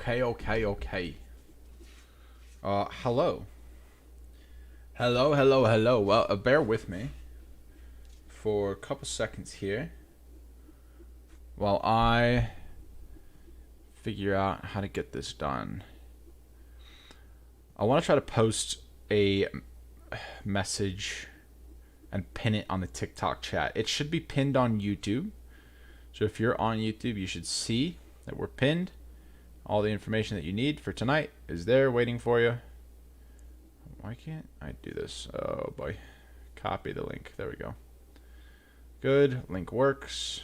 Okay. Hello. Hello. Well, bear with me for a couple seconds here while I figure out how to get this done. I want to try to post a message and pin it on the TikTok chat. It should be pinned on YouTube. So if you're on YouTube, you should see that we're pinned. All the information that you need for tonight is there waiting for you. Why can't I do this? Oh boy. Copy the link. There we go. Good. Link works.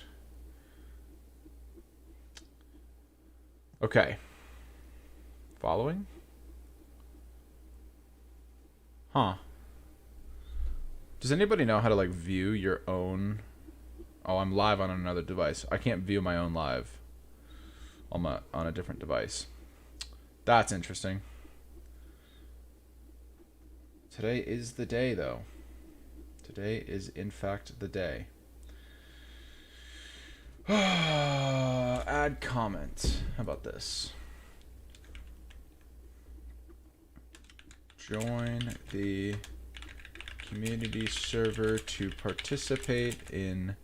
Okay. Following? Huh. Does anybody know how to like view your own? Oh, I'm live on another device. I can't view my own live on a different device. That's interesting. Today is the day, though. Today is, in fact, the day. Add comment. How about this? Join the community server to participate in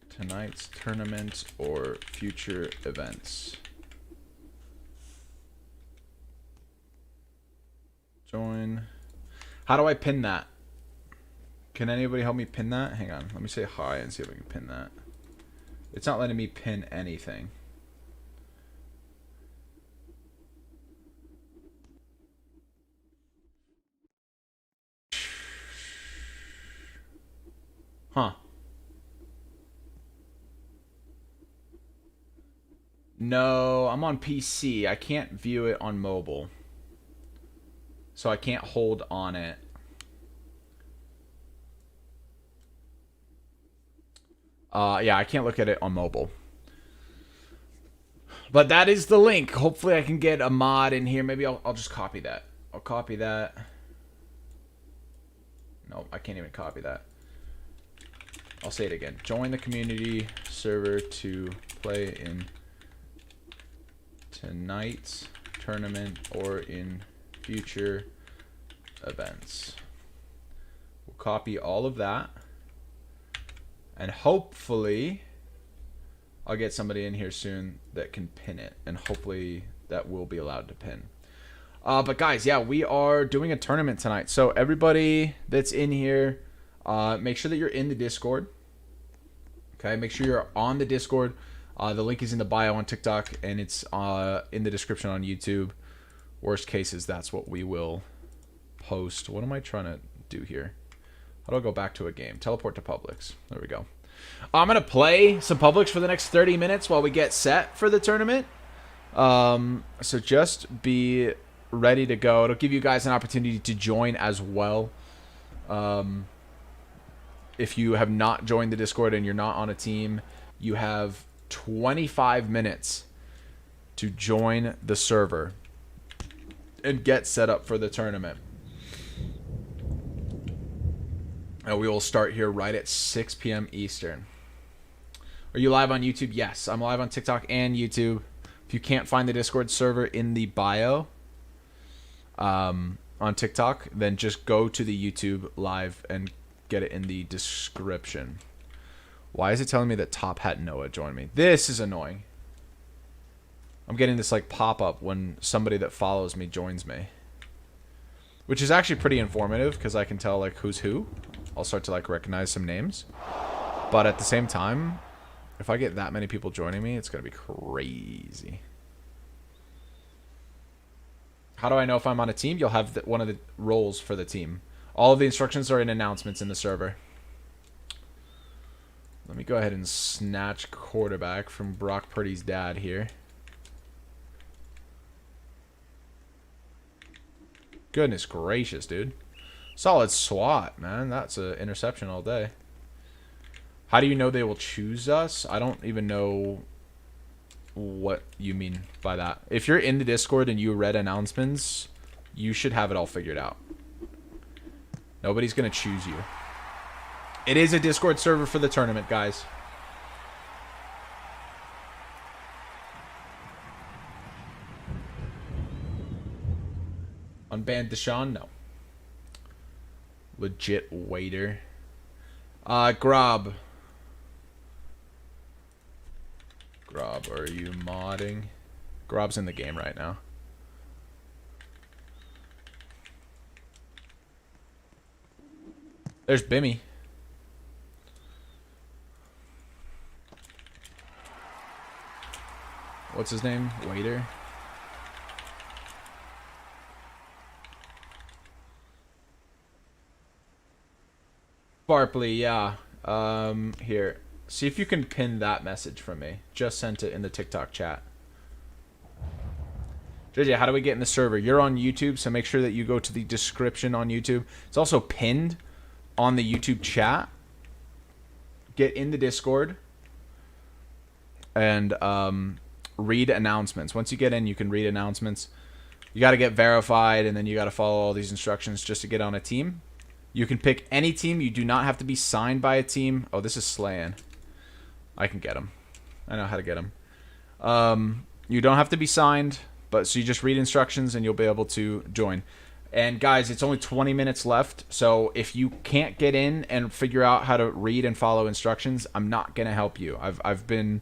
tonight's tournament or future events. Join. How do I pin that? Can anybody help me pin that? Hang on. Let me say hi and see if I can pin that. It's not letting me pin anything. Huh. No, I'm on PC. I can't view it on mobile. So I can't hold on it. Yeah, I can't look at it on mobile. But that is the link. Hopefully I can get a mod in here. Maybe I'll just copy that. I'll copy that. No, I can't even copy that. I'll say it again. Join the community server to play in tonight's tournament or in future events. We'll copy all of that. And hopefully I'll get somebody in here soon that can pin it. And hopefully that will be allowed to pin. But guys, yeah, we are doing a tournament tonight. So everybody that's in here, make sure that you're in the Discord. Okay, make sure you're on the Discord. The link is in the bio on TikTok, and it's in the description on YouTube. Worst cases, that's what we will post. What am I trying to do here? How do I go back to a game? Teleport to Publix. There we go. I'm going to play some Publix for the next 30 minutes while we get set for the tournament. So just be ready to go. It'll give you guys an opportunity to join as well. If you have not joined the Discord and you're not on a team, you have 25 minutes to join the server and get set up for the tournament. And we will start here right at 6 p.m. Eastern. Are you live on YouTube? Yes, I'm live on TikTok and YouTube. If you can't find the Discord server in the bio on TikTok, then just go to the YouTube live and get it in the description. Why is it telling me that Top Hat Noah joined me? This is annoying. I'm getting this like pop-up when somebody that follows me joins me. Which is actually pretty informative because I can tell like who's who. I'll start to like recognize some names. But at the same time, if I get that many people joining me, it's going to be crazy. How do I know if I'm on a team? You'll have one of the roles for the team. All of the instructions are in announcements in the server. Let me go ahead and snatch quarterback from Brock Purdy's dad here. Goodness gracious, dude. Solid swat, man. That's an interception all day. How do you know they will choose us? I don't even know what you mean by that. If you're in the Discord and you read announcements, you should have it all figured out. Nobody's going to choose you. It is a Discord server for the tournament, guys. unbanned Deshaun? No. Legit waiter. Grob. Grob, are you modding? Grob's in the game right now. There's Bimmy. What's his name? Waiter. Barpley, yeah. Here. See if you can pin that message from me. Just sent it in the TikTok chat. JJ, how do we get in the server? You're on YouTube, so make sure that you go to the description on YouTube. It's also pinned on the YouTube chat. Get in the Discord and read announcements. Once you get in, you can read announcements. You got to get verified, and then you got to follow all these instructions just to get on a team. You can pick any team. You do not have to be signed by a team. Oh, this is slaying. I can get him. I know how to get him. You don't have to be signed, but so you just read instructions and you'll be able to join. And guys, it's only 20 minutes left, so if you can't get in and figure out how to read and follow instructions, I'm not gonna help you. I've been,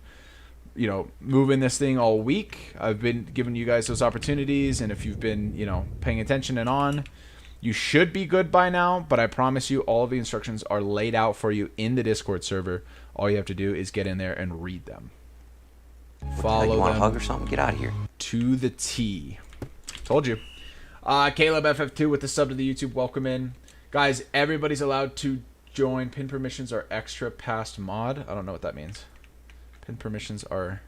you know, moving this thing all week. I've been giving you guys those opportunities, and if you've been, you know, paying attention and on, you should be good by now, but I promise you all of the instructions are laid out for you in the Discord server. All you have to do is get in there and read them. Follow you want them a hug or something? Get out of here. to the T. Told you. Caleb Ff2 with the sub to the YouTube. Welcome in. Guys, everybody's allowed to join. Pin permissions are extra past mod. I don't know what that means. Pin permissions are...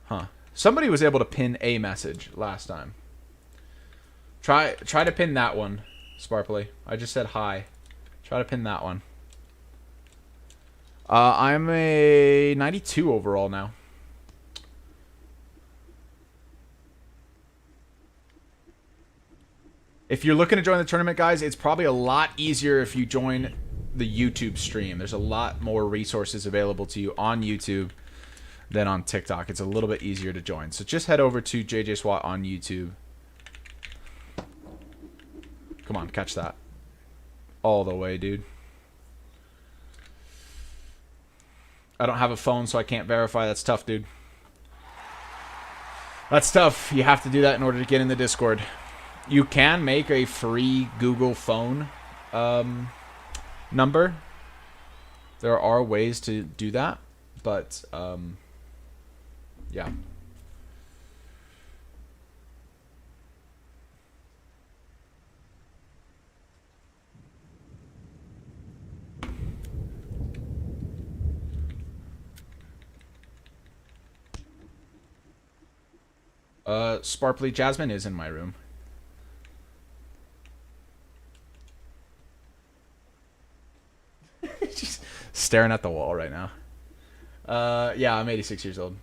Huh. Somebody was able to pin a message last time. Try to pin that one, Sparkly. I just said hi. Try to pin that one. I'm a 92 overall now. If you're looking to join the tournament, guys, it's probably a lot easier if you join the YouTube stream. There's a lot more resources available to you on YouTube than on TikTok. It's a little bit easier to join. So just head over to JJ SWAT on YouTube. Come on, catch that. All the way, dude. I don't have a phone, so I can't verify. That's tough, dude. That's tough. You have to do that in order to get in the Discord. You can make a free Google phone number. There are ways to do that, but yeah. Sparkly Jasmine is in my room. Just staring at the wall right now. Yeah, I'm 86 years old.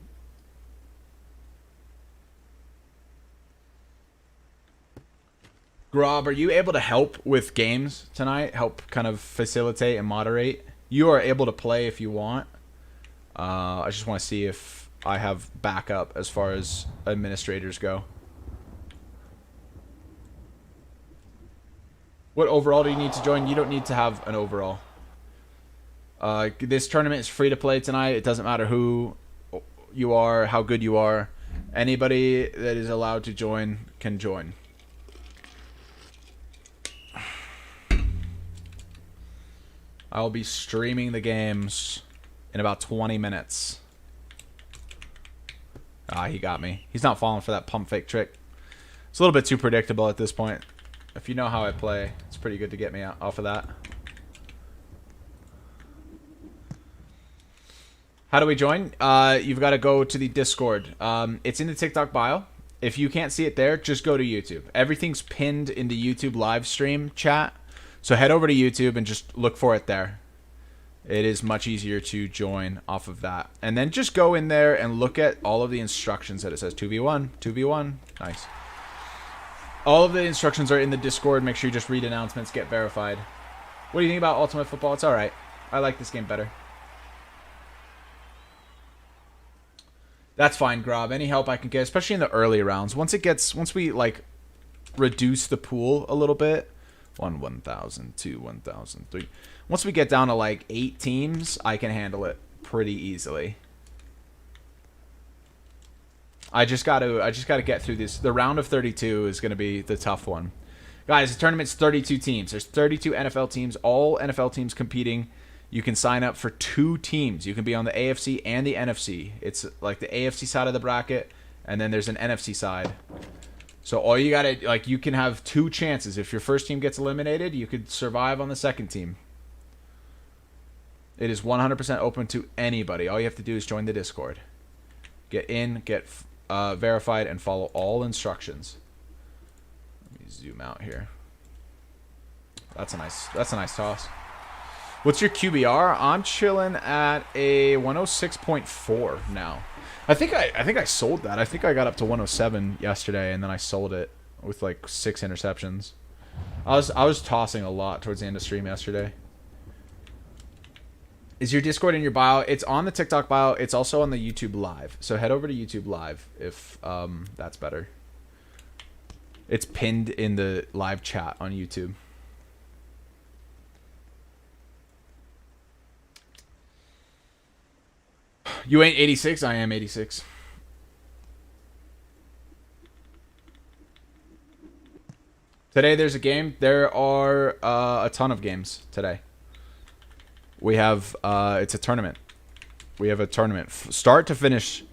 Grob, are you able to help with games tonight? Help kind of facilitate and moderate? You are able to play if you want. I just want to see if I have backup as far as administrators go. What overall do you need to join? You don't need to have an overall. This tournament is free to play tonight. It doesn't matter who you are, how good you are. Anybody that is allowed to join can join. I will be streaming the games in about 20 minutes. Ah, he got me. He's not falling for that pump fake trick. It's a little bit too predictable at this point. If you know how I play, it's pretty good to get me off of that. How do we join? You've got to go to the Discord. It's in the TikTok bio. If you can't see it there, just go to YouTube. Everything's pinned in the YouTube live stream chat. So head over to YouTube and just look for it there. It is much easier to join off of that. And then just go in there and look at all of the instructions that it says 2v1, 2v1. Nice. All of the instructions are in the Discord. Make sure you just read announcements, get verified. What do you think about Ultimate Football? It's alright. I like this game better. That's fine, Grob. Any help I can get, especially in the early rounds. Once we like reduce the pool a little bit. 1,000, 2, 1,000, 3. Once we get down to like 8 teams, I can handle it pretty easily. I just gotta get through this. The round of 32 is gonna be the tough one. Guys, the tournament's 32 teams. There's 32 NFL teams, all NFL teams competing. You can sign up for 2 teams. You can be on the AFC and the NFC. It's like the AFC side of the bracket, and then there's an NFC side. So all you gotta, like, you can have 2 chances. If your first team gets eliminated, you could survive on the second team. It is 100% open to anybody. All you have to do is join the Discord. Get in, get verified, and follow all instructions. Let me zoom out here. That's a nice toss. What's your QBR? I'm chilling at a 106.4 now. I think I sold that. I think I got up to 107 yesterday, and then I sold it with like 6 interceptions. I was tossing a lot towards the end of stream yesterday. Is your Discord in your bio? It's on the TikTok bio. It's also on the YouTube Live. So head over to YouTube Live if that's better. It's pinned in the live chat on YouTube. You ain't 86? I am 86. Today there's a game. There are a ton of games today. We have, it's a tournament. We have a tournament. Start to finish.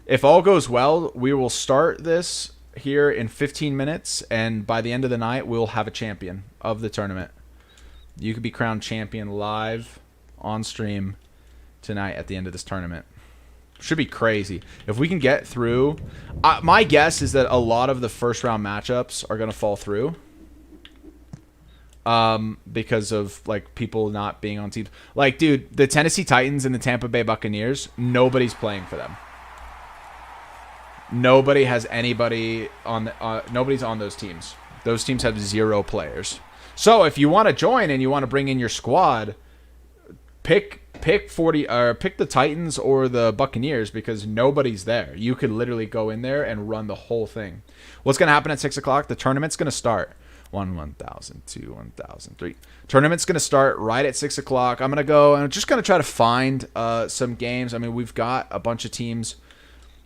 If all goes well, we will start this here in 15 minutes. And by the end of the night, we'll have a champion of the tournament. You could be crowned champion live on stream tonight at the end of this tournament. Should be crazy. If we can get through. My guess is that a lot of the first round matchups are going to fall through. Because of like people not being on teams. Like, dude, the Tennessee Titans and the Tampa Bay Buccaneers, nobody's playing for them. Nobody has anybody on nobody's on those teams. Those teams have 0 players. So if you want to join and you want to bring in your squad, pick 40 or pick the Titans or the Buccaneers because nobody's there. You could literally go in there and run the whole thing. What's going to happen at 6 o'clock? The tournament's going to start. 1,000, 2, 1,000, 3. Tournament's going to start right at 6 o'clock. I'm going to go and I'm just going to try to find some games. I mean, we've got a bunch of teams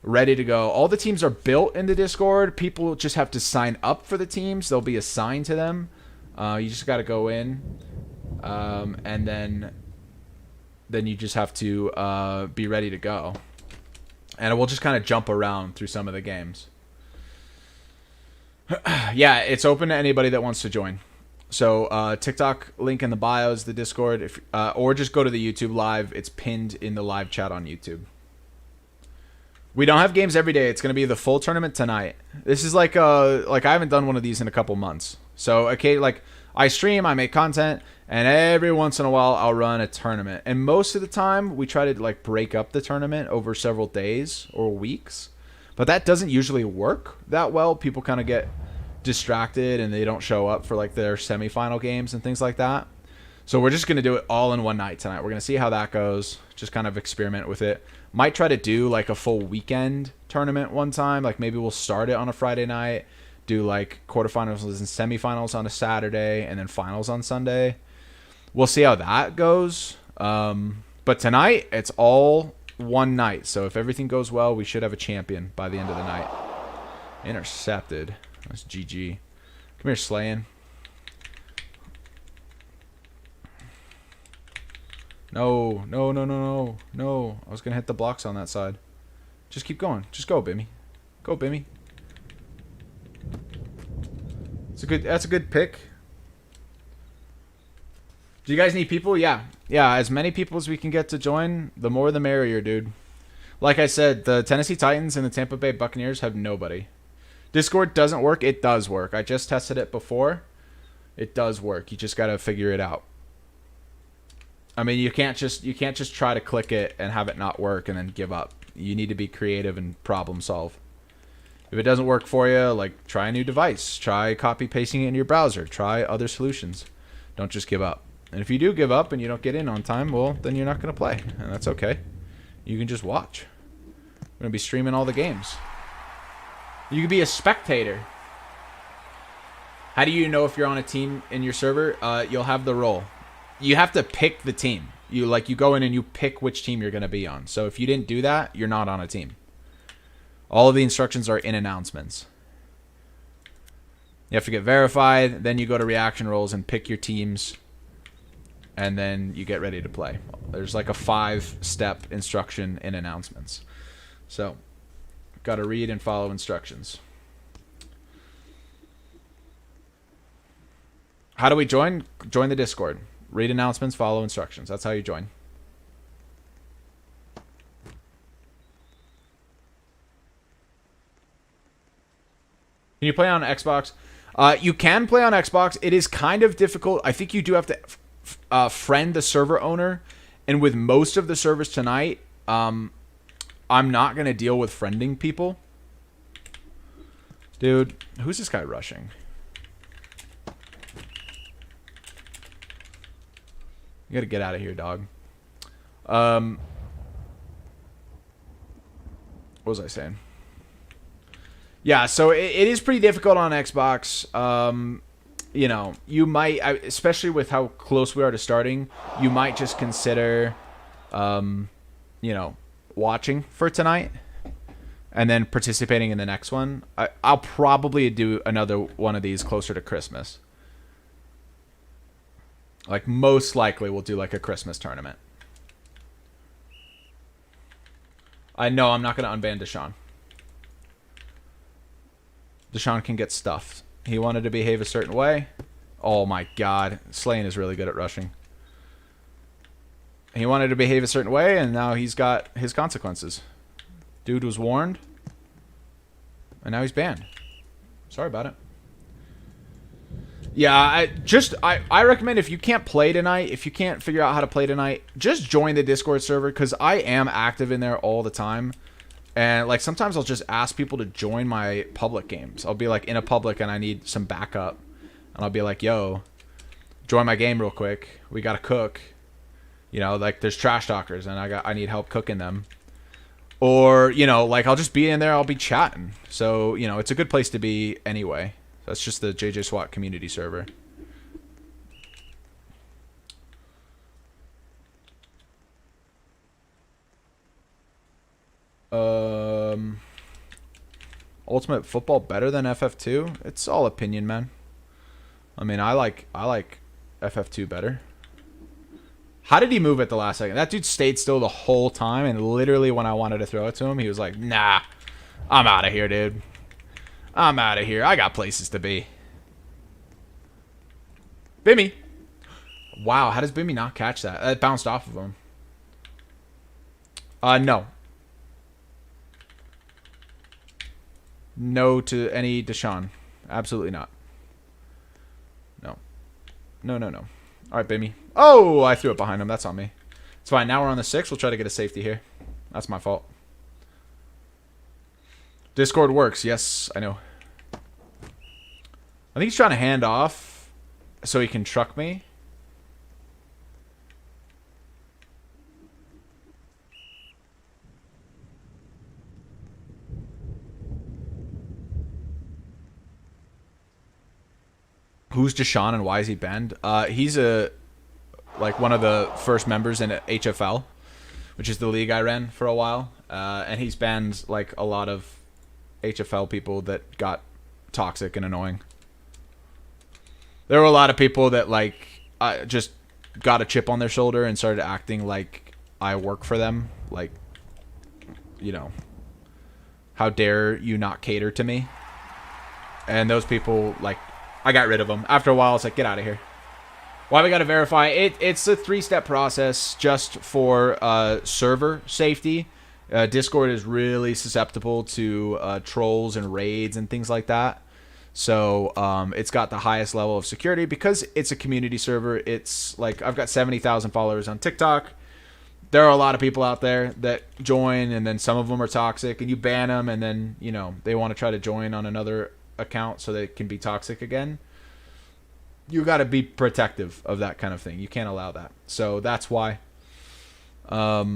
ready to go. All the teams are built in the Discord. People just have to sign up for the teams. They'll be assigned to them. You just got to go in. And then you just have to be ready to go. And we'll just kind of jump around through some of the games. Yeah, it's open to anybody that wants to join. So TikTok link in the bio is the Discord, if or just go to the YouTube Live. It's pinned in the live chat on YouTube. We don't have games every day. It's going to be the full tournament tonight. This is like I haven't done one of these in a couple months. So okay, like I stream, I make content, and every once in a while I'll run a tournament. And most of the time we try to like break up the tournament over several days or weeks. But that doesn't usually work that well. People kind of get distracted and they don't show up for like their semifinal games and things like that. So we're just going to do it all in one night tonight. We're going to see how that goes. Just kind of experiment with it. Might try to do like a full weekend tournament one time. Like maybe we'll start it on a Friday night, do like quarterfinals and semifinals on a Saturday, and then finals on Sunday. We'll see how that goes. But tonight, it's all one night. So if everything goes well, we should have a champion by the end of the night. Intercepted. That's GG. Come here, Slayin. No. I was going to hit the blocks on that side. Just keep going. Just go, Bimmy. Go, Bimmy. That's a good pick. Do you guys need people? Yeah. Yeah, as many people as we can get to join, the more the merrier, dude. Like I said, the Tennessee Titans and the Tampa Bay Buccaneers have nobody. Discord doesn't work. It does work. I just tested it before. It does work. You just got to figure it out. I mean, you can't just try to click it and have it not work and then give up. You need to be creative and problem solve. If it doesn't work for you, like try a new device. Try copy pasting it in your browser. Try other solutions. Don't just give up. And if you do give up and you don't get in on time, well, then you're not going to play. And that's okay. You can just watch. We're going to be streaming all the games. You can be a spectator. How do you know if you're on a team in your server? You'll have the role. You have to pick the team. You go in and you pick which team you're going to be on. So if you didn't do that, you're not on a team. All of the instructions are in announcements. You have to get verified. Then you go to reaction roles and pick your teams. And then you get ready to play. There's like a 5-step instruction in announcements. So, got to read and follow instructions. How do we join? Join the Discord. Read announcements, follow instructions. That's how you join. Can you play on Xbox? You can play on Xbox. It is kind of difficult. I think you do have to friend the server owner. And with most of the servers tonight, I'm not going to deal with friending people. Dude, who's this guy rushing? You got to get out of here, dog. What was I saying? Yeah, so it is pretty difficult on Xbox. You know, you might, especially with how close we are to starting, you might just consider, you know, watching for tonight and then participating in the next one. I'll probably do another one of these closer to Christmas. Like, most likely we'll do like a Christmas tournament. I know I'm not going to unban Deshaun. Deshaun can get stuffed. He wanted to behave a certain way. Oh my god. Slane is really good at rushing. He wanted to behave a certain way, and now he's got his consequences. Dude was warned, and now he's banned. Sorry about it. Yeah, I recommend if you can't play tonight, if you can't figure out how to play tonight, just join the Discord server, because I am active in there all the time. And, like, sometimes I'll just ask people to join my public games. I'll be, like, in a public and I need some backup. And I'll be like, yo, join my game real quick. We got to cook. You know, like, there's trash talkers and I need help cooking them. Or, you know, like, I'll just be in there. I'll be chatting. So, you know, it's a good place to be anyway. That's just the JJ SWAT community server. Ultimate Football better than FF2? It's all opinion, man. I mean, I like FF2 better. How did he move at the last second? That dude stayed still the whole time, and literally when I wanted to throw it to him, he was like, nah, I'm out of here, dude. I'm out of here. I got places to be. Bimmy. Wow, how does Bimmy not catch that? It bounced off of him. No. No to any Deshaun. Absolutely not. No. No, no, no. All right, Bimmy. Oh, I threw it behind him. That's on me. It's fine. Now we're on the 6. We'll try to get a safety here. That's my fault. Discord works. Yes, I know. I think he's trying to hand off so he can truck me. Who's Deshaun and why is he banned? He's like one of the first members in HFL, which is the league I ran for a while. And he's banned like a lot of HFL people that got toxic and annoying. There were a lot of people that like just got a chip on their shoulder and started acting like I work for them. Like, you know, how dare you not cater to me? And those people, like, I got rid of them. After a while, it's like, get out of here. Why we got to verify? It's a 3-step process just for server safety. Discord is really susceptible to trolls and raids and things like that. So it's got the highest level of security because it's a community server. It's like I've got 70,000 followers on TikTok. There are a lot of people out there that join, and then some of them are toxic, and you ban them, and then, you know, they want to try to join on another account so they can be toxic again. You got to be protective of that kind of thing. You can't allow that. So that's why. Yeah.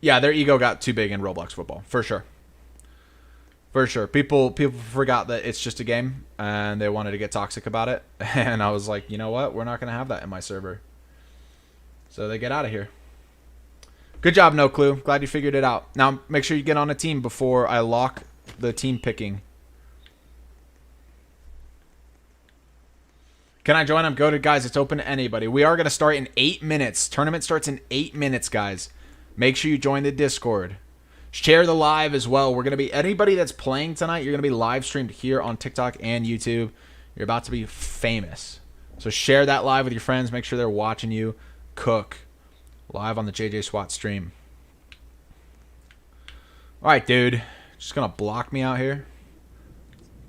Yeah, their ego got too big in Roblox football, for sure. For sure. People forgot that it's just a game, and they wanted to get toxic about it. And I was like, you know what? We're not going to have that in my server. So they get out of here. Good job, No Clue. Glad you figured it out. Now, make sure you get on a team before I lock the team picking. Can I join? I'm goated, guys. It's open to anybody. We are going to start in 8 minutes. Tournament starts in 8 minutes, guys. Make sure you join the Discord. Share the live as well. We're going to be, anybody that's playing tonight, you're going to be live streamed here on TikTok and YouTube. You're about to be famous. So share that live with your friends. Make sure they're watching you cook live on the JJ SWAT stream. All right, dude. Just going to block me out here.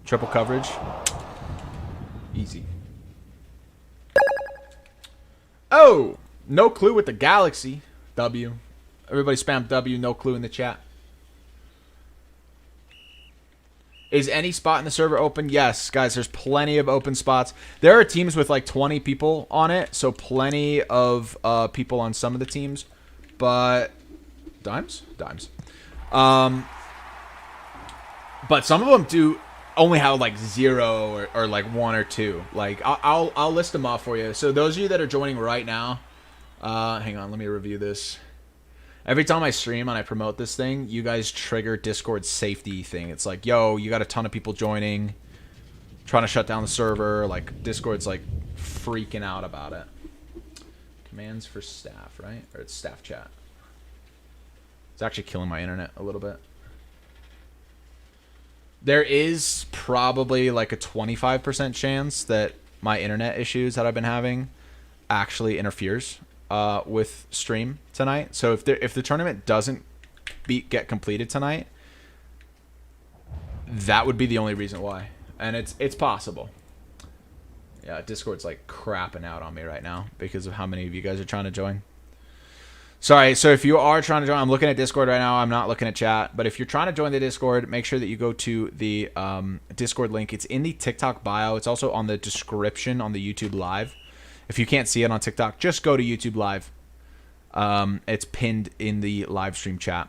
Triple coverage. Easy. Oh, No Clue with the Galaxy. W. Everybody spam W, No Clue in the chat. Is any spot in the server open? Yes, guys, there's plenty of open spots. There are teams with like 20 people on it, so plenty of people on some of the teams. But dimes? Dimes. But some of them do only have like 0 or like 1 or 2. Like I'll list them off for you. So those of you that are joining right now, hang on, let me review this. Every time I stream and I promote this thing, you guys trigger Discord's safety thing. It's like, yo, you got a ton of people joining, trying to shut down the server. Like, Discord's, like, freaking out about it. Commands for staff, right? Or it's staff chat. It's actually killing my internet a little bit. There is probably, like, a 25% chance that my internet issues that I've been having actually interferes with stream tonight. So if the tournament doesn't get completed tonight, that would be the only reason why. And it's possible. Yeah, Discord's like crapping out on me right now because of how many of you guys are trying to join. Sorry, so if you are trying to join, I'm looking at Discord right now. I'm not looking at chat. But if you're trying to join the Discord, make sure that you go to the Discord link. It's in the TikTok bio. It's also on the description on the YouTube Live. If you can't see it on TikTok, just go to YouTube Live. It's pinned in the live stream chat.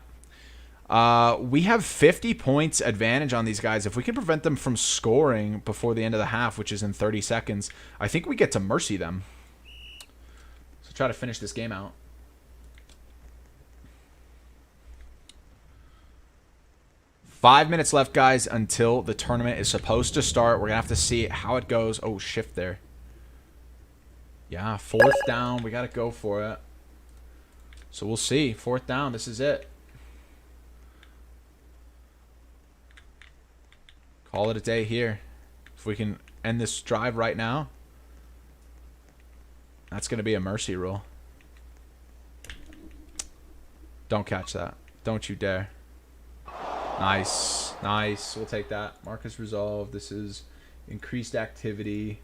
We have 50 points advantage on these guys. If we can prevent them from scoring before the end of the half, which is in 30 seconds, I think we get to mercy them. So try to finish this game out. Five minutes left, guys, until the tournament is supposed to start. We're going to have to see how it goes. Oh, shift there. Yeah, 4th down. We got to go for it. So we'll see. 4th down. This is it. Call it a day here. If we can end this drive right now, that's going to be a mercy rule. Don't catch that. Don't you dare. Nice. Nice. We'll take that. Marcus resolved. This is increased activity.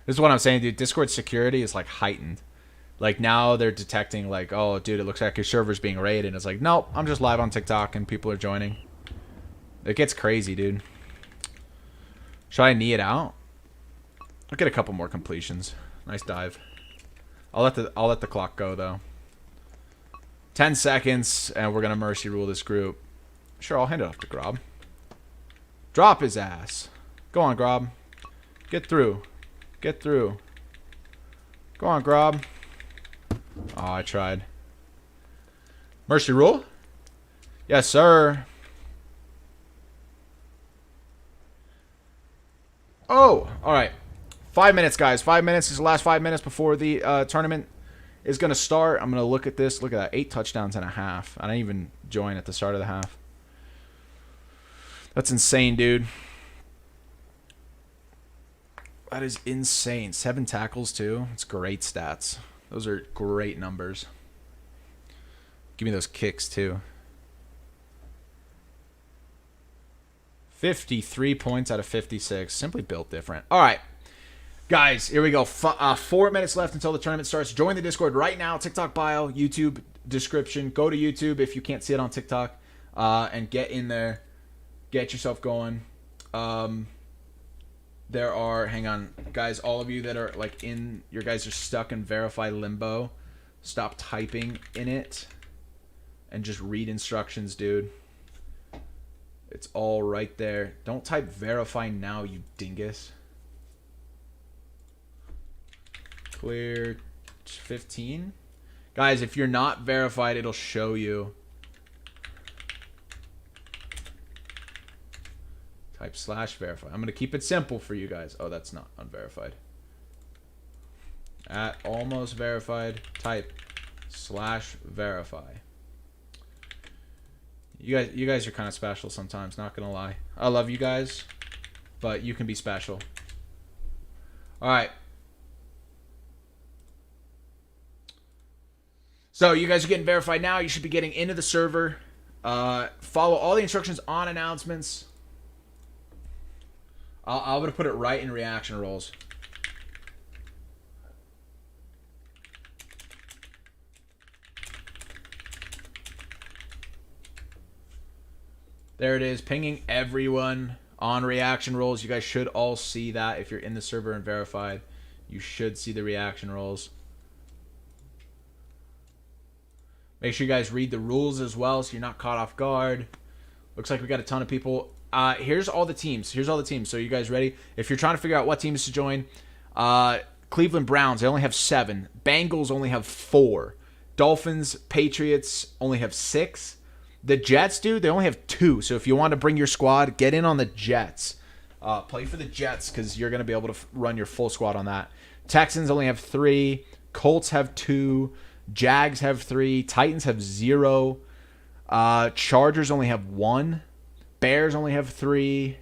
This is what I'm saying, dude. Discord security is like heightened. Like now they're detecting like, oh, dude, it looks like your server's being raided. And it's like, nope, I'm just live on TikTok and people are joining. It gets crazy, dude. Should I knee it out? I'll get a couple more completions. Nice dive. I'll let the clock go though. 10 seconds and we're gonna mercy rule this group. Sure, I'll hand it off to Grob. Drop his ass. Go on, Grob. Get through. Get through. Go on, Grob. Oh, I tried. Mercy rule? Yes, sir. Oh, all right. 5 minutes, guys. 5 minutes is the last 5 minutes before the tournament is going to start. I'm going to look at this. Look at that. 8 touchdowns and a half. I didn't even join at the start of the half. That's insane, dude. That is insane. 7 tackles, too. That's great stats. Those are great numbers. Give me those kicks, too. 53 points out of 56. Simply built different. All right. Guys, here we go. 4 minutes left until the tournament starts. Join the Discord right now. TikTok bio, YouTube description. Go to YouTube if you can't see it on TikTok. And get in there. Get yourself going. There are, hang on, guys, all of you that are like your guys are stuck in verify limbo. Stop typing in it and just read instructions, dude. It's all right there. Don't type verify now, you dingus. Clear 15. Guys, if you're not verified, it'll show you. Type /verify. I'm going to keep it simple for you guys. Oh, that's not unverified. At almost verified, type /verify. You guys are kind of special sometimes, not going to lie. I love you guys, but you can be special. All right. So you guys are getting verified now. You should be getting into the server. Follow all the instructions on announcements. I'm going to put it right in reaction roles. There it is. Pinging everyone on reaction roles. You guys should all see that if you're in the server and verified. You should see the reaction roles. Make sure you guys read the rules as well so you're not caught off guard. Looks like we got a ton of people. Here's all the teams. So you guys ready? If you're trying to figure out what teams to join, Cleveland Browns, they only have 7. Bengals only have 4. Dolphins, Patriots only have 6. The Jets, dude, they only have 2. So if you want to bring your squad, get in on the Jets. Play for the Jets because you're going to be able to run your full squad on that. Texans only have 3. Colts have 2. Jags have 3. Titans have 0. Chargers only have 1. Bears only have 3.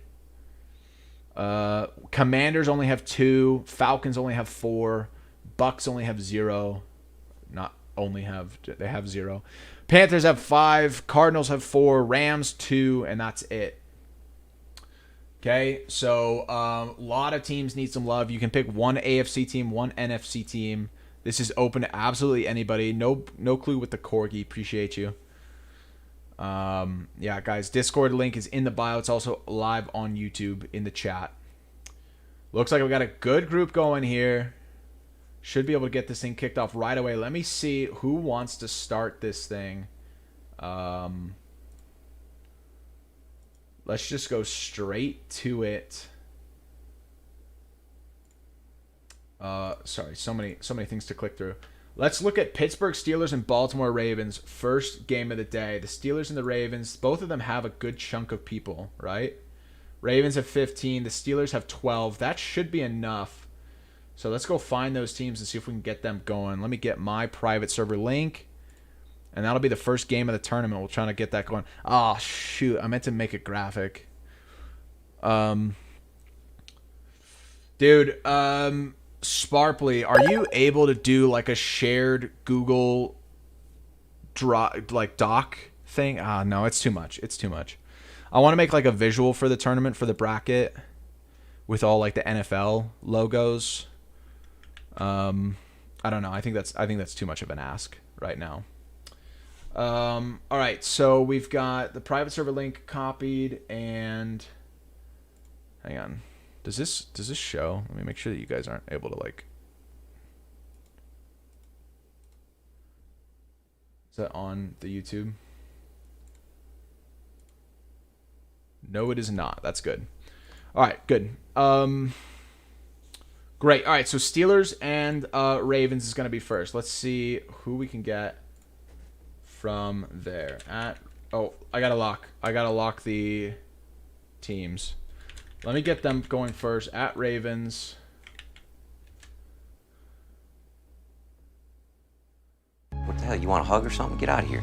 Commanders only have 2. Falcons only have 4. Bucks only have 0. They have 0. Panthers have 5. Cardinals have 4. Rams 2, and that's it. Okay, so a lot of teams need some love. You can pick one AFC team, one NFC team. This is open to absolutely anybody. No clue with the corgi. Appreciate you. Yeah, guys, Discord link is in the bio. It's also live on YouTube in the chat. Looks like we got a good group going here. Should be able to get this thing kicked off right away. Let me see who wants to start this thing. Let's just go straight to it. Sorry, so many things to click through. Let's look at Pittsburgh Steelers and Baltimore Ravens. First game of the day. The Steelers and the Ravens, both of them have a good chunk of people, right? Ravens have 15. The Steelers have 12. That should be enough. So let's go find those teams and see if we can get them going. Let me get my private server link. And that'll be the first game of the tournament. We'll try to get that going. Oh, shoot. I meant to make a graphic. Dude, Sparply, are you able to do like a shared Google doc thing? No, it's too much. It's too much. I want to make like a visual for the tournament for the bracket with all like the NFL logos. I don't know. I think that's too much of an ask right now. All right, so we've got the private server link copied, and hang on. Does this show? Let me make sure that you guys aren't able to like. Is that on the YouTube? No, it is not. That's good. All right, good. Great. All right, so Steelers and Ravens is going to be first. Let's see who we can get from there. I gotta lock the teams. Let me get them going first. At Ravens. What the hell? You want a hug or something? Get out of here.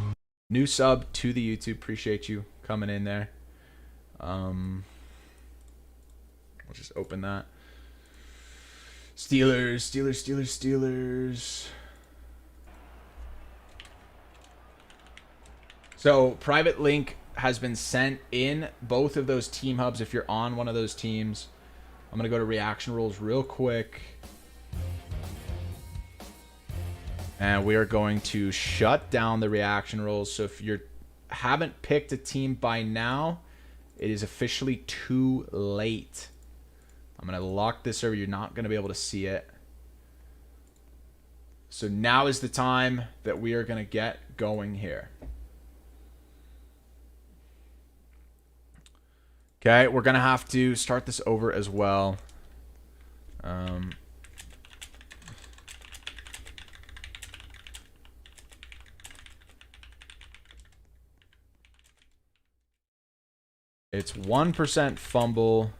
New sub to the YouTube. Appreciate you coming in there. Let's just open that. Steelers. So private link has been sent in both of those team hubs if you're on one of those teams. I'm going to go to reaction rules real quick. And we are going to shut down the reaction rules. So if you haven't picked a team by now, it is officially too late. I'm going to lock this server. You're not going to be able to see it. So now is the time that we are going to get going here. Okay, we're going to have to start this over as well. It's 1% fumble,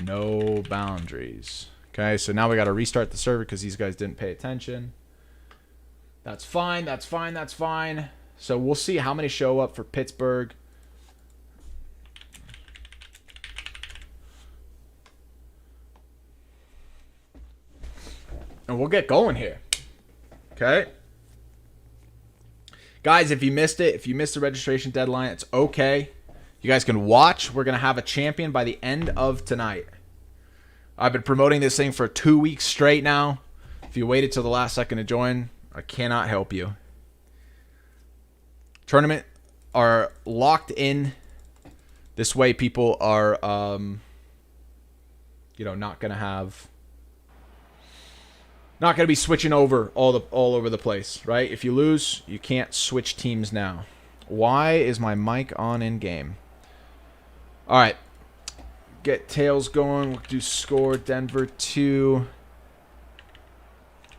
no boundaries. Okay, so now we got to restart the server because these guys didn't pay attention. That's fine, that's fine, that's fine. So we'll see how many show up for Pittsburgh. And we'll get going here. Okay. Guys, if you missed it, if you missed the registration deadline, it's okay. You guys can watch. We're going to have a champion by the end of tonight. I've been promoting this thing for 2 weeks straight now. If you waited till the last second to join, I cannot help you. Tournament are locked in. This way people are, not going to have... Not going to be switching over all over the place, right? If you lose, you can't switch teams now. Why is my mic on in game? All right. Get tails going. We'll do score. Denver 2.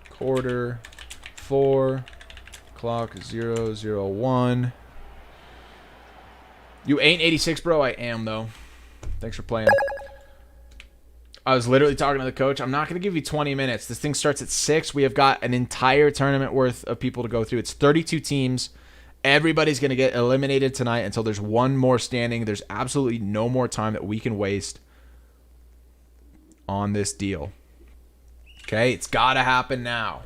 Quarter 4. Clock 0:01. You ain't 86, bro? I am, though. Thanks for playing. I was literally talking to the coach. I'm not going to give you 20 minutes. This thing starts at 6. We have got an entire tournament worth of people to go through. It's 32 teams. Everybody's going to get eliminated tonight until there's one more standing. There's absolutely no more time that we can waste on this deal. Okay? It's got to happen now.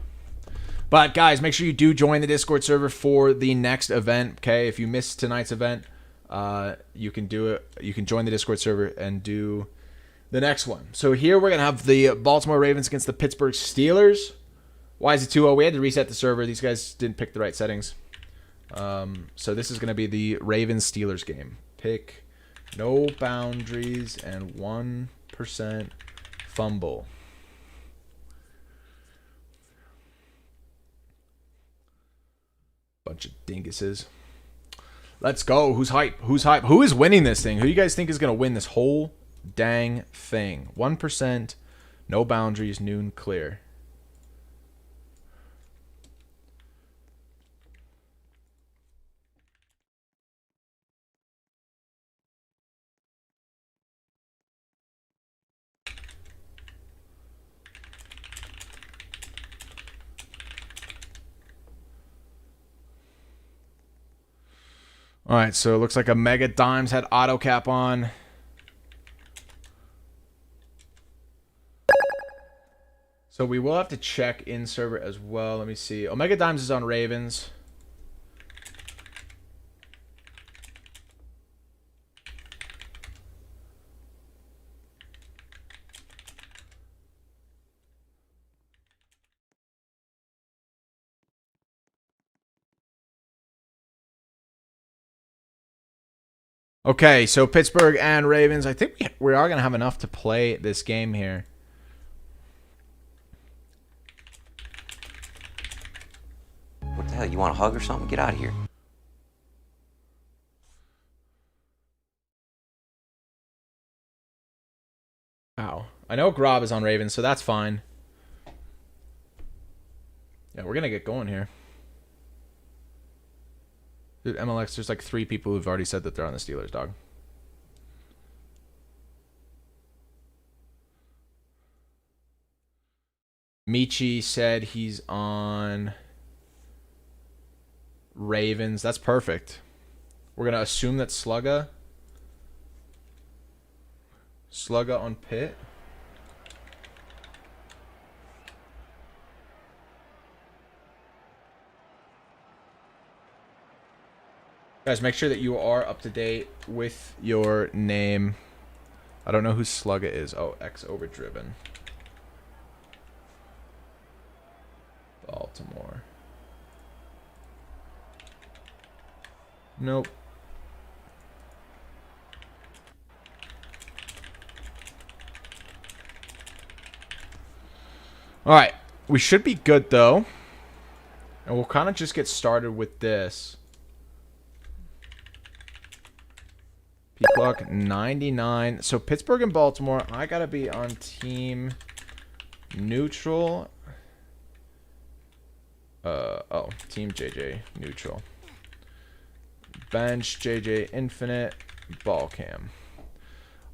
But, guys, make sure you do join the Discord server for the next event. Okay? If you missed tonight's event, you can do it. You can join the Discord server and do... the next one. So here we're going to have the Baltimore Ravens against the Pittsburgh Steelers. Why is it 2-0? We had to reset the server. These guys didn't pick the right settings. So this is going to be the Ravens-Steelers game. Pick no boundaries and 1% fumble. Bunch of dinguses. Let's go. Who's hype? Who's hype? Who is winning this thing? Who do you guys think is going to win this whole dang thing? 1%, no boundaries, noon clear. All right, so it looks like a Mega Dimes had auto cap on. So we will have to check in server as well. Let me see. Omega Dimes is on Ravens. Okay, so Pittsburgh and Ravens. I think we are going to have enough to play this game here. What the hell? You want a hug or something? Get out of here. Ow. I know Grob is on Ravens, so that's fine. Yeah, we're going to get going here. Dude, MLX, there's like 3 people who've already said that they're on the Steelers, dog. Michi said he's on Ravens. That's perfect. We're going to assume that Slugga on Pitt. Guys, make sure that you are up to date with your name. I don't know who Slugga is. Oh, X Overdriven. Baltimore. Nope. All right. We should be good, though. And we'll kind of just get started with this. P+. clock, 99. So Pittsburgh and Baltimore, I got to be on team neutral. Team JJ neutral. Bench, JJ infinite, ball cam.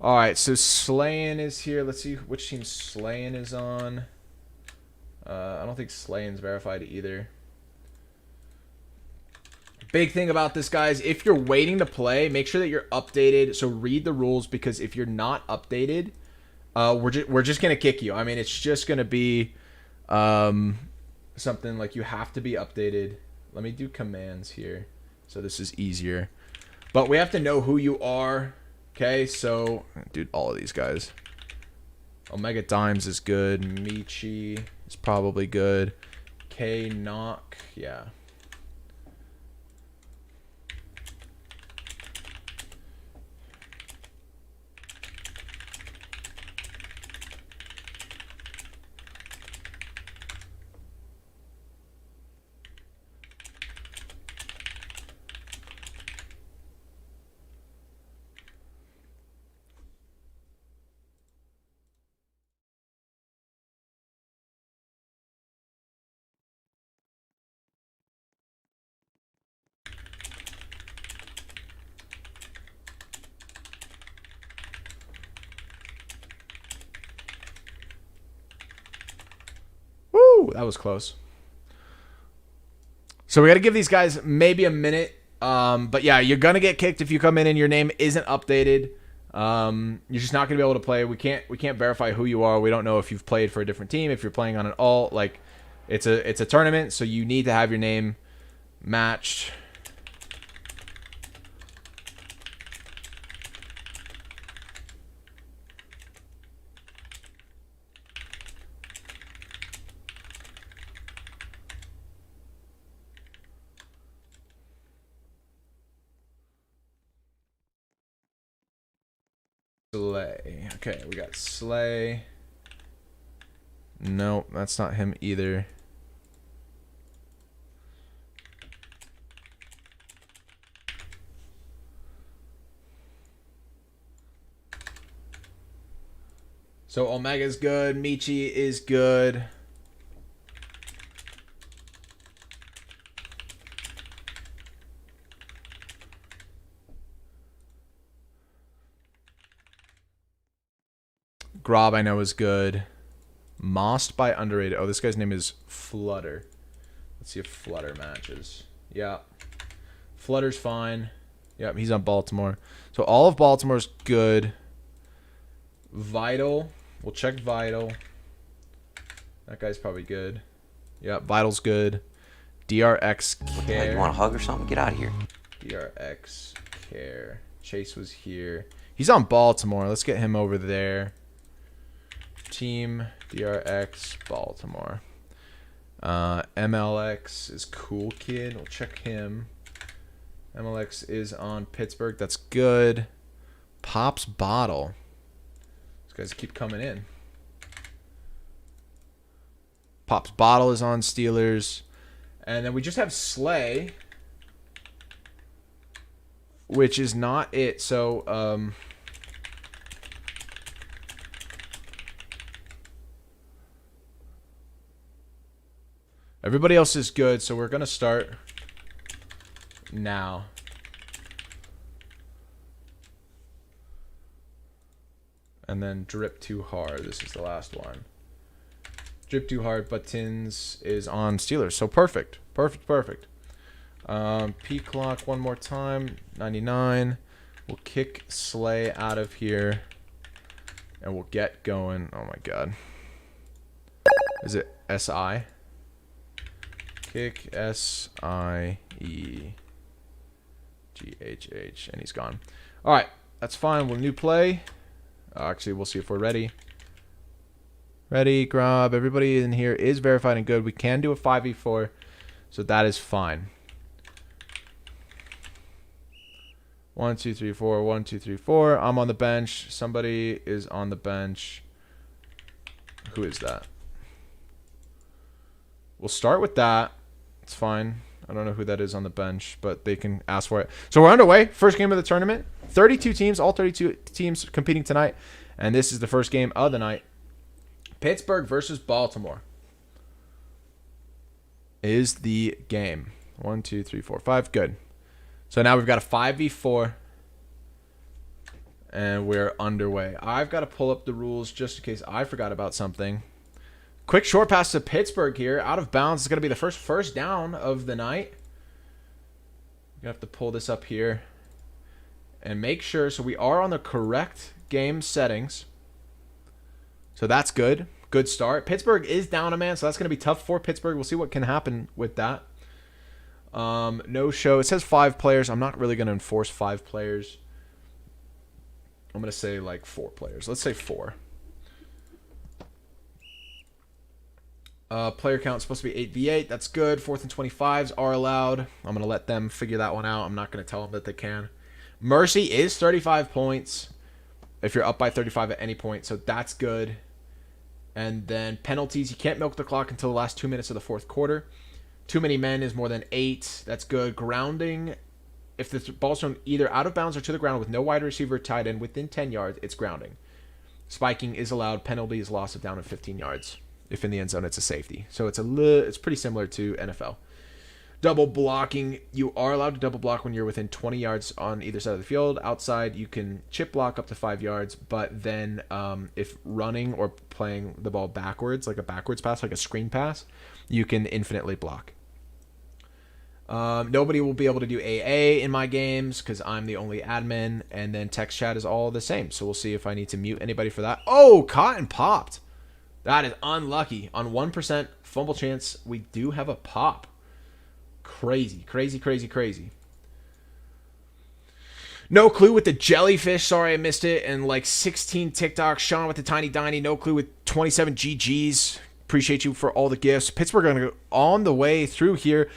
All right, so Slayin is here. Let's see which team Slayin is on. I don't think Slayin's verified either. Big thing about this, guys, if you're waiting to play, make sure that you're updated. So read the rules, because if you're not updated, we're just gonna kick you. I mean, it's just gonna be something like you have to be updated. Let me do commands here, so this is easier. But we have to know who you are. Okay, so dude, all of these guys. Omega Dimes is good. Michi is probably good. K Knock, yeah. Woo, that was close. So we got to give these guys maybe a minute. But yeah, you're gonna get kicked if you come in and your name isn't updated. You're just not gonna be able to play. We can't verify who you are. We don't know if you've played for a different team, if you're playing on an alt. Like, it's a tournament, so you need to have your name matched. Slay. Okay, we got Slay. Nope, that's not him either. So Omega's good. Michi is good. Grob, I know, is good. Mossed by underrated. Oh, this guy's name is Flutter. Let's see if Flutter matches. Yeah. Flutter's fine. Yep, he's on Baltimore. So all of Baltimore's good. Vital. We'll check Vital. That guy's probably good. Yep, Vital's good. DRX Care. What the hell, you want a hug or something? Get out of here. DRX Care. Chase was here. He's on Baltimore. Let's get him over there. Team DRX Baltimore. MLX is Cool Kid. We'll check him. MLX is on Pittsburgh. That's good. Pop's Bottle. These guys keep coming in. Pop's Bottle is on Steelers. And then we just have Slay, which is not it. So, everybody else is good, so we're going to start now. And then Drip Too Hard. This is the last one. Drip Too Hard, Buttons is on Steelers. So perfect. Perfect, perfect. P-Clock one more time. 99. We'll kick Slay out of here. And we'll get going. Oh my god. Is it S-I? Kick S-I-E-G-H-H. And he's gone. Alright. That's fine. We'll new play. Actually, we'll see if we're ready. Ready, Grob. Everybody in here is verified and good. We can do a 5v4, so that is fine. 1, 2, 3, 4. 1, 2, 3, 4. I'm on the bench. Somebody is on the bench. Who is that? We'll start with that. It's fine. I don't know who that is on the bench, but they can ask for it. So we're underway. First game of the tournament. 32 teams, all 32 teams competing tonight. And this is the first game of the night. Pittsburgh versus Baltimore is the game. 1, 2, 3, 4, 5. Good. So now we've got a 5v4. And we're underway. I've got to pull up the rules just in case I forgot about something. Quick short pass to Pittsburgh here. Out of bounds. It's going to be the first down of the night. You have to pull this up here. And make sure. So we are on the correct game settings. So that's good. Good start. Pittsburgh is down a man. So that's going to be tough for Pittsburgh. We'll see what can happen with that. No show. It says 5 players. I'm not really going to enforce 5 players. I'm going to say like 4 players. Let's say 4. Player count is supposed to be 8v8. That's good. 4th and 25s are allowed. I'm going to let them figure that one out. I'm not going to tell them that they can. Mercy is 35 points if you're up by 35 at any point. So that's good. And then penalties. You can't milk the clock until the last 2 minutes of the 4th quarter. Too many men is more than 8. That's good. Grounding. If the ball's thrown either out of bounds or to the ground with no wide receiver tied in within 10 yards, it's grounding. Spiking is allowed. Penalty is loss of down of 15 yards. If in the end zone, it's a safety. So it's pretty similar to NFL. Double blocking. You are allowed to double block when you're within 20 yards on either side of the field. Outside, you can chip block up to 5 yards. But then if running or playing the ball backwards, like a backwards pass, like a screen pass, you can infinitely block. Nobody will be able to do AA in my games because I'm the only admin, and then text chat is all the same. So we'll see if I need to mute anybody for that. Oh, Cotton popped. That is unlucky. On 1% fumble chance, we do have a pop. Crazy, crazy, crazy, crazy. No clue with the jellyfish. Sorry I missed it. And like 16 TikToks. Sean with the tiny diny. No clue with 27 GGs. Appreciate you for all the gifts. Pittsburgh are going to go on the way through here.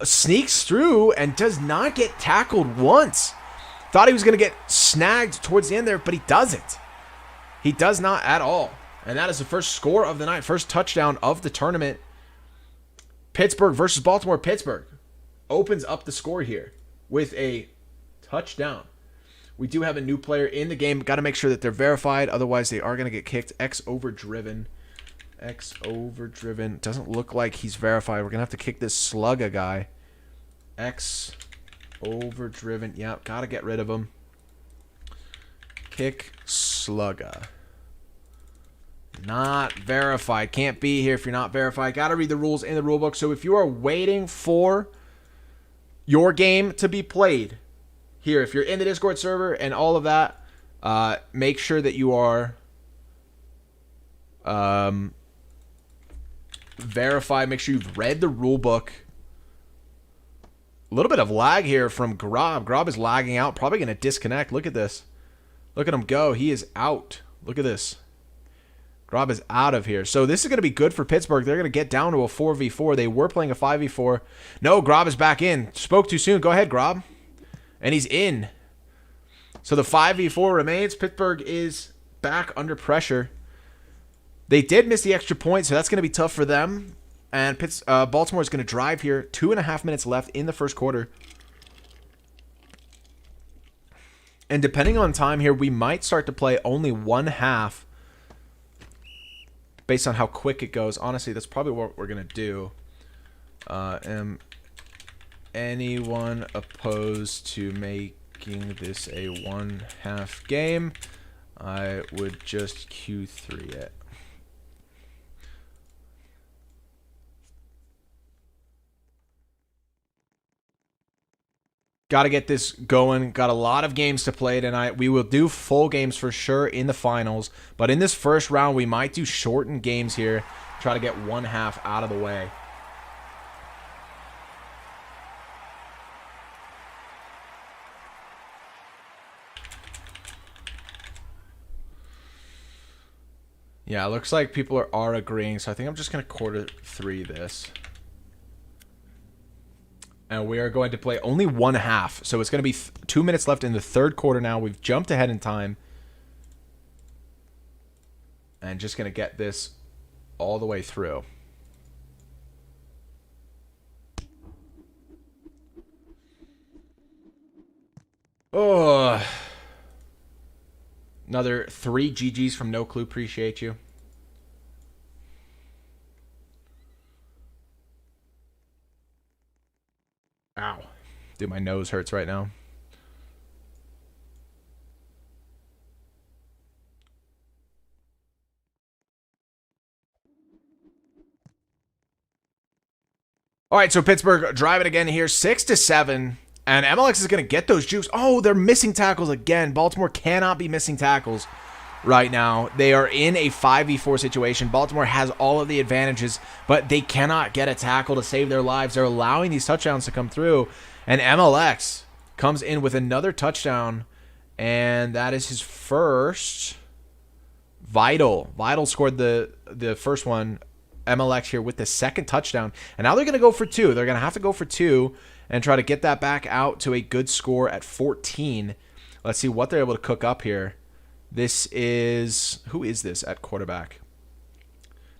Sneaks through and does not get tackled once. Thought he was going to get snagged towards the end there, but he doesn't. He does not at all. And that is the first score of the night. First touchdown of the tournament. Pittsburgh versus Baltimore. Pittsburgh opens up the score here with a touchdown. We do have a new player in the game. Got to make sure that they're verified. Otherwise, they are going to get kicked. X overdriven. X overdriven. Doesn't look like he's verified. We're going to have to kick this Slugga guy. X overdriven. Yep, got to get rid of him. Kick Slugga. Not verified. Can't be here if you're not verified. Got to read the rules in the rulebook. So if you are waiting for your game to be played here, if you're in the Discord server and all of that, make sure that you are verified. Make sure you've read the rule book. A little bit of lag here from Grob. Grob is lagging out. Probably going to disconnect. Look at this. Look at him go. He is out. Look at this. Grob is out of here. So this is going to be good for Pittsburgh. They're going to get down to a 4v4. They were playing a 5v4. No, Grob is back in. Spoke too soon. Go ahead, Grob. And he's in. So the 5v4 remains. Pittsburgh is back under pressure. They did miss the extra point, so that's going to be tough for them. And Baltimore is going to drive here. 2.5 minutes left in the first quarter. And depending on time here, we might start to play only one half based on how quick it goes. Honestly, that's probably what we're going to do. Am anyone opposed to making this a one-half game? I would just Q3 it. Got to get this going. Got a lot of games to play tonight. We will do full games for sure in the finals. But in this first round, we might do shortened games here. Try to get one half out of the way. Yeah, it looks like people are agreeing. So I think I'm just going to quarter 3 this. And we are going to play only one half. So it's going to be 2 minutes left in the third quarter now. We've jumped ahead in time. And just going to get this all the way through. Oh, another 3 GGs from No Clue. Appreciate you. Ow. Dude, my nose hurts right now. All right, so Pittsburgh driving again here, 6-7. And MLX is going to get those jukes. Oh, they're missing tackles again. Baltimore cannot be missing tackles right now. They are in a 5v4 situation. Baltimore has all of the advantages, but they cannot get a tackle to save their lives. They're allowing these touchdowns to come through. And MLX comes in with another touchdown, and that is his first. Vital scored the first one. MLX here with the second touchdown. And now they're going to go for 2. They're going to have to go for 2 and try to get that back out to a good score at 14. Let's see what they're able to cook up here. This is... Who is this at quarterback?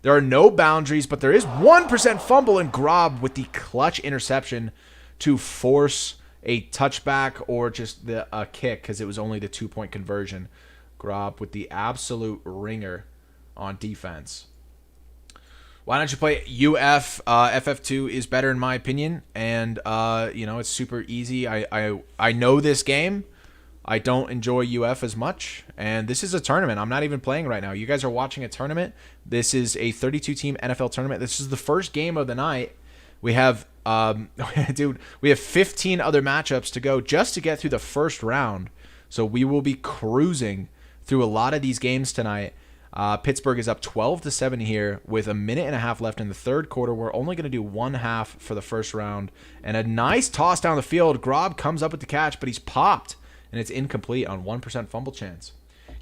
There are no boundaries, but there is 1% fumble, and Grob with the clutch interception to force a touchback or just a kick, because it was only the 2-point conversion. Grob with the absolute ringer on defense. Why don't you play UF? FF2 is better in my opinion, and it's super easy. I know this game. I don't enjoy UF as much, and this is a tournament. I'm not even playing right now. You guys are watching a tournament. This is a 32-team NFL tournament. This is the first game of the night. We have, we have 15 other matchups to go just to get through the first round. So we will be cruising through a lot of these games tonight. Pittsburgh is up 12-7 here with a minute and a half left in the third quarter. We're only going to do one half for the first round. And a nice toss down the field. Grob comes up with the catch, but he's popped. And it's incomplete on 1% fumble chance.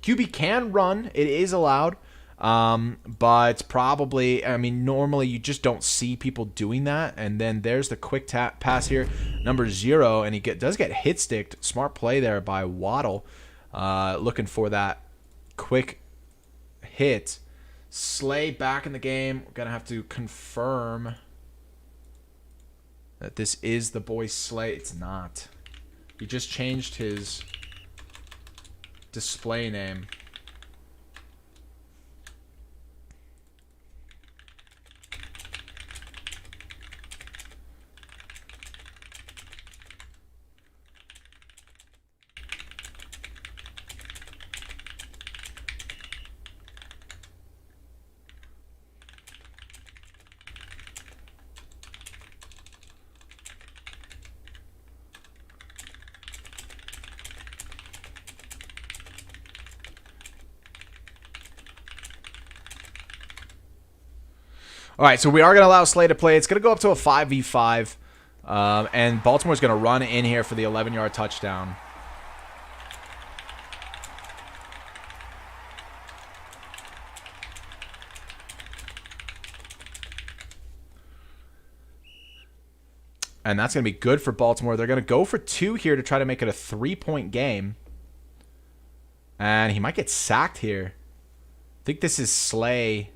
QB can run. It is allowed. But probably, normally you just don't see people doing that. And then there's the quick tap pass here. Number 0. And he does get hit sticked. Smart play there by Waddle. Looking for that quick hit. Slay back in the game. We're going to have to confirm that this is the boy Slay. It's not. He just changed his display name. All right, so we are going to allow Slay to play. It's going to go up to a 5v5, and Baltimore's going to run in here for the 11-yard touchdown. And that's going to be good for Baltimore. They're going to go for 2 here to try to make it a 3-point game. And he might get sacked here. I think this is Slay.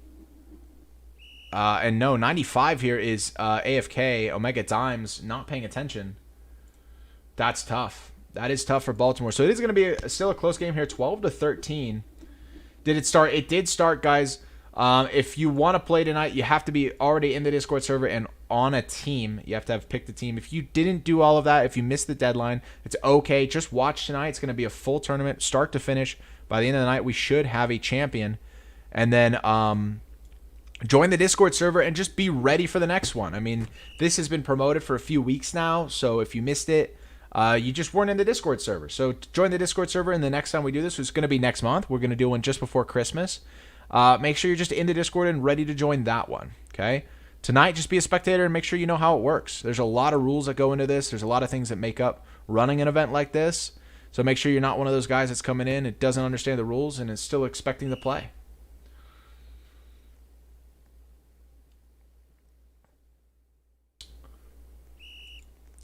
And no, 95 here is AFK, Omega Dimes, not paying attention. That's tough. That is tough for Baltimore. So it is going to be still a close game here, 12-13. Did it start? It did start, guys. If you want to play tonight, you have to be already in the Discord server and on a team. You have to have picked a team. If you didn't do all of that, if you missed the deadline, it's okay. Just watch tonight. It's going to be a full tournament, start to finish. By the end of the night, we should have a champion. And then join the Discord server and just be ready for the next one. I mean, this has been promoted for a few weeks now, so if you missed it, you just weren't in the Discord server. So join the Discord server, and the next time we do this, which is going to be next month, we're going to do one just before Christmas. Make sure you're just in the Discord and ready to join that one, okay? Tonight, just be a spectator and make sure you know how it works. There's a lot of rules that go into this. There's a lot of things that make up running an event like this. So make sure you're not one of those guys that's coming in and doesn't understand the rules and is still expecting to play.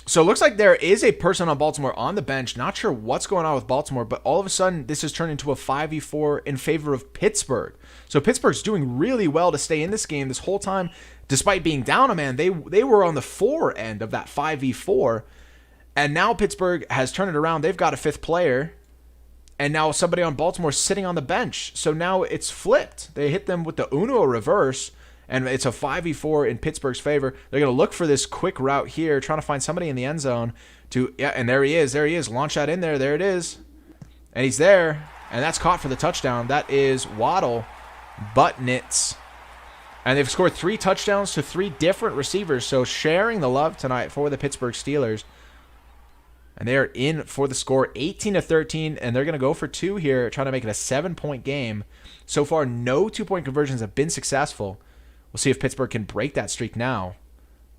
So it looks like there is a person on Baltimore on the bench. Not sure what's going on with Baltimore, but all of a sudden this has turned into a 5v4 in favor of Pittsburgh. So Pittsburgh's doing really well to stay in this game this whole time, despite being down a man. They were on the 4 end of that 5v4, And now Pittsburgh has turned it around. They've got a 5th player. And now somebody on Baltimore sitting on the bench. So now it's flipped. They hit them with the Uno reverse. And it's a 5v4 in Pittsburgh's favor. They're going to look for this quick route here, trying to find somebody in the end zone. And there he is. There he is. Launch that in there. There it is. And he's there. And that's caught for the touchdown. That is Waddle. Buttnitz. And they've scored 3 touchdowns to 3 different receivers. So sharing the love tonight for the Pittsburgh Steelers. And they are in for the score, 18-13, and they're going to go for 2 here, trying to make it a 7-point game. So far, no 2-point conversions have been successful. We'll see if Pittsburgh can break that streak now.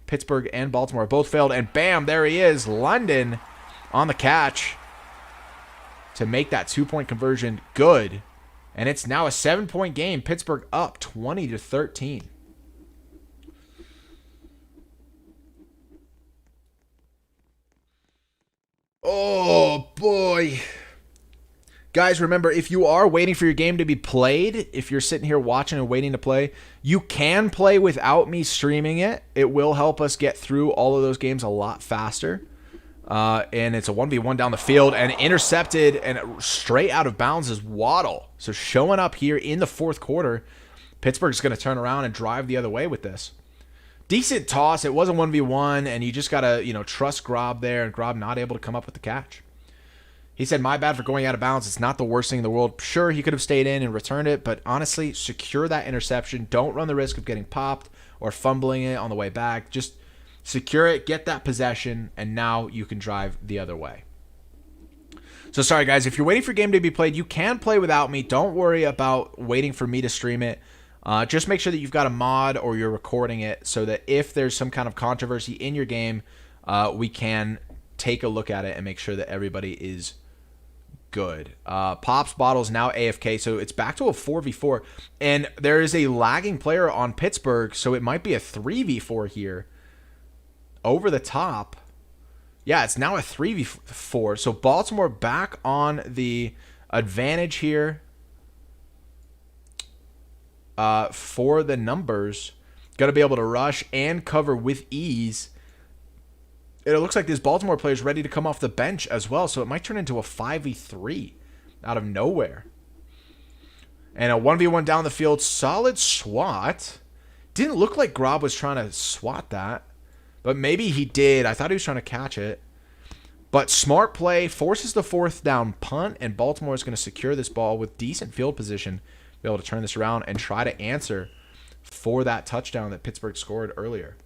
Pittsburgh and Baltimore both failed, and bam, there he is, London on the catch to make that 2-point conversion good. And it's now a 7-point game. Pittsburgh up 20-13. Oh, boy. Guys, remember, if you are waiting for your game to be played, if you're sitting here watching and waiting to play, you can play without me streaming it. It will help us get through all of those games a lot faster. And it's a 1v1 down the field and intercepted and straight out of bounds is Waddle. So showing up here in the 4th quarter, Pittsburgh's going to turn around and drive the other way with this. Decent toss. It was a 1v1, and you just got to, trust Grob there, and Grob not able to come up with the catch. He said, my bad for going out of bounds. It's not the worst thing in the world. Sure, he could have stayed in and returned it, but honestly, secure that interception. Don't run the risk of getting popped or fumbling it on the way back. Just secure it, get that possession, and now you can drive the other way. So sorry, guys. If you're waiting for a game to be played, you can play without me. Don't worry about waiting for me to stream it. Just make sure that you've got a mod or you're recording it so that if there's some kind of controversy in your game, we can take a look at it and make sure that everybody is good. Pops Bottles now AFK, so it's back to a 4v4. And there is a lagging player on Pittsburgh, so it might be a 3v4 here. Over the top. Yeah, it's now a 3v4. So Baltimore back on the advantage here. For the numbers, going to be able to rush and cover with ease. And it looks like this Baltimore player is ready to come off the bench as well, so it might turn into a 5v3 out of nowhere. And a 1v1 down the field, solid swat. Didn't look like Grob was trying to swat that, but maybe he did. I thought he was trying to catch it. But smart play, forces the 4th down punt, and Baltimore is going to secure this ball with decent field position. Be able to turn this around and try to answer for that touchdown that Pittsburgh scored earlier.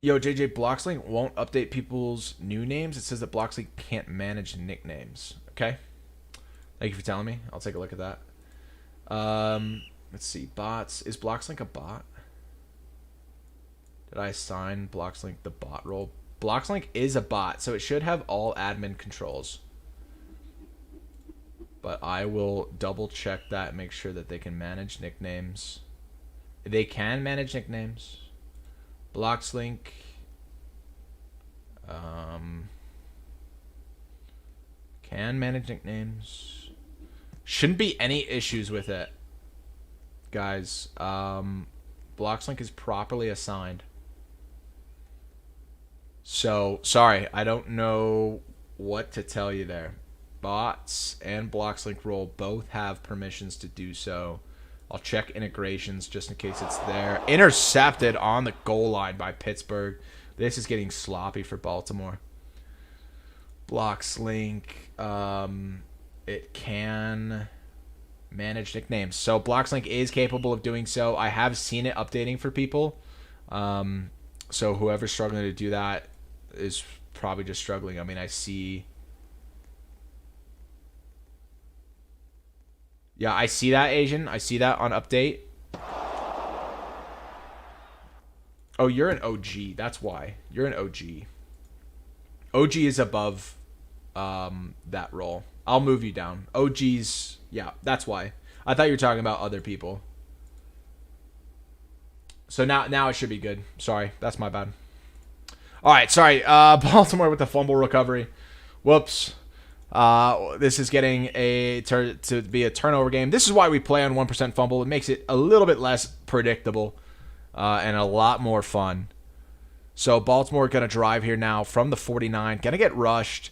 Yo, JJ, Bloxlink won't update people's new names. It says that Bloxlink can't manage nicknames. Okay. Thank you for telling me. I'll take a look at that. Let's see. Bots. Is Bloxlink a bot? Did I assign Bloxlink the bot role? Bloxlink is a bot, so it should have all admin controls. But I will double check that and make sure that they can manage nicknames. They can manage nicknames. Bloxlink. Can manage nicknames. Shouldn't be any issues with it, guys. Bloxlink is properly assigned. So, sorry, I don't know what to tell you there. Bots and Bloxlink role both have permissions to do so. I'll check integrations just in case it's there. Intercepted on the goal line by Pittsburgh. This is getting sloppy for Baltimore. Bloxlink, it can manage nicknames. So Bloxlink is capable of doing so. I have seen it updating for people. So whoever's struggling to do that is probably just struggling. I mean, I see... Yeah, I see that, Asian. I see that on update. Oh, you're an OG. That's why. You're an OG. OG is above that role. I'll move you down. OG's... Yeah, that's why. I thought you were talking about other people. So now it should be good. Sorry, that's my bad. All right, sorry. Baltimore with the fumble recovery. Whoops. This is getting to be a turnover game. This is why we play on 1% fumble. It makes it a little bit less predictable. and a lot more fun. So Baltimore going to drive here now from the 49. Going to get rushed.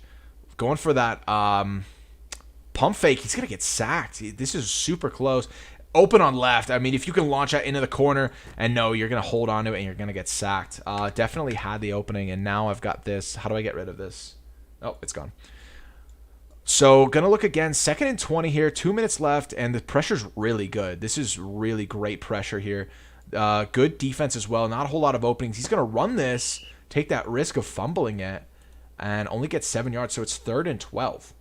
Going for that pump fake. He's going to get sacked. This is super close. Open on left. I mean, if you can launch that into the corner, and no, you're going to hold on to it and you're going to get sacked. Definitely had the opening, and now I've got this. How do I get rid of this? Oh, it's gone. So, going to look again. 2nd and 20 here. 2 minutes left, and the pressure's really good. This is really great pressure here. Good defense as well. Not a whole lot of openings. He's going to run this, take that risk of fumbling it, and only get 7 yards. So, it's 3rd and 12.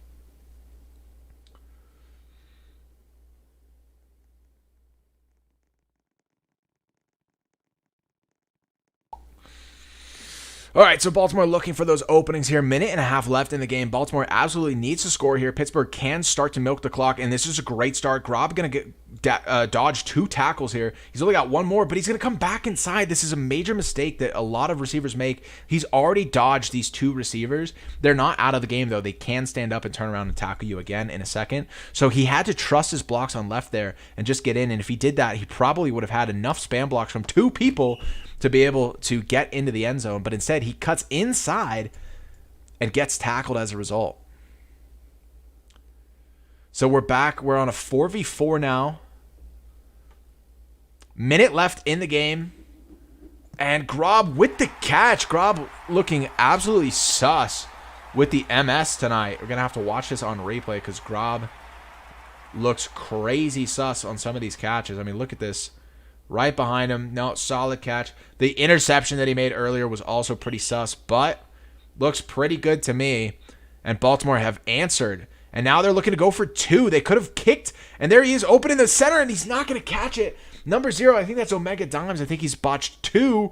All right, so Baltimore looking for those openings here. 1.5 minutes left in the game. Baltimore absolutely needs to score here. Pittsburgh can start to milk the clock, and this is a great start. Grob going to get dodge 2 tackles here. He's only got 1 more, but he's going to come back inside. This is a major mistake that a lot of receivers make. He's already dodged these 2 receivers. They're not out of the game, though. They can stand up and turn around and tackle you again in a second. So he had to trust his blocks on left there and just get in, and if he did that, he probably would have had enough spam blocks from 2 people to be able to get into the end zone, but instead he cuts inside and gets tackled as a result. So we're back. We're on a 4v4 now. Minute left in the game. And Grob with the catch. Grob looking absolutely sus with the MS tonight. We're going to have to watch this on replay because Grob looks crazy sus on some of these catches. I mean, look at this. Right behind him. No, solid catch. The interception that he made earlier was also pretty sus, but looks pretty good to me. And Baltimore have answered. And now they're looking to go for 2. They could have kicked. And there he is open in the center, and he's not going to catch it. Number 0, I think that's Omega Dimes. I think he's botched 2.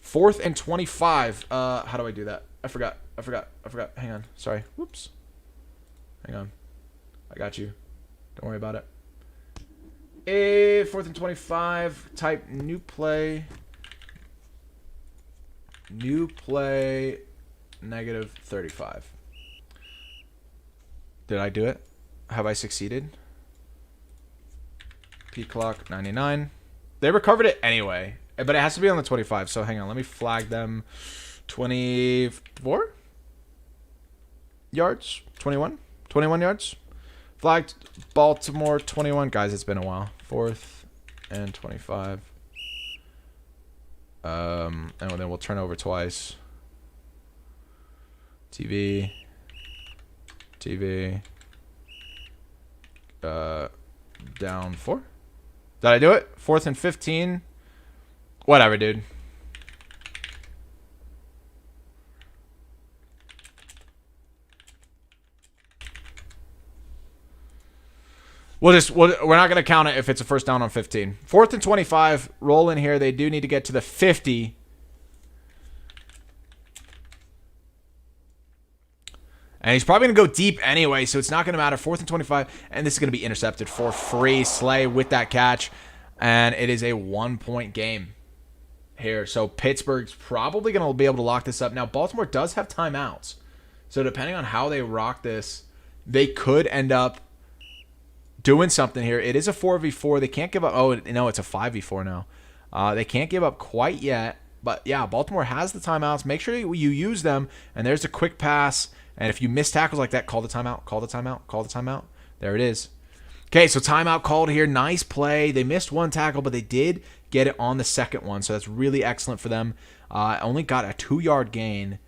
4th and 25. How do I do that? I forgot. Hang on. Sorry. Whoops. Hang on. I got you. Don't worry about it. 4th and 25. Type new play. New play. -35. Did I do it? Have I succeeded? P clock 99. They recovered it anyway, but it has to be on the 25. So hang on, let me flag them. 24 yards. 21 yards. Flagged Baltimore 21. Guys, it's been a while. 4th and 25. And then we'll turn over twice. TV. Down 4. Did I do it? 4th and 15. Whatever, dude. We're not going to count it if it's a first down on 15. 4th and 25. Roll in here. They do need to get to the 50. And he's probably going to go deep anyway, so it's not going to matter. 4th and 25. And this is going to be intercepted for free. Slay with that catch. And it is a 1-point game here. So Pittsburgh's probably going to be able to lock this up. Now, Baltimore does have timeouts. So depending on how they rock this, they could end up doing something here. It is a 4v4. They can't give up. Oh, no, it's a 5v4 now. They can't give up quite yet. But, yeah, Baltimore has the timeouts. Make sure you use them. And there's a quick pass. And if you miss tackles like that, call the timeout. Call the timeout. Call the timeout. There it is. Okay, so timeout called here. Nice play. They missed 1 tackle, but they did get it on the second one. So that's really excellent for them. Only got a 2-yard gain.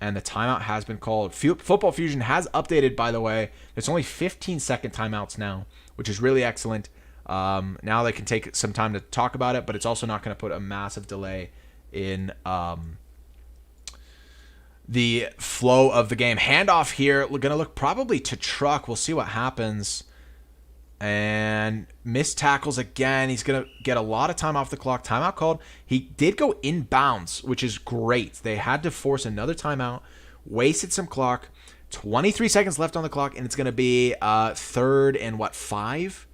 And the timeout has been called. Football Fusion has updated, by the way. There's only 15-second timeouts now, which is really excellent. Now they can take some time to talk about it, but it's also not going to put a massive delay in the flow of the game. Handoff here. We're going to look probably to Truck. We'll see what happens. And missed tackles again. He's going to get a lot of time off the clock. Timeout called. He did go inbounds, which is great. They had to force another timeout. Wasted some clock. 23 seconds left on the clock, and it's going to be 3rd and 5?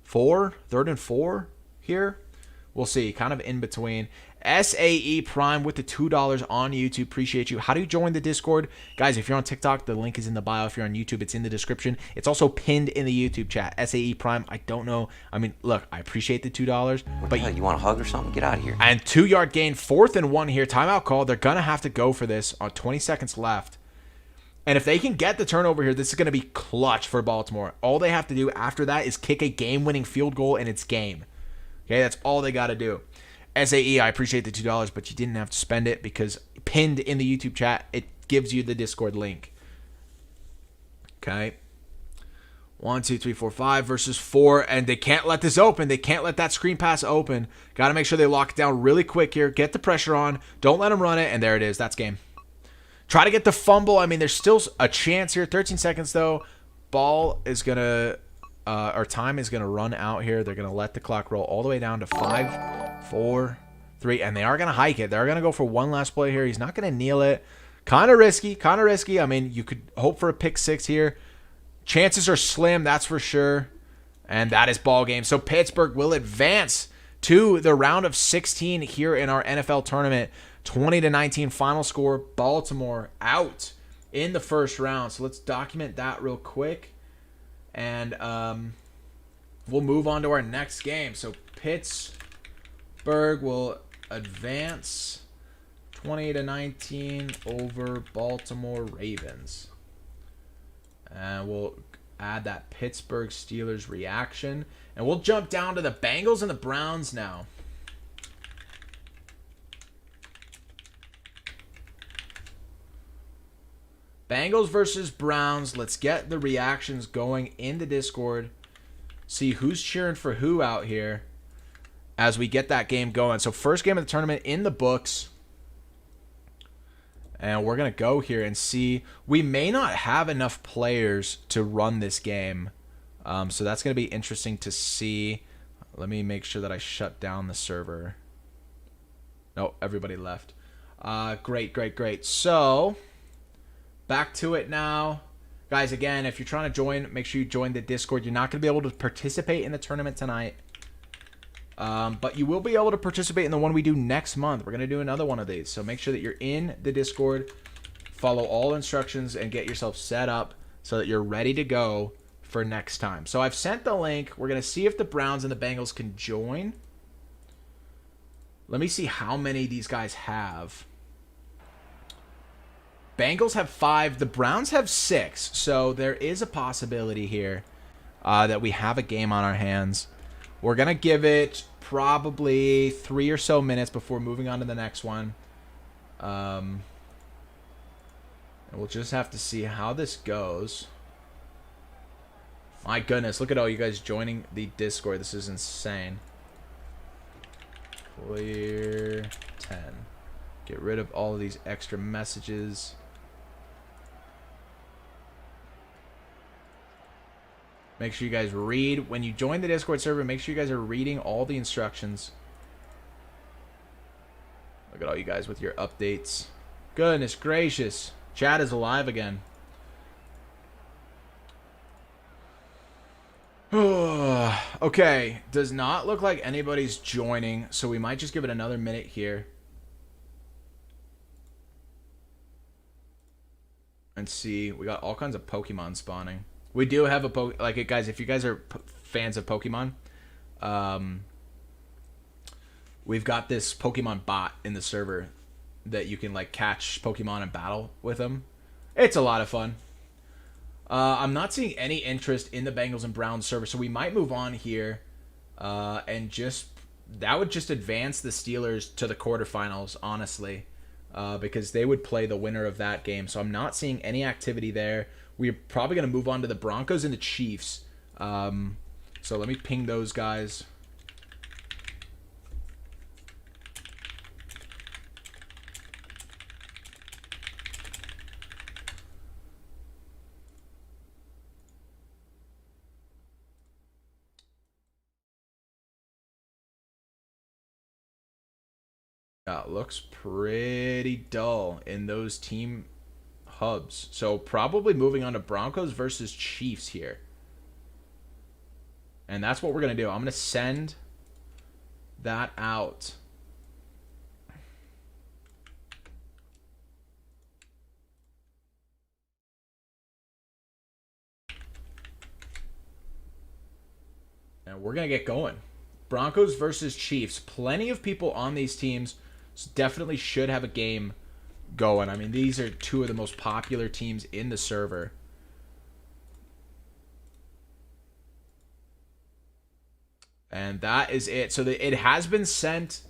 4? 3rd and 4 here. We'll see. Kind of in between. SAE Prime with the $2 on YouTube. Appreciate you. How do you join the Discord? Guys, if you're on TikTok, the link is in the bio. If you're on YouTube, it's in the description. It's also pinned in the YouTube chat. SAE Prime, I don't know. I mean, look, I appreciate the $2. What but the hell? You want a hug or something? Get out of here. And 2-yard gain, 4th and 1 here. Timeout call. They're going to have to go for this on 20 seconds left. And if they can get the turnover here, this is going to be clutch for Baltimore. All they have to do after that is kick a game-winning field goal, and it's game. Okay, that's all they got to do. SAE, I appreciate the $2, but you didn't have to spend it because pinned in the YouTube chat, it gives you the Discord link. Okay. 1, 2, 3, 4, 5 versus 4, and they can't let this open. They can't let that screen pass open. Got to make sure they lock it down really quick here. Get the pressure on. Don't let them run it, and there it is. That's game. Try to get the fumble. I mean, there's still a chance here. 13 seconds, though. Ball is going to... our time is going to run out here. They're going to let the clock roll all the way down to 5, 4, 3, and they are going to hike it. They're going to go for one last play here. He's not going to kneel it. Kind of risky. Kind of risky. I mean, you could hope for a pick 6 here. Chances are slim, that's for sure. And that is ball game. So Pittsburgh will advance to the round of 16 here in our NFL tournament. 20-19 final score. Baltimore out in the first round. So let's document that real quick. And we'll move on to our next game. So Pittsburgh will advance 20-19 over Baltimore Ravens. And we'll add that Pittsburgh Steelers reaction. And we'll jump down to the Bengals and the Browns now. Bengals versus Browns. Let's get the reactions going in the Discord. See who's cheering for who out here as we get that game going. So first game of the tournament in the books. And we're going to go here and see. We may not have enough players to run this game. So that's going to be interesting to see. Let me make sure that I shut down the server. No, everybody left. Great. So... back to it now. Guys, again, if you're trying to join, make sure you join the Discord. You're not going to be able to participate in the tournament tonight. But you will be able to participate in the one we do next month. We're going to do another one of these. So make sure that you're in the Discord. Follow all instructions and get yourself set up so that you're ready to go for next time. So I've sent the link. We're going to see if the Browns and the Bengals can join. Let me see how many these guys have. Bengals have 5. The Browns have 6. So there is a possibility here that we have a game on our hands. We're going to give it probably 3 or so minutes before moving on to the next one. And we'll just have to see how this goes. My goodness, look at all you guys joining the Discord. This is insane. Clear 10. Get rid of all of these extra messages. Make sure you guys read. When you join the Discord server, make sure you guys are reading all the instructions. Look at all you guys with your updates. Goodness gracious. Chat is alive again. Okay. Does not look like anybody's joining, so we might just give it another minute here. And see. We got all kinds of Pokemon spawning. We do have a guys, if you guys are fans of Pokemon, we've got this Pokemon bot in the server that you can like catch Pokemon and battle with them. It's a lot of fun. I'm not seeing any interest in the Bengals and Browns server, so we might move on here, and that would just advance the Steelers to the quarterfinals, honestly, because they would play the winner of that game. So I'm not seeing any activity there. We're probably going to move on to the Broncos and the Chiefs. So let me ping those guys. Looks pretty dull in those team hubs. So probably moving on to Broncos versus Chiefs here. And that's what we're going to do. I'm going to send that out. And we're going to get going. Broncos versus Chiefs. Plenty of people on these teams. So definitely should have a game going. I mean, these are two of the most popular teams in the server. And that is it. So it has been sent.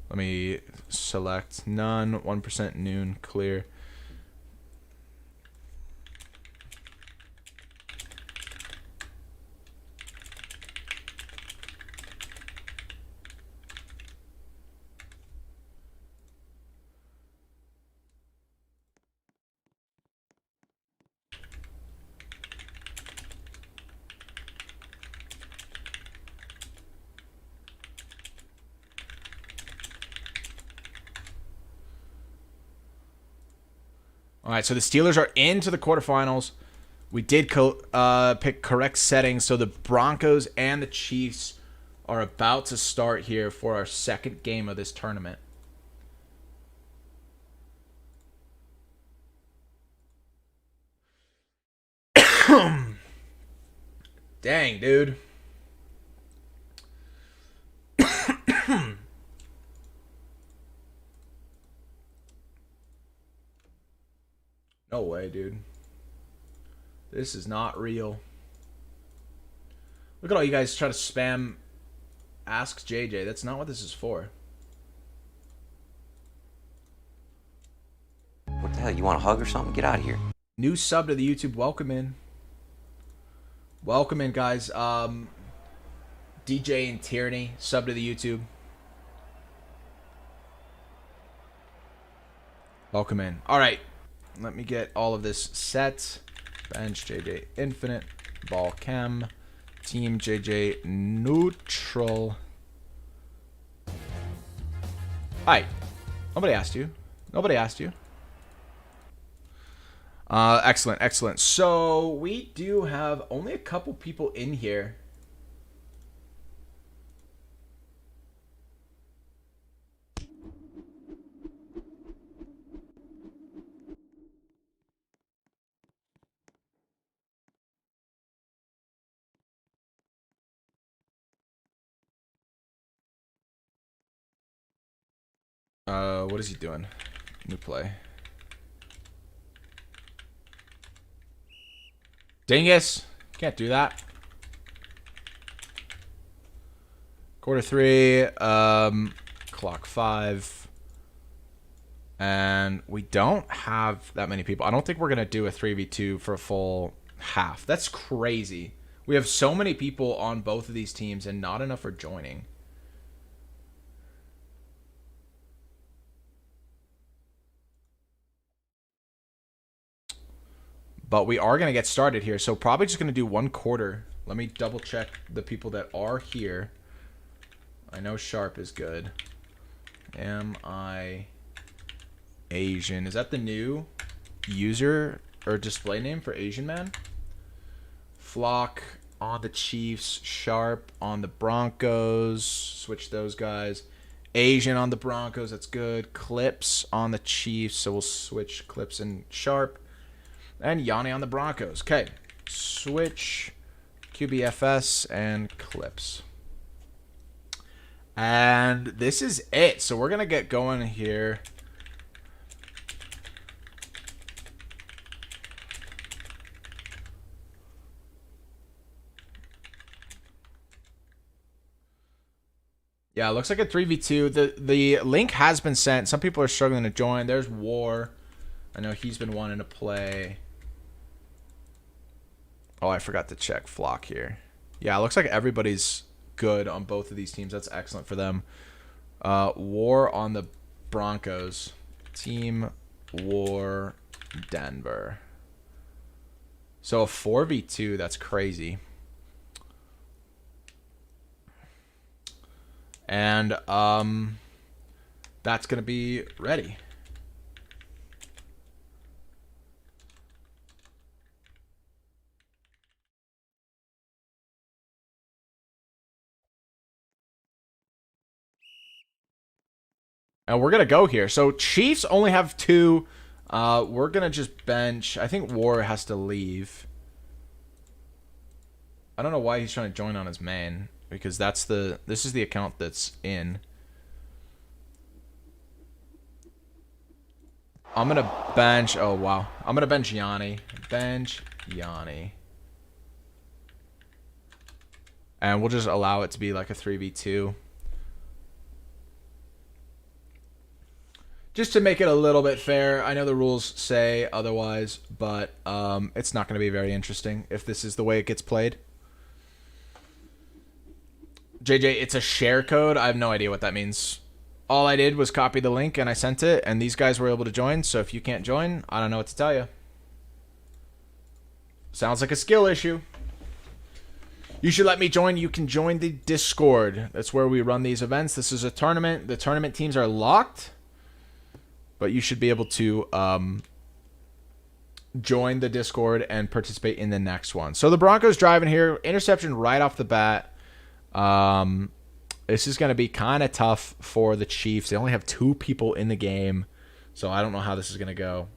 Let me select none, 1% noon, clear. All right, so the Steelers are into the quarterfinals. We did pick correct settings, so the Broncos and the Chiefs are about to start here for our second game of this tournament. Dang, dude. No way, dude. This is not real. Look at all you guys try to spam Ask JJ. That's not what this is for. What the hell? You want a hug or something? Get out of here. New sub to the YouTube. Welcome in. Welcome in, guys. DJ and Tierney, sub to the YouTube. Welcome in. All right. Let me get all of this set. Bench JJ Infinite. Ball Chem. Team JJ Neutral. Hi. Nobody asked you. Nobody asked you. Excellent, excellent. So we do have only a couple people in here. What is he doing? New play. Dingus! Can't do that. Quarter 3, clock 5. And we don't have that many people. I don't think we're going to do a 3v2 for a full half. That's crazy. We have so many people on both of these teams and not enough are joining. But we are going to get started here. So probably just going to do one quarter. Let me double check the people that are here. I know Sharp is good. Am I Asian? Is that the new user or display name for Asian man? Flock on the Chiefs. Sharp on the Broncos. Switch those guys. Asian on the Broncos. That's good. Clips on the Chiefs. So we'll switch Clips and Sharp. And Yanni on the Broncos. Okay. Switch QBFS and Clips. And this is it. So we're going to get going here. Yeah, it looks like a 3v2. The link has been sent. Some people are struggling to join. There's War. I know he's been wanting to play. Oh, I forgot to check Flock here. Yeah, it looks like everybody's good on both of these teams. That's excellent for them. War on the Broncos. Team War Denver. So a 4v2, that's crazy. And that's going to be ready. And we're going to go here. So Chiefs only have 2. We're going to just bench. I think War has to leave. I don't know why he's trying to join on his main. Because this is the account that's in. I'm going to bench. Oh, wow. I'm going to bench Yanni. Bench Yanni. And we'll just allow it to be like a 3v2. Just to make it a little bit fair. I know the rules say otherwise, but it's not going to be very interesting if this is the way it gets played. JJ, it's a share code. I have no idea what that means. All I did was copy the link and I sent it, and these guys were able to join. So if you can't join, I don't know what to tell you. Sounds like a skill issue. You should let me join. You can join the Discord. That's where we run these events. This is a tournament. The tournament teams are locked, but you should be able to join the Discord and participate in the next one. So the Broncos driving here. Interception right off the bat. This is going to be kind of tough for the Chiefs. They only have 2 people in the game, so I don't know how this is going to go.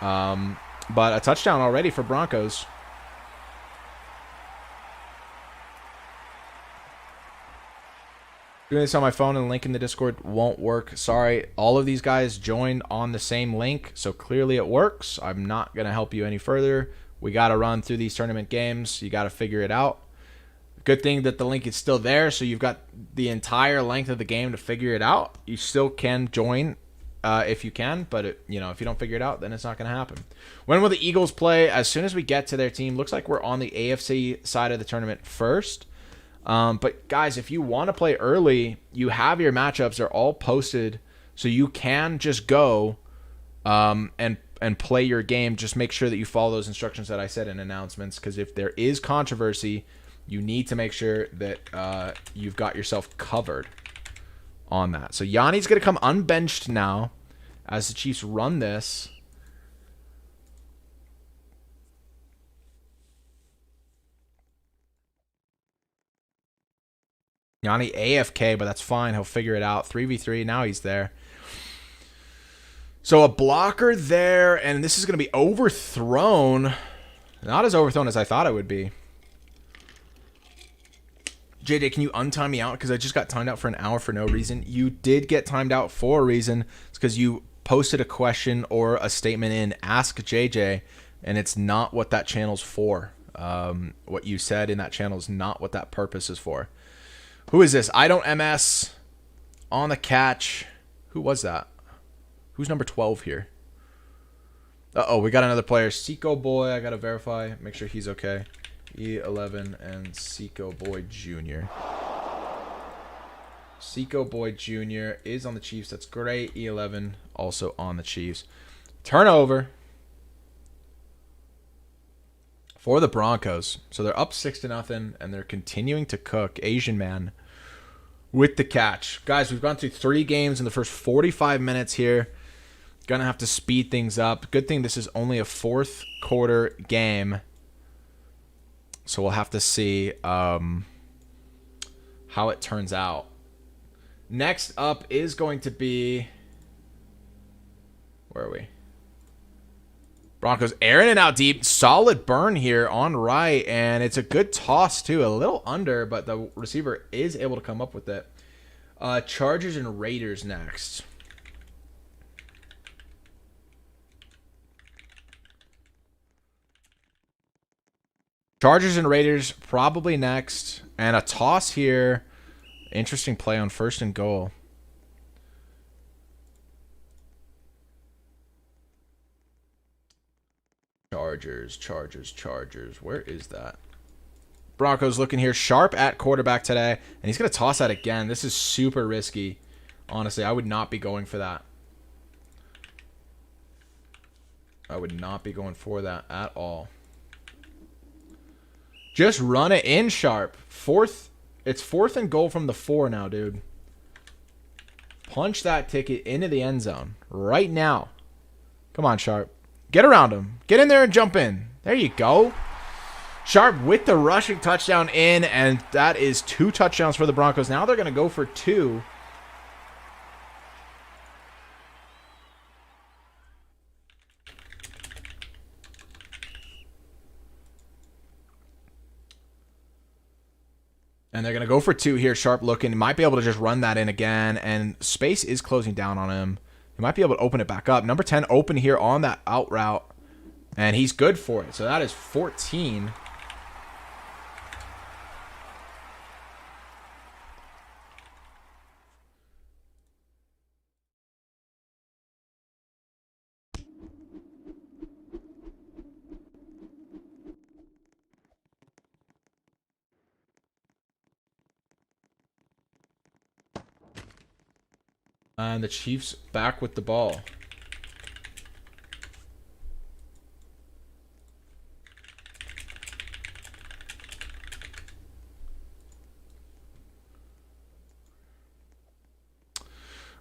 But a touchdown already for Broncos. Doing this on my phone and the link in the Discord won't work. Sorry, all of these guys joined on the same link, so clearly it works. I'm not going to help you any further. We got to run through these tournament games. You got to figure it out. Good thing that the link is still there, so you've got the entire length of the game to figure it out. You still can join if you can, but if you don't figure it out, then it's not going to happen. When will the Eagles play? As soon as we get to their team. Looks like we're on the AFC side of the tournament first. But guys, if you want to play early, you have your matchups. They're all posted, so you can just go and play your game. Just make sure that you follow those instructions that I said in announcements, because if there is controversy, you need to make sure that you've got yourself covered on that. So Yanni's going to come unbenched now as the Chiefs run this. Yanni AFK, but that's fine. He'll figure it out. 3v3. Now he's there. So a blocker there, and this is going to be overthrown. Not as overthrown as I thought it would be. JJ, can you untime me out? Because I just got timed out for an hour for no reason. You did get timed out for a reason. It's because you posted a question or a statement in Ask JJ, and it's not what that channel's for. What you said in that channel is not what that purpose is for. Who is this? I don't MS on the catch. Who was that? Who's number 12 here? Uh-oh, we got another player. Seco Boy, I got to verify. Make sure he's okay. E11 and Seco Boy Jr. Seco Boy Jr. is on the Chiefs. That's great. E11 also on the Chiefs. Turnover for the Broncos. So they're up 6-0, and they're continuing to cook. Asian man with the catch. Guys, we've gone through 3 games in the first 45 minutes here. Gonna have to speed things up. Good thing this is only a 4th quarter game. So we'll have to see how it turns out. Next up is going to be... Where are we? Broncos airing it out deep. Solid burn here on right. And it's a good toss, too. A little under, but the receiver is able to come up with it. Chargers and Raiders next. Chargers and Raiders probably next. And a toss here. Interesting play on 1st and goal. Chargers. Where is that? Broncos looking here. Sharp at quarterback today. And he's going to toss that again. This is super risky. Honestly, I would not be going for that. I would not be going for that at all. Just run it in, Sharp. It's 4th and goal from the 4 now, dude. Punch that ticket into the end zone right now. Come on, Sharp. Get around him. Get in there and jump in. There you go. Sharp with the rushing touchdown in, and that is 2 touchdowns for the Broncos. Now they're going to go for 2. And they're going to go for 2 here. Sharp looking. Might be able to just run that in again. And space is closing down on him. He might be able to open it back up. Number 10 open here on that out route. And he's good for it. So that is 14. And the Chiefs back with the ball.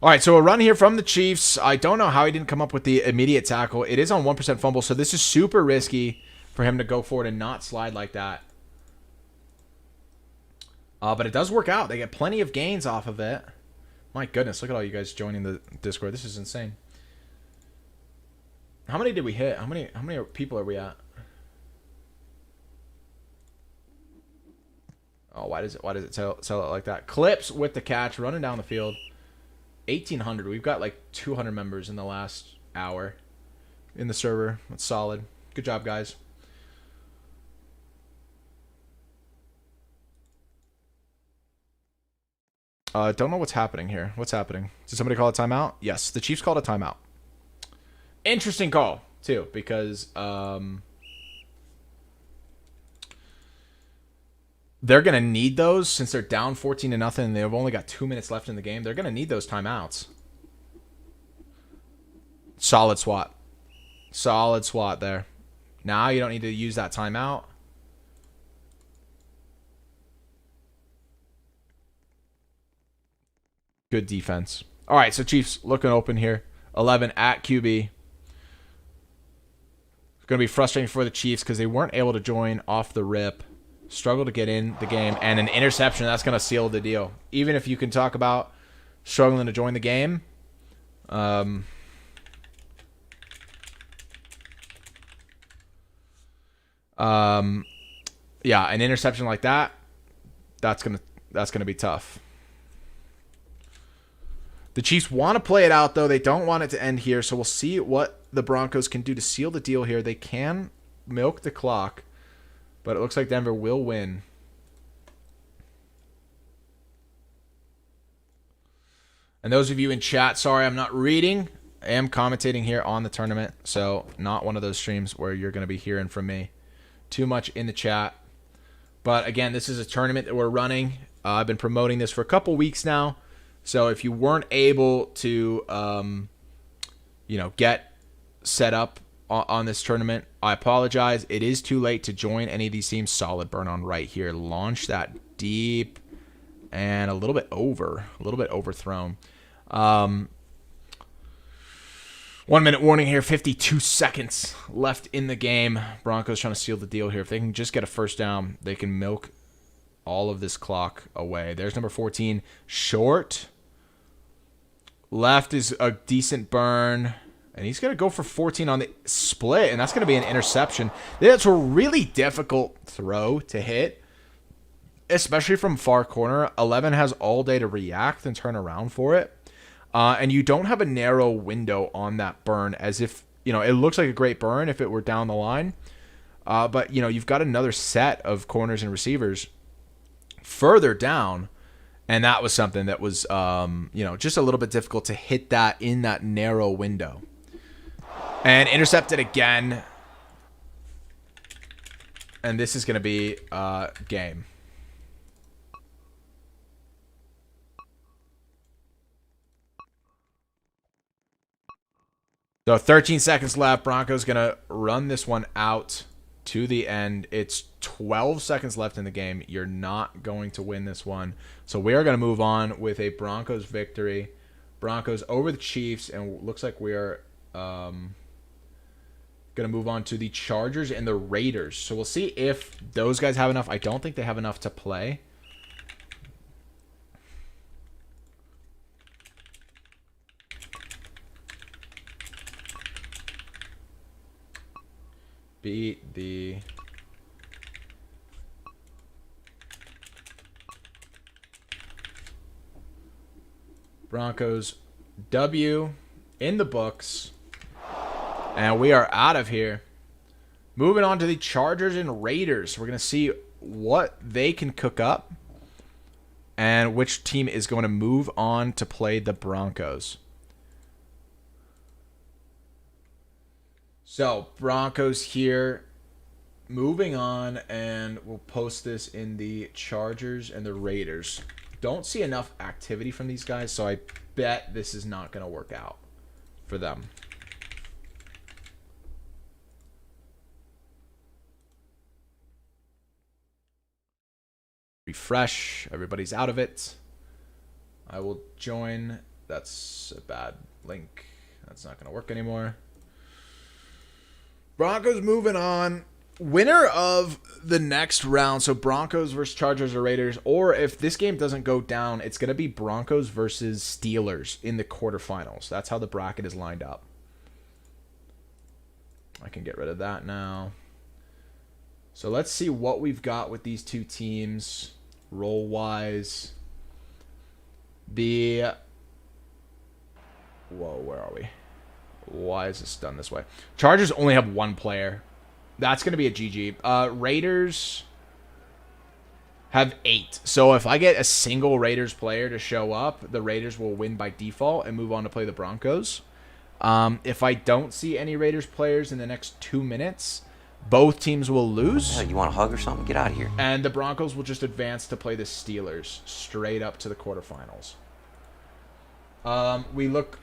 All right, so a run here from the Chiefs. I don't know how he didn't come up with the immediate tackle. It is on 1% fumble, so this is super risky for him to go forward and not slide like that. But it does work out. They get plenty of gains off of it. My goodness, look at all you guys joining the Discord. This is insane. How many did we hit? How many people are we at? Oh, why does it tell it like that? Clips with the catch, running down the field. 1,800. We've got like 200 members in the last hour in the server. That's solid. Good job, guys. Don't know what's happening here. What's happening? Did somebody call a timeout? Yes, the Chiefs called a timeout. Interesting call, too, because they're going to need those since they're down 14-0 and they've only got 2 minutes left in the game. They're going to need those timeouts. Solid swat. Solid swat there. Now you don't need to use that timeout. Good defense. All right, so Chiefs looking open here. 11 at QB. It's going to be frustrating for the Chiefs because they weren't able to join off the rip. Struggle to get in the game. And an interception, that's going to seal the deal. Even if you can talk about struggling to join the game. Yeah, an interception like that, that's gonna be tough. The Chiefs want to play it out, though. They don't want it to end here, so we'll see what the Broncos can do to seal the deal here. They can milk the clock, but it looks like Denver will win. And those of you in chat, sorry I'm not reading. I am commentating here on the tournament, so not one of those streams where you're going to be hearing from me too much in the chat. But again, this is a tournament that we're running. I've been promoting this for a couple weeks now. So if you weren't able to, get set up on this tournament, I apologize. It is too late to join any of these teams. Solid burn on right here. Launch that deep and a little bit overthrown. 1 minute warning here. 52 seconds left in the game. Broncos trying to seal the deal here. If they can just get a first down, they can milk all of this clock away. There's number 14. Short. Left is a decent burn. And he's going to go for 14 on the split. And that's going to be an interception. That's a really difficult throw to hit, especially from far corner. 11 has all day to react and turn around for it. And you don't have a narrow window on that burn, as if, it looks like a great burn if it were down the line. But, you've got another set of corners and receivers further down. And that was something that was, just a little bit difficult to hit that in that narrow window. And intercepted again. And this is going to be game. So 13 seconds left. Broncos going to run this one out to the end. It's 12 seconds left in the game. You're not going to win this one. So we are going to move on with a Broncos victory. Broncos over the Chiefs. And looks like we are going to move on to the Chargers and the Raiders. So we'll see if those guys have enough. I don't think they have enough to play. Beat the Broncos W in the books. And we are out of here. Moving on to the Chargers and Raiders. We're going to see what they can cook up and which team is going to move on to play the Broncos. So, Broncos here. Moving on, and we'll post this in the Chargers and the Raiders. Don't see enough activity from these guys, so I bet this is not going to work out for them. Refresh. Everybody's out of it. I will join. That's a bad link. That's not going to work anymore. Broncos moving on. Winner of the next round, so Broncos versus Chargers or Raiders, or if this game doesn't go down, it's going to be Broncos versus Steelers in the quarterfinals. That's how the bracket is lined up. I can get rid of that now. So let's see what we've got with these two teams role-wise. Whoa, where are we? Why is this done this way? Chargers only have one player. That's going to be a GG. Raiders have 8. So if I get a single Raiders player to show up, the Raiders will win by default and move on to play the Broncos. If I don't see any Raiders players in the next 2 minutes, both teams will lose. You want a hug or something? Get out of here. And the Broncos will just advance to play the Steelers straight up to the quarterfinals.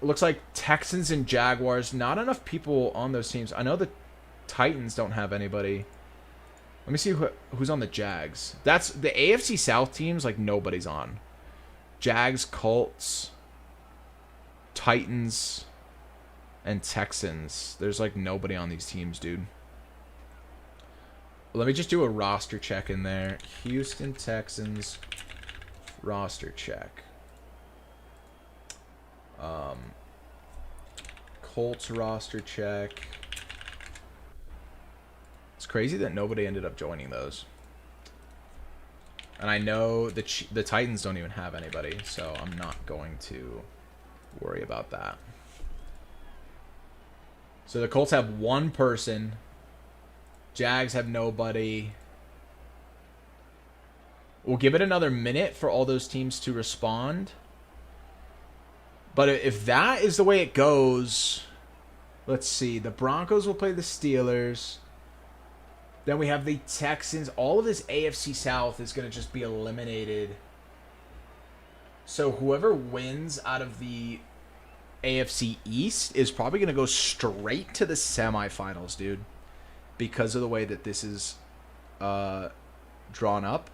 Looks like Texans and Jaguars. Not enough people on those teams. I know the Titans don't have anybody. Let me see who's on the Jags. That's the AFC South teams, like nobody's on. Jags, Colts, Titans, and Texans. There's like nobody on these teams, dude. Let me just do a roster check in there. Houston Texans roster check. Colts roster check. It's crazy that nobody ended up joining those. And I know the Titans don't even have anybody, so I'm not going to worry about that. So the Colts have one person. Jags have nobody. We'll give it another minute for all those teams to respond. But if that is the way it goes, let's see. The Broncos will play the Steelers. Then we have the Texans. All of this AFC South is going to just be eliminated. So whoever wins out of the AFC East is probably going to go straight to the semifinals, dude. Because of the way that this is drawn up.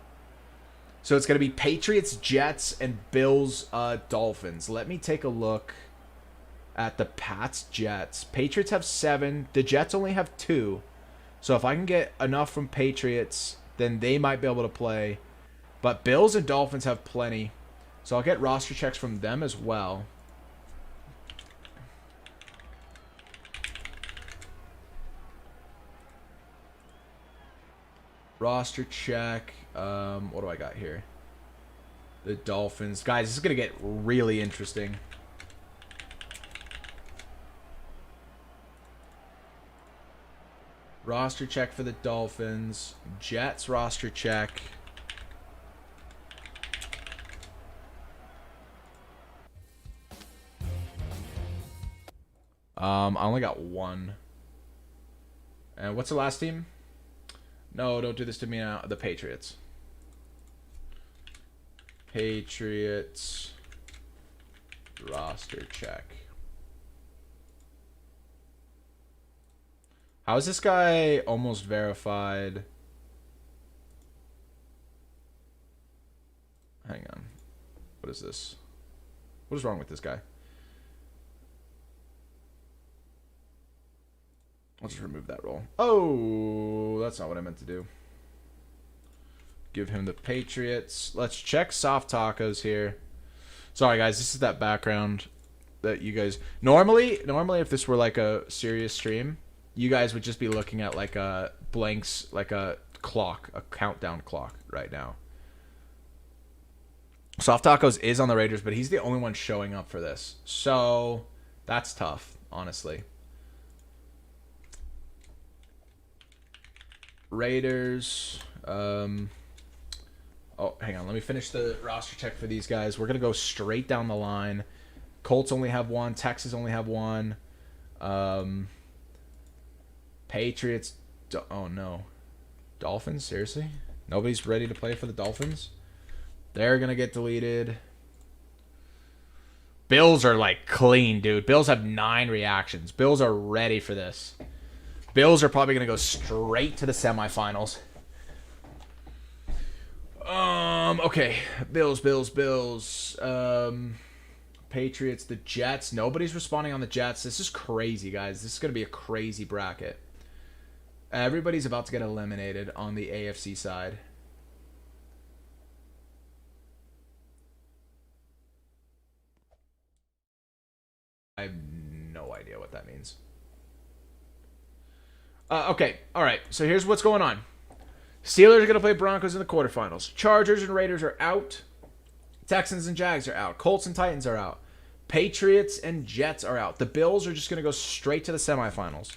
So it's going to be Patriots, Jets, and Bills, Dolphins. Let me take a look at the Pats, Jets. Patriots have 7. The Jets only have 2. So if I can get enough from Patriots, then they might be able to play. But Bills and Dolphins have plenty. So I'll get roster checks from them as well. Roster check. What do I got here? The Dolphins. Guys, this is going to get really interesting. Roster check for the Dolphins. Jets roster check. I only got 1. And what's the last team? No, don't do this to me now. The Patriots. Patriots roster check. How is this guy almost verified? Hang on. What is this? What is wrong with this guy? I'll just remove that role. Oh, that's not what I meant to do. Give him the Patriots. Let's check soft tacos here. Sorry, guys. This is that background that you guys... Normally, if this were like a serious stream, you guys would just be looking at like a blanks, like a clock, a countdown clock right now. Soft Tacos is on the Raiders, but he's the only one showing up for this. So that's tough, honestly. Raiders. Oh, hang on. Let me finish the roster check for these guys. We're going to go straight down the line. Colts only have one. Texans only have one. Patriots. Oh, no. Dolphins? Seriously? Nobody's ready to play for the Dolphins? They're going to get deleted. Bills are, like, clean, dude. Bills have 9 reactions. Bills are ready for this. Bills are probably going to go straight to the semifinals. Okay. Bills. Patriots, the Jets. Nobody's responding on the Jets. This is crazy, guys. This is going to be a crazy bracket. Everybody's about to get eliminated on the AFC side. I have no idea what that means. Okay. All right. So here's what's going on. Steelers are going to play Broncos in the quarterfinals. Chargers and Raiders are out. Texans and Jags are out. Colts and Titans are out. Patriots and Jets are out. The Bills are just going to go straight to the semifinals.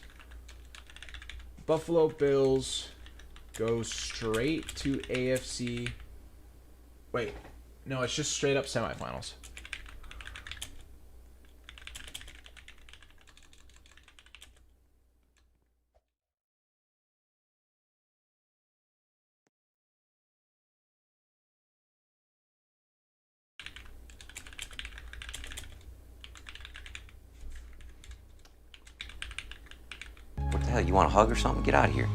Buffalo Bills go straight to AFC. Wait. No, it's just straight up semifinals. What the hell? You want a hug or something? Get out of here.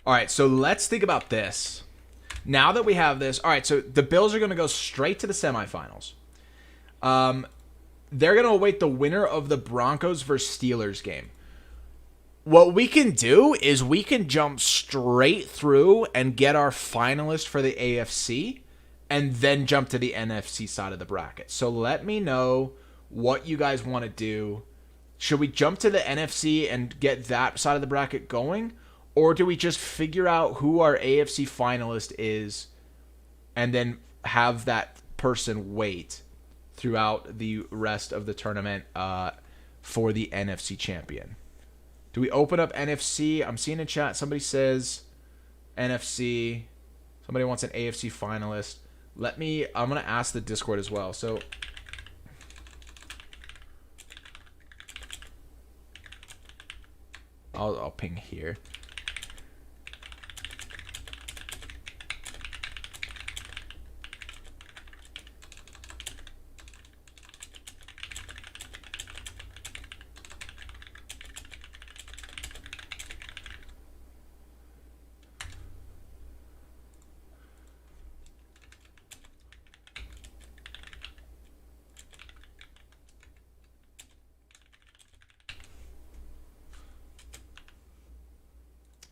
All right, so let's think about this. Now that we have this, all right, so the Bills are going to go straight to the semifinals. They're going to await the winner of the Broncos versus Steelers game. What we can do is we can jump straight through and get our finalist for the AFC and then jump to the NFC side of the bracket. So let me know what you guys want to do. Should we jump to the NFC and get that side of the bracket going? Or do we just figure out who our AFC finalist is and then have that person wait throughout the rest of the tournament for the NFC champion? Do we open up NFC? I'm seeing in chat somebody says NFC. Somebody wants an AFC finalist. I'm going to ask the Discord as well. So I'll ping here.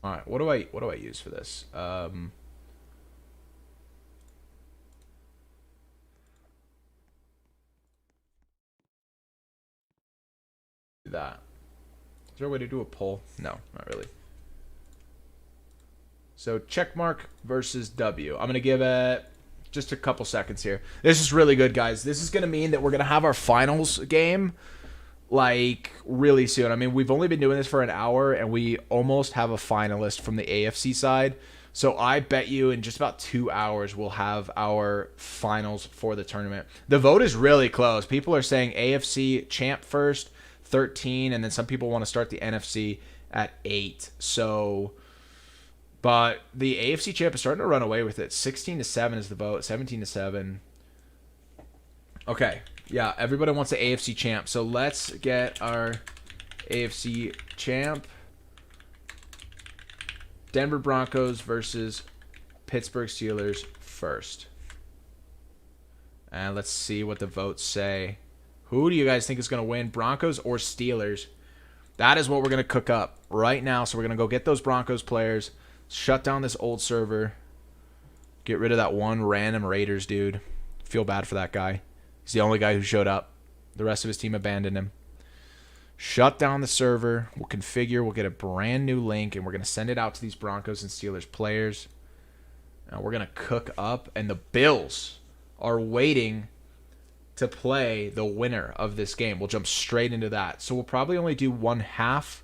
All right, what do I use for this? That. Is there a way to do a poll? No, not really. So checkmark versus W. I'm gonna give it just a couple seconds here. This is really good, guys. This is gonna mean that we're gonna have our finals game like really soon. I mean, we've only been doing this for an hour and we almost have a finalist from the AFC side. So I bet you in just about 2 hours we'll have our finals for the tournament. The vote is really close. People are saying AFC champ first, 13, and then some people want to start the NFC at 8. So, but the AFC champ is starting to run away with it. 16-7 is the vote. 17-7. Okay. Yeah, everybody wants the AFC champ. So let's get our AFC champ. Denver Broncos versus Pittsburgh Steelers first. And let's see what the votes say. Who do you guys think is going to win, Broncos or Steelers? That is what we're going to cook up right now. So we're going to go get those Broncos players, shut down this old server, get rid of that one random Raiders dude. Feel bad for that guy. He's the only guy who showed up. The rest of his team abandoned him. Shut down the server. We'll configure. We'll get a brand new link, and we're going to send it out to these Broncos and Steelers players. Now we're going to cook up, and the Bills are waiting to play the winner of this game. We'll jump straight into that. So we'll probably only do one half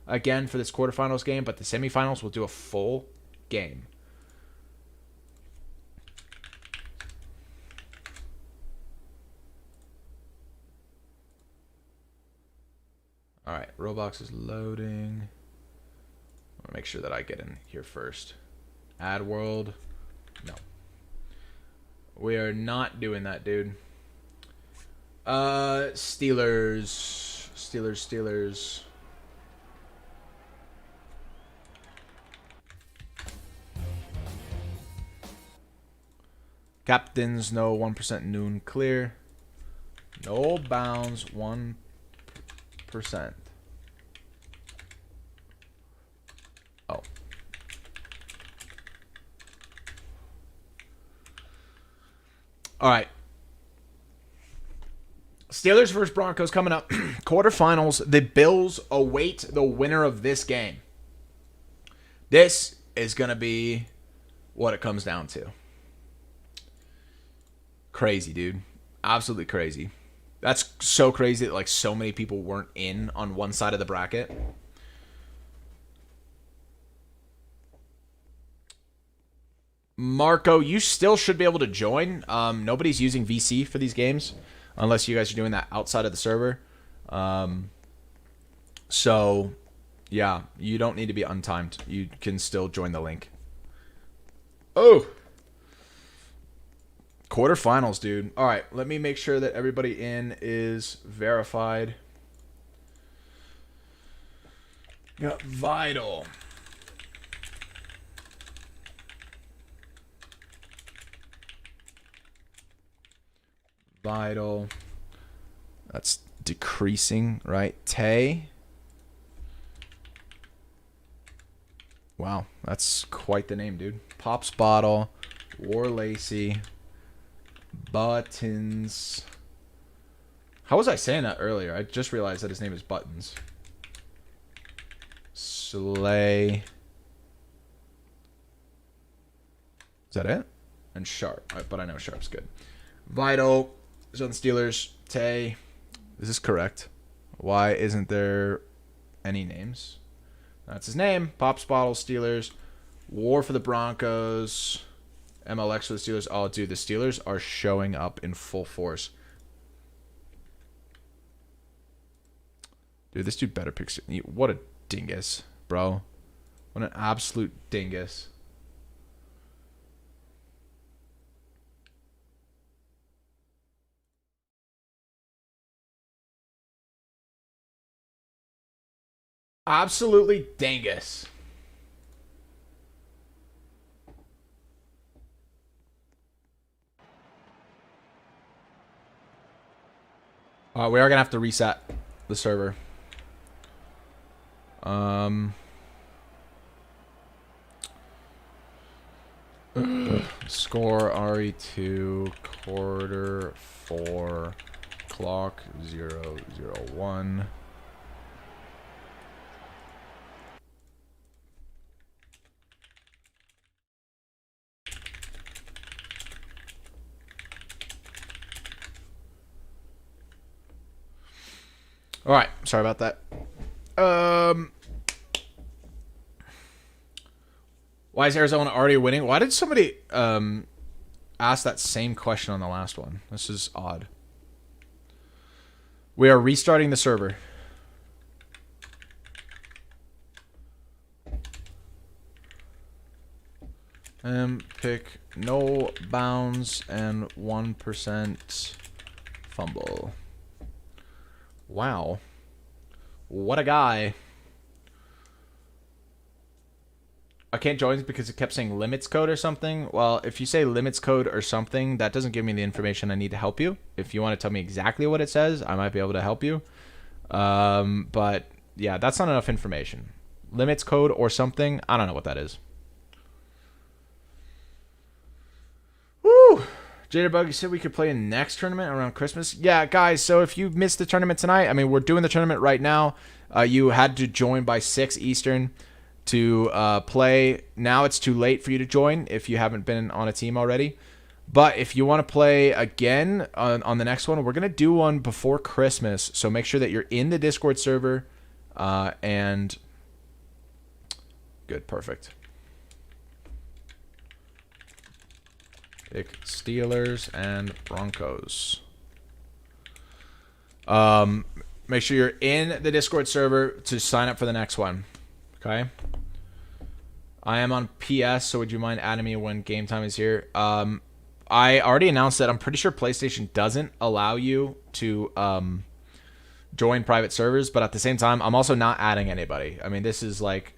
again for this quarterfinals game, but the semifinals we'll do a full game. All right, Roblox is loading. I want to make sure that I get in here first. Add world. No. We are not doing that, dude. Steelers. Captains, no 1% noon clear. No bounds, 1%. Oh. All right. Steelers versus Broncos coming up. Quarterfinals. The Bills await the winner of this game. This is going to be what it comes down to. Crazy, dude. Absolutely crazy. That's so crazy that like so many people weren't in on one side of the bracket. Marco, you still should be able to join. Nobody's using VC for these games unless you guys are doing that outside of the server. So, yeah, you don't need to be untimed. You can still join the link. Oh! Quarterfinals, dude. All right, let me make sure that everybody in is verified. Got Vital. Vital. That's decreasing, right? Tay. Wow, that's quite the name, dude. Pops Bottle. War Lacey. Buttons. How was I saying that earlier? I just realized that his name is Buttons. Slay. Is that it? And Sharp. But I know Sharp's good. Vital is on the Steelers. Tay. Is this correct? Why isn't there any names? That's his name. Pops Bottle, Steelers. War for the Broncos. MLX for the Steelers. Oh, dude, the Steelers are showing up in full force. Dude, this dude better pick. What a dingus, bro. What an absolute dingus. Absolutely dingus. We are going to have to reset the server. Score RE2 quarter 4 clock 001. All right, sorry about that. Why is Arizona already winning? Why did somebody ask that same question on the last one? This is odd. We are restarting the server. Pick no bounds and 1% fumble. Wow. What a guy. I can't join because it kept saying limits code or something. Well, if you say limits code or something, that doesn't give me the information I need to help you. If you want to tell me exactly what it says, I might be able to help you. But yeah, that's not enough information. Limits code or something, I don't know what that is. Woo! Jitterbug, you said we could play a next tournament around Christmas. Yeah, guys, so if you missed the tournament tonight, I mean, we're doing the tournament right now. You had to join by 6 Eastern to play. Now it's too late for you to join if you haven't been on a team already. But if you want to play again on the next one, we're going to do one before Christmas. So make sure that you're in the Discord server. And good, perfect. Pick Steelers and Broncos. Make sure you're in the Discord server to sign up for the next one. Okay. I am on PS, so would you mind adding me when game time is here? I already announced that I'm pretty sure PlayStation doesn't allow you to join private servers, but at the same time, I'm also not adding anybody. I mean, this is like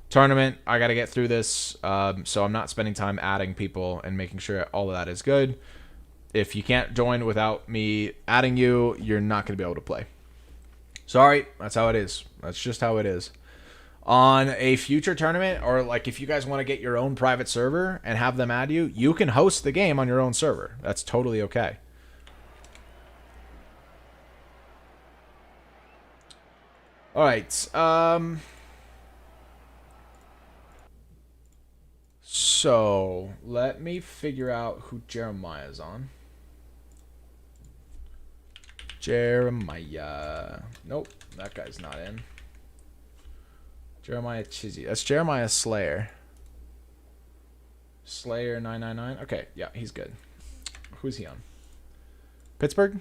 tournament. I got to get through this, so I'm not spending time adding people and making sure all of that is good. If you can't join without me adding you, you're not going to be able to play. Sorry, that's how it is. That's just how it is. On a future tournament, or like if you guys want to get your own private server and have them add you, you can host the game on your own server. That's totally okay. All right. So let me figure out who Jeremiah's on. Jeremiah. Nope, that guy's not in. Jeremiah Chizzy. That's Jeremiah Slayer. Slayer 999. Okay, yeah, he's good. Who's he on? Pittsburgh?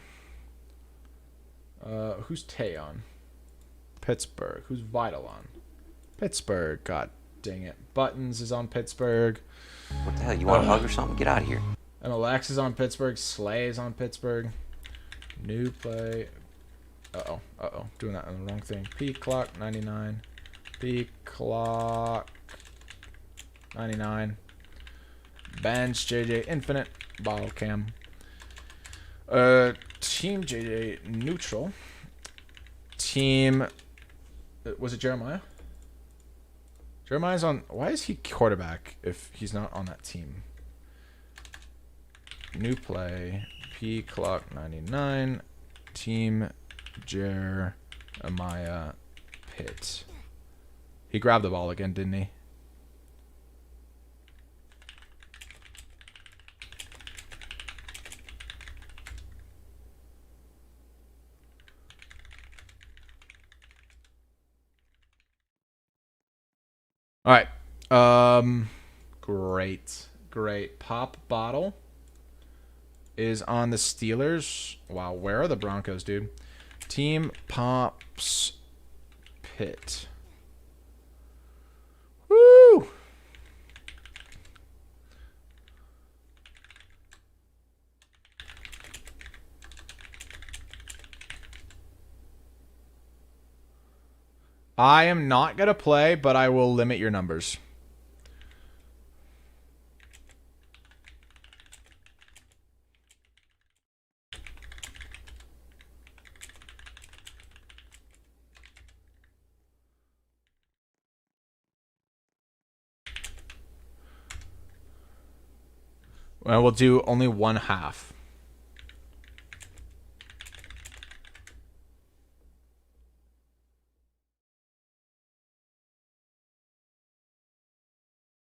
Who's Tay on? Pittsburgh. Who's Vital on? Pittsburgh. God dang it. Buttons is on Pittsburgh. What the hell? You want a hug or something? Get out of here. And Alex is on Pittsburgh. Slay is on Pittsburgh. New play. Uh-oh. Uh-oh. Doing that on the wrong thing. P-Clock 99. P-Clock 99. Bench JJ Infinite. Bottle Cam. Team JJ Neutral. Team... Was it Jeremiah? Jeremiah's on... Why is he quarterback if he's not on that team? New play. P-Clock 99. Team Jeremiah Pitt. He grabbed the ball again, didn't he? All right. Great. Pop Bottle is on the Steelers. Wow, where are the Broncos, dude? Team Pops Pitt. Woo! I am not going to play, but I will limit your numbers. Well, we'll do only one half.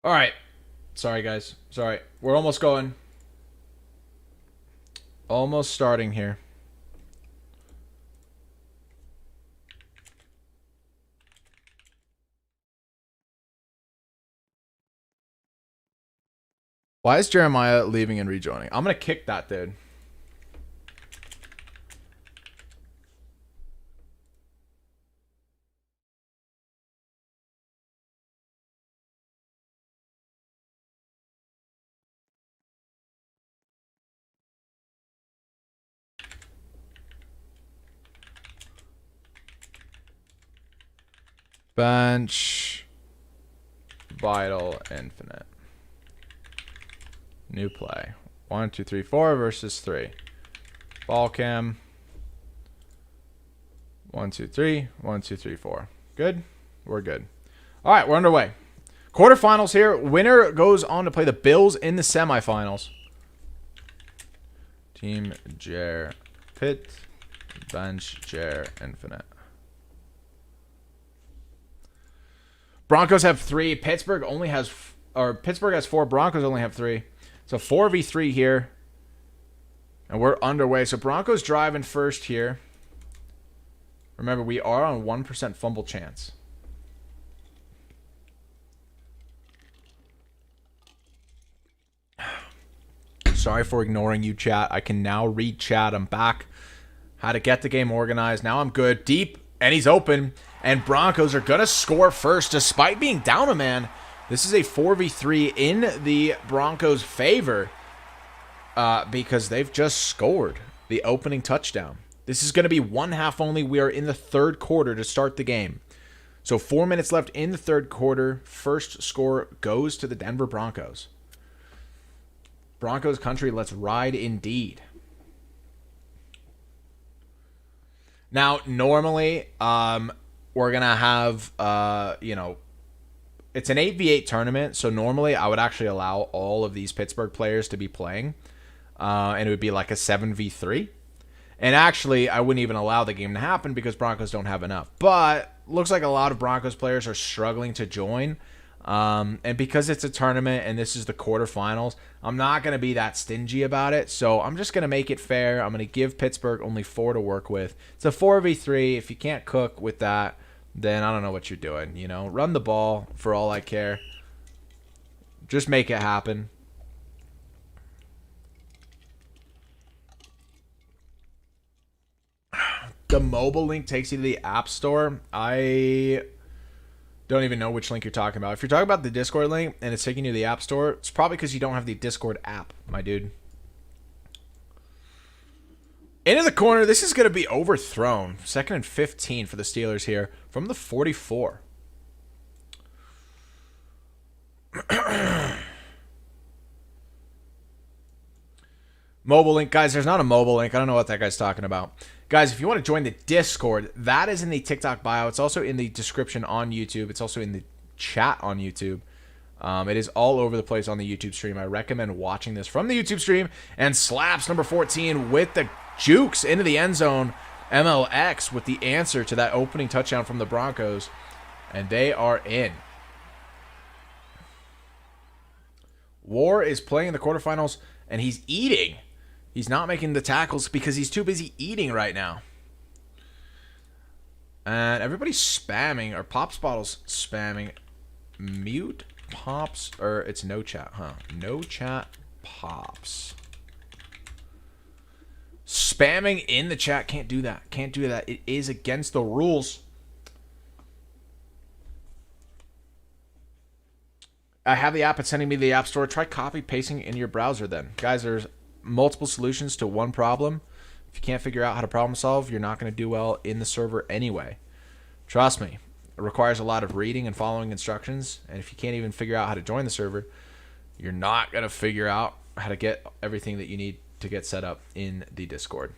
All right. Sorry, guys. Sorry. We're almost going. Almost starting here. Why is Jeremiah leaving and rejoining? I'm going to kick that dude. Bench. Vital Infinite. New play. 1, 2, 3, 4 versus 3. Ball cam. 1, 2, 3. 1, 2, 3, 4. Good? We're good. All right, we're underway. Quarterfinals here. Winner goes on to play the Bills in the semifinals. Team Jer Pitt. Bench Jer Infinite. Broncos have 3. Pittsburgh has 4. Broncos only have 3. So 4v3 here. And we're underway. So Broncos driving first here. Remember, we are on 1% fumble chance. Sorry for ignoring you, chat. I can now read chat. I'm back. How to get the game organized. Now I'm good. Deep, and he's open. And Broncos are going to score first despite being down a man. This is a 4v3 in the Broncos' favor because they've just scored the opening touchdown. This is going to be 1 half only. We are in the third quarter to start the game. So 4 minutes left in the third quarter. First score goes to the Denver Broncos. Broncos country, let's ride indeed. Now, normally, we're going to have, it's an 8v8 tournament, so normally I would actually allow all of these Pittsburgh players to be playing, and it would be like a 7v3. And actually, I wouldn't even allow the game to happen because Broncos don't have enough. But looks like a lot of Broncos players are struggling to join. And because it's a tournament and this is the quarterfinals, I'm not going to be that stingy about it. So I'm just going to make it fair. I'm going to give Pittsburgh only 4 to work with. It's a 4v3. If you can't cook with that, then I don't know what you're doing. You know, run the ball for all I care. Just make it happen. The mobile link takes you to the App Store. I don't even know which link you're talking about. If you're talking about the Discord link and it's taking you to the App Store, it's probably because you don't have the Discord app, my dude. Into the corner. This is going to be overthrown. 2nd and 15 for the Steelers here from the 44. Mobile link. Guys, there's not a mobile link. I don't know what that guy's talking about. Guys, if you want to join the Discord, that is in the TikTok bio. It's also in the description on YouTube. It's also in the chat on YouTube. It is all over the place on the YouTube stream. I recommend watching this from the YouTube stream. And slaps number 14 with the jukes into the end zone. MLX with the answer to that opening touchdown from the Broncos. And they are in. War is playing in the quarterfinals, and he's eating. He's not making the tackles because he's too busy eating right now. And everybody's spamming, or Pops Bottle's spamming. Mute Pops, or it's no chat, huh? No chat Pops. Spamming in the chat, can't do that. Can't do that. It is against the rules. I have the app. It's sending me to the App Store. Try copy pasting in your browser then. Guys, there's multiple solutions to one problem. If you can't figure out how to problem solve, you're not going to do well in the server anyway. Trust me. It requires a lot of reading and following instructions. And if you can't even figure out how to join the server, you're not going to figure out how to get everything that you need to get set up in the Discord.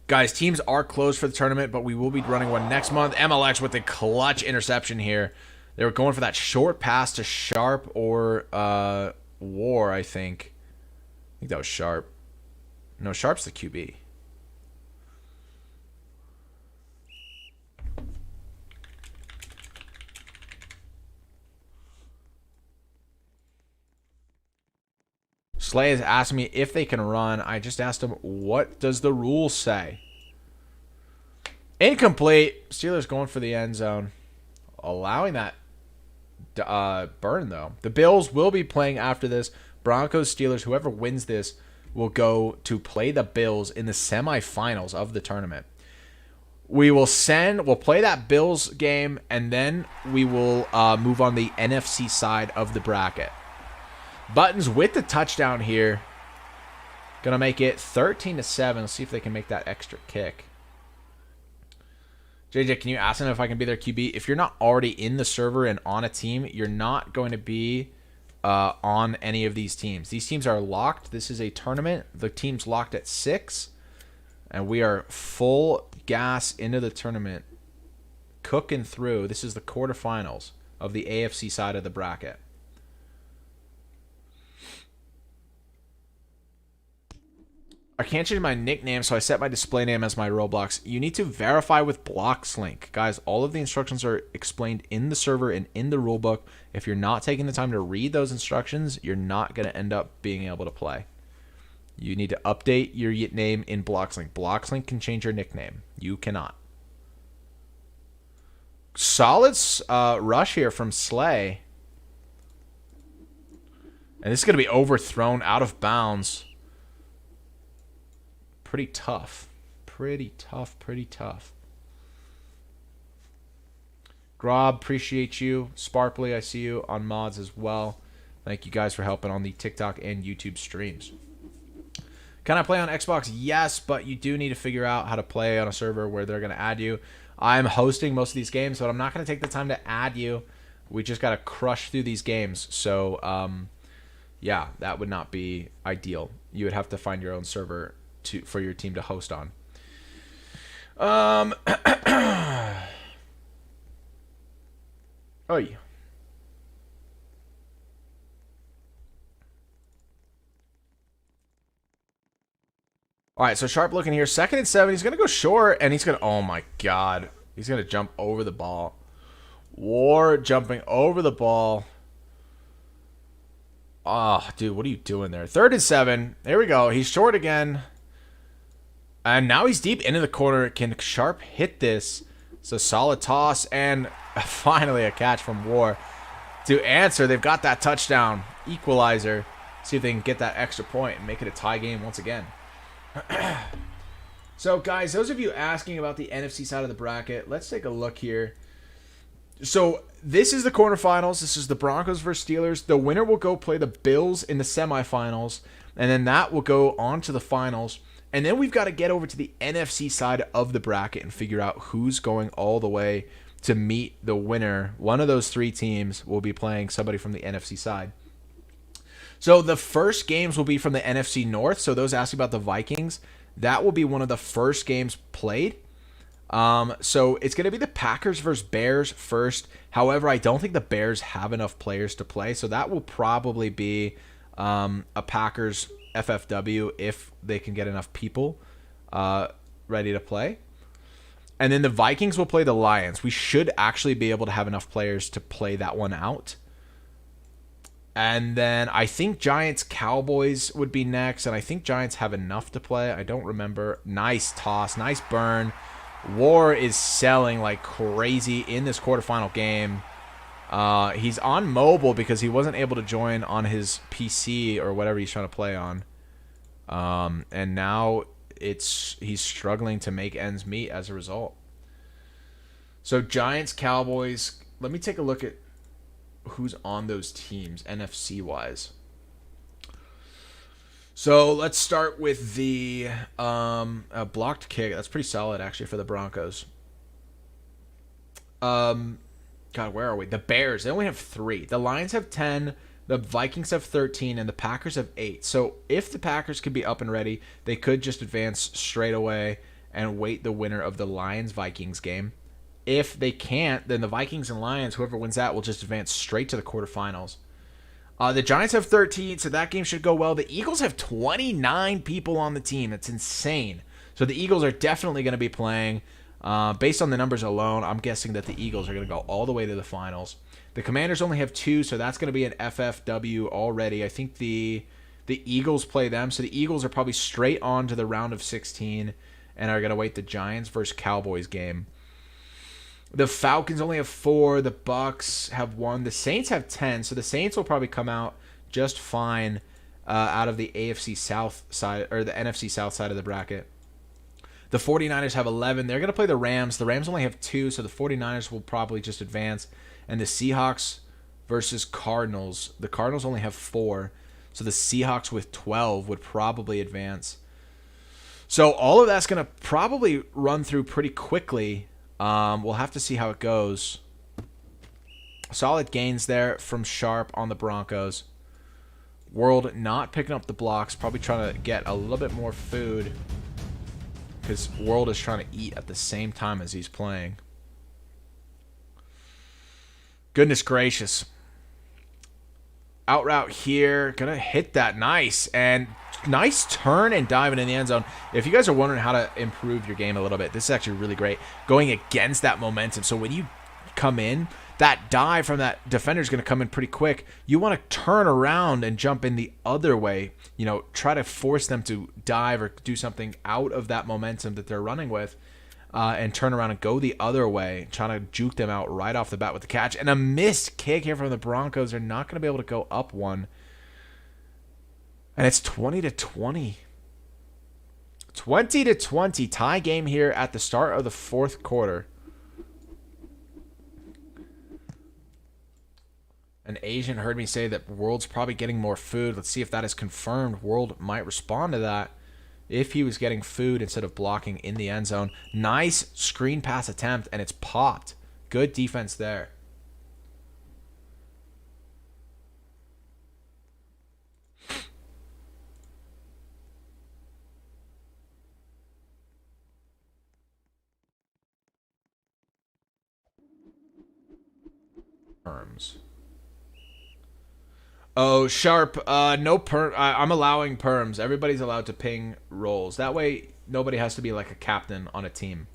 Guys, teams are closed for the tournament, but we will be running one next month. MLX with a clutch interception here. They were going for that short pass to Sharp or War, I think. I think that was Sharp. No, Sharp's the QB. Slay is asking me if they can run. I just asked him, what does the rule say? Incomplete. Steelers going for the end zone. Allowing that burn, though. The Bills will be playing after this. Broncos, Steelers, whoever wins this will go to play the Bills in the semifinals of the tournament. We'll play that Bills game, and then we will move on the NFC side of the bracket. Buttons with the touchdown here. Gonna make it 13-7. Let's see if they can make that extra kick. JJ, can you ask them if I can be their QB? If you're not already in the server and on a team, you're not going to be on any of these teams. These teams are locked. This is a tournament. The team's locked at 6. And we are full gas into the tournament. Cooking through. This is the quarterfinals of the AFC side of the bracket. I can't change my nickname, so I set my display name as my Roblox. You need to verify with Bloxlink. Guys, all of the instructions are explained in the server and in the rulebook. If you're not taking the time to read those instructions, you're not going to end up being able to play. You need to update your name in Bloxlink. Bloxlink can change your nickname. You cannot. Solid rush here from Slay. And this is going to be overthrown out of bounds. Pretty tough. Pretty tough. Pretty tough. Grob, appreciate you. Sparkly, I see you on mods as well. Thank you guys for helping on the TikTok and YouTube streams. Can I play on Xbox? Yes, but you do need to figure out how to play on a server where they're going to add you. I'm hosting most of these games, but I'm not going to take the time to add you. We just got to crush through these games. So, yeah, that would not be ideal. You would have to find your own server for your team to host on. Oh yeah. All right, so Sharp looking here. 2nd and 7. He's going to go short, and he's going to... Oh, my God. He's going to jump over the ball. War jumping over the ball. Oh, dude, what are you doing there? 3rd and 7. There we go. He's short again. And now he's deep into the corner. Can Sharp hit this? It's a solid toss. And finally a catch from War. To answer, they've got that touchdown. Equalizer. See if they can get that extra point and make it a tie game once again. So, guys, those of you asking about the NFC side of the bracket, let's take a look here. So, this is the quarterfinals. This is the Broncos versus Steelers. The winner will go play the Bills in the semifinals. And then that will go on to the finals. And then we've got to get over to the NFC side of the bracket and figure out who's going all the way to meet the winner. One of those 3 teams will be playing somebody from the NFC side. So the first games will be from the NFC North. So those asking about the Vikings, that will be one of the first games played. So it's going to be the Packers versus Bears first. However, I don't think the Bears have enough players to play. So that will probably be a Packers FFW if they can get enough people ready to play. And then the Vikings will play the Lions. We should actually be able to have enough players to play that one out. And then I think Giants-Cowboys would be next. And I think Giants have enough to play. I don't remember. Nice toss. Nice burn. War is selling like crazy in this quarterfinal game. He's on mobile because he wasn't able to join on his PC or whatever he's trying to play on. And now he's struggling to make ends meet as a result. So Giants-Cowboys. Let me take a look at who's on those teams NFC-wise. So let's start with the blocked kick. That's pretty solid, actually, for the Broncos. God, where are we? The Bears. They only have 3. The Lions have 10. The Vikings have 13. And the Packers have 8. So if the Packers could be up and ready, they could just advance straight away and wait the winner of the Lions-Vikings game. If they can't, then the Vikings and Lions, whoever wins that, will just advance straight to the quarterfinals. The Giants have 13, so that game should go well. The Eagles have 29 people on the team. That's insane. So the Eagles are definitely going to be playing. Based on the numbers alone, I'm guessing that the Eagles are going to go all the way to the finals. The Commanders only have 2, so that's going to be an FFW already. I think the Eagles play them, so the Eagles are probably straight on to the round of 16 and are going to wait the Giants versus Cowboys game. The Falcons only have 4. The Bucks have 1. The Saints have 10. So the Saints will probably come out just fine out of the AFC South side or the NFC South side of the bracket. The 49ers have 11. They're going to play the Rams. The Rams only have 2, so the 49ers will probably just advance. And the Seahawks versus Cardinals. The Cardinals only have 4. So the Seahawks with 12 would probably advance. So all of that's going to probably run through pretty quickly. We'll have to see how it goes. Solid gains there from Sharp on the Broncos. World not picking up the blocks. Probably trying to get a little bit more food. Because World is trying to eat at the same time as he's playing. Goodness gracious. Out route here. Gonna hit that. Nice. And nice turn and diving in the end zone. If you guys are wondering how to improve your game a little bit, this is actually really great. Going against that momentum. So when you come in, that dive from that defender is going to come in pretty quick. You want to turn around and jump in the other way. You know, try to force them to dive or do something out of that momentum that they're running with. And turn around and go the other way, trying to juke them out right off the bat with the catch. And a missed kick here from the Broncos. They're not going to be able to go up one. And it's 20-20. 20-20. Tie game here at the start of the fourth quarter. An agent heard me say that World's probably getting more food. Let's see if that is confirmed. World might respond to that. If he was getting food instead of blocking in the end zone. Nice screen pass attempt, and it's popped. Good defense there. Perms. Oh, Sharp. No perm. I'm allowing perms. Everybody's allowed to ping roles. That way, nobody has to be like a captain on a team.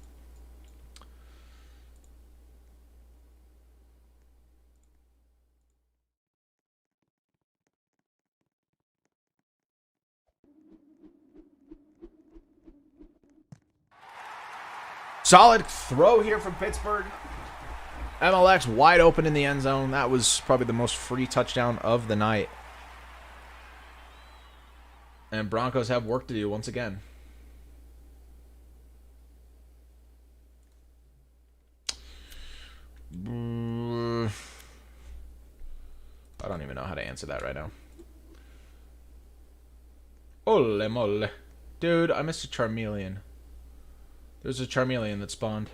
Solid throw here from Pittsburgh. MLX wide open in the end zone. That was probably the most free touchdown of the night. And Broncos have work to do once again. I don't even know how to answer that right now. Ole mole. Dude, I missed a Charmeleon. There's a Charmeleon that spawned.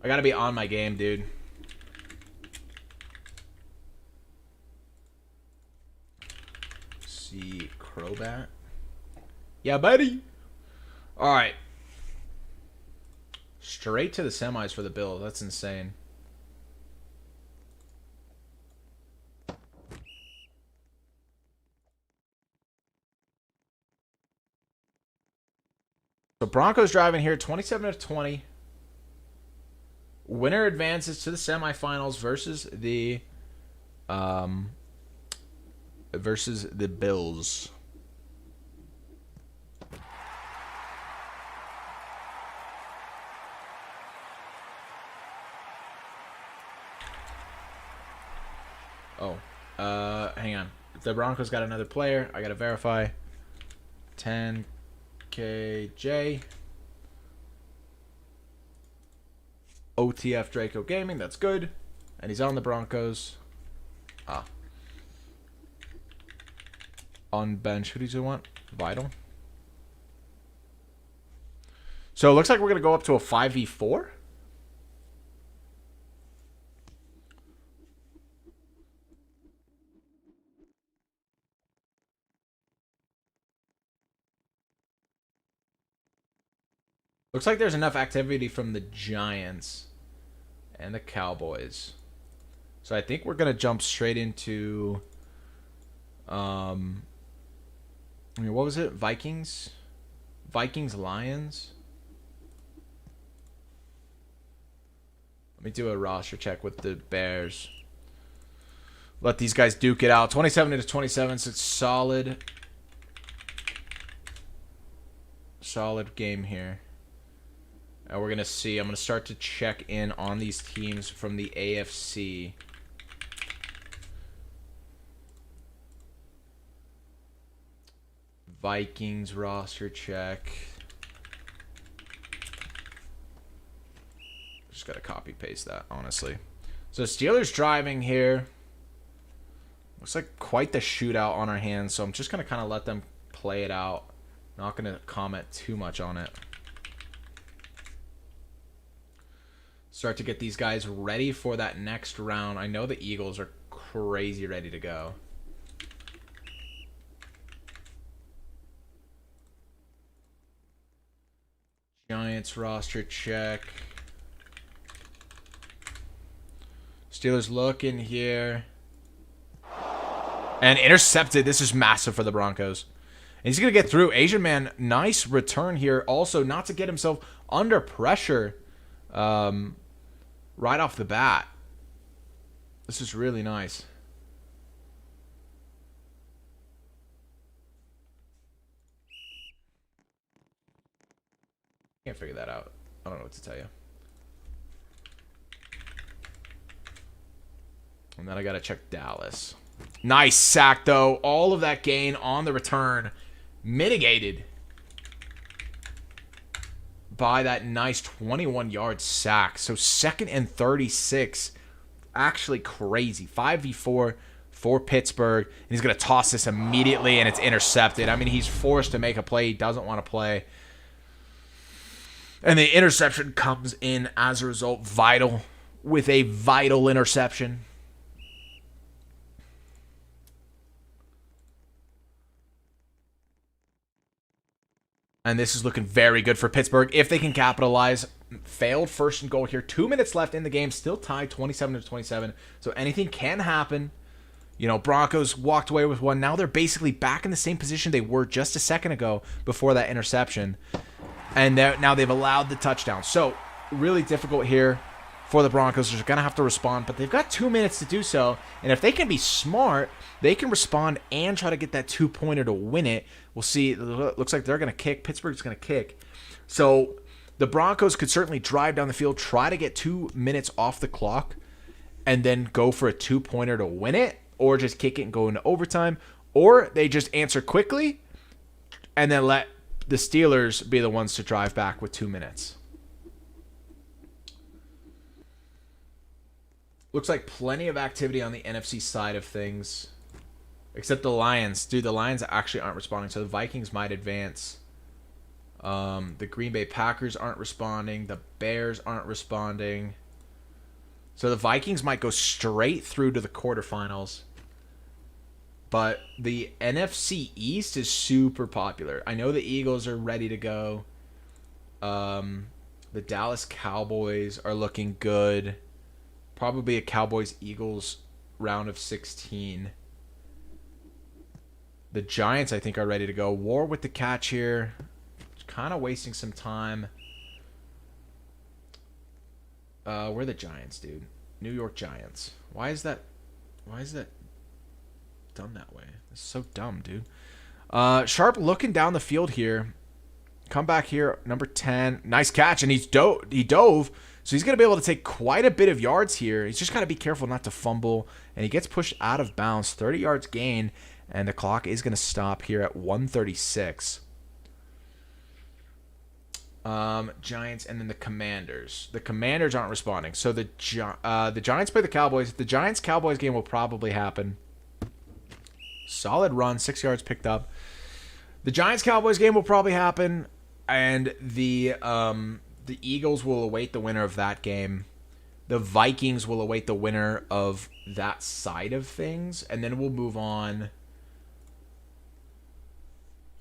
I gotta be on my game, dude. See, Crobat. Yeah, buddy. All right. Straight to the semis for the Bills. That's insane. So Broncos driving here, 27-20. Winner advances to the semifinals versus the Bills. Oh, hang on. If the Broncos got another player, I gotta verify. 10KJ. OTF Draco Gaming, that's good. And he's on the Broncos. On bench, who do you want? Vital. So it looks like we're going to go up to a 5v4. Looks like there's enough activity from the Giants and the Cowboys. So I think we're going to jump straight into... I mean, what was it? Vikings? Vikings, Lions? Let me do a roster check with the Bears. Let these guys duke it out. 27-27, so it's solid. Solid game here. And we're going to see. I'm going to start to check in on these teams from the AFC. Vikings roster check. Just got to copy paste that, honestly. So Steelers driving here. Looks like quite the shootout on our hands, so I'm just going to kind of let them play it out. Not going to comment too much on it. Start to get these guys ready for that next round. I know the Eagles are crazy ready to go. Giants roster check. Steelers looking here. And intercepted. This is massive for the Broncos. And he's going to get through. Asian man, nice return here. Also, not to get himself under pressure right off the bat. This is really nice. Can't figure that out. I don't know what to tell you. And then I got to check Dallas. Nice sack, though. All of that gain on the return mitigated by that nice 21-yard sack. So 2nd and 36. Actually crazy. 5v4 for Pittsburgh. And he's going to toss this immediately, and it's intercepted. I mean, he's forced to make a play he doesn't want to play. And the interception comes in as a result. Vital. With a vital interception. And this is looking very good for Pittsburgh if they can capitalize. Failed 1st and goal here. 2 minutes left in the game. Still tied 27-27. So anything can happen. You know, Broncos walked away with one. Now they're basically back in the same position they were just a second ago before that interception. And now they've allowed the touchdown. So really difficult here for the Broncos. They're going to have to respond. But they've got 2 minutes to do so. And if they can be smart, they can respond and try to get that 2-pointer to win it. We'll see. It looks like they're going to kick. Pittsburgh's going to kick. So the Broncos could certainly drive down the field, try to get 2 minutes off the clock, and then go for a 2-pointer to win it, or just kick it and go into overtime. Or they just answer quickly and then let the Steelers be the ones to drive back with 2 minutes. Looks like plenty of activity on the NFC side of things. Except the Lions. Dude, the Lions actually aren't responding, so the Vikings might advance. The Green Bay Packers aren't responding. The Bears aren't responding. So the Vikings might go straight through to the quarterfinals. But the NFC East is super popular. I know the Eagles are ready to go. The Dallas Cowboys are looking good. Probably a Cowboys-Eagles round of 16. The Giants, I think, are ready to go. War with the catch here. Kind of wasting some time. Where are the Giants, dude? New York Giants. Why is that done that way? It's so dumb, dude. Sharp looking down the field here. Come back here, number 10. Nice catch, and he dove. So he's going to be able to take quite a bit of yards here. He's just got to be careful not to fumble. And he gets pushed out of bounds. 30 yards gain. And the clock is going to stop here at 1:36. Giants and then the Commanders. The Commanders aren't responding. So the Giants play the Cowboys. The Giants-Cowboys game will probably happen. Solid run. 6 yards picked up. The Giants-Cowboys game will probably happen. And the Eagles will await the winner of that game. The Vikings will await the winner of that side of things. And then we'll move on.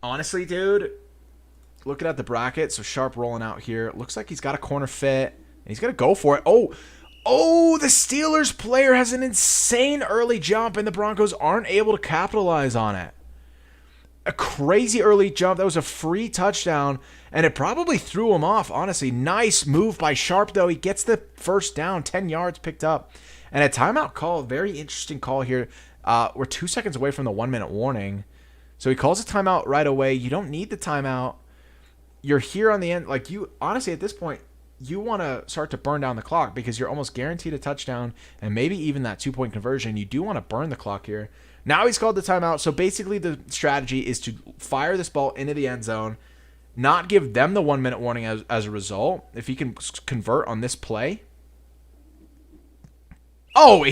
Honestly, dude, looking at the bracket, so Sharp rolling out here. Looks like he's got a corner fit. And he's going to go for it. Oh, the Steelers player has an insane early jump, and the Broncos aren't able to capitalize on it. A crazy early jump. That was a free touchdown, and it probably threw him off, honestly. Nice move by Sharp, though. He gets the first down, 10 yards picked up. And a timeout call, very interesting call here. We're 2 seconds away from the 1-minute warning. So he calls a timeout right away. You don't need the timeout. You're here on the end. Like, you, honestly, at this point, you want to start to burn down the clock because you're almost guaranteed a touchdown and maybe even that 2-point conversion. You do want to burn the clock here. Now he's called the timeout. So basically the strategy is to fire this ball into the end zone, not give them the 1-minute warning as a result. If he can convert on this play. Oh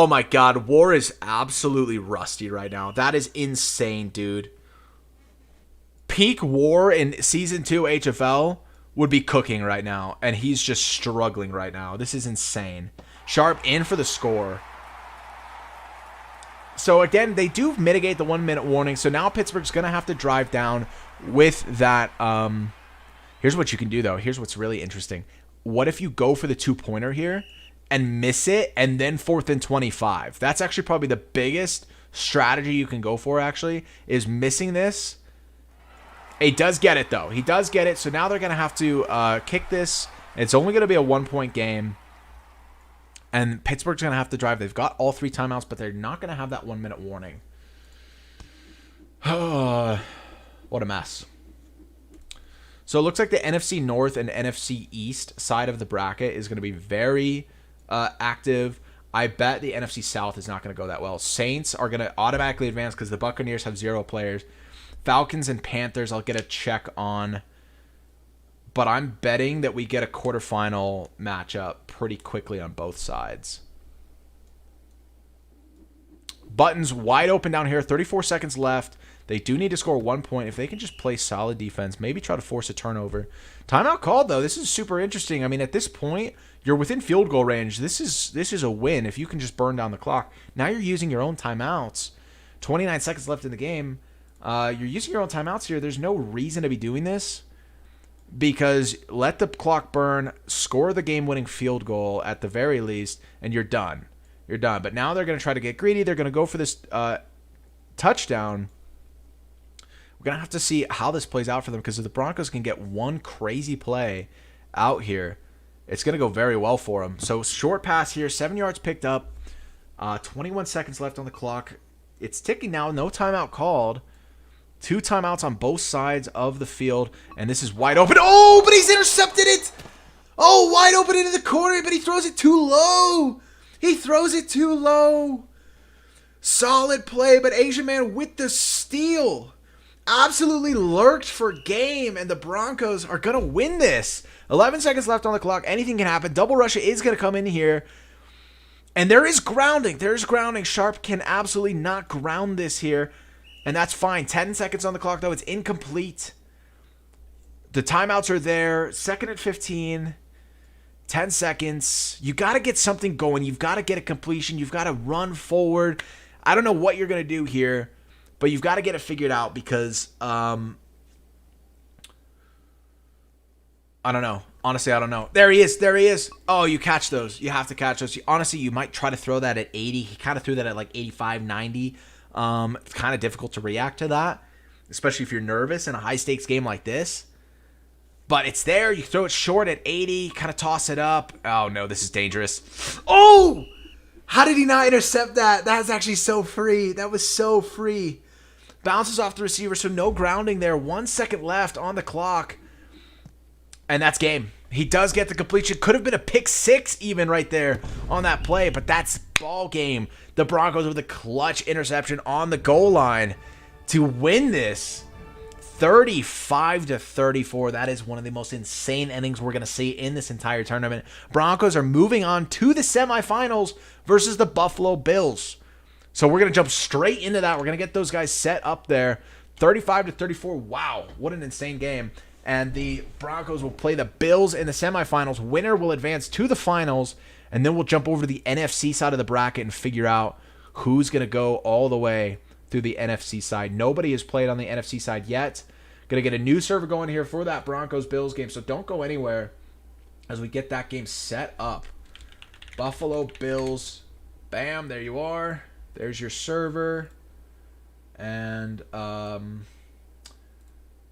my God. War is absolutely rusty right now. That is insane, dude. Peak War in Season 2 HFL would be cooking right now, and he's just struggling right now. This is insane. Sharp in for the score. So again, they do mitigate the 1-minute warning. So now Pittsburgh's going to have to drive down with that. Here's what you can do, though. Here's what's really interesting. What if you go for the 2-pointer here and miss it, and then 4th and 25? That's actually probably the biggest strategy you can go for, actually, is missing this. He does get it, though. He does get it. So now they're going to have to kick this. It's only going to be a 1-point game. And Pittsburgh's going to have to drive. They've got all 3 timeouts, but they're not going to have that 1-minute warning. What a mess. So it looks like the NFC North and NFC East side of the bracket is going to be very active. I bet the NFC South is not going to go that well. Saints are going to automatically advance because the Buccaneers have 0 players. Falcons and Panthers, I'll get a check on. But I'm betting that we get a quarterfinal matchup pretty quickly on both sides. Buttons wide open down here. 34 seconds left. They do need to score 1 point. If they can just play solid defense, maybe try to force a turnover. Timeout called, though. This is super interesting. I mean, at this point, you're within field goal range. This is a win if you can just burn down the clock. Now you're using your own timeouts. 29 seconds left in the game. You're using your own timeouts here. There's no reason to be doing this because let the clock burn, score the game-winning field goal at the very least, and you're done. You're done. But now they're going to try to get greedy. They're going to go for this touchdown. We're going to have to see how this plays out for them because if the Broncos can get one crazy play out here, it's going to go very well for them. So short pass here, 7 yards picked up, 21 seconds left on the clock. It's ticking now, no timeout called. 2 timeouts on both sides of the field, and this is wide open. Oh, but he's intercepted it. Oh, wide open into the corner, but he throws it too low. He throws it too low. Solid play, but Asian Man with the steal. Absolutely lurked for game, and the Broncos are going to win this. 11 seconds left on the clock. Anything can happen. Double Russia is going to come in here. And there is grounding. There is grounding. Sharp can absolutely not ground this here. And that's fine. 10 seconds on the clock, though. It's incomplete. The timeouts are there. 2nd and 15. 10 seconds. You got to get something going. You've got to get a completion. You've got to run forward. I don't know what you're going to do here, but you've got to get it figured out because I don't know. Honestly, I don't know. There he is. There he is. Oh, you catch those. You have to catch those. Honestly, you might try to throw that at 80. He kind of threw that at like 85, 90. It's kind of difficult to react to that, especially if you're nervous in a high-stakes game like this. But it's there. You throw it short at 80, kind of toss it up. Oh, no, this is dangerous. Oh! How did he not intercept that? That's actually so free. That was so free. Bounces off the receiver, so no grounding there. 1 second left on the clock. And that's game. He does get the completion. Could have been a pick 6 even right there on that play, but that's ball game. The Broncos with a clutch interception on the goal line to win this 35-34. That is one of the most insane innings we're going to see in this entire tournament. Broncos are moving on to the semifinals versus the Buffalo Bills. So we're going to jump straight into that. We're going to get those guys set up there. 35-34. Wow, what an insane game. And the Broncos will play the Bills in the semifinals. Winner will advance to the finals, and then we'll jump over to the NFC side of the bracket and figure out who's going to go all the way through the NFC side. Nobody has played on the NFC side yet. Going to get a new server going here for that Broncos-Bills game, so don't go anywhere as we get that game set up. Buffalo Bills. Bam, there you are. There's your server. And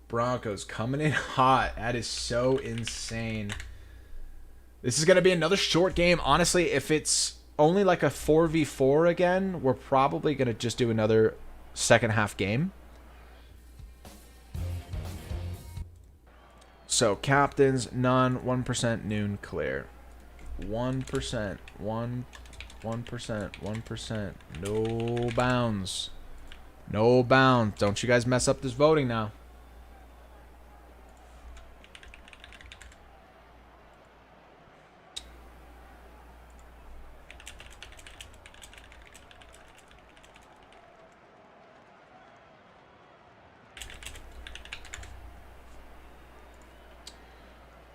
Broncos coming in hot. That is so insane. This is going to be another short game. Honestly, if it's only like a 4v4 again, we're probably going to just do another second half game. So, captains, none, 1%, noon, clear. 1%, 1%, 1%. No bounds. No bounds. Don't you guys mess up this voting now.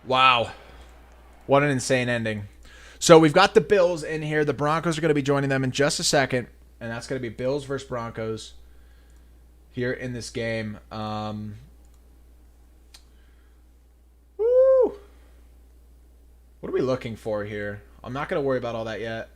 Wow. What an insane ending. So we've got the Bills in here. The Broncos are going to be joining them in just a second. And that's going to be Bills versus Broncos here in this game. Woo! What are we looking for here? I'm not going to worry about all that yet.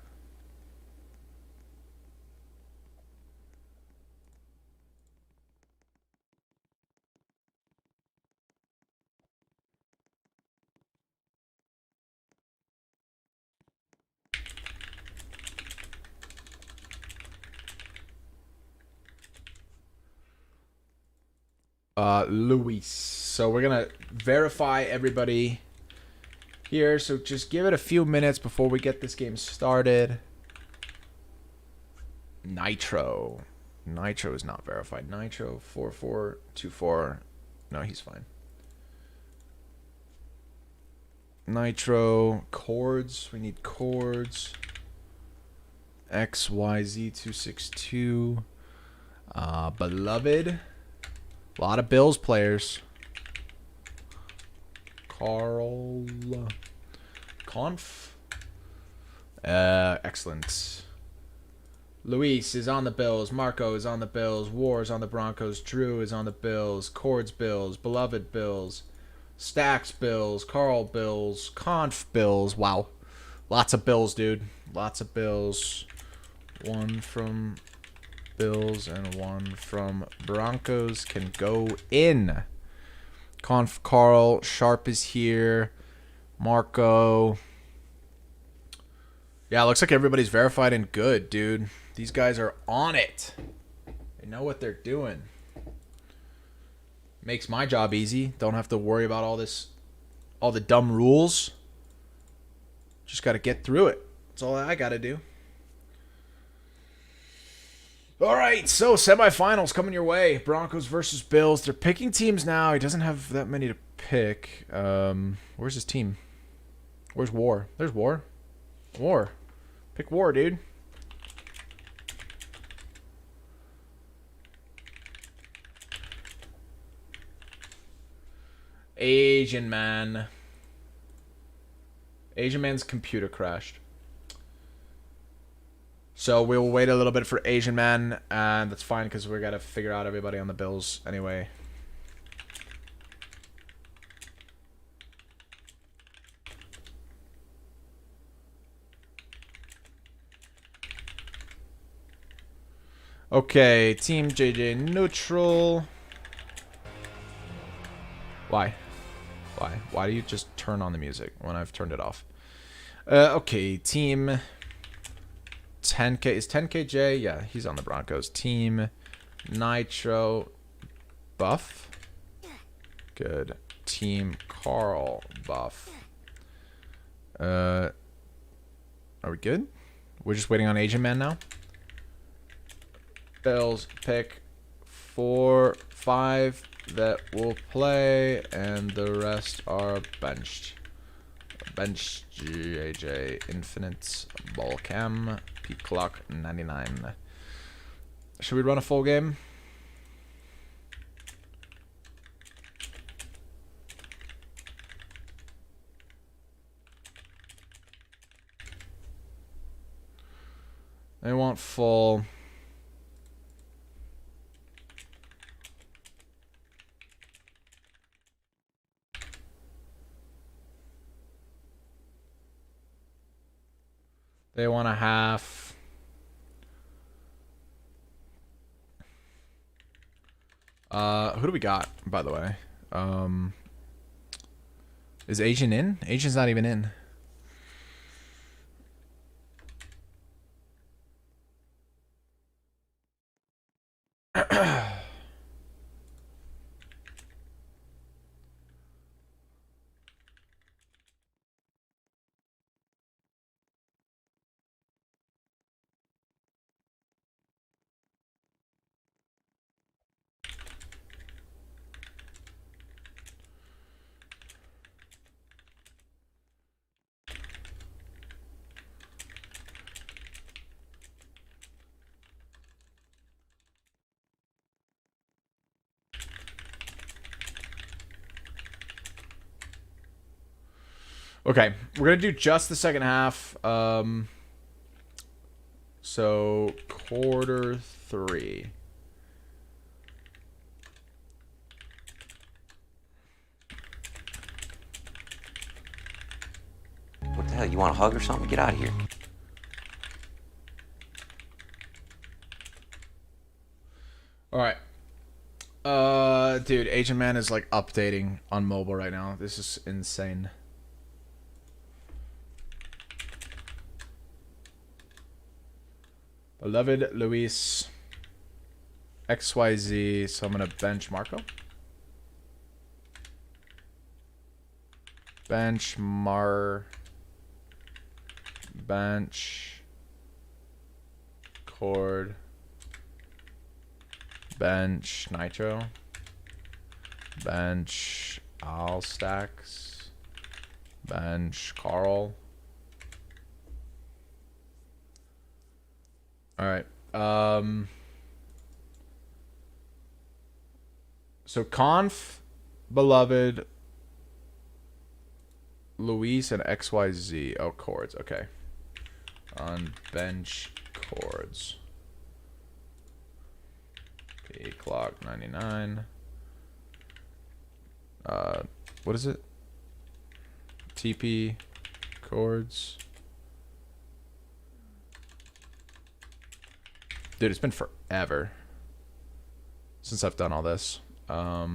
Luis. So we're gonna verify everybody here. So just give it a few minutes before we get this game started. Nitro. Nitro is not verified. Nitro 4424. No, he's fine. Nitro chords. We need chords. XYZ262. Beloved. A lot of Bills players. Carl. Conf. Excellent. Luis is on the Bills. Marco is on the Bills. War is on the Broncos. Drew is on the Bills. Chords Bills. Beloved Bills. Stacks Bills. Carl Bills. Conf Bills. Wow. Lots of Bills, dude. Lots of Bills. One from Bills and one from Broncos can go in. Conf Carl. Sharp is here. Marco. Yeah, looks like everybody's verified and good, dude. These guys are on it. They know what they're doing. Makes my job easy. Don't have to worry about all the dumb rules. Just got to get through it. That's all I got to do. All right, so semifinals coming your way. Broncos versus Bills. They're picking teams now. He doesn't have that many to pick. Where's his team? Where's War? There's War. War. Pick War, dude. Asian man. Asian man's computer crashed. So we'll wait a little bit for Asian man, and that's fine because we got to figure out everybody on the Bills anyway. Okay, Team JJ neutral. Why? Why? Why do you just turn on the music when I've turned it off? Okay, Team 10K. Is 10KJ? Yeah, he's on the Broncos. Team Nitro Buff. Good. Team Carl Buff. Are we good? We're just waiting on Asian Man now? Bills pick 4, 5 that will play, and the rest are benched. Bench JJ Infinite Ball Cam P Clock 99. Should we run a full game? They want full. They want a half. Who do we got, by the way? Is Asian in? Asian's not even in. Okay, we're gonna do just the second half. So quarter 3. What the hell? You want a hug or something? Get out of here. All right. Dude, Asian Man is like updating on mobile right now. This is insane. Beloved Luis XYZ. So I'm gonna bench Marco. bench bench cord, bench nitro, bench all stacks, bench Carl. All right. So conf, beloved, Luis, and XYZ. Oh, chords. Okay. On bench chords. P clock 99. What is it? TP chords. Dude, it's been forever since I've done all this. All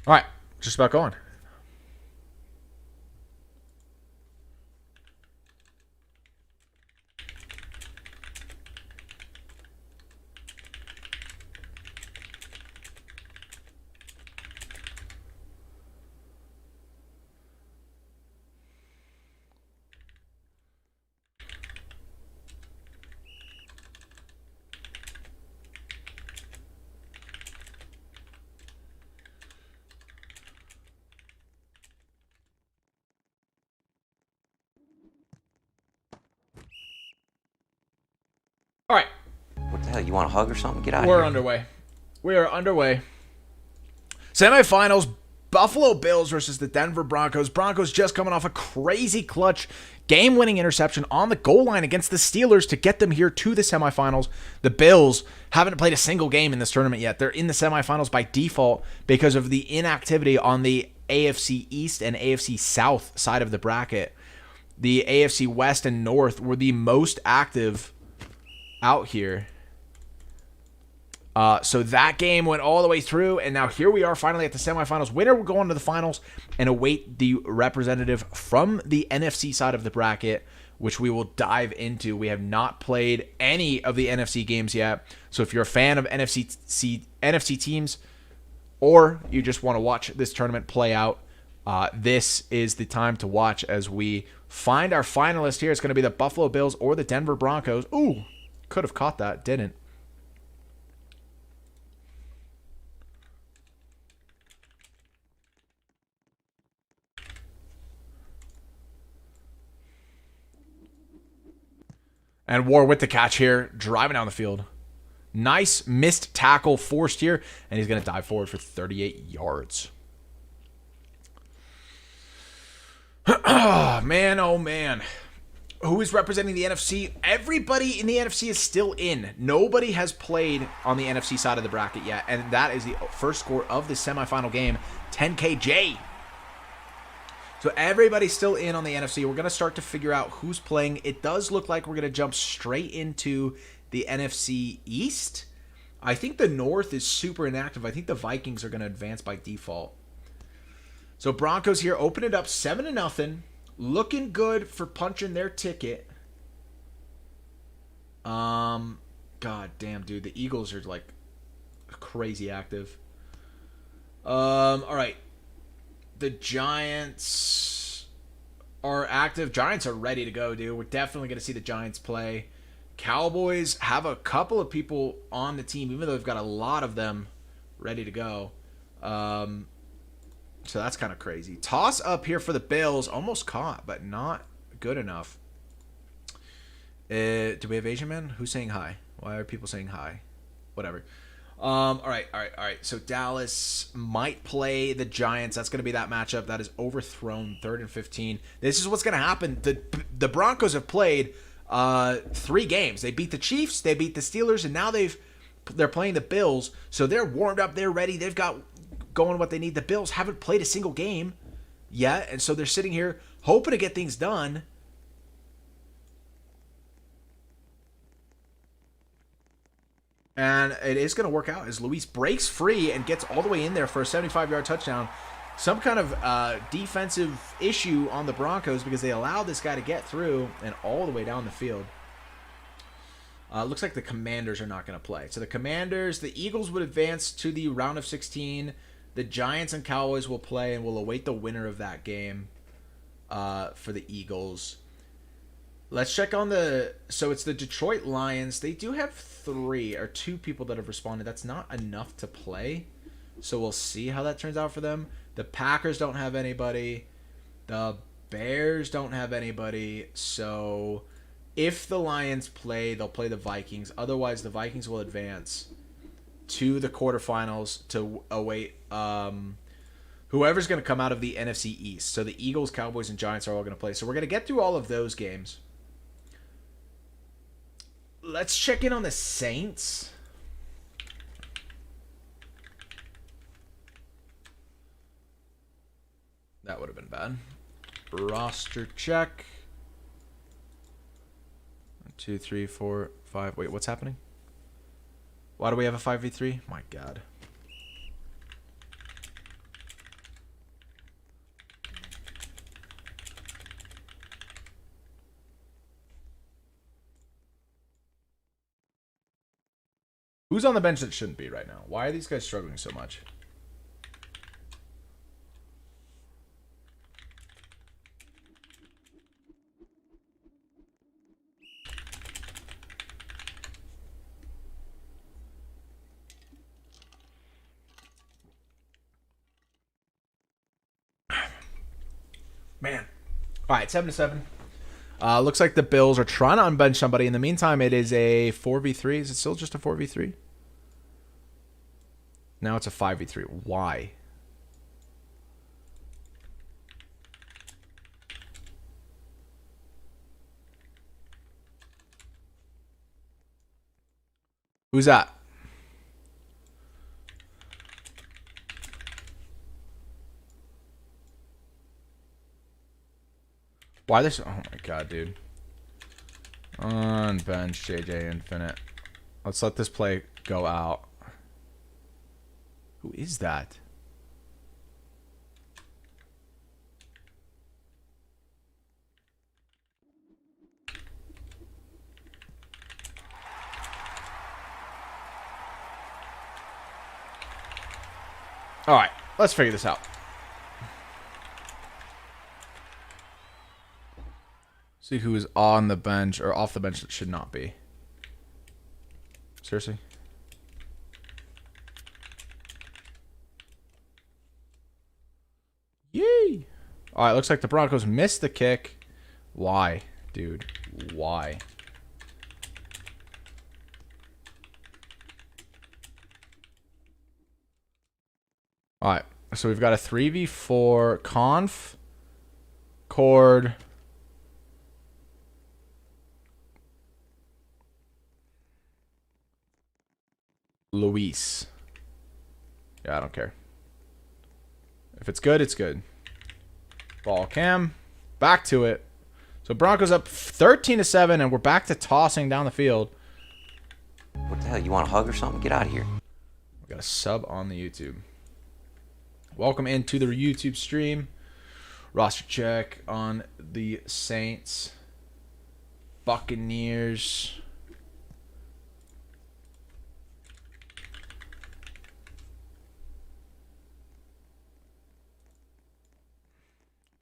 right, just about going. All right. What the hell? You want a hug or something? Get out of We're here. underway. We are underway. Semifinals, Buffalo Bills versus the Denver Broncos. Broncos just coming off a crazy clutch game-winning interception on the goal line against the Steelers to get them here to the semifinals. The Bills haven't played a single game in this tournament yet. They're in the semifinals by default because of the inactivity on the AFC East and AFC South side of the bracket. The AFC West and North were the most active out here. So that game went all the way through, and now here we are finally at the semifinals. Winner will go on to the finals and await the representative from the NFC side of the bracket, which we will dive into. We have not played any of the NFC games yet, so if you're a fan of NFC teams, or you just want to watch this tournament play out, this is the time to watch as we find our finalist here. It's going to be the Buffalo Bills or the Denver Broncos. Ooh, could have caught that, didn't. And War with the catch here, driving down the field. Nice missed tackle forced here, and he's going to dive forward for 38 yards. Man, oh man. Who is representing the NFC? Everybody in the NFC is still in. Nobody has played on the NFC side of the bracket yet, and that is the first score of the semifinal game, 10KJ. So everybody's still in on the NFC. We're going to start to figure out who's playing. It does look like we're going to jump straight into the NFC East. I think the North is super inactive. I think the Vikings are going to advance by default. So Broncos here open it up 7-0. Looking good for punching their ticket. God damn, dude. The Eagles are like crazy active. All right. The Giants are active. Giants are ready to go, dude. We're definitely going to see the Giants play. Cowboys have a couple of people on the team, even though they've got a lot of them ready to go. So that's kind of crazy. Toss up here for the Bills. Almost caught, but not good enough. Do we have Asian men? Who's saying hi? Why are people saying hi? Whatever. All right. So Dallas might play the Giants. That's going to be that matchup. That is overthrown, 3rd and 15. This is what's going to happen. The Broncos have played 3 games. They beat the Chiefs, they beat the Steelers, and now they're playing the Bills. So they're warmed up. They're ready. They've got going what they need. The Bills haven't played a single game yet, and so they're sitting here hoping to get things done. And it is going to work out as Luis breaks free and gets all the way in there for a 75-yard touchdown. Some kind of defensive issue on the Broncos because they allowed this guy to get through and all the way down the field. Looks like the Commanders are not going to play. So the Eagles would advance to the round of 16. The Giants and Cowboys will play, and we'll await the winner of that game for the Eagles. Let's check on so it's the Detroit Lions. They do have 2 people that have responded. That's not enough to play. So we'll see how that turns out for them. The Packers don't have anybody. The Bears don't have anybody. So if the Lions play, they'll play the Vikings. Otherwise, the Vikings will advance to the quarterfinals to await whoever's going to come out of the NFC East. So the Eagles, Cowboys, and Giants are all going to play. So we're going to get through all of those games. Let's check in on the Saints. That would have been bad. Roster check. 1, 2, 3, 4, 5. Wait, what's happening? Why do we have a 5v3? My God. Who's on the bench that shouldn't be right now? Why are these guys struggling so much? Man. All right, 7-7. Looks like the Bills are trying to unbench somebody. In the meantime, it is a 4v3. Is it still just a 4v3? Now it's a 5v3. Why? Who's that? Why this? Oh my God, dude. Unbench JJ Infinite. Let's let this play go out. Who is that? All right, let's figure this out. See who is on the bench or off the bench that should not be. Seriously? Yay! All right, looks like the Broncos missed the kick. Why, dude? Why? All right, so we've got a 3v4 conf, cord, Luis. Yeah, I don't care. If it's good, it's good. Ball cam. Back to it. So Broncos up 13-7, and we're back to tossing down the field. What the hell? You want a hug or something? Get out of here. We got a sub on the YouTube. Welcome into the YouTube stream. Roster check on the Saints. Buccaneers.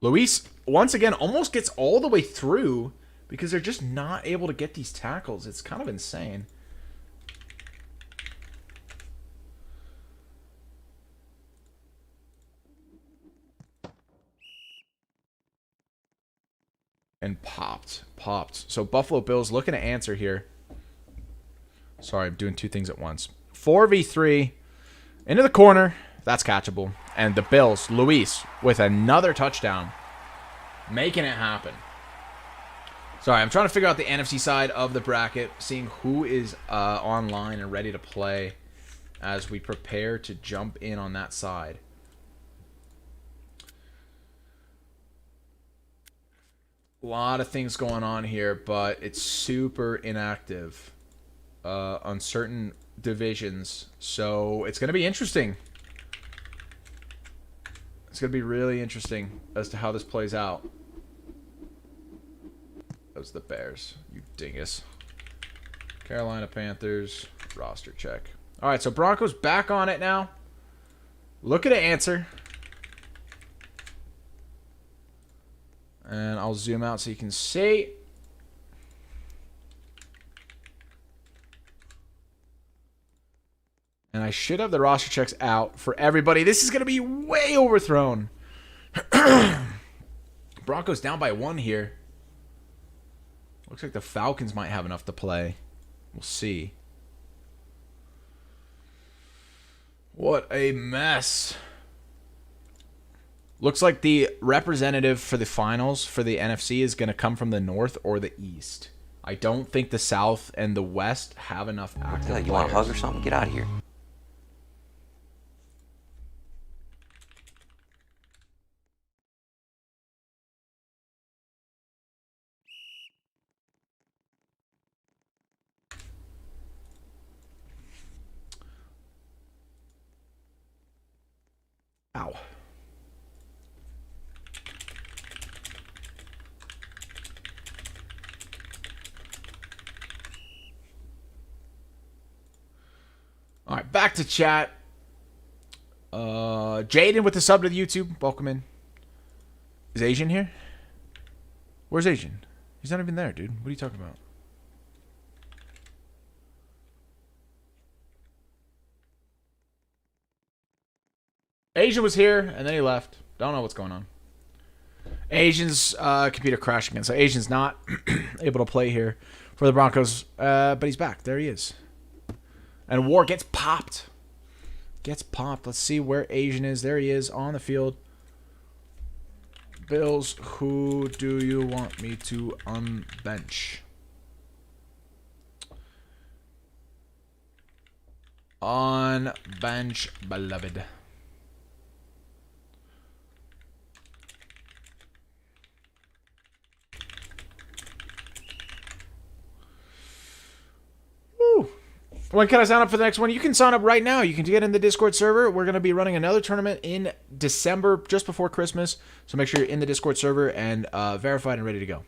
Luis, once again, almost gets all the way through because they're just not able to get these tackles. It's kind of insane. And popped. So Buffalo Bills looking to answer here. Sorry, I'm doing 2 things at once. 4v3. Into the corner. That's catchable. And the Bills, Luis, with another touchdown. Making it happen. Sorry, I'm trying to figure out the NFC side of the bracket. Seeing who is online and ready to play as we prepare to jump in on that side. A lot of things going on here, but it's super inactive on certain divisions. So it's going to be interesting. It's going to be really interesting as to how this plays out. That was the Bears, you dingus. Carolina Panthers, roster check. All right, so Broncos back on it now. Look at the answer. And I'll zoom out so you can see. And I should have the roster checks out for everybody. This is going to be way overthrown. Broncos down by 1 here. Looks like the Falcons might have enough to play. We'll see. What a mess. Looks like the representative for the finals for the NFC is going to come from the North or the East. I don't think the South and the West have enough active players. You want a hug or something? Get out of here. Ow. All right, back to chat. Jaden with the sub to the YouTube. Welcome in. Is Asian here? Where's Asian? He's not even there, dude. What are you talking about? Asian was here, and then he left. Don't know what's going on. Asian's computer crashed again, so Asian's not able to play here for the Broncos, but he's back. There he is. And War gets popped. Gets popped. Let's see where Asian is. There he is on the field. Bills, who do you want me to unbench? On bench, beloved. When can I sign up for the next one? You can sign up right now. You can get in the Discord server. We're going to be running another tournament in December, just before Christmas. So make sure you're in the Discord server and verified and ready to go.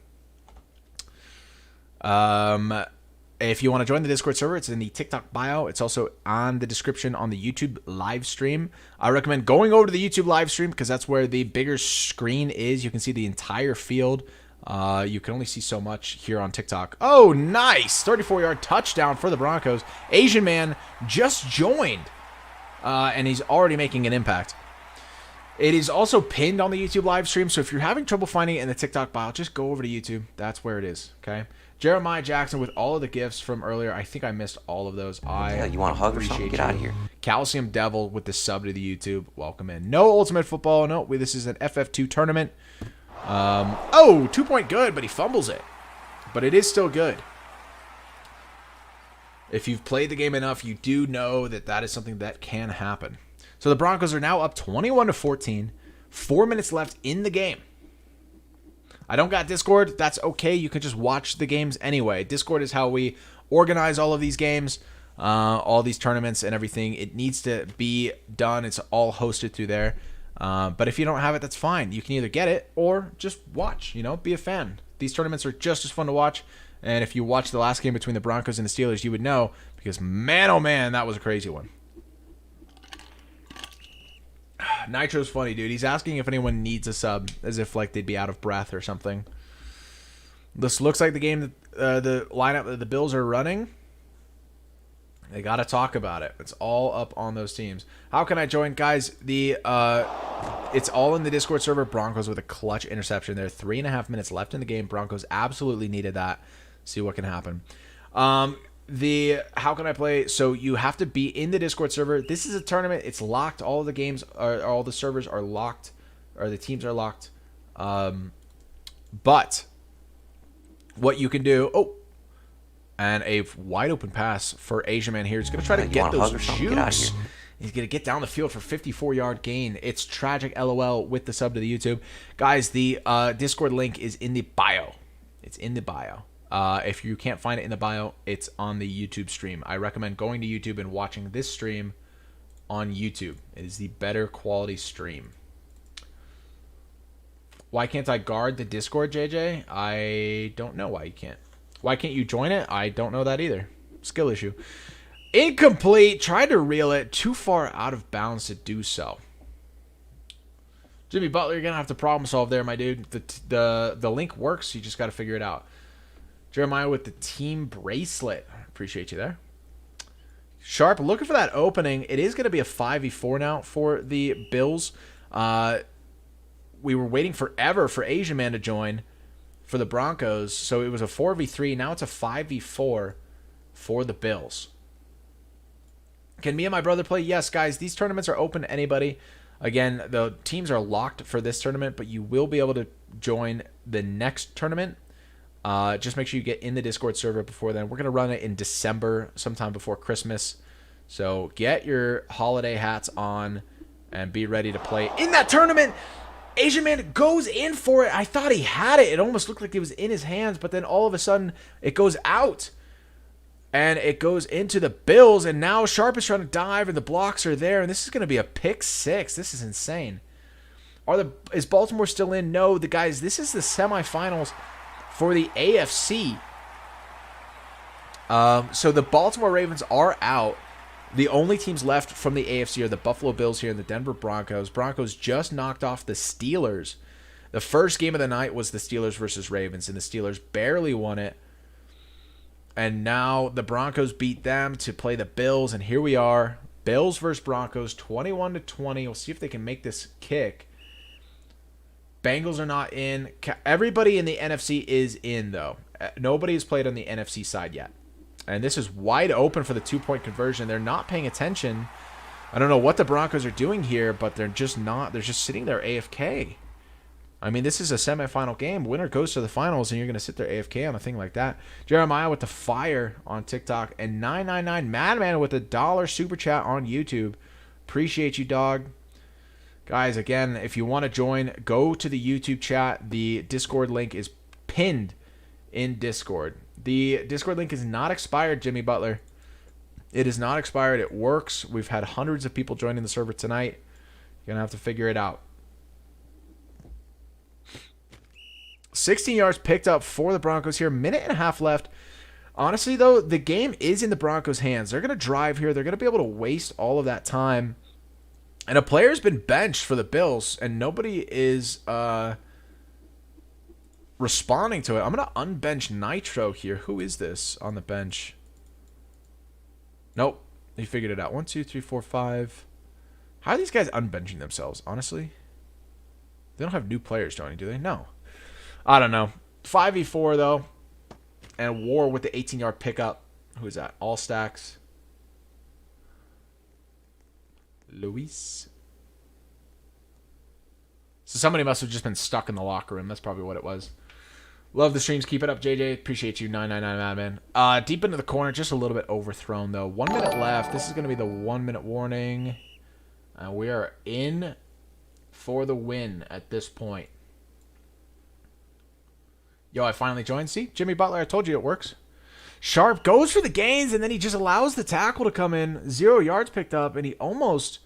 If you want to join the Discord server, it's in the TikTok bio. It's also on the description on the YouTube live stream. I recommend going over to the YouTube live stream because that's where the bigger screen is. You can see the entire field. You can only see so much here on TikTok. Oh, nice! 34-yard touchdown for the Broncos. Asian man just joined, and he's already making an impact. It is also pinned on the YouTube live stream, so if you're having trouble finding it in the TikTok bio, just go over to YouTube. That's where it is, okay? Jeremiah Jackson with all of the gifts from earlier. I think I missed all of those. You want a hug or something? Get out of here. Calcium Devil with the sub to the YouTube. Welcome in. No Ultimate Football. No, this is an Ff2 Tournament. 2-point good, but he fumbles it. But it is still good. If you've played the game enough, you do know that that is something that can happen. So the Broncos are now up 21-14. 4 minutes left in the game. I don't got Discord. That's okay. You can just watch the games anyway. Discord is how we organize all of these games, all these tournaments and everything. It needs to be done. It's all hosted through there. But if you don't have it, that's fine. You can either get it or just watch, be a fan. These tournaments are just as fun to watch. And if you watch the last game between the Broncos and the Steelers, you would know because, man, oh, man, that was a crazy one. Nitro's funny, dude. He's asking if anyone needs a sub as if, they'd be out of breath or something. This looks like the game, the lineup that the Bills are running. They got to talk about it. It's all up on those teams. How can I join? Guys, it's all in the Discord server. Broncos with a clutch interception there. 3.5 minutes left in the game. Broncos absolutely needed that. See what can happen. How can I play? So you have to be in the Discord server. This is a tournament. It's locked. All of the games, all the servers are locked, or the teams are locked. But what you can do... And a wide open pass for Asian Man here. He's going to try to get those jukes. He's going to get down the field for 54-yard gain. It's tragic, LOL, with the sub to the YouTube. Guys, the Discord link is in the bio. It's in the bio. If you can't find it in the bio, it's on the YouTube stream. I recommend going to YouTube and watching this stream on YouTube. It is the better quality stream. Why can't I guard the Discord, JJ? I don't know why you can't. Why can't you join it? I don't know that either. Skill issue. Incomplete. Tried to reel it. Too far out of bounds to do so. Jimmy Butler, you're going to have to problem solve there, my dude. The link works. You just got to figure it out. Jeremiah with the team bracelet. Appreciate you there. Sharp, looking for that opening. It is going to be a 5v4 now for the Bills. We were waiting forever for Asian Man to join for the Broncos. So it was a 4v3. Now it's a 5v4 for the Bills. Can me and my brother play? Yes, guys. These tournaments are open to anybody. Again, the teams are locked for this tournament, but you will be able to join the next tournament. Just make sure you get in the Discord server before then. We're going to run it in December, sometime before Christmas. So get your holiday hats on and be ready to play in that tournament. Asian Man goes in for it. I thought he had it. It almost looked like it was in his hands, but then all of a sudden it goes out. And it goes into the Bills, and now Sharp is trying to dive, and the blocks are there, and this is going to be a pick 6. This is insane. Is Baltimore still in? No, this is the semifinals for the AFC. So the Baltimore Ravens are out. The only teams left from the AFC are the Buffalo Bills here and the Denver Broncos. Broncos just knocked off the Steelers. The first game of the night was the Steelers versus Ravens, and the Steelers barely won it. And now the Broncos beat them to play the Bills, and here we are. Bills versus Broncos, 21-20. We'll see if they can make this kick. Bengals are not in. Everybody in the NFC is in, though. Nobody has played on the NFC side yet. And this is wide open for the two-point conversion. They're not paying attention. I don't know what the Broncos are doing here, but they're just not. They're just sitting there AFK. I mean, this is a semifinal game. Winner goes to the finals, and you're going to sit there AFK on a thing like that. Jeremiah with the fire on TikTok, and 999 Madman with a $1 super chat on YouTube. Appreciate you, dog. Guys, again, if you want to join, go to the YouTube chat. The Discord link is pinned in Discord. The Discord link is not expired, Jimmy Butler. It is not expired. It works. We've had hundreds of people joining the server tonight. You're going to have to figure it out. 16 yards picked up for the Broncos here. Minute and a half left. Honestly, though, the game is in the Broncos' hands. They're going to drive here. They're going to be able to waste all of that time. And a player's been benched for the Bills, and nobody is responding to it. I'm going to unbench Nitro here. Who is this on the bench? Nope. He figured it out. 1, 2, 3, 4, 5. How are these guys unbenching themselves, honestly? They don't have new players joining, do they? No. I don't know. 5v4, though. And War with the 18-yard pickup. Who is that? All stacks. Luis. So somebody must have just been stuck in the locker room. That's probably what it was. Love the streams. Keep it up, JJ. Appreciate you, 999 Madman. Deep into the corner. Just a little bit overthrown, though. 1 minute left. This is going to be the 1 minute warning. We are in for the win at this point. Yo, I finally joined. See? Jimmy Butler, I told you it works. Sharp goes for the gains, and then he just allows the tackle to come in. 0 yards picked up, and he almost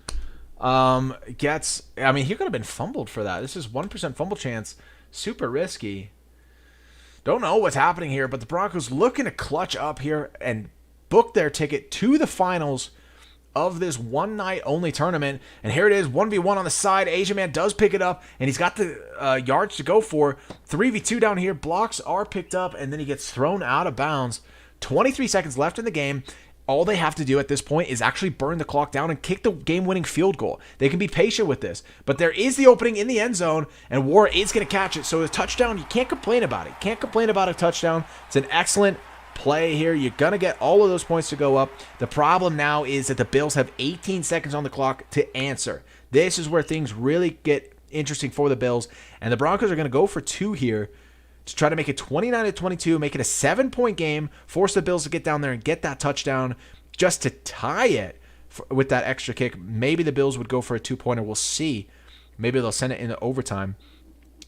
gets... I mean, he could have been fumbled for that. This is 1% fumble chance. Super risky. Don't know what's happening here, but the Broncos looking to clutch up here and book their ticket to the finals of this one-night-only tournament. And here it is, 1v1 on the side. Asian Man does pick it up, and he's got the yards to go for. 3v2 down here. Blocks are picked up, and then he gets thrown out of bounds. 23 seconds left in the game. All they have to do at this point is actually burn the clock down and kick the game-winning field goal. They can be patient with this. But there is the opening in the end zone, and War is going to catch it. So a touchdown, you can't complain about it. Can't complain about a touchdown. It's an excellent play here. You're going to get all of those points to go up. The problem now is that the Bills have 18 seconds on the clock to answer. This is where things really get interesting for the Bills. And the Broncos are going to go for 2 here to try to make it 29-22, make it a 7-point game, force the Bills to get down there and get that touchdown just to tie it with that extra kick. Maybe the Bills would go for a 2-pointer. We'll see. Maybe they'll send it into overtime.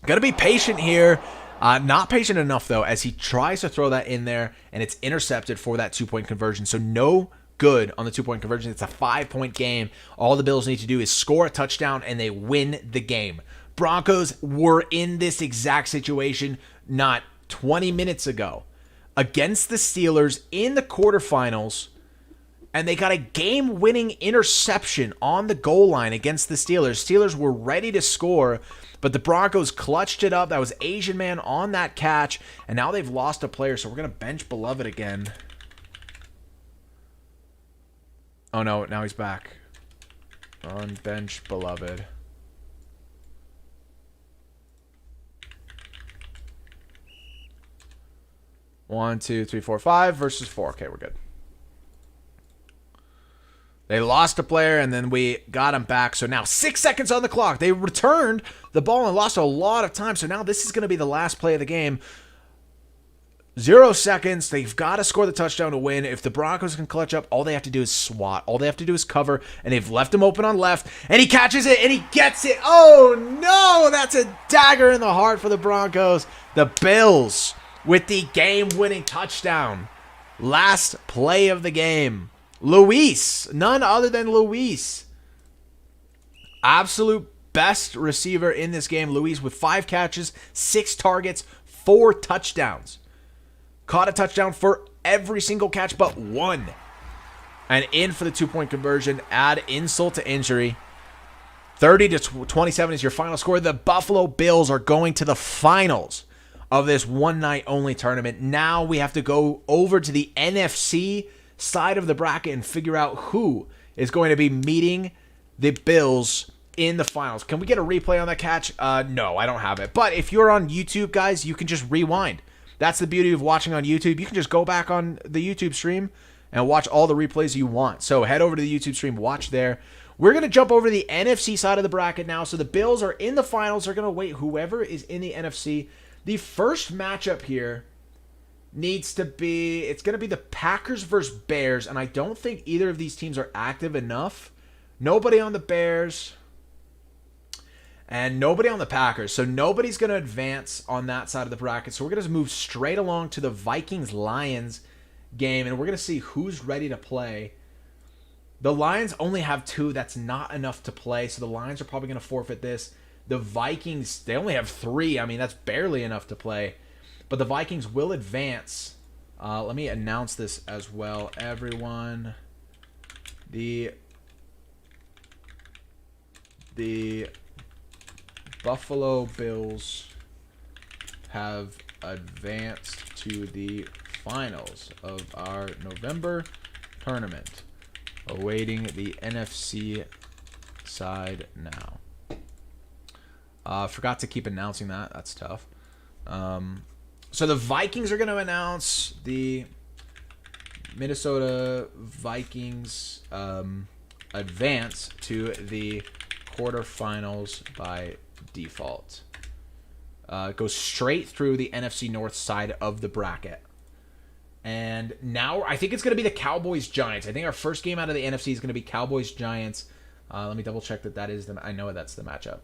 Got to be patient here. Not patient enough, though, as he tries to throw that in there, and it's intercepted for that 2-point conversion. So no good on the 2-point conversion. It's a 5-point game. All the Bills need to do is score a touchdown, and they win the game. Broncos were in this exact situation not 20 minutes ago. against the Steelers in the quarterfinals, and they got a game-winning interception on the goal line against the Steelers. Steelers were ready to score, but the Broncos clutched it up. That was Asian Man on that catch, and now they've lost a player, so we're going to bench Beloved again. Oh, no, now he's back. On bench Beloved. One, two, three, four, five versus 4. Okay, we're good. They lost a player, and then we got him back. So now 6 seconds on the clock. They returned the ball and lost a lot of time. So now this is going to be the last play of the game. 0 seconds. They've got to score the touchdown to win. If the Broncos can clutch up, all they have to do is swat. All they have to do is cover, and they've left him open on left, and he catches it, and he gets it. Oh, no! That's a dagger in the heart for the Broncos. The Bills with the game-winning touchdown. Last play of the game. Luis, none other than Luis. Absolute best receiver in this game. Luis with 5 catches, 6 targets, 4 touchdowns. Caught a touchdown for every single catch but 1. And in for the 2-point conversion. Add insult to injury. 30-27 is your final score. The Buffalo Bills are going to the finals of this one-night-only tournament. Now we have to go over to the NFC side of the bracket and figure out who is going to be meeting the Bills in the finals. Can we get a replay on that catch? No, I don't have it. But if you're on YouTube, guys, you can just rewind. That's the beauty of watching on YouTube. You can just go back on the YouTube stream and watch all the replays you want. So head over to the YouTube stream, watch there. We're going to jump over to the NFC side of the bracket now. So the Bills are in the finals. They're going to wait whoever is in the NFC. The first matchup here needs to be, it's going to be the Packers versus Bears, and I don't think either of these teams are active enough. Nobody on the Bears and nobody on the Packers, so nobody's going to advance on that side of the bracket. So we're going to move straight along to the Vikings-Lions game, and we're going to see who's ready to play. The Lions only have 2. That's not enough to play, so the Lions are probably going to forfeit this. The Vikings, they only have 3. I mean, that's barely enough to play. But the Vikings will advance. Let me announce this as well, everyone. The Buffalo Bills have advanced to the finals of our November tournament, awaiting the NFC side now. Forgot to keep announcing that. That's tough. So the Vikings are going to announce the Minnesota Vikings advance to the quarterfinals by default. Goes straight through the NFC North side of the bracket. And now I think it's going to be the Cowboys-Giants. I think our first game out of the NFC is going to be Cowboys-Giants. Let me double check that is I know that's the matchup.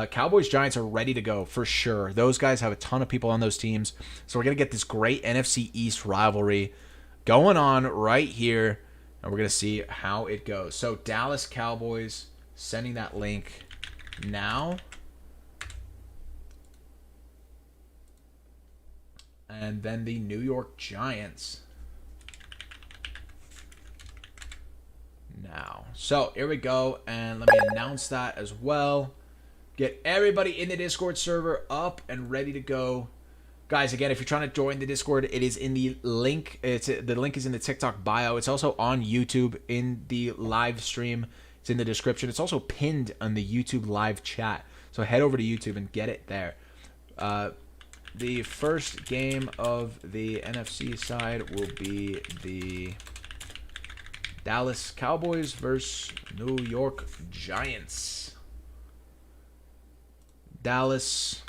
Cowboys-Giants are ready to go for sure. Those guys have a ton of people on those teams. So we're going to get this great NFC East rivalry going on right here. And we're going to see how it goes. So Dallas Cowboys sending that link now. And then the New York Giants now. So here we go. And let me announce that as well. Get everybody in the Discord server up and ready to go. Guys, again, if you're trying to join the Discord, it is in the link. The link is in the TikTok bio. It's also on YouTube in the live stream. It's in the description. It's also pinned on the YouTube live chat. So head over to YouTube and get it there. The first game of the NFC side will be the Dallas Cowboys versus New York Giants. Dallas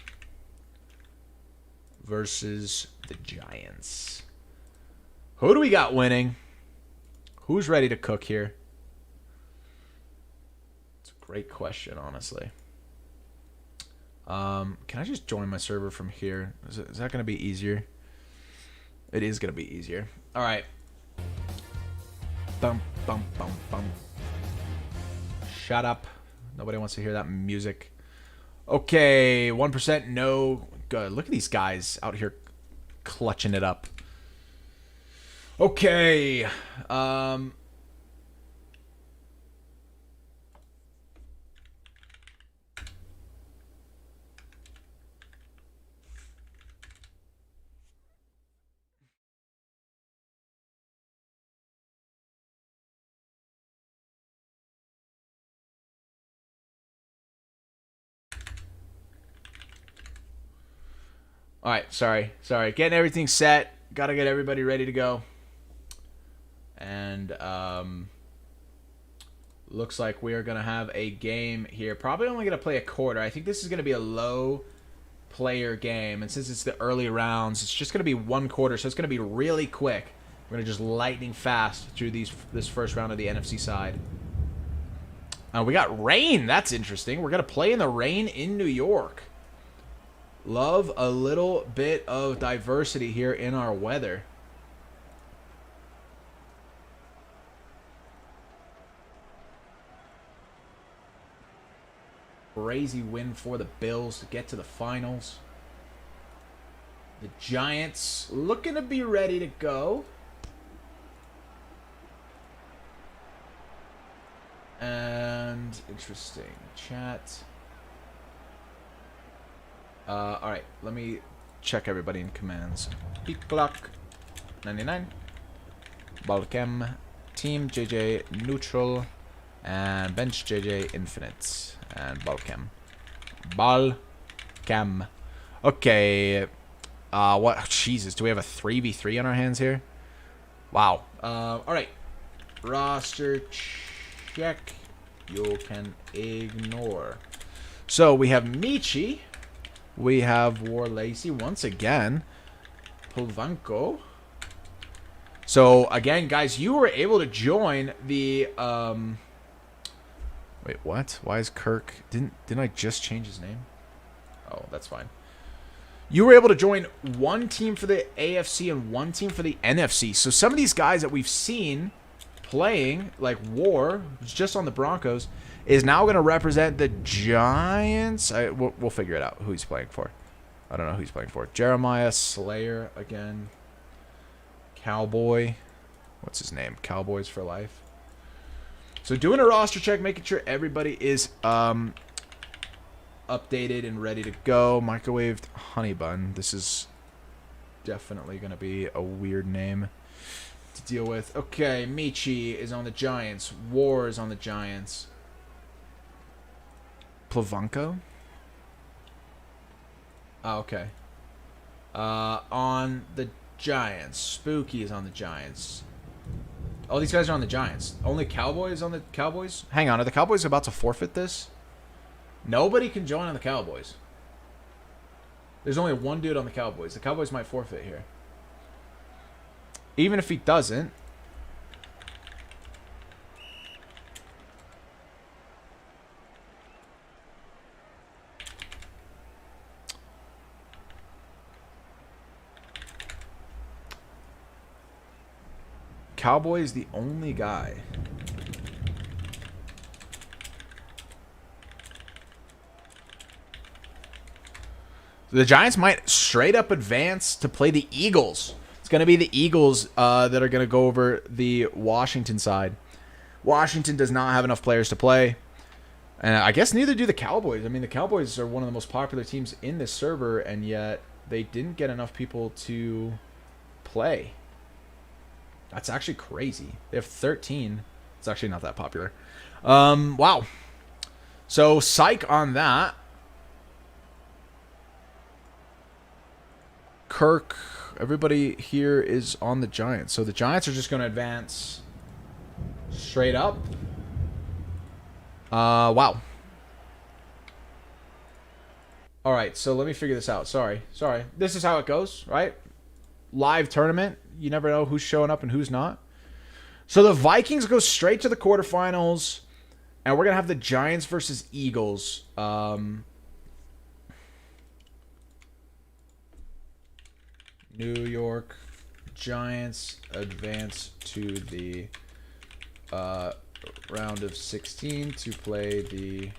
versus the Giants. Who do we got winning? Who's ready to cook here? It's a great question, honestly. Can I just join my server from here? Is that going to be easier? It is going to be easier. All right. Bum, bum, bum, bum. Shut up. Nobody wants to hear that music. Okay, 1% no. Good. Look at these guys out here clutching it up. Okay. All right, sorry. Getting everything set. Got to get everybody ready to go. And looks like we are going to have a game here. Probably only going to play a quarter. I think this is going to be a low player game. And since it's the early rounds, it's just going to be one quarter. So it's going to be really quick. We're going to just lightning fast through this first round of the NFC side. We got rain. That's interesting. We're going to play in the rain in New York. Love a little bit of diversity here in our weather. Crazy win for the Bills to get to the finals. The Giants looking to be ready to go. And interesting chat. Alright, let me check everybody in commands. Peak clock 99. Balcam. Team JJ neutral. And bench JJ infinite. And Balcam. Balcam. Okay. What? Oh, Jesus, do we have a 3v3 on our hands here? Wow. Alright. Roster check. You can ignore. So we have Michi. We have War Lacey once again. Pulvanko. So again, guys, you were able to join the wait, what? Why is Kirk didn't I just change his name? Oh, that's fine. You were able to join one team for the AFC and one team for the NFC. So some of these guys that we've seen playing, like War, who's just on the Broncos, is now going to represent the Giants. We'll figure it out who he's playing for. I don't know who he's playing for. Jeremiah Slayer again. Cowboy. What's his name? Cowboys for life. So doing a roster check, making sure everybody is updated and ready to go. Microwaved Honey Bun. This is definitely going to be a weird name to deal with. Okay, Michi is on the Giants. War is on the Giants. Plavanko? Oh, okay. On the Giants. Spooky is on the Giants. Oh, these guys are on the Giants. Only Cowboys on the Cowboys? Hang on, are the Cowboys about to forfeit this? Nobody can join on the Cowboys. There's only one dude on the Cowboys. The Cowboys might forfeit here. Even if he doesn't. Cowboy is the only guy. The Giants might straight up advance to play the Eagles. It's going to be the Eagles that are going to go over the Washington side. Washington does not have enough players to play. And I guess neither do the Cowboys. I mean, the Cowboys are one of the most popular teams in this server, and yet they didn't get enough people to play. That's actually crazy. They have 13. It's actually not that popular. Wow. So, psych on that. Kirk, everybody here is on the Giants. So, the Giants are just going to advance straight up. Wow. All right, so let me figure this out. Sorry. This is how it goes, right? Live tournament. You never know who's showing up and who's not. So the Vikings go straight to the quarterfinals, and we're going to have the Giants versus Eagles. New York Giants advance to the round of 16 to play the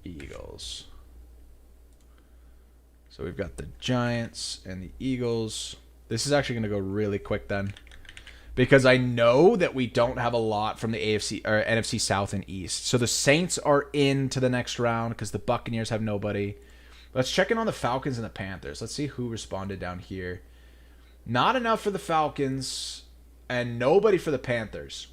Eagles. So we've got the Giants and the Eagles. This is actually going to go really quick then. because I know that we don't have a lot from the AFC or NFC South and East. So the Saints are into the next round because the Buccaneers have nobody. Let's check in on the Falcons and the Panthers. Let's see who responded down here. Not enough for the Falcons and nobody for the Panthers.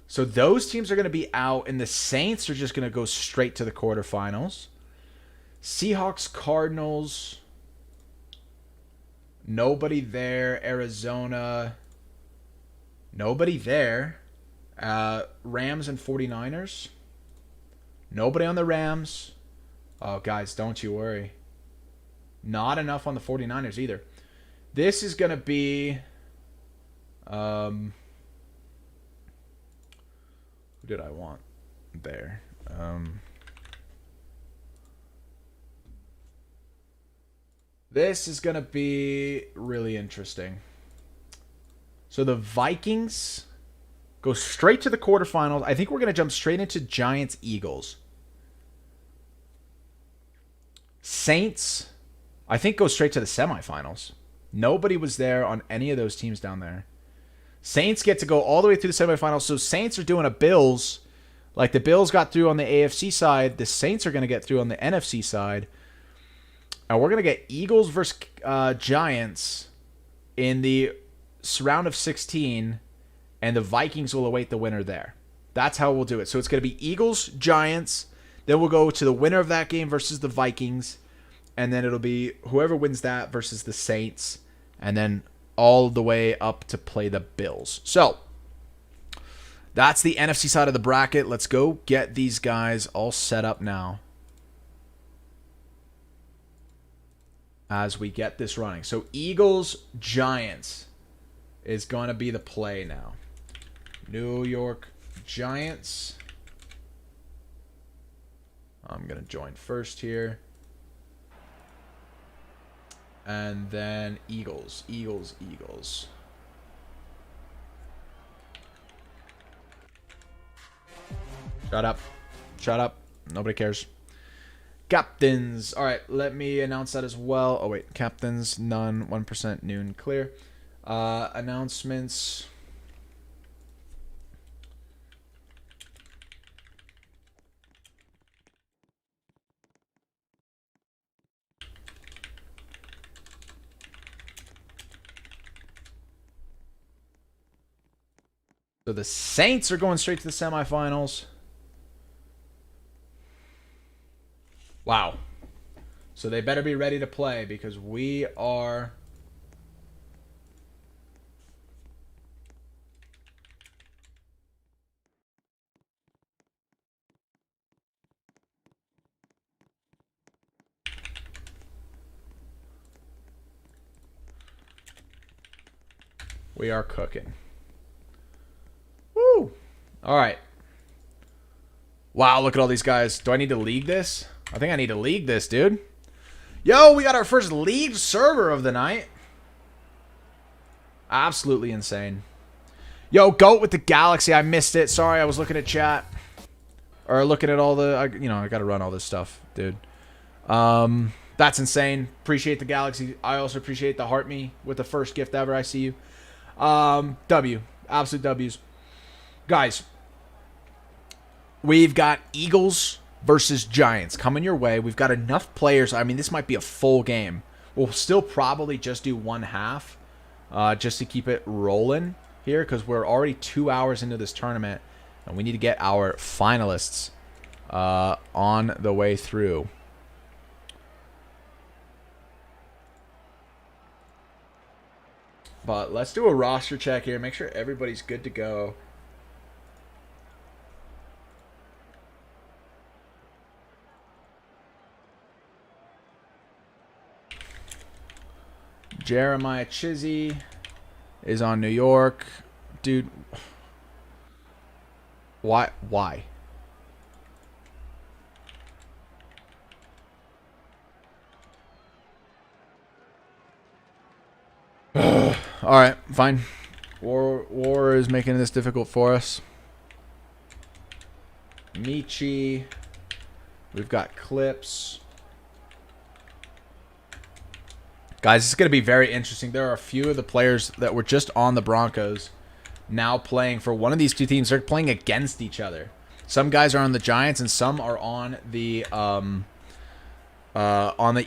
So those teams are going to be out, and the Saints are just going to go straight to the quarterfinals. Seahawks, Cardinals, nobody there. Arizona, nobody there. Rams and 49ers, nobody on the Rams. Oh, guys, don't you worry. Not enough on the 49ers either. This is going to be... who did I want there? This is going to be really interesting. So the Vikings go straight to the quarterfinals. I think we're going to jump straight into Giants-Eagles. Saints, I think, go straight to the semifinals. Nobody was there on any of those teams down there. Saints get to go all the way through the semifinals. So Saints are doing a Bills. Like the Bills got through on the AFC side. The Saints are going to get through on the NFC side. And we're going to get Eagles versus Giants in the round of 16. And the Vikings will await the winner there. That's how we'll do it. So it's going to be Eagles, Giants. Then we'll go to the winner of that game versus the Vikings. And then it'll be whoever wins that versus the Saints. And then all the way up to play the Bills. So that's the NFC side of the bracket. Let's go get these guys all set up now as we get this running. So Eagles, Giants is going to be the play now. New York Giants. I'm going to join first here. And then Eagles. Shut up. Nobody cares. Captains. All right, let me announce that as well. Oh, wait. Captains, none. 1% noon clear. Announcements. So the Saints are going straight to the semifinals. Wow. So they better be ready to play because we are... We are cooking. Woo! All right. Wow, look at all these guys. Do I need to league this? I think I need to league this, dude. Yo, we got our first league server of the night. Absolutely insane. Yo, GOAT with the Galaxy. I missed it. Sorry, I was looking at chat. Or looking at all the... I got to run all this stuff, dude. That's insane. Appreciate the Galaxy. I also appreciate the Heart Me with the first gift ever. I see you. W. Absolute W's. Guys, we've got Eagles versus Giants coming your way. We've got enough players. I mean, this might be a full game. We'll still probably just do one half just to keep it rolling here because we're already 2 hours into this tournament, and we need to get our finalists on the way through. But let's do a roster check here. Make sure everybody's good to go. Jeremiah Chizzy is on New York. Dude. Why? Alright, fine. War is making this difficult for us. Michi. We've got Clips. Guys, this is going to be very interesting. There are a few of the players that were just on the Broncos now playing for one of these two teams. They're playing against each other. Some guys are on the Giants and some are on the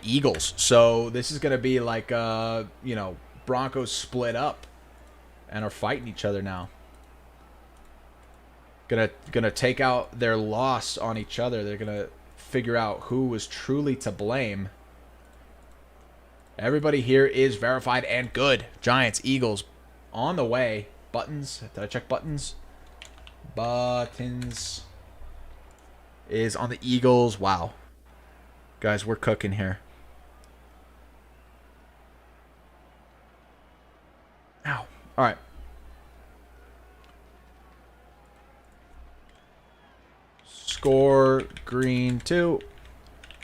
Eagles. So this is going to be like, you know, Broncos split up and are fighting each other now. Gonna take out their loss on each other. They're gonna figure out who was truly to blame. Everybody here is verified and good. Giants, Eagles, on the way. Buttons. Did I check buttons? Buttons is on the Eagles. Wow. Guys, we're cooking here. Ow. All right. Score green 2.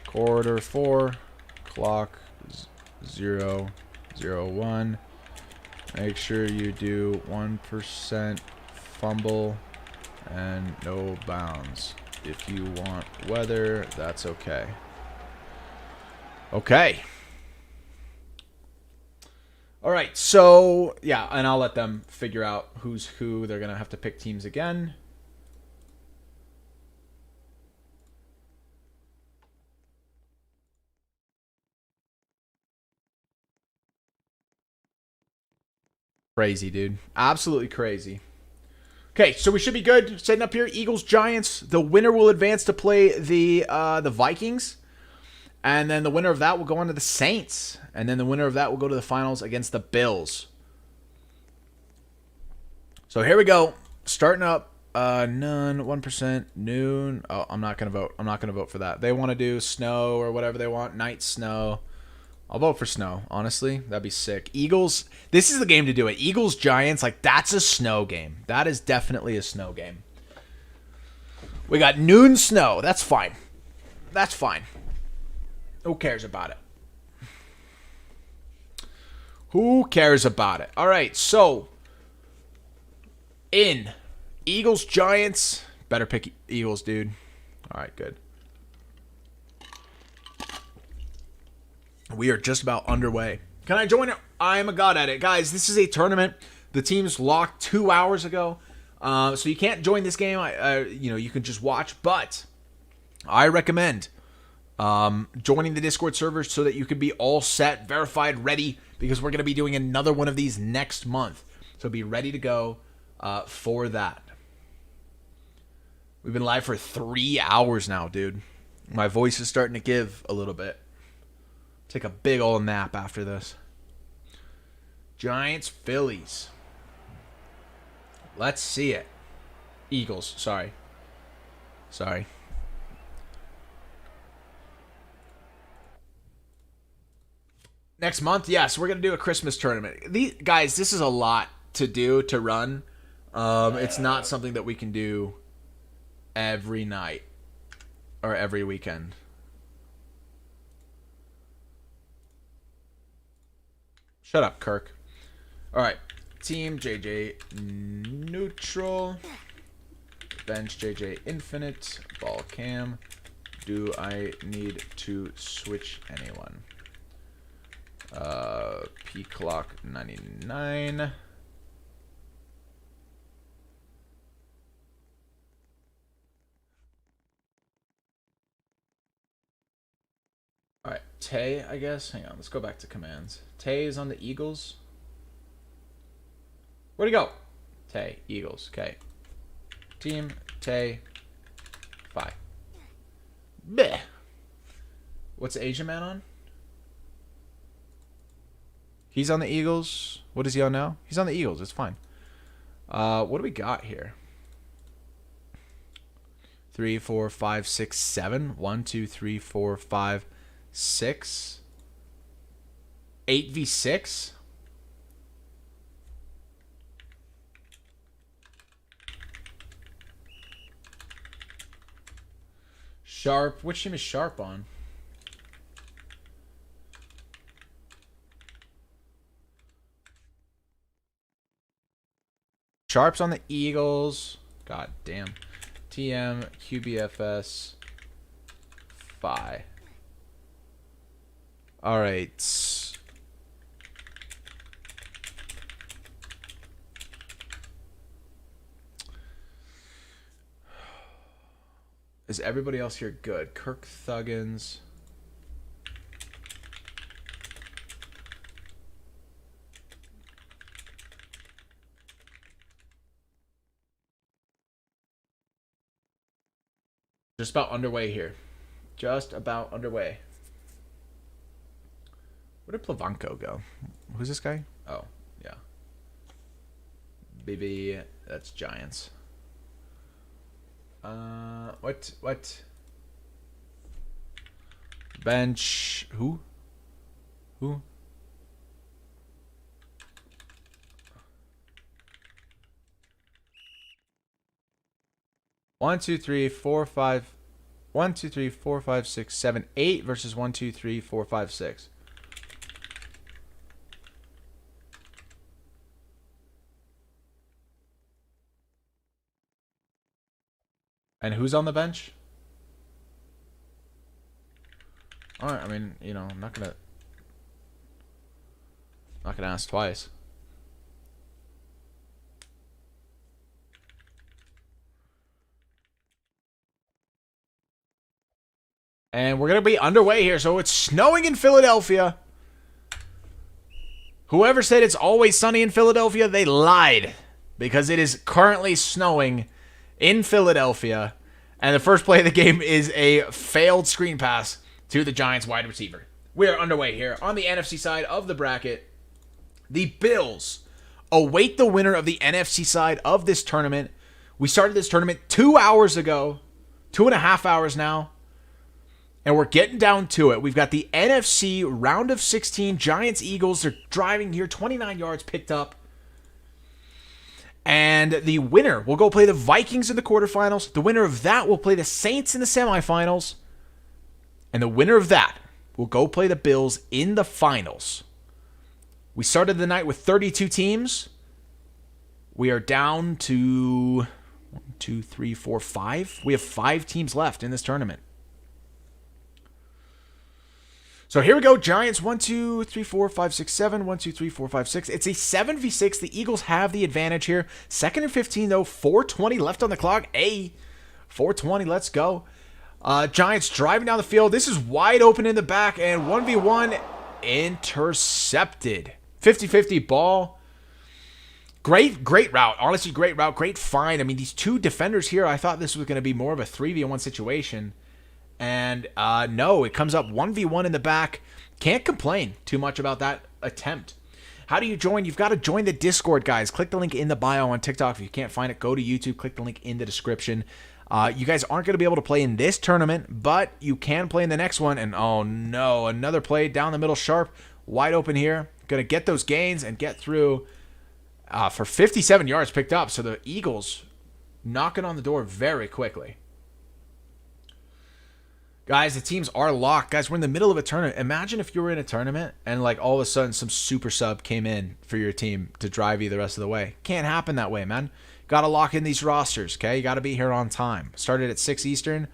Quarter 4. Clock 001. Make sure you do 1% fumble and no bounds. If you want weather, that's okay. Okay. All right, so, yeah, and I'll let them figure out who's who. They're going to have to pick teams again. Crazy, dude. Absolutely crazy. Okay, so we should be good. Setting up here, Eagles, Giants. The winner will advance to play the Vikings. And then the winner of that will go on to the Saints. And then the winner of that will go to the finals against the Bills. So here we go. Starting up. None. 1%. Noon. Oh, I'm not going to vote. I'm not going to vote for that. They want to do snow or whatever they want. Night snow. I'll vote for snow. Honestly, that'd be sick. Eagles. This is the game to do it. Eagles, Giants. Like, that's a snow game. That is definitely a snow game. We got noon snow. That's fine. That's fine. Who cares about it? Who cares about it? All right, so in Eagles, Giants. Better pick Eagles, dude. All right, good. We are just about underway. Can I join it? I am a god at it. Guys, this is a tournament. The team's locked 2 hours ago. So you can't join this game. You know, you can just watch. But I recommend joining the Discord server so that you can be all set, verified, ready, because we're going to be doing another one of these next month. So be ready to go for that. We've been live for 3 hours now, dude. My voice is starting to give a little bit. Take a big old nap after this. Giants, Phillies. Let's see it. Eagles, sorry. Sorry. Next month, yes, we're going to do a Christmas tournament. Guys, this is a lot to do, to run. It's not something that we can do every night or every weekend. Shut up, Kirk. All right. Team JJ neutral. Bench JJ infinite. Ball cam. Do I need to switch anyone? P clock 99. All right, Tay, I guess. Hang on, let's go back to commands. Tay is on the Eagles. Where'd he go? Tay, Eagles. Okay. Team, Tay, 5. Bleh. What's the Asian man on? He's on the Eagles. What is he on now? He's on the Eagles. It's fine. What do we got here? 3, 4, 5, 6, 7. 1, 2, 3, 4, 5, 6. 8v6. Sharp. Which team is Sharp on? Sharp's on the Eagles. God damn. TM, QBFS, Phi. All right. Is everybody else here good? Kirk Thuggins. Just about underway here. Just about underway. Where did Plavanko go? Who's this guy? Oh, yeah. BB, that's Giants. What? Bench. Who? 1, 2, 3, 4, 5. 1, 2, 3, 4, 5, 6, 7, 8 versus 1, 2, 3, 4, 5, 6. And who's on the bench? All right, I mean, you know, I'm not gonna ask twice. And we're going to be underway here. So it's snowing in Philadelphia. Whoever said it's always sunny in Philadelphia, they lied. Because it is currently snowing in Philadelphia. And the first play of the game is a failed screen pass to the Giants wide receiver. We are underway here on the NFC side of the bracket. The Bills await the winner of the NFC side of this tournament. We started this tournament 2 hours ago. 2.5 hours now. And we're getting down to it. We've got the NFC round of 16. Giants, Eagles. They're driving here. 29 yards picked up. And the winner will go play the Vikings in the quarterfinals. The winner of that will play the Saints in the semifinals. And the winner of that will go play the Bills in the finals. We started the night with 32 teams. We are down to 1, 2, 3, 4, 5. We have 5 teams left in this tournament. So here we go. Giants 1, 2, 3, 4, 5, 6, 7. 1, 2, 3, 4, 5, 6. It's a 7v6. The Eagles have the advantage here. 2nd and 15 though. 4:20 left on the clock. 4:20. Let's go. Giants driving down the field. This is wide open in the back and 1v1 intercepted. 50-50 ball. Great route. Honestly, great route. Great find. I mean, these two defenders here, I thought this was going to be more of a 3v1 situation. And no, it comes up 1v1 in the back. Can't complain too much about that attempt. How do you join? You've got to join the Discord, guys. Click the link in the bio on TikTok. If you can't find it, go to YouTube. Click the link in the description. You guys aren't going to be able to play in this tournament, but you can play in the next one. And oh no, another play down the middle sharp. Wide open here. Going to get those gains and get through for 57 yards picked up. So the Eagles knocking on the door very quickly. Guys, the teams are locked. Guys, we're in the middle of a tournament. Imagine if you were in a tournament and like all of a sudden some super sub came in for your team to drive you the rest of the way. Can't happen that way, man. Got to lock in these rosters, okay? You got to be here on time. Started at 6 Eastern,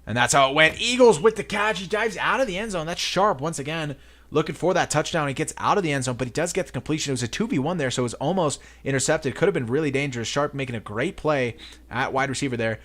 and that's how it went. Eagles with the catch. He dives out of the end zone. That's sharp once again. Looking for that touchdown. He gets out of the end zone, but he does get the completion. It was a 2v1 there, so it was almost intercepted. Could have been really dangerous. Sharp making a great play at wide receiver there.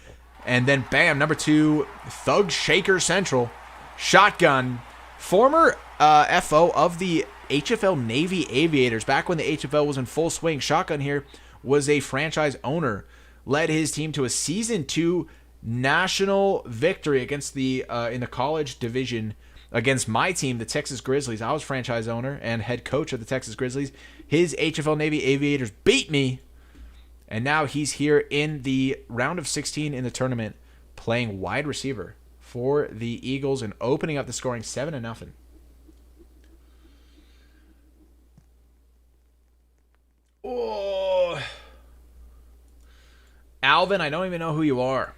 And then, bam, number 2, Thug Shaker Central. Shotgun. Former FO of the HFL Navy Aviators. Back when the HFL was in full swing. Shotgun here was a franchise owner. Led his team to a Season 2 national victory against the in the college division against my team, the Texas Grizzlies. I was franchise owner and head coach of the Texas Grizzlies. His HFL Navy Aviators beat me. And now he's here in the round of 16 in the tournament playing wide receiver for the Eagles and opening up the scoring 7-0. Oh. Alvin, I don't even know who you are.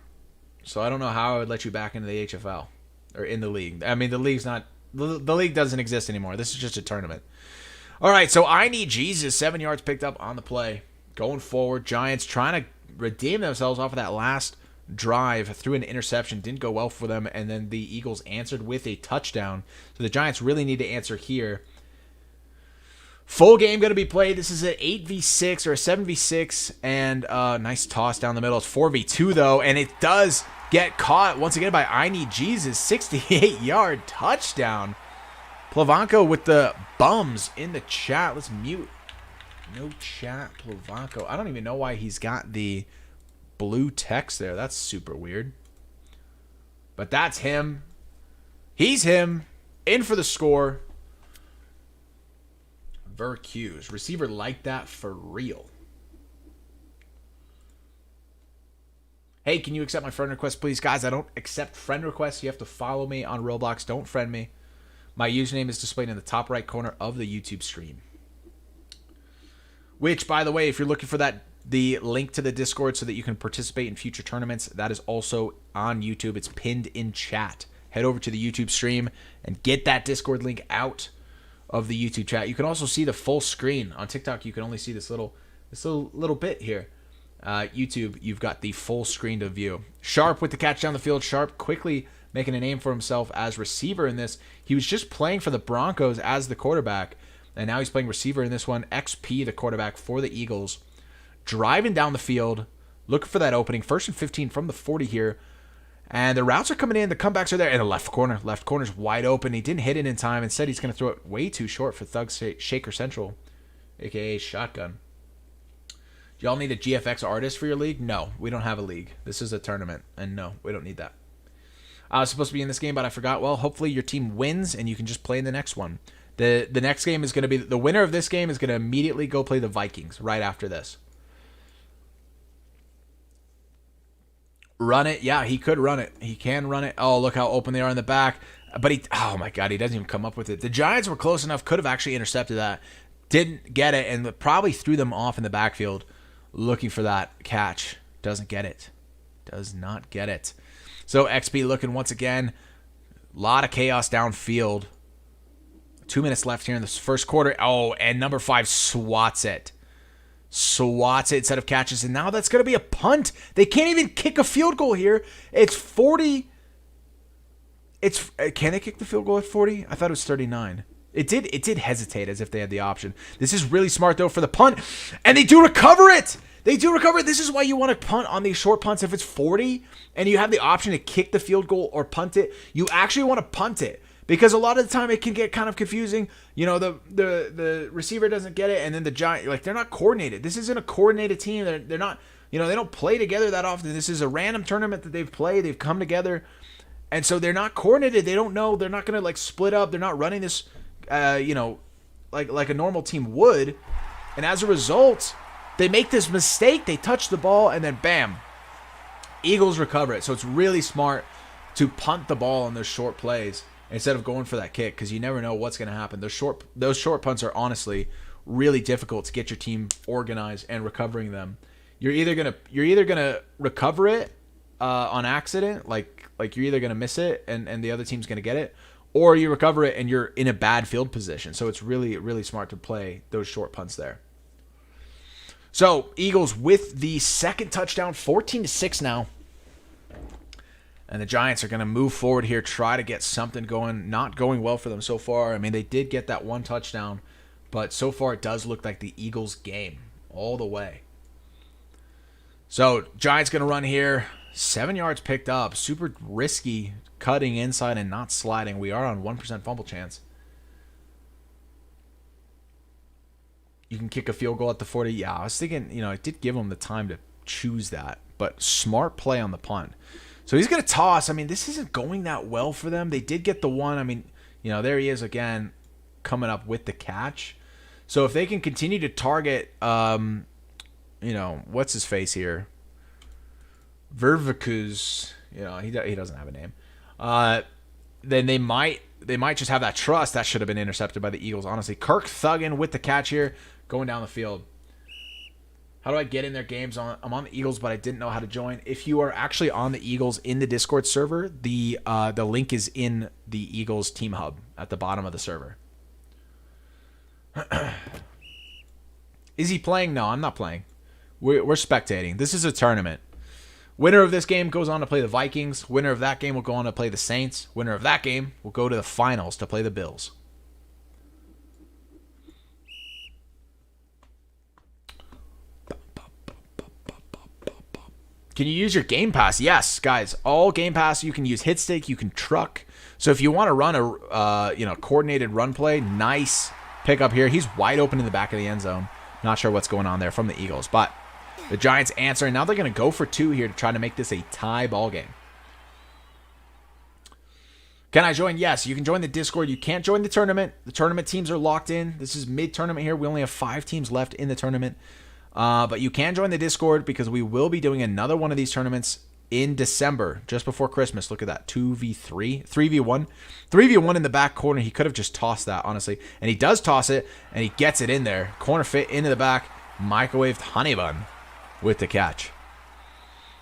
So I don't know how I would let you back into the HFL or in the league. I mean, the league's not, the league doesn't exist anymore. This is just a tournament. All right, so I need Jesus. 7 yards picked up on the play. Going forward, Giants trying to redeem themselves off of that last drive through an interception. Didn't go well for them, and then the Eagles answered with a touchdown. So the Giants really need to answer here. Full game going to be played. This is an 8v6 or a 7v6, and nice toss down the middle. It's 4v2, though, and it does get caught once again by I Need Jesus. 68-yard touchdown. Plavanko with the bums in the chat. Let's mute. No chat, Plavanko. I don't even know why he's got the blue text there. That's super weird. But that's him. He's him. In for the score. Vercuse. Receiver like that for real. Hey, can you accept my friend request, please? Guys, I don't accept friend requests. You have to follow me on Roblox. Don't friend me. My username is displayed in the top right corner of the YouTube stream. Which, by the way, if you're looking for the link to the Discord so that you can participate in future tournaments, that is also on YouTube. It's pinned in chat. Head over to the YouTube stream and get that Discord link out of the YouTube chat. You can also see the full screen. On TikTok, you can only see this little bit here. YouTube, you've got the full screen to view. Sharp with the catch down the field. Sharp quickly making a name for himself as receiver in this. He was just playing for the Broncos as the quarterback, and now he's playing receiver in this one. XP, the quarterback for the Eagles, driving down the field, looking for that opening. 1st and 15 from the 40 here. And the routes are coming in. The comebacks are there. And the left corner's wide open. He didn't hit it in time. Instead, he's going to throw it way too short for Thug Shaker Central, a.k.a. Shotgun. Do y'all need a GFX artist for your league? No, we don't have a league. This is a tournament. And no, we don't need that. I was supposed to be in this game, but I forgot. Well, hopefully your team wins, and you can just play in the next one. The next game is going to be... The winner of this game is going to immediately go play the Vikings right after this. Run it. Yeah, he could run it. He can run it. Oh, look how open they are in the back. But oh my God, he doesn't even come up with it. The Giants were close enough, could have actually intercepted that. Didn't get it, and probably threw them off in the backfield looking for that catch. Doesn't get it. Does not get it. So XP looking once again. A lot of chaos downfield. 2 minutes left here in this first quarter. Oh, and number 5 swats it. Swats it instead of catches. And now that's going to be a punt. They can't even kick a field goal here. It's 40. Can they kick the field goal at 40? I thought it was 39. It did hesitate as if they had the option. This is really smart, though, for the punt. And they do recover it. They do recover it. This is why you want to punt on these short punts. If it's 40 and you have the option to kick the field goal or punt it, you actually want to punt it. Because a lot of the time it can get kind of confusing. You know, the receiver doesn't get it, and then the Giant, like, they're not coordinated. This isn't a coordinated team. They're not, you know, they don't play together that often. This is a random tournament that they've played. They've come together, and so they're not coordinated. They don't know. They're not going to, like, split up. They're not running this, you know, like a normal team would. And as a result, they make this mistake. They touch the ball, and then bam, Eagles recover it. So it's really smart to punt the ball on those short plays instead of going for that kick, because you never know what's going to happen. Those short punts are honestly really difficult to get your team organized and recovering them. You're either gonna recover it on accident, like you're either gonna miss it and the other team's gonna get it, or you recover it and you're in a bad field position. So it's really, really smart to play those short punts there. So Eagles with the second touchdown, 14-6 now. And the Giants are going to move forward here, try to get something going. Not going well for them so far. I mean, they did get that one touchdown, but so far it does look like the Eagles' game all the way. So Giants going to run here. 7 yards picked up. Super risky cutting inside and not sliding. We are on 1% fumble chance. You can kick a field goal at the 40. Yeah, I was thinking, you know, it did give them the time to choose that, but smart play on the punt. So he's going to toss. I mean, this isn't going that well for them. They did get the one. I mean, you know, there he is again coming up with the catch. So if they can continue to target, you know, what's his face here? Vervicus, you know, he doesn't have a name. Then they might just have that trust. That should have been intercepted by the Eagles, honestly. Kirk Thuggin with the catch here, going down the field. How do I get in their games? I'm on the Eagles, but I didn't know how to join. If you are actually on the Eagles in the Discord server, the link is in the Eagles team hub at the bottom of the server. Is he playing? No, I'm not playing. We're spectating. This is a tournament. Winner of this game goes on to play the Vikings. Winner of that game will go on to play the Saints. Winner of that game will go to the finals to play the Bills. Can you use your Game Pass? Yes, guys. All Game Pass. You can use hit stick. You can truck. So if you want to run a coordinated run play, nice pickup here. He's wide open in the back of the end zone. Not sure what's going on there from the Eagles, but the Giants answer, and now they're going to go for 2 here to try to make this a tie ball game. Can I join? Yes, you can join the Discord. You can't join the tournament. The tournament teams are locked in. This is mid-tournament here. We only have 5 teams left in the tournament. But you can join the Discord because we will be doing another one of these tournaments in December, just before Christmas. Look at that, 2v3, 3v1. 3v1 in the back corner. He could have just tossed that, honestly. And he does toss it, and he gets it in there. Corner fit into the back. Microwaved honey bun with the catch.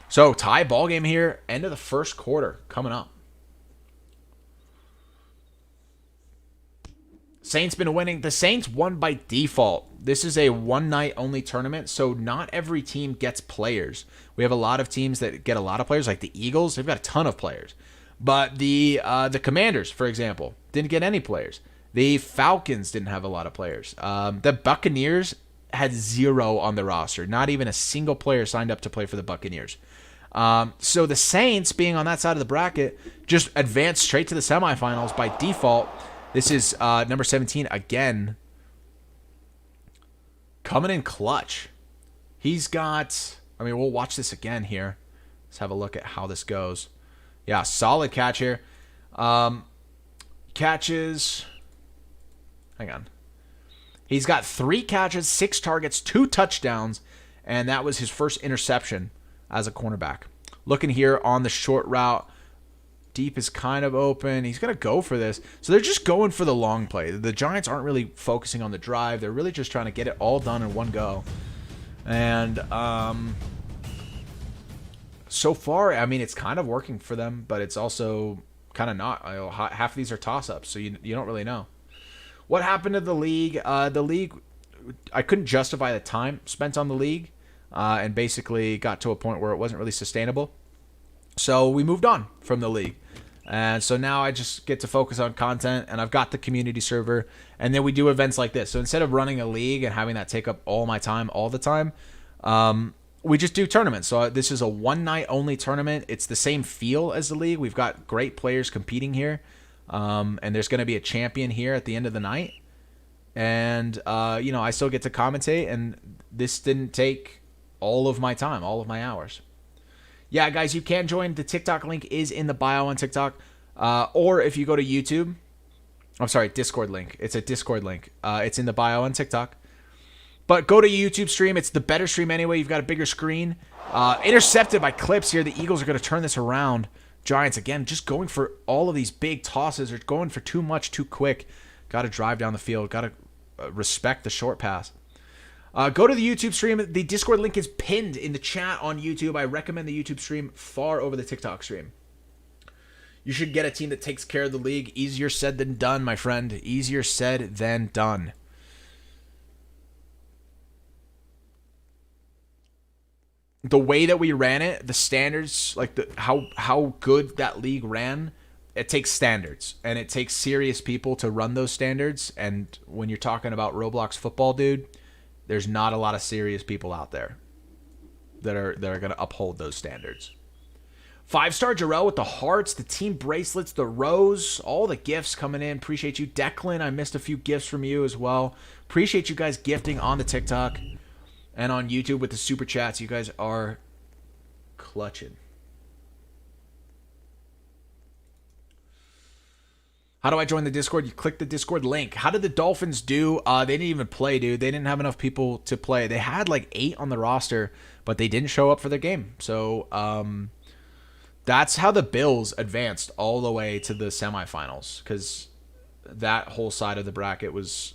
So, tie ball game here. End of the first quarter coming up. Saints been winning. The Saints won by default. This is a one-night only tournament, so not every team gets players. We have a lot of teams that get a lot of players, like the Eagles. They've got a ton of players. But the Commanders, for example, didn't get any players. The Falcons didn't have a lot of players. The Buccaneers had 0 on the roster. Not even a single player signed up to play for the Buccaneers. So the Saints, being on that side of the bracket, just advanced straight to the semifinals by default. This is number 17 again. Coming in clutch. He's got... I mean, we'll watch this again here. Let's have a look at how this goes. Yeah, solid catch here. Catches... Hang on. He's got 3 catches, 6 targets, 2 touchdowns, and that was his first interception as a cornerback. Looking here on the short route. Deep is kind of open. He's going to go for this. So they're just going for the long play. The Giants aren't really focusing on the drive. They're really just trying to get it all done in one go. And so far, I mean, it's kind of working for them, but it's also kind of not. Half of these are toss-ups, so you don't really know. What happened to the league? The league, I couldn't justify the time spent on the league, and basically got to a point where it wasn't really sustainable. So we moved on from the league. And so now I just get to focus on content, and I've got the community server, and then we do events like this. So instead of running a league and having that take up all my time all the time, we just do tournaments. So this is a one-night only tournament. It's the same feel as the league. We've got great players competing here, and there's going to be a champion here at the end of the night. And, I still get to commentate, and this didn't take all of my time, all of my hours. Yeah, guys, you can join. The TikTok link is in the bio on TikTok. Or if you go to YouTube, I'm sorry, Discord link. It's a Discord link. It's in the bio on TikTok. But go to YouTube stream. It's the better stream anyway. You've got a bigger screen. Intercepted by clips here. The Eagles are going to turn this around. Giants, again, just going for all of these big tosses. They're going for too much, too quick. Got to drive down the field. Got to respect the short pass. Go to the YouTube stream. The Discord link is pinned in the chat on YouTube. I recommend the YouTube stream far over the TikTok stream. You should get a team that takes care of the league. Easier said than done, my friend. Easier said than done. The way that we ran it, the standards, like how good that league ran, it takes standards. And it takes serious people to run those standards. And when you're talking about Roblox football, dude, there's not a lot of serious people out there that are going to uphold those standards. 5-star Jarrell with the hearts, the team bracelets, the rose, all the gifts coming in. Appreciate you. Declan, I missed a few gifts from you as well. Appreciate you guys gifting on the TikTok and on YouTube with the super chats. You guys are clutching. How do I join the Discord? You click the Discord link. How did the Dolphins do? They didn't even play, dude. They didn't have enough people to play. They had like 8 on the roster, but they didn't show up for their game. So that's how the Bills advanced all the way to the semifinals, because that whole side of the bracket was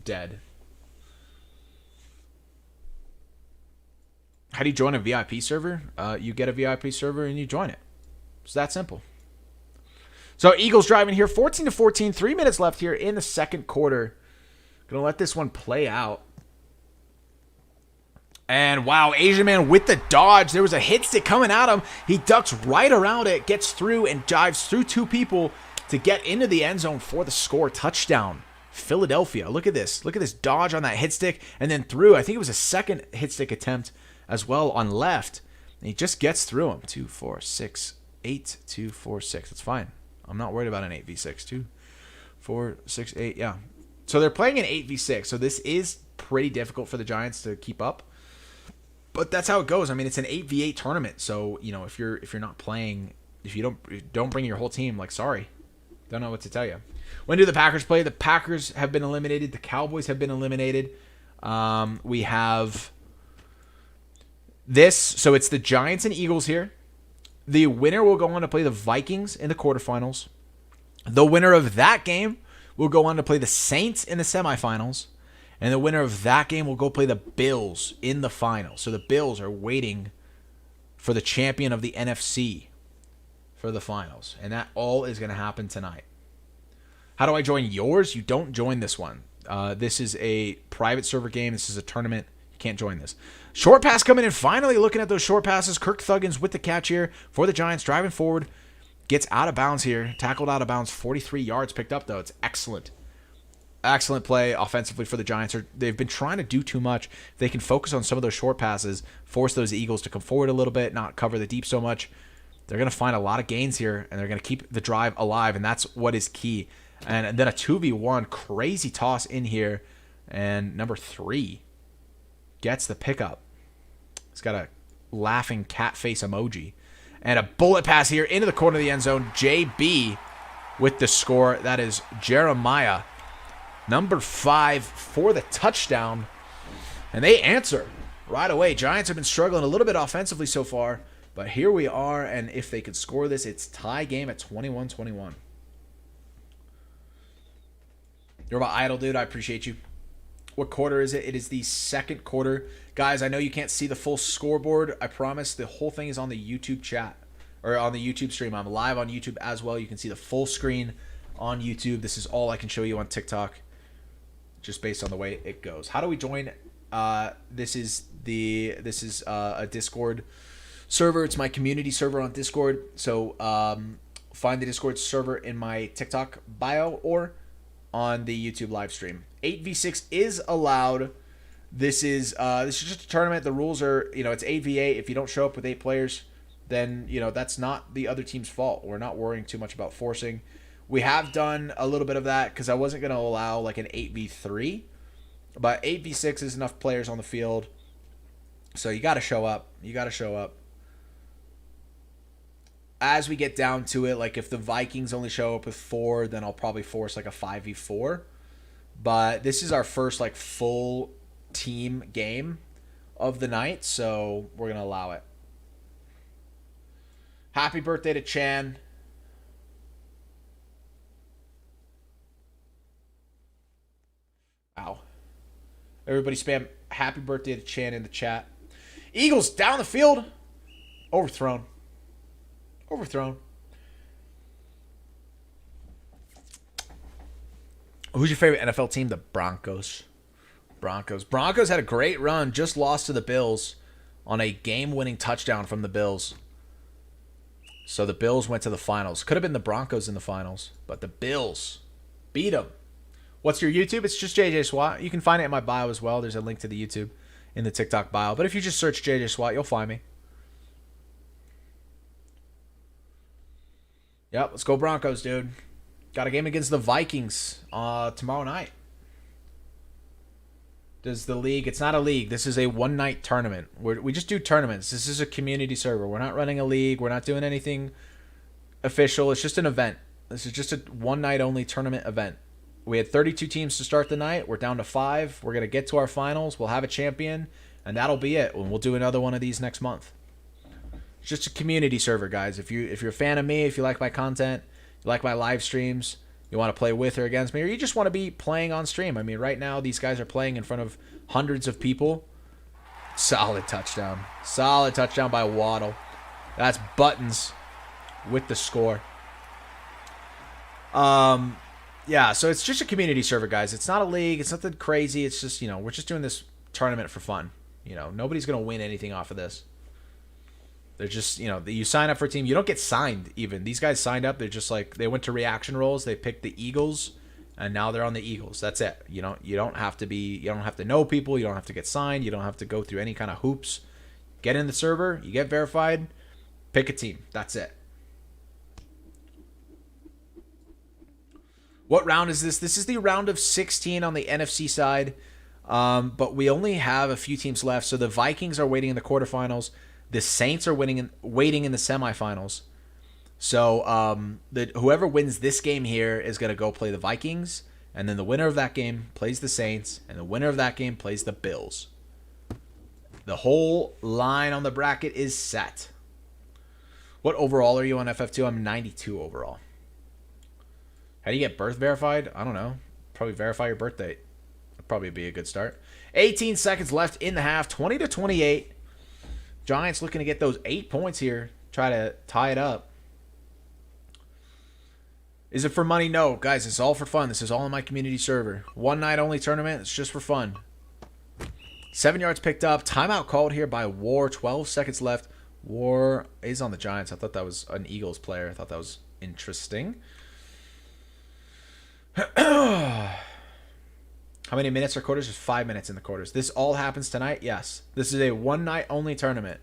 dead. How do you join a VIP server? You get a VIP server and you join it. It's that simple. So Eagles driving here, 14-14, 3 minutes left here in the second quarter. Gonna let this one play out. And wow, Asian man with the dodge. There was a hit stick coming at him. He ducks right around it, gets through and dives through 2 people to get into the end zone for the score. Touchdown, Philadelphia. Look at this. Look at this dodge on that hit stick and then through. I think it was a second hit stick attempt as well on left. And he just gets through him. 2, 4, 6, 8, 2, 4, 6. That's fine. I'm not worried about an 8v6. 2, 4, 6, 8. Yeah. So they're playing an 8v6. So this is pretty difficult for the Giants to keep up. But that's how it goes. I mean, it's an 8v8 tournament. So, you know, if you're not playing, if you don't bring your whole team, like, sorry. Don't know what to tell you. When do the Packers play? The Packers have been eliminated. The Cowboys have been eliminated. We have this. So it's the Giants and Eagles here. The winner will go on to play the Vikings in the quarterfinals. The winner of that game will go on to play the Saints in the semifinals. And the winner of that game will go play the Bills in the finals. So the Bills are waiting for the champion of the NFC for the finals. And that all is going to happen tonight. How do I join yours? You don't join this one. This is a private server game. This is a tournament. You can't join this. Short pass coming in. Finally looking at those short passes. Kirk Thuggins with the catch here for the Giants. Driving forward. Gets out of bounds here. Tackled out of bounds. 43 yards picked up, though. It's excellent. Excellent play offensively for the Giants. They've been trying to do too much. If they can focus on some of those short passes, force those Eagles to come forward a little bit, not cover the deep so much, they're going to find a lot of gains here, and they're going to keep the drive alive, and that's what is key. And then a 2v1, crazy toss in here, and number 3 gets the pickup. He's got a laughing cat face emoji. And a bullet pass here into the corner of the end zone. JB with the score. That is Jeremiah. Number 5 for the touchdown. And they answer right away. Giants have been struggling a little bit offensively so far. But here we are. And if they could score this, it's tie game at 21-21. You're about idle, dude. I appreciate you. What quarter is it? It is the second quarter. Guys, I know you can't see the full scoreboard. I promise the whole thing is on the YouTube chat. Or on the YouTube stream. I'm live on YouTube as well. You can see the full screen on YouTube. This is all I can show you on TikTok. Just based on the way it goes. How do we join? This is a Discord server. It's my community server on Discord. So find the Discord server in my TikTok bio or on the YouTube live stream. 8v6 is allowed. This is just a tournament. The rules are, it's 8v8. If you don't show up with 8 players, then that's not the other team's fault. We're not worrying too much about forcing. We have done a little bit of that because I wasn't going to allow like an 8v3. But 8v6 is enough players on the field. So you got to show up. You got to show up. As we get down to it, like if the Vikings only show up with 4, then I'll probably force like a 5v4. But this is our first like full team game of the night. So we're going to allow it. Happy birthday to Chan. Wow. Everybody spam happy birthday to Chan in the chat. Eagles down the field. Overthrown. Who's your favorite NFL team? The Broncos. Broncos had a great run. Just lost to the Bills on a game-winning touchdown from the Bills. So the Bills went to the finals. Could have been the Broncos in the finals, but the Bills beat them. What's your YouTube? It's just JJ Swat. You can find it in my bio as well. There's a link to the YouTube in the TikTok bio. But if you just search JJ Swat, you'll find me. Yep, let's go Broncos, dude. Got a game against the Vikings tomorrow night. Does the league... It's not a league. This is a one-night tournament. We just do tournaments. This is a community server. We're not running a league. We're not doing anything official. It's just an event. This is just a one-night-only tournament event. We had 32 teams to start the night. We're down to 5. We're going to get to our finals. We'll have a champion, and that'll be it. And we'll do another one of these next month. It's just a community server, guys. If you're a fan of me, if you like my content, you like my live streams, you want to play with or against me, or you just want to be playing on stream. I mean, right now, these guys are playing in front of hundreds of people. Solid touchdown. Solid touchdown by Waddle. That's Buttons with the score. Yeah, so it's just a community server, guys. It's not a league. It's nothing crazy. It's just, we're just doing this tournament for fun. Nobody's going to win anything off of this. They're just, you sign up for a team. You don't get signed even. These guys signed up. They're just like, they went to reaction roles. They picked the Eagles, and now they're on the Eagles. That's it. You don't have to know people. You don't have to get signed. You don't have to go through any kind of hoops. Get in the server. You get verified. Pick a team. That's it. What round is this? This is the round of 16 on the NFC side. But we only have a few teams left. So the Vikings are waiting in the quarterfinals. The Saints are waiting in the semifinals. So whoever wins this game here is going to go play the Vikings. And then the winner of that game plays the Saints. And the winner of that game plays the Bills. The whole line on the bracket is set. What overall are you on FF2? I'm 92 overall. How do you get birth verified? I don't know. Probably verify your birth date. That'd probably be a good start. 18 seconds left in the half. 20-28. Giants looking to get those 8 points here. Try to tie it up. Is it for money? No. Guys, it's all for fun. This is all on my community server. One night only tournament. It's just for fun. 7 yards picked up. Timeout called here by War. 12 seconds left. War is on the Giants. I thought that was an Eagles player. I thought that was interesting. How many minutes are quarters? There's 5 minutes in the quarters. This all happens tonight? Yes. This is a one night only tournament.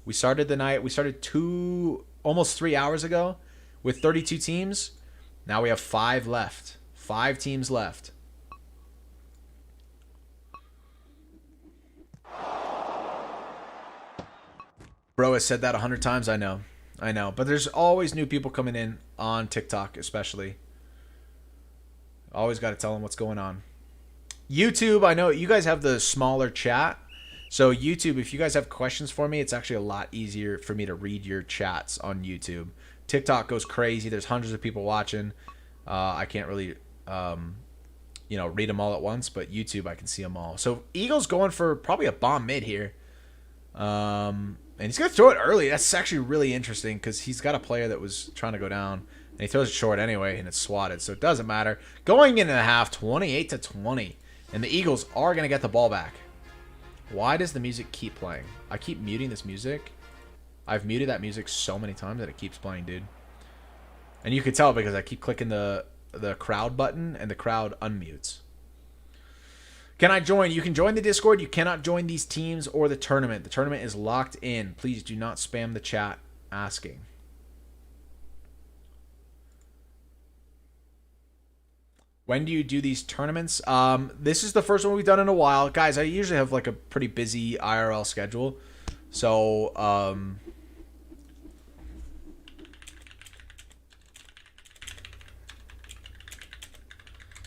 We started almost 3 hours ago with 32 teams. Now we have 5 left. 5 teams left. Bro has said that 100 times. I know. But there's always new people coming in on TikTok, especially. Always got to tell them what's going on. YouTube, I know you guys have the smaller chat. So YouTube, if you guys have questions for me, it's actually a lot easier for me to read your chats on YouTube. TikTok goes crazy. There's hundreds of people watching. I can't really, read them all at once. But YouTube, I can see them all. So Eagles going for probably a bomb mid here. And he's going to throw it early. That's actually really interesting because he's got a player that was trying to go down. And he throws it short anyway, and it's swatted. So it doesn't matter. Going into the half, 28-20. And the Eagles are going to get the ball back. Why does the music keep playing? I keep muting this music. I've muted that music so many times that it keeps playing, dude. And you can tell because I keep clicking the crowd button, and the crowd unmutes. Can I join? You can join the Discord. You cannot join these teams or the tournament. The tournament is locked in. Please do not spam the chat asking. When do you do these tournaments? This is the first one we've done in a while. Guys, I usually have like a pretty busy IRL schedule. So,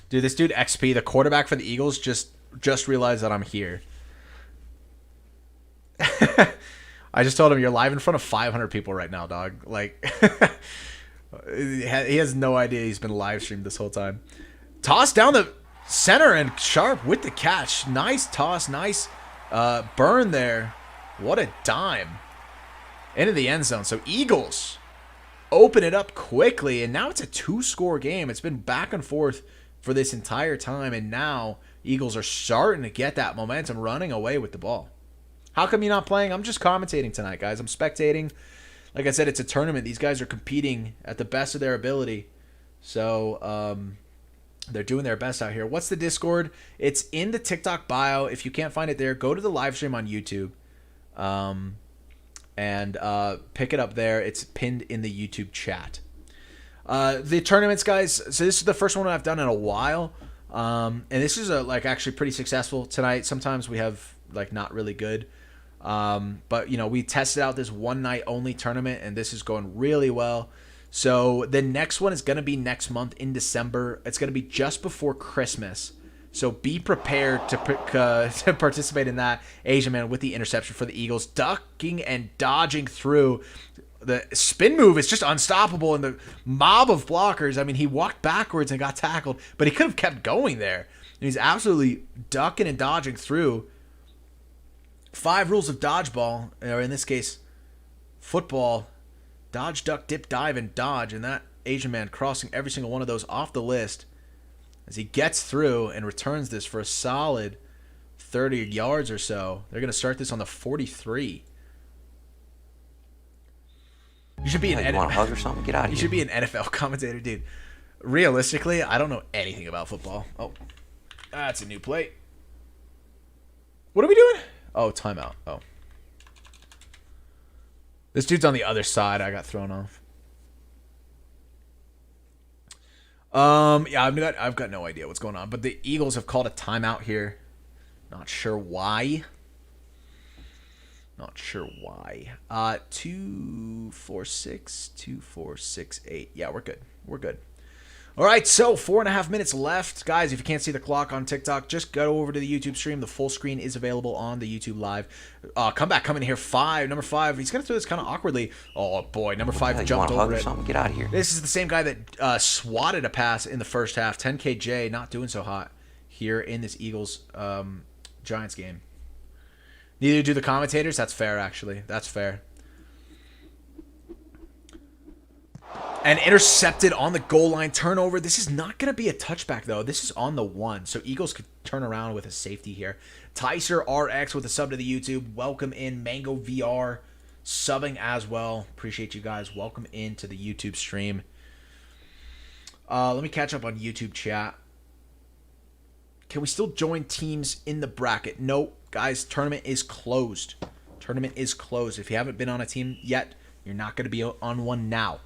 dude, this dude XP, the quarterback for the Eagles, just realized that I'm here. I just told him you're live in front of 500 people right now, dog. Like, he has no idea he's been live streamed this whole time. Toss down the center and Sharp with the catch. Nice toss. Nice burn there. What a dime. Into the end zone. So Eagles open it up quickly. And now it's a 2-score game. It's been back and forth for this entire time. And now Eagles are starting to get that momentum running away with the ball. How come you're not playing? I'm just commentating tonight, guys. I'm spectating. Like I said, it's a tournament. These guys are competing at the best of their ability. So, they're doing their best out here. What's the Discord? It's in the TikTok bio. If you can't find it there, go to the live stream on YouTube and pick it up there. It's pinned in the YouTube chat. The tournaments, guys. So this is the first one I've done in a while. And this is actually pretty successful tonight. Sometimes we have not really good. But we tested out this one night only tournament, and this is going really well. So the next one is going to be next month in December. It's going to be just before Christmas. So be prepared to participate in that. Asian man with the interception for the Eagles. Ducking and dodging through. The spin move is just unstoppable. And the mob of blockers, I mean, he walked backwards and got tackled. But he could have kept going there. And he's absolutely ducking and dodging through. 5 rules of dodgeball, or in this case, football. Dodge, duck, dip, dive, and dodge. And that Asian man crossing every single one of those off the list as he gets through and returns this for a solid 30 yards or so. They're going to start this on the 43. You should be You want a hug or something? Get out of here. You should be an NFL commentator, dude. Realistically, I don't know anything about football. Oh, that's a new play. What are we doing? Oh, timeout. Oh. This dude's on the other side. I got thrown off. Yeah, I've got no idea what's going on. But the Eagles have called a timeout here. Not sure why. Not sure why. 2-4-6, 2-4-6-8. Yeah, we're good. We're good. All right, so 4.5 minutes left. Guys, if you can't see the clock on TikTok, just go over to the YouTube stream. The full screen is available on the YouTube live. Comeback coming here. Number 5. He's going to throw this kind of awkwardly. Oh, boy. Number 5 jumped over it. Get out of here. This is the same guy that swatted a pass in the first half. 10KJ, not doing so hot here in this Eagles Giants game. Neither do the commentators. That's fair, actually. That's fair. And intercepted on the goal line. Turnover. This is not going to be a touchback, though. This is on the 1. So Eagles could turn around with a safety here. Tyser RX with a sub to the YouTube. Welcome in. Mango VR subbing as well. Appreciate you guys. Welcome into the YouTube stream. Let me catch up on YouTube chat. Can we still join teams in the bracket? No, guys. Tournament is closed. Tournament is closed. If you haven't been on a team yet, you're not going to be on one now.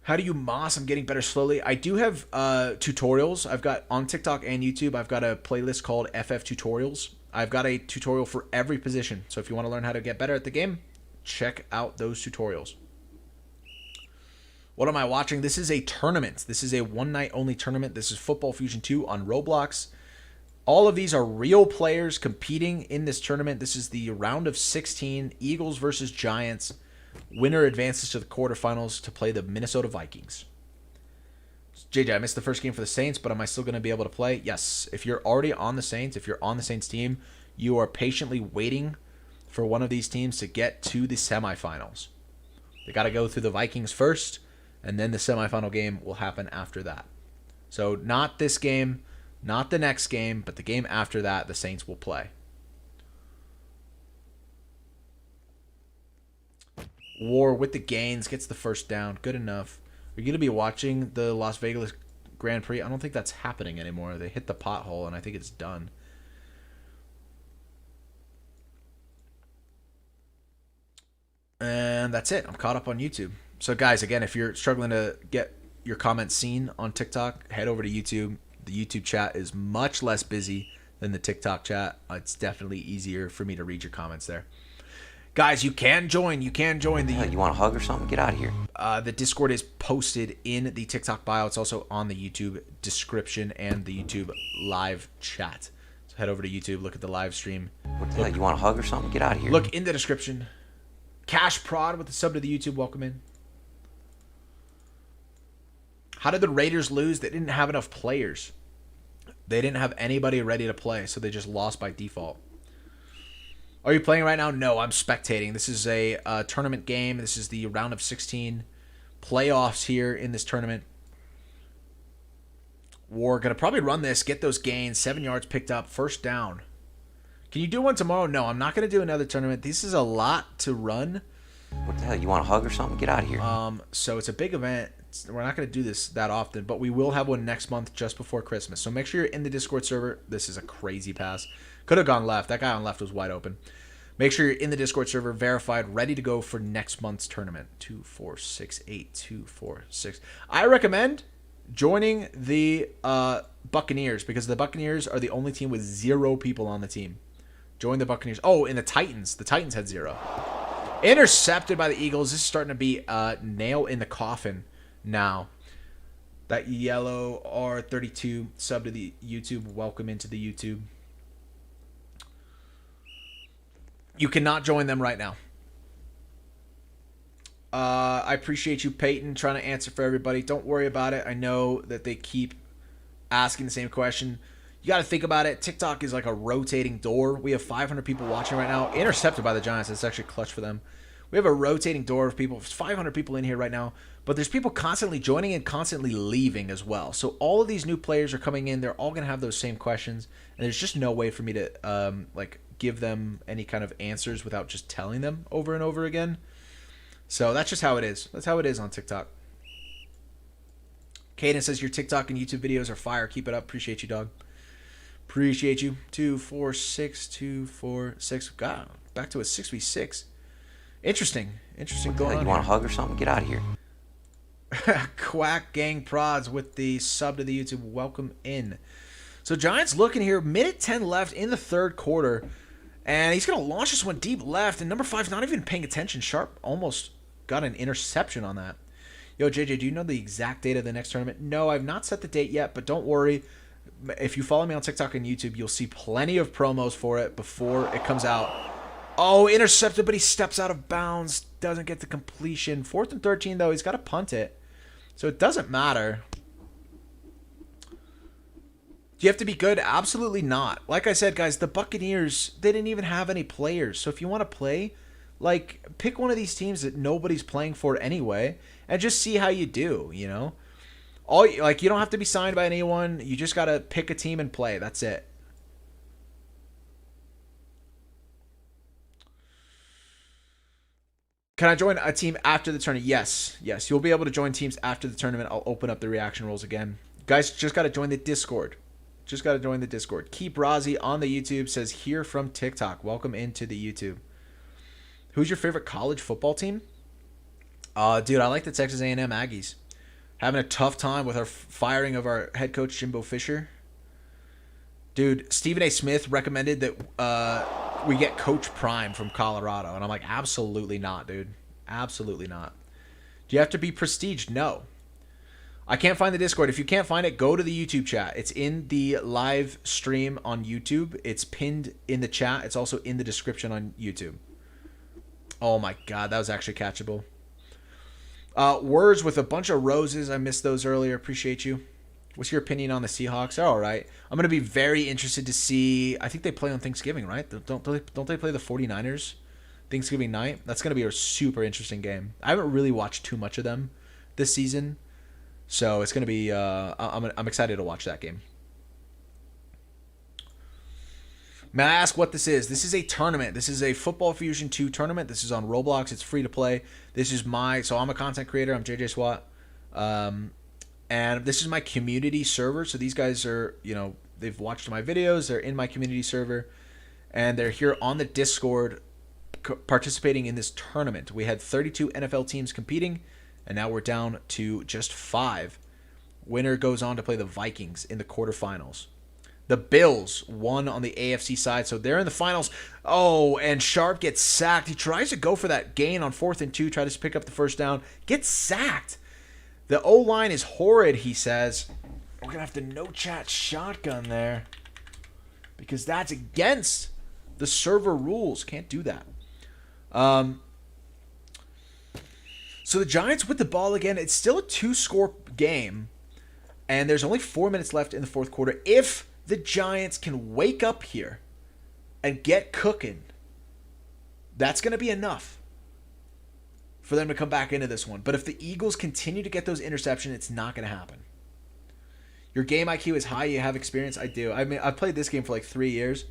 How do you moss? I'm getting better slowly. I do have tutorials. I've got on TikTok and YouTube. I've got a playlist called Ff2 Tutorials. I've got a tutorial for every position. So if you want to learn how to get better at the game, check out those tutorials. What am I watching? This is a tournament. This is a one-night only tournament. This is Football Fusion 2 on Roblox. All of these are real players competing in this tournament. This is the round of 16, Eagles versus Giants. Winner advances to the quarterfinals to play the Minnesota Vikings. JJ, I missed the first game for the Saints, but am I still going to be able to play? Yes. If you're already on the Saints, if you're on the Saints team, you are patiently waiting for one of these teams to get to the semifinals. They got to go through the Vikings first, and then the semifinal game will happen after that. So not this game, not the next game, but the game after that, the Saints will play. War with the gains, gets the first down. Good enough. Are you going to be watching the Las Vegas Grand Prix? I don't think that's happening anymore. They hit the pothole, and I think it's done. And that's it. I'm caught up on YouTube. So, guys, again, if you're struggling to get your comments seen on TikTok, head over to YouTube. The YouTube chat is much less busy than the TikTok chat. It's definitely easier for me to read your comments there. Guys, you can join. You can join the. You want a hug or something? Get out of here. The Discord is posted in the TikTok bio. It's also on the YouTube description and the YouTube live chat. So head over to YouTube. Look at the live stream. What the hell? You want a hug or something? Get out of here. Look in the description. Cash Prod with the sub to the YouTube. Welcome in. How did the Raiders lose? They didn't have enough players. They didn't have anybody ready to play, so they just lost by default. Are you playing right now? No, I'm spectating. This is a tournament game. This is the round of 16 playoffs here in this tournament. We're going to probably run this, get those gains, 7 yards picked up, first down. Can you do one tomorrow? No, I'm not going to do another tournament. This is a lot to run. What the hell? You want a hug or something? Get out of here. So it's a big event. We're not going to do this that often, but we will have one next month just before Christmas. So make sure you're in the Discord server. This is a crazy pass. Could have gone left. That guy on left was wide open. Make sure you're in the Discord server, verified, ready to go for next month's tournament. 2, 4, 6, 8, 2, 4, 6. I recommend joining the Buccaneers because the Buccaneers are the only team with 0 people on the team. Join the Buccaneers. Oh, and the Titans. The Titans had 0. Intercepted by the Eagles. This is starting to be a nail in the coffin now. That yellow R32 sub to the YouTube. Welcome into the YouTube. You cannot join them right now. I appreciate you, Peyton, trying to answer for everybody. Don't worry about it. I know that they keep asking the same question. You got to think about it. TikTok is like a rotating door. We have 500 people watching right now. Intercepted by the Giants. That's actually clutch for them. We have a rotating door of people. There's 500 people in here right now. But there's people constantly joining and constantly leaving as well. So all of these new players are coming in. They're all going to have those same questions. And there's just no way for me to give them any kind of answers without just telling them over and over again. So that's just how it is. That's how it is on TikTok. Caden says your TikTok and YouTube videos are fire. Keep it up. Appreciate you, dog. Appreciate you. 2, 4, 6, 2, 4, 6. God, back to a 6v6. Interesting What the going hell, on you want a here. hug or something? Get out of here. Quack Gang Prods with the sub to the YouTube. Welcome in. So Giants looking here, minute 10 left in the third quarter, and he's going to launch this one deep left, and number 5's not even paying attention. Sharp almost got an interception on that. Yo, JJ, do you know the exact date of the next tournament? No, I've not set the date yet, but don't worry. If you follow me on TikTok and YouTube, you'll see plenty of promos for it before it comes out. Oh, intercepted, but he steps out of bounds. Doesn't get the completion. 4th and 13, though. He's got to punt it. So it doesn't matter. Do you have to be good? Absolutely not. Like I said, guys, the Buccaneers, they didn't even have any players. So if you want to play, like, pick one of these teams that nobody's playing for anyway and just see how you do, you know? You don't have to be signed by anyone. You just got to pick a team and play. That's it. Can I join a team after the tournament? Yes. Yes, you'll be able to join teams after the tournament. I'll open up the reaction rules again. Guys, just got to join the Discord. Just got to join the Discord. Keep Rozzy on the YouTube says here from TikTok. Welcome into the YouTube. Who's your favorite college football team? Dude, I like the Texas A&M Aggies. Having a tough time with our firing of our head coach, Jimbo Fisher. Dude, Stephen A. Smith recommended that we get Coach Prime from Colorado. And I'm like, absolutely not, dude. Absolutely not. Do you have to be prestiged? No. I can't find the Discord. If you can't find it, go to the YouTube chat. It's in the live stream on YouTube. It's pinned in the chat. It's also in the description on YouTube. Oh my God, that was actually catchable. Words with a bunch of roses. I missed those earlier. Appreciate you. What's your opinion on the Seahawks? They're all right. I'm going to be very interested to see. I think they play on Thanksgiving, right? Don't they play the 49ers Thanksgiving night? That's going to be a super interesting game. I haven't really watched too much of them this season. So it's going to be, I'm excited to watch that game. May I ask what this is? This is a tournament. This is a Football Fusion 2 tournament. This is on Roblox. It's free to play. This is so I'm a content creator. I'm JJ Swat. And this is my community server. So these guys are, they've watched my videos. They're in my community server. And they're here on the Discord participating in this tournament. We had 32 NFL teams competing. And now we're down to just 5. Winner goes on to play the Vikings in the quarterfinals. The Bills won on the AFC side, so they're in the finals. Oh, and Sharp gets sacked. He tries to go for that gain on 4th and 2, try to pick up the first down. Gets sacked. The O-line is horrid, he says. We're going to have to no-chat shotgun there because that's against the server rules. Can't do that. So the Giants with the ball again. It's still a 2-score game, and there's only 4 minutes left in the fourth quarter. If the Giants can wake up here and get cooking, that's going to be enough for them to come back into this one. But if the Eagles continue to get those interceptions, it's not going to happen. Your game IQ is high. You have experience. I do. I mean, I've played this game for like 3 years.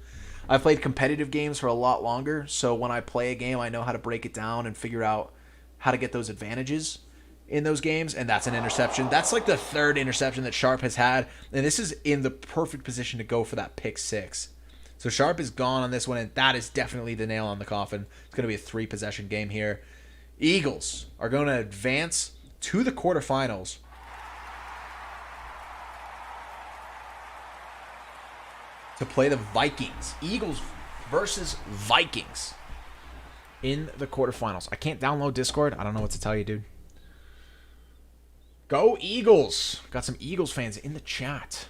I've played competitive games for a lot longer. So when I play a game, I know how to break it down and figure out how to get those advantages in those games, and that's an interception. That's like the 3rd interception that Sharp has had, and this is in the perfect position to go for that pick 6. So Sharp is gone on this one, and that is definitely the nail on the coffin. It's going to be a 3-possession game here. Eagles are going to advance to the quarterfinals. To play the Vikings. Eagles versus Vikings in the quarterfinals. I can't download Discord. I don't know what to tell you, dude. Go Eagles. Got some Eagles fans in the chat.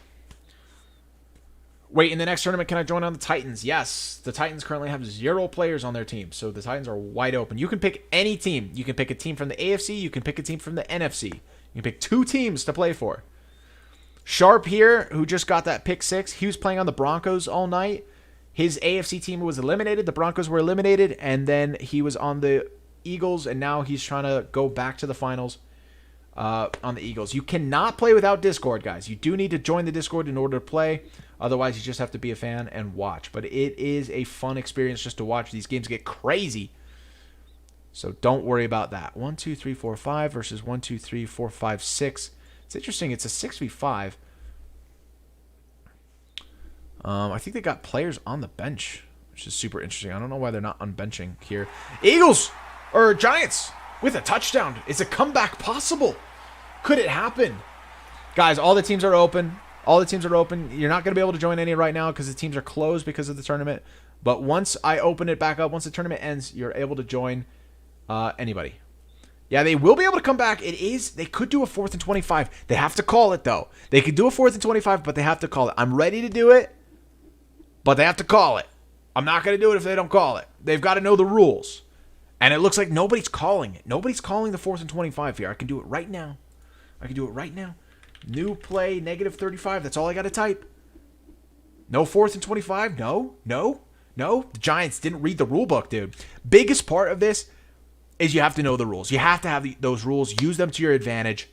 Wait, in the next tournament, can I join on the Titans? Yes. The Titans currently have 0 players on their team, so the Titans are wide open. You can pick any team. You can pick a team from the AFC. You can pick a team from the NFC. You can pick 2 teams to play for. Sharp here, who just got that pick 6, he was playing on the Broncos all night. His AFC team was eliminated. The Broncos were eliminated, and then he was on the Eagles, and now he's trying to go back to the finals on the Eagles. You cannot play without Discord, guys. You do need to join the Discord in order to play. Otherwise, you just have to be a fan and watch. But it is a fun experience just to watch. These games get crazy. So don't worry about that. 1, 2, 3, 4, 5 versus 1, 2, 3, 4, 5, 6. It's interesting. It's a 6v5. I think they got players on the bench, which is super interesting. I don't know why they're not unbenching here. Eagles Or Giants with a touchdown. Is a comeback possible? Could it happen? Guys, all the teams are open. All the teams are open. You're not going to be able to join any right now because the teams are closed because of the tournament. But once I open it back up, once the tournament ends, you're able to join anybody. Yeah, they will be able to come back. They could do a 4th and 25. They have to call it, though. They could do a 4th and 25, but they have to call it. I'm ready to do it, but they have to call it. I'm not going to do it if they don't call it. They've got to know the rules. And it looks like nobody's calling it. Nobody's calling the 4th and 25 here. I can do it right now. New play, -35. That's all I got to type. No 4th and 25. No. The Giants didn't read the rule book, dude. Biggest part of this is you have to know the rules. You have to have those rules. Use them to your advantage.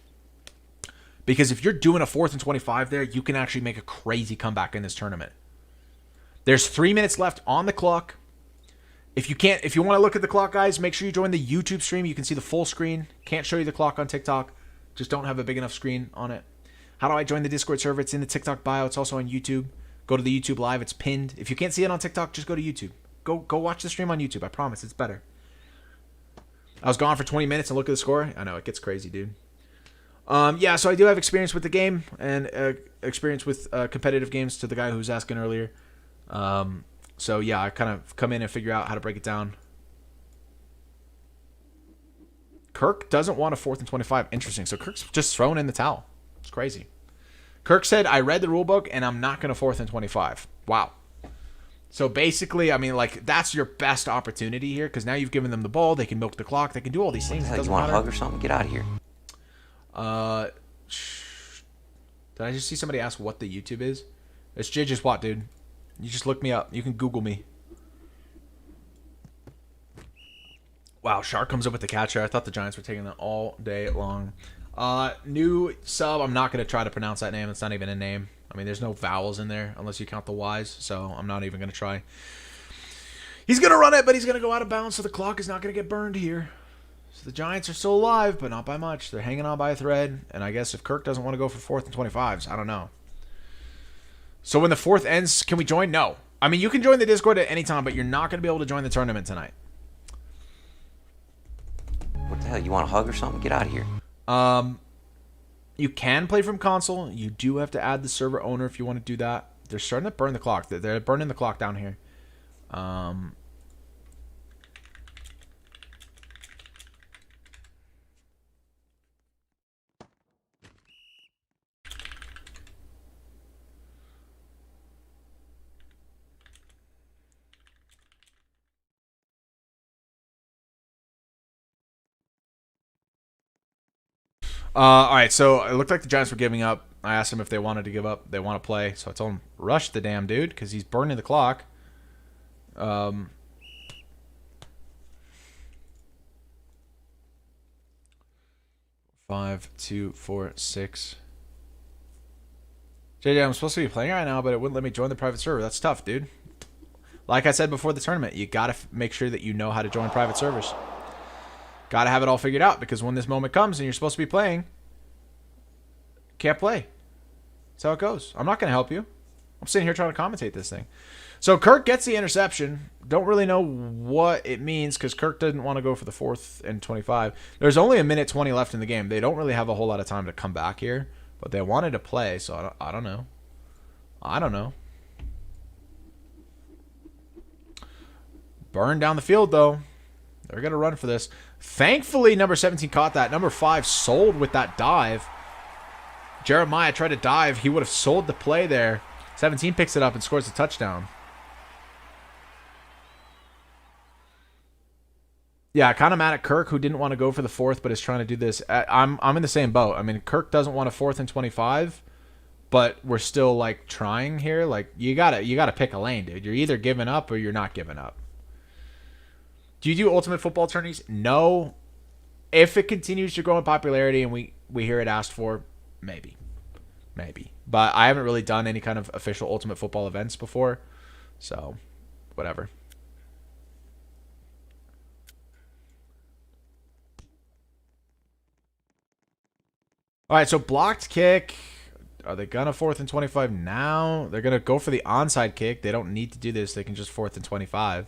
Because if you're doing a 4th and 25 there, you can actually make a crazy comeback in this tournament. There's 3 minutes left on the clock. If you want to look at the clock, guys, make sure you join the YouTube stream. You can see the full screen. Can't show you the clock on TikTok. Just don't have a big enough screen on it. How do I join the Discord server? It's in the TikTok bio. It's also on YouTube. Go to the YouTube live. It's pinned. If you can't see it on TikTok, just go to YouTube. Go watch the stream on YouTube. I promise it's better. I was gone for 20 minutes and look at the score. I know, it gets crazy, dude. Yeah, so I do have experience with the game and experience with competitive games to the guy who was asking earlier. So, yeah, I kind of come in and figure out how to break it down. Kirk doesn't want a 4th and 25. Interesting. So Kirk's just throwing in the towel. It's crazy. Kirk said, I read the rule book, and I'm not going to 4th and 25. Wow. So basically, I mean, like, that's your best opportunity here because now you've given them the ball. They can milk the clock. They can do all these things. You want a hug or something? Get out of here. Did I just see somebody ask what the YouTube is? It's JJ's Watt, dude. You just look me up. You can Google me. Wow, Shark comes up with the catcher. I thought the Giants were taking that all day long. New sub. I'm not going to try to pronounce that name. It's not even a name. I mean, there's no vowels in there unless you count the Y's, so I'm not even going to try. He's going to run it, but he's going to go out of bounds, so the clock is not going to get burned here. So the Giants are still alive, but not by much. They're hanging on by a thread, and I guess if Kirk doesn't want to go for 4th and 25s, I don't know. So when the 4th ends, can we join? No. I mean, you can join the Discord at any time, but you're not going to be able to join the tournament tonight. What the hell? You want a hug or something? Get out of here. You can play from console. You do have to add the server owner if you want to do that. They're starting to burn the clock. They're burning the clock down here. 'Alright, so it looked like the Giants were giving up. I asked them if they wanted to give up. They want to play. So I told them, rush the damn dude, because he's burning the clock. 5, 2, 4, 6. JJ, I'm supposed to be playing right now, but it wouldn't let me join the private server. That's tough, dude. Like I said before the tournament, you got to make sure that you know how to join private servers. Got to have it all figured out, because when this moment comes and you're supposed to be playing, can't play. That's how it goes. I'm not going to help you. I'm sitting here trying to commentate this thing. So Kirk gets the interception. Don't really know what it means because Kirk didn't want to go for the 4th and 25. There's only a minute 20 left in the game. They don't really have a whole lot of time to come back here, but they wanted to play, so I don't know. I don't know. Burn down the field, though. They're going to run for this. Thankfully, number 17 caught that. Number 5 sold with that dive. Jeremiah tried to dive. He would have sold the play there. 17 picks it up and scores a touchdown. Yeah, kind of mad at Kirk, who didn't want to go for the 4th, but is trying to do this. I'm in the same boat. I mean, Kirk doesn't want a 4th and 25, but we're still like trying here. Like you gotta pick a lane, dude. You're either giving up or you're not giving up. Do you do Ultimate Football tourneys? No. If it continues to grow in popularity and we hear it asked for, maybe. But I haven't really done any kind of official Ultimate Football events before, so whatever. All right, so blocked kick. Are they gonna 4th and 25 now? They're gonna go for the onside kick. They don't need to do this. They can just 4th and 25.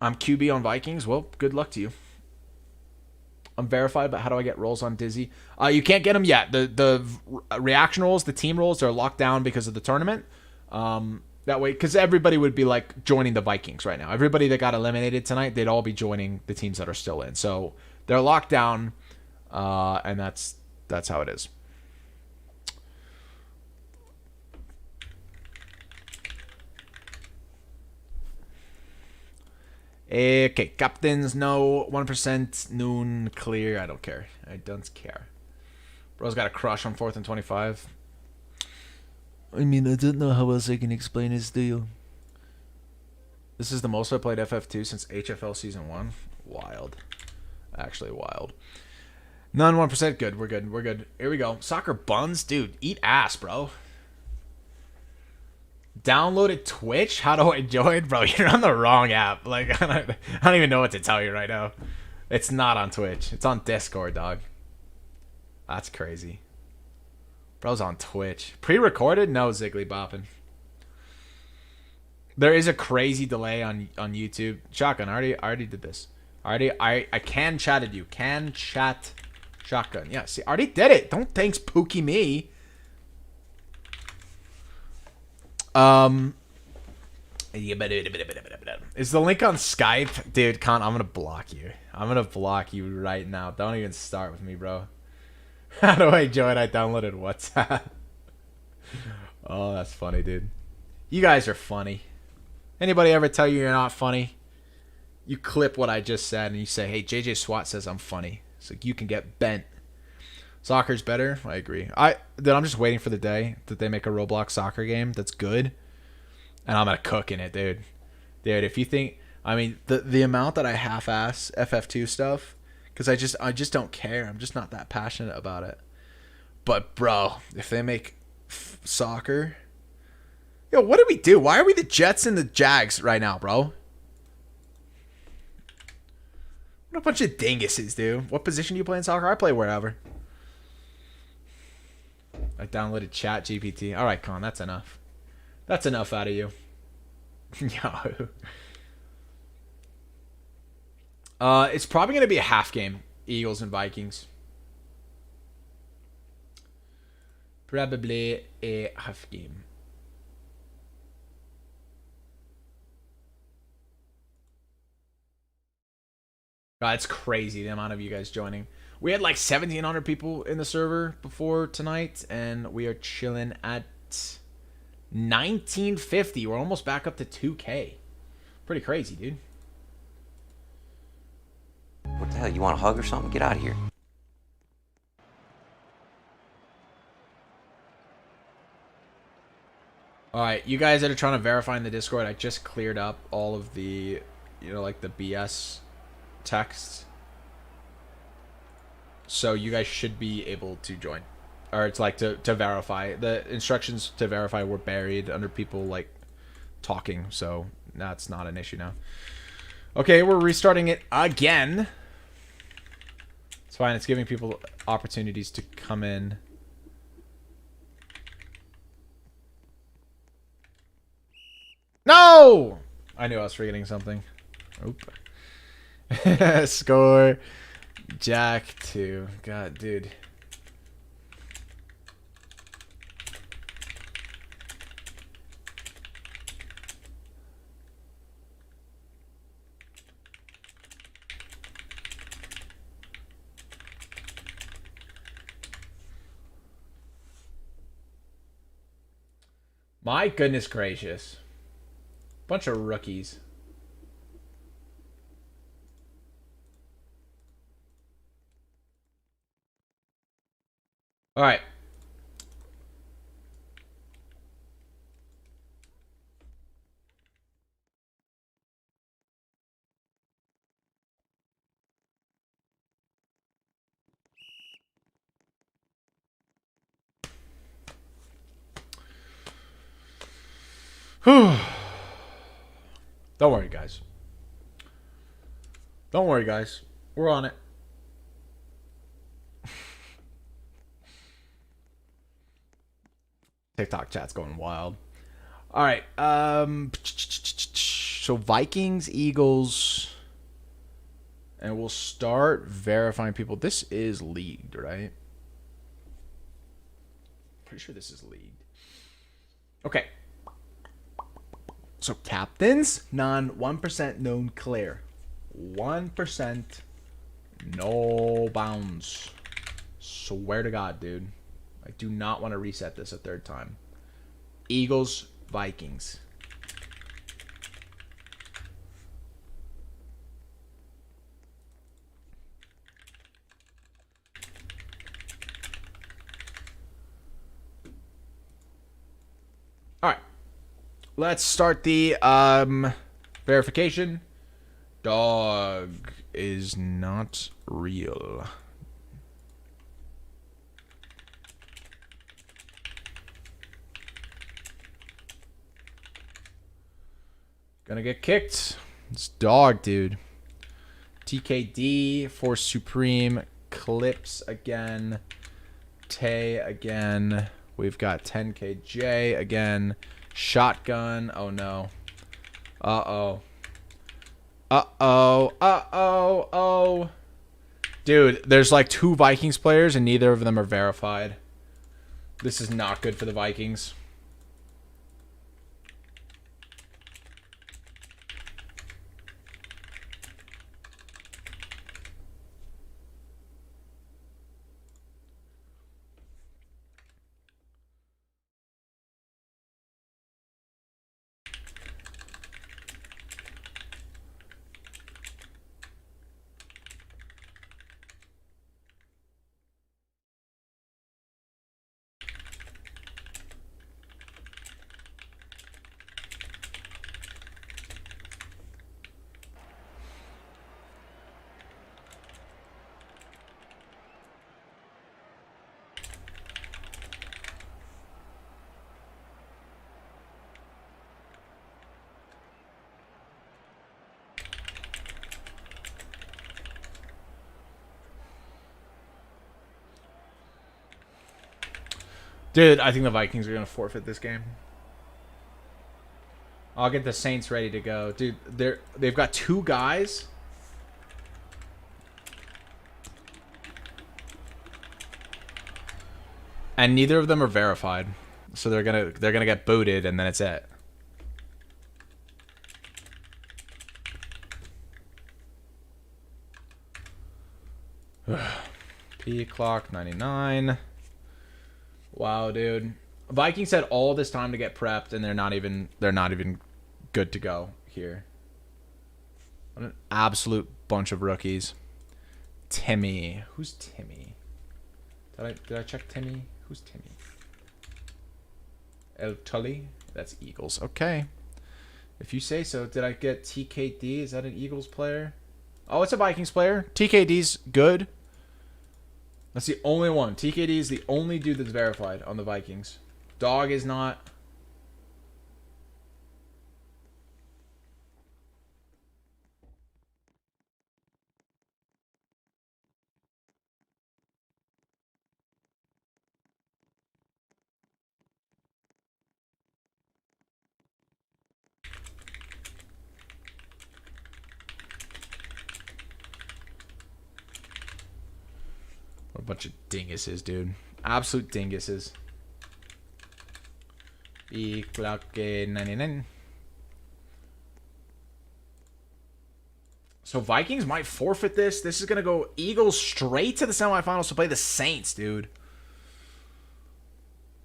I'm QB on Vikings. Well, good luck to you. I'm verified, but how do I get rolls on Dizzy? You can't get them yet. The reaction rolls, the team rolls are locked down because of the tournament. That way, because everybody would be like joining the Vikings right now. Everybody that got eliminated tonight, they'd all be joining the teams that are still in. So they're locked down, and that's how it is. Okay, captains, no. 1%, noon, clear. I don't care. I don't care. Bro's got a crush on 4th and 25. I mean, I don't know how else I can explain his deal. This is the most I played FF2 since HFL Season 1. Wild. Actually wild. None 1%. Good. We're good. We're good. Here we go. Soccer buns? Dude, eat ass, bro. Downloaded Twitch? How do I join? Bro, you're on the wrong app. Like, I don't even know what to tell you right now. It's not on Twitch. It's on Discord, dog. That's crazy. Bro's on Twitch. Pre-recorded? No, Ziggly bopping. There is a crazy delay on YouTube. Shotgun, I already did this. I can chatted you. Can chat shotgun. Yeah, see, I already did it. Don't thanks Pookie me. Is the link on Skype? Dude, Con, I'm gonna block you. I'm gonna block you right now. Don't even start with me, bro. How do I join? I downloaded WhatsApp. Oh, that's funny, dude. You guys are funny. Anybody ever tell you you're not funny? You clip what I just said and you say, hey, JJ SWAT says I'm funny. So you can get bent. Soccer's better. I agree. I'm just waiting for the day that they make a Roblox soccer game that's good. And I'm going to cook in it, dude. Dude, if you think... I mean, the amount that I half-ass FF2 stuff... Because I just don't care. I'm just not that passionate about it. But, bro, if they make soccer... Yo, what did we do? Why are we the Jets and the Jags right now, bro? What a bunch of dinguses, dude. What position do you play in soccer? I play wherever. I downloaded Chat GPT. All right, Con, that's enough. That's enough out of you. Yo. It's probably going to be a half game, Eagles and Vikings. Probably a half game. God, it's crazy the amount of you guys joining. We had like 1,700 people in the server before tonight, and we are chilling at 1,950. We're almost back up to 2K. Pretty crazy, dude. What the hell? You want a hug or something? Get out of here. All right, you guys that are trying to verify in the Discord, I just cleared up all of the, like the BS texts. So you guys should be able to join. Or it's like to verify. The instructions to verify were buried under people like talking, so that's not an issue now. Okay, we're restarting it again. It's fine, it's giving people opportunities to come in. No! I knew I was forgetting something. Oop. Score. Jack 2. God, dude. My goodness gracious. Bunch of rookies. All right. Don't worry, guys. Don't worry, guys. We're on it. TikTok chat's going wild. All right. So Vikings, Eagles, and we'll start verifying people. This is leagued, right? Pretty sure this is leagued. Okay. So captains, none, 1% known clear. 1% no bounds. Swear to God, dude. I do not want to reset this a third time. Eagles, Vikings. All right. Let's start the verification. Dog is not real. Gonna get kicked. It's dog, dude. TKD, Force Supreme, Clips again. Tay again. We've got 10KJ again. Shotgun. Oh no. Uh-oh. Uh-oh. Uh-oh. Oh. Dude, there's like 2 Vikings players and neither of them are verified. This is not good for the Vikings. Dude, I think the Vikings are going to forfeit this game. I'll get the Saints ready to go. Dude, they've got 2 guys. And neither of them are verified. So they're going to get booted and then it's it. P clock 99. Wow, dude. Vikings had all this time to get prepped, and they're not even good to go here. What an absolute bunch of rookies. Timmy. Who's Timmy? Did I check Timmy? Who's Timmy? El Tully? That's Eagles. Okay. If you say so. Did I get TKD? Is that an Eagles player? Oh, it's a Vikings player. TKD's good. That's the only one. TKD is the only dude that's verified on the Vikings. Dog is not. What a bunch of dinguses, dude. Absolute dinguses. E clock 99. So Vikings might forfeit this. This is going to go Eagles straight to the semifinals to play the Saints, dude.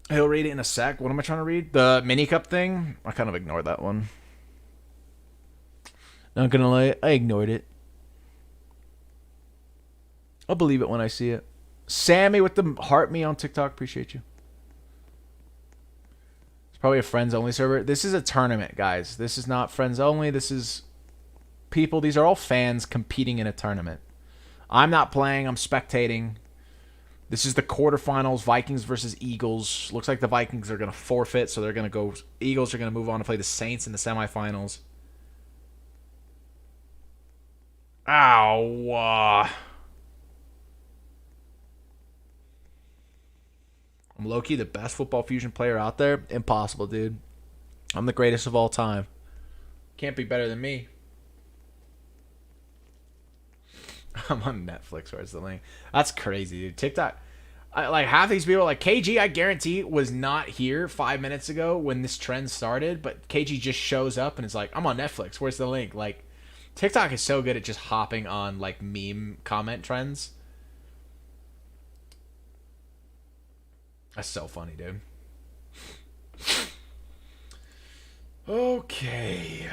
He'll read it in a sec. What am I trying to read? The mini cup thing? I kind of ignored that one. Not going to lie. I ignored it. I'll believe it when I see it. Sammy with the heart me on TikTok. Appreciate you. It's probably a friends only server. This is a tournament, guys. This is not friends only. This is people. These are all fans competing in a tournament. I'm not playing. I'm spectating. This is the quarterfinals. Vikings versus Eagles. Looks like the Vikings are going to forfeit, so they're going to go. Eagles are going to move on to play the Saints in the semifinals. Ow. I'm low-key the best football fusion player out there. Impossible, dude. I'm the greatest of all time. Can't be better than me. I'm on Netflix. Where's the link? That's crazy, dude. TikTok. Like half these people, like KG, I guarantee was not here 5 minutes ago when this trend started, but KG just shows up and is like, I'm on Netflix. Where's the link? Like, TikTok is so good at just hopping on like meme comment trends. That's so funny, dude. Okay.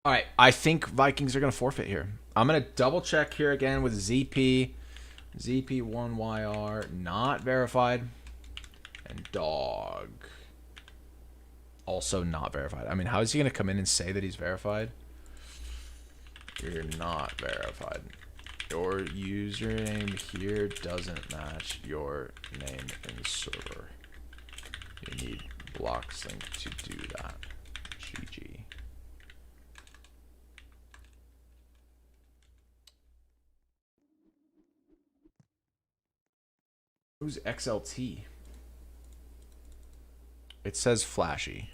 All right, I think Vikings are going to forfeit here. I'm going to double check here again with ZP. ZP1YR, not verified. And Dog, also not verified. I mean, how is he going to come in and say that he's verified? You're not verified. Your username here doesn't match your name in server. You need Bloxlink to do that. GG. Who's XLT? It says Flashy.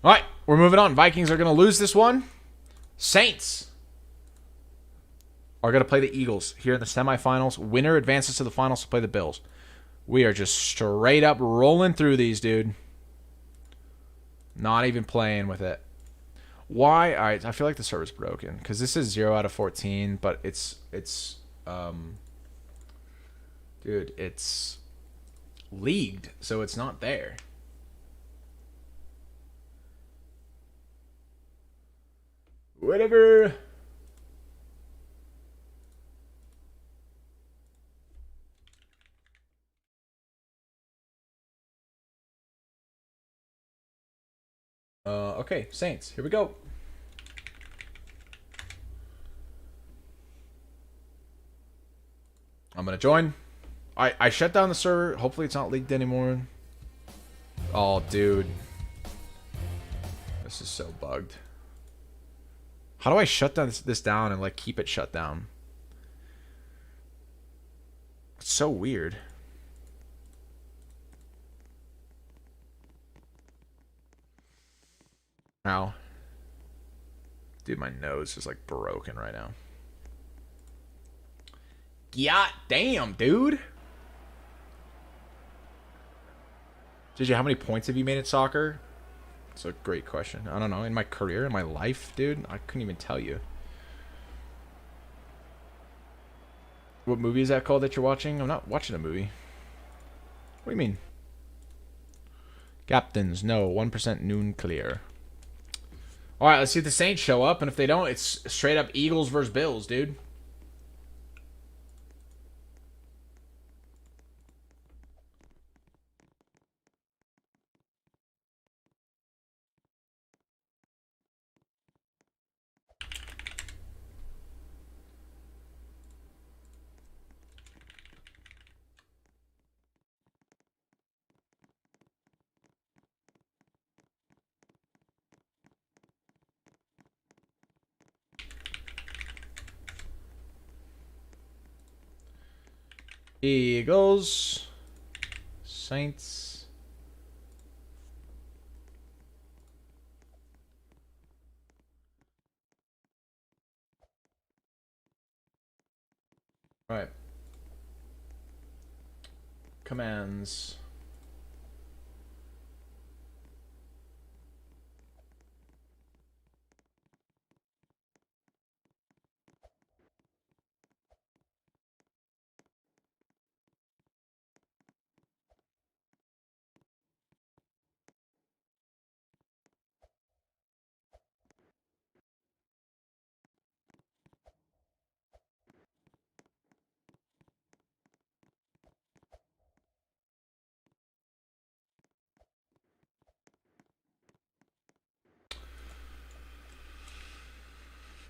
All right, we're moving on. Vikings are going to lose this one. Saints are going to play the Eagles here in the semifinals. Winner advances to the finals to play the Bills. We are just straight up rolling through these, dude. Not even playing with it. Why? All right, I feel like the server's broken because this is 0 out of 14, but dude, it's leagued, so it's not there. Whatever. Okay, Saints. Here we go. I'm gonna join. I shut down the server. Hopefully it's not leaked anymore. Oh, dude. This is so bugged. How do I shut down this down and like keep it shut down? It's so weird. Ow. Dude, my nose is like broken right now. God damn, dude. JJ, how many points have you made at soccer? It's a great question. I don't know. In my career, in my life, dude, I couldn't even tell you. What movie is that called that you're watching? I'm not watching a movie. What do you mean? Captains, no. 1% noon clear. All right, let's see if the Saints show up. And if they don't, it's straight up Eagles versus Bills, dude. Eagles. Saints. All right. Commands.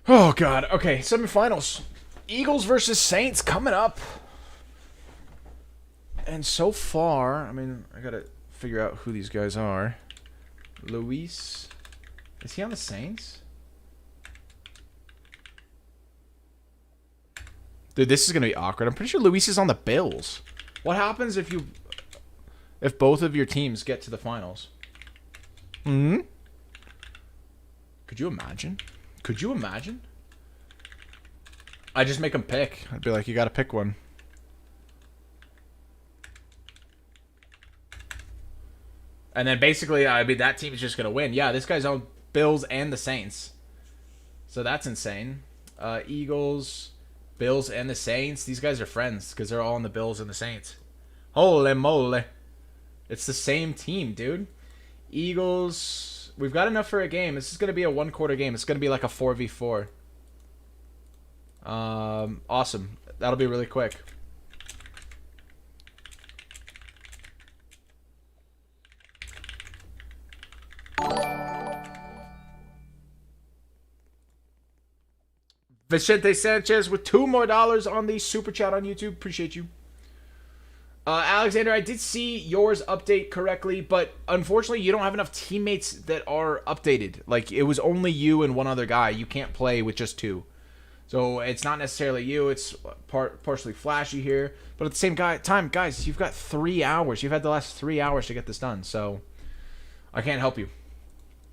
Oh, God. Okay, semifinals. Eagles versus Saints coming up. And so far, I mean, I got to figure out who these guys are. Luis. Is he on the Saints? Dude, this is going to be awkward. I'm pretty sure Luis is on the Bills. What happens if both of your teams get to the finals? Hmm? Could you imagine? Could you imagine? I just make them pick. I'd be like, you got to pick one. And then basically, I mean, that team is just going to win. Yeah, this guy's on Bills and the Saints. So that's insane. Eagles, Bills, and the Saints. These guys are friends because they're all on the Bills and the Saints. Holy moly. It's the same team, dude. Eagles. We've got enough for a game. This is going to be a one-quarter game. It's going to be like a 4v4. Awesome. That'll be really quick. Vicente Sanchez with $2 more on the super chat on YouTube. Appreciate you. Alexander, I did see yours update correctly, but unfortunately you don't have enough teammates that are updated. Like, it was only you and one other guy. You can't play with just two. So it's not necessarily you. It's partially flashy here. But at the same time, guys, you've got 3 hours. You've had the last 3 hours to get this done. So I can't help you.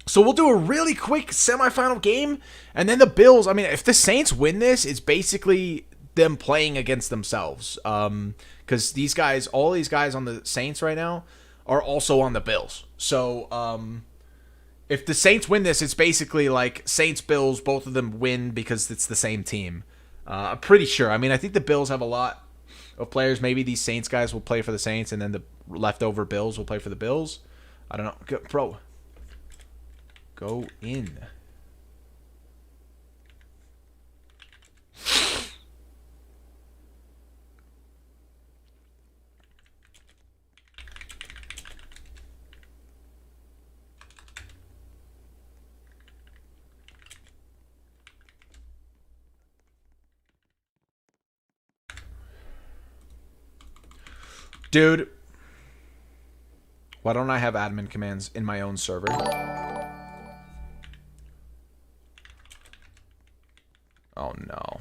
So we'll do a really quick semifinal game. And then the Bills, I mean, if the Saints win this, it's basically them playing against themselves. Because these guys, all these guys on the Saints right now are also on the Bills. So if the Saints win this, it's basically like Saints-Bills, both of them win because it's the same team. I'm pretty sure. I mean, I think the Bills have a lot of players. Maybe these Saints guys will play for the Saints, and then the leftover Bills will play for the Bills. I don't know. Bro, go in. Dude, why don't I have admin commands in my own server? Oh, no.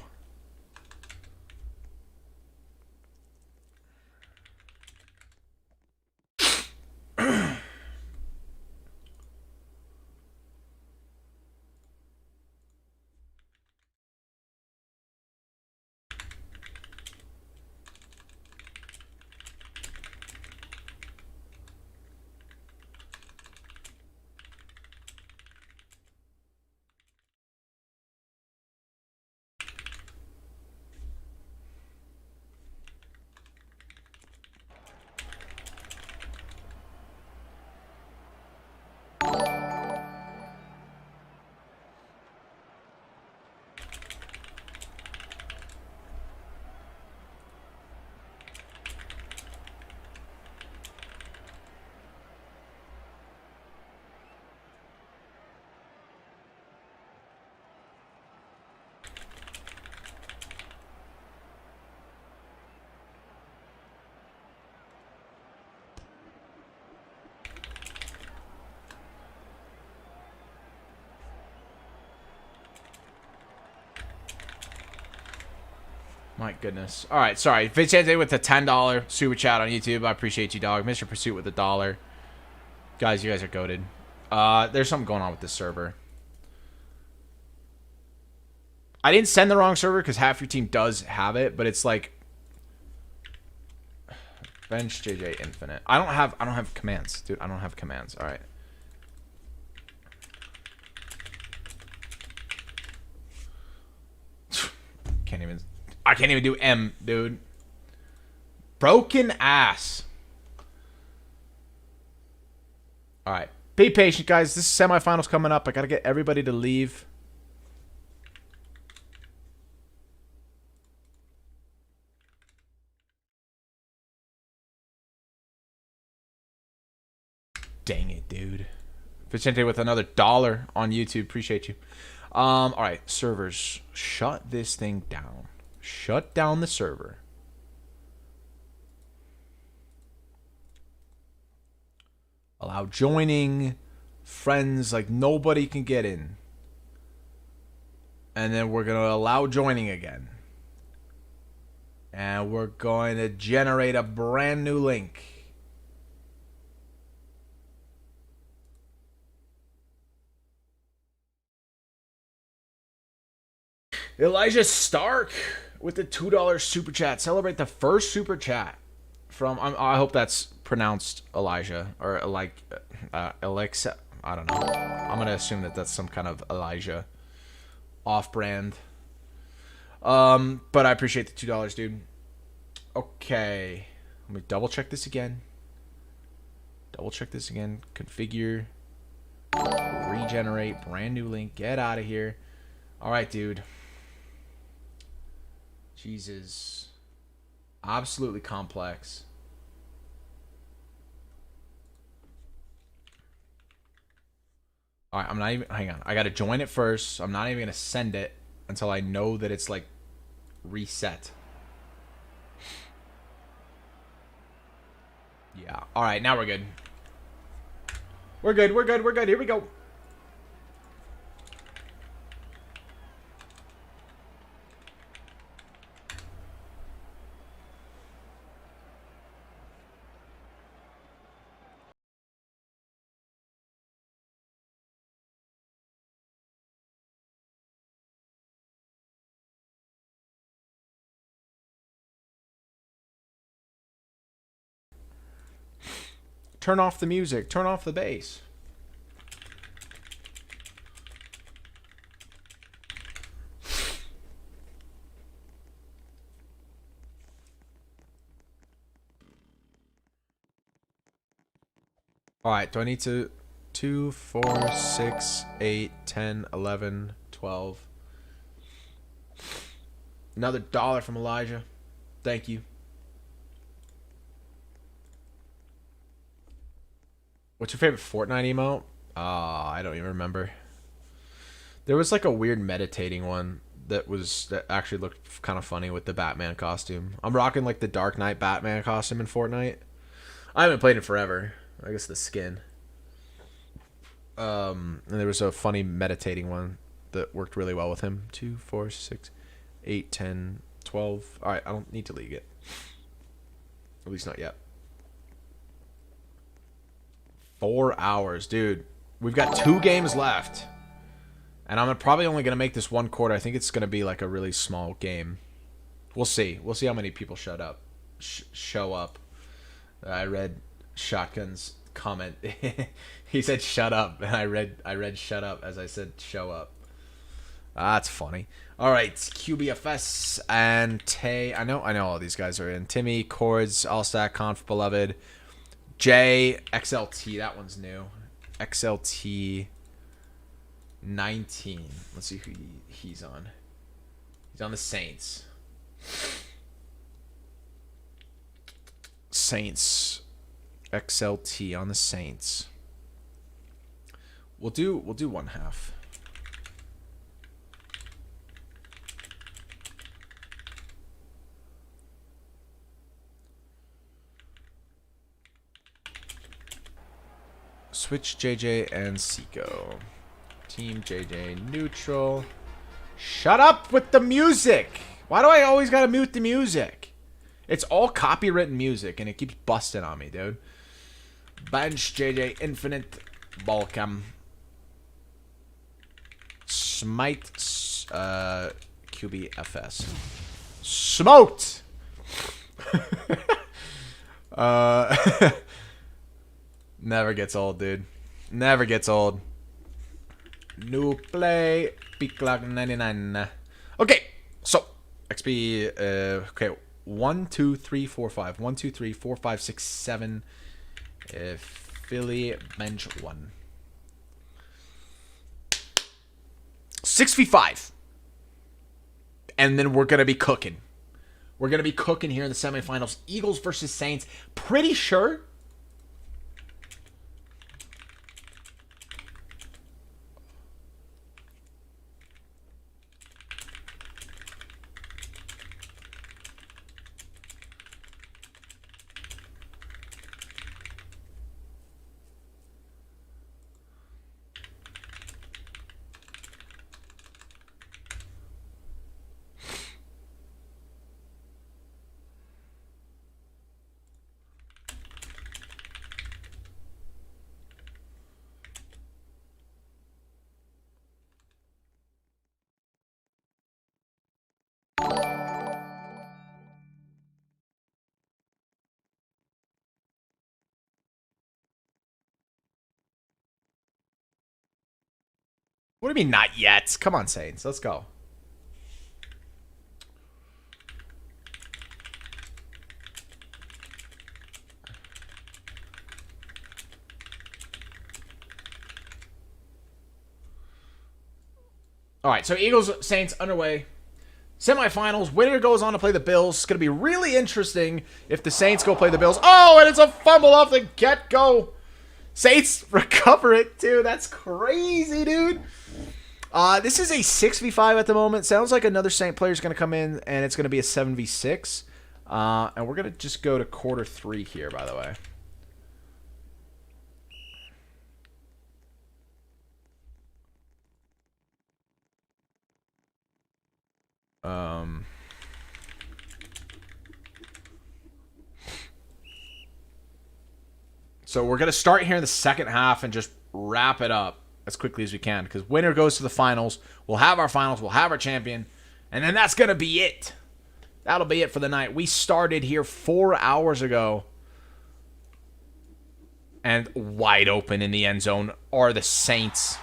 My goodness. All right, sorry. Vicente with the $10 super chat on YouTube. I appreciate you, dog. Mr. Pursuit with the $1. Guys, you guys are goated. There's something going on with this server. I didn't send the wrong server because half your team does have it, but it's like bench JJ infinite. I don't have commands, dude. I don't have commands. All right. I can't even do M, dude. Broken ass. All right. Be patient, guys. This is semifinals coming up. I got to get everybody to leave. Dang it, dude. Vicente with another $1 on YouTube. Appreciate you. All right, servers, shut this thing down. Shut down the server. Allow joining. Friends, like nobody can get in. And then we're going to allow joining again. And we're going to generate a brand new link. Elijah Stark with the $2 super chat. Celebrate the first super chat from, I hope that's pronounced Elijah or like Alexa. I don't know. I'm going to assume that that's some kind of Elijah off-brand. But I appreciate the $2, dude. Okay. Let me double check this again. Configure. Regenerate. Brand new link. Get out of here. All right, dude. Jesus. Absolutely complex. All right, I'm not even... Hang on. I got to join it first. I'm not even going to send it until I know that it's, like, reset. Yeah. All right, now we're good. We're good. Here we go. Turn off the music. Turn off the bass. All right, do I need to 2, 4, 6, 8, 10, 11, 12. Another $1 from Elijah. Thank you. What's your favorite Fortnite emote? I don't even remember. There was like a weird meditating one that actually looked kind of funny with the Batman costume. I'm rocking like the Dark Knight Batman costume in Fortnite. I haven't played it forever. I guess the skin. And there was a funny meditating one that worked really well with him. 2, 4, 6, 8, 10, 12. All right, I don't need to league it. At least not yet. 4 hours, dude. We've got 2 games left. And I'm probably only going to make this one quarter. I think it's going to be like a really small game. We'll see. We'll see how many people show up. I read Shotgun's comment. He said shut up, and I read shut up as I said show up. That's funny. All right, QBFS and Tay. I know all these guys are in. Timmy, Chords, Allstack, Conf, Beloved, Jay, XLT. That one's new. XLT 19. Let's see who he's on. He's on the Saints. Saints. XLT on the Saints. We'll do one half. Switch JJ and Seiko. Team JJ neutral. Shut up with the music. Why do I always gotta mute the music? It's all copywritten music and it keeps busting on me, dude. Bench JJ Infinite Balcam. Smite QBFS. Smoked. Never gets old, dude. Never gets old. New play. Peak clock 99. Okay, so XP. Okay, 1, 2, 3, 4, 5. 1, 2, 3, 4, 5, 6, 7. Philly bench 1. 6v5. And then we're gonna be cooking. We're gonna be cooking here in the semifinals. Eagles versus Saints. Pretty sure. What do you mean not yet? Come on, Saints. Let's go. All right, so Eagles Saints underway. Semifinals. Winner goes on to play the Bills. It's going to be really interesting if the Saints go play the Bills. Oh, and it's a fumble off the get-go. Saints recover it, too. That's crazy, dude. This is a 6v5 at the moment. Sounds like another Saint player is going to come in, and it's going to be a 7v6. And we're going to just go to quarter 3 here, by the way. So we're going to start here in the second half and just wrap it up as quickly as we can, because winner goes to the finals. We'll have our finals. We'll have our champion. And then that's going to be it. That'll be it for the night. We started here 4 hours ago. And wide open in the end zone are the Saints.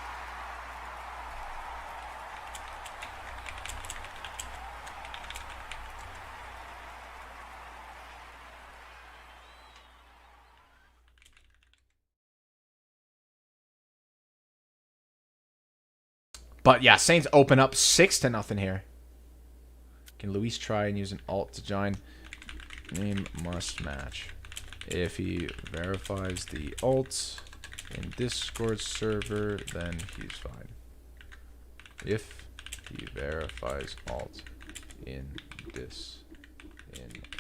But yeah, Saints open up 6-0 here. Can Luis try and use an alt to join? Name must match. If he verifies the alt in Discord server, then he's fine. If he verifies alt in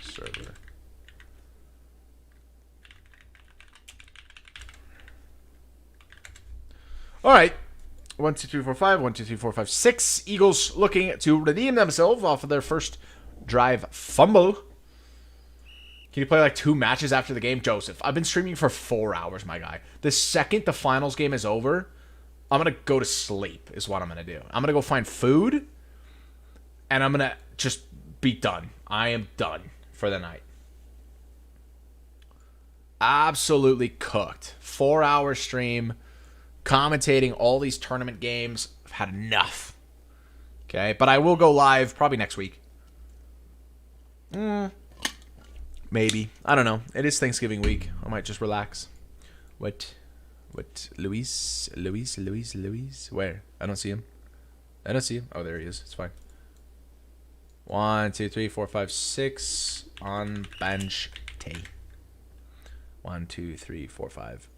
server. All right. 1, 2, 3, 4, 5. 1, 2, 3, 4, 5, 6. Eagles looking to redeem themselves off of their first drive fumble. Can you play like 2 matches after the game? Joseph, I've been streaming for 4 hours, my guy. The second the finals game is over, I'm going to go to sleep is what I'm going to do. I'm going to go find food, and I'm going to just be done. I am done for the night. Absolutely cooked. 4-hour stream. Commentating all these tournament games. I've had enough. Okay, but I will go live probably next week. Maybe. I don't know. It is Thanksgiving week. I might just relax. What? Luis? Where? I don't see him. I don't see him. Oh, there he is. It's fine. 1, 2, 3, 4, 5, 6 on bench T. 1, 2, 3, 4, 5.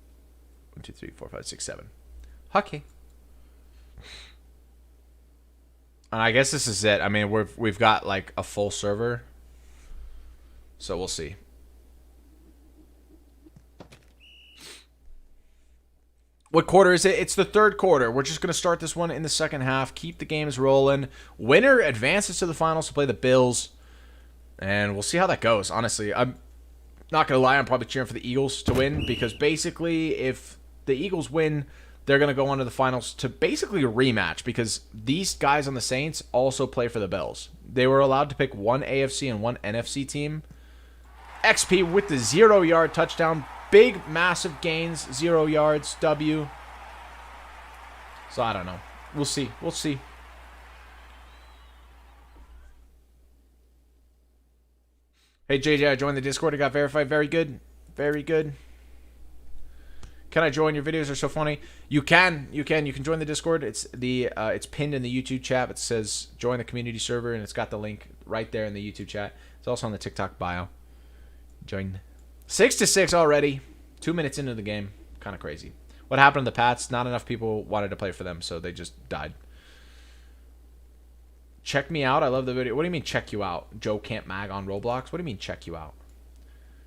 1, 2, 3, 4, 5, 6, 7. Hockey. And I guess this is it. I mean, we've got like a full server, so we'll see. What quarter is it? It's the third quarter. We're just gonna start this one in the second half. Keep the games rolling. Winner advances to the finals to play the Bills, and we'll see how that goes. Honestly, I'm not gonna lie. I'm probably cheering for the Eagles to win, because basically, if the Eagles win, they're going to go on to the finals to basically rematch, because these guys on the Saints also play for the Bills. They were allowed to pick one AFC and one NFC team. XP with the 0-yard touchdown. Big, massive gains. 0 yards. W. So, I don't know. We'll see. We'll see. Hey, JJ, I joined the Discord. I got verified. Very good. Very good. Can I join your videos? They're so funny. You can join the Discord. It's pinned in the YouTube chat. It says join the community server, and it's got the link right there in the YouTube chat. It's also on the TikTok bio. Join. 6-6 already. 2 minutes into the game. Kind of crazy. What happened to the Pats? Not enough people wanted to play for them, so they just died. Check me out. I love the video. What do you mean check you out? Joe can't mag on Roblox. What do you mean check you out?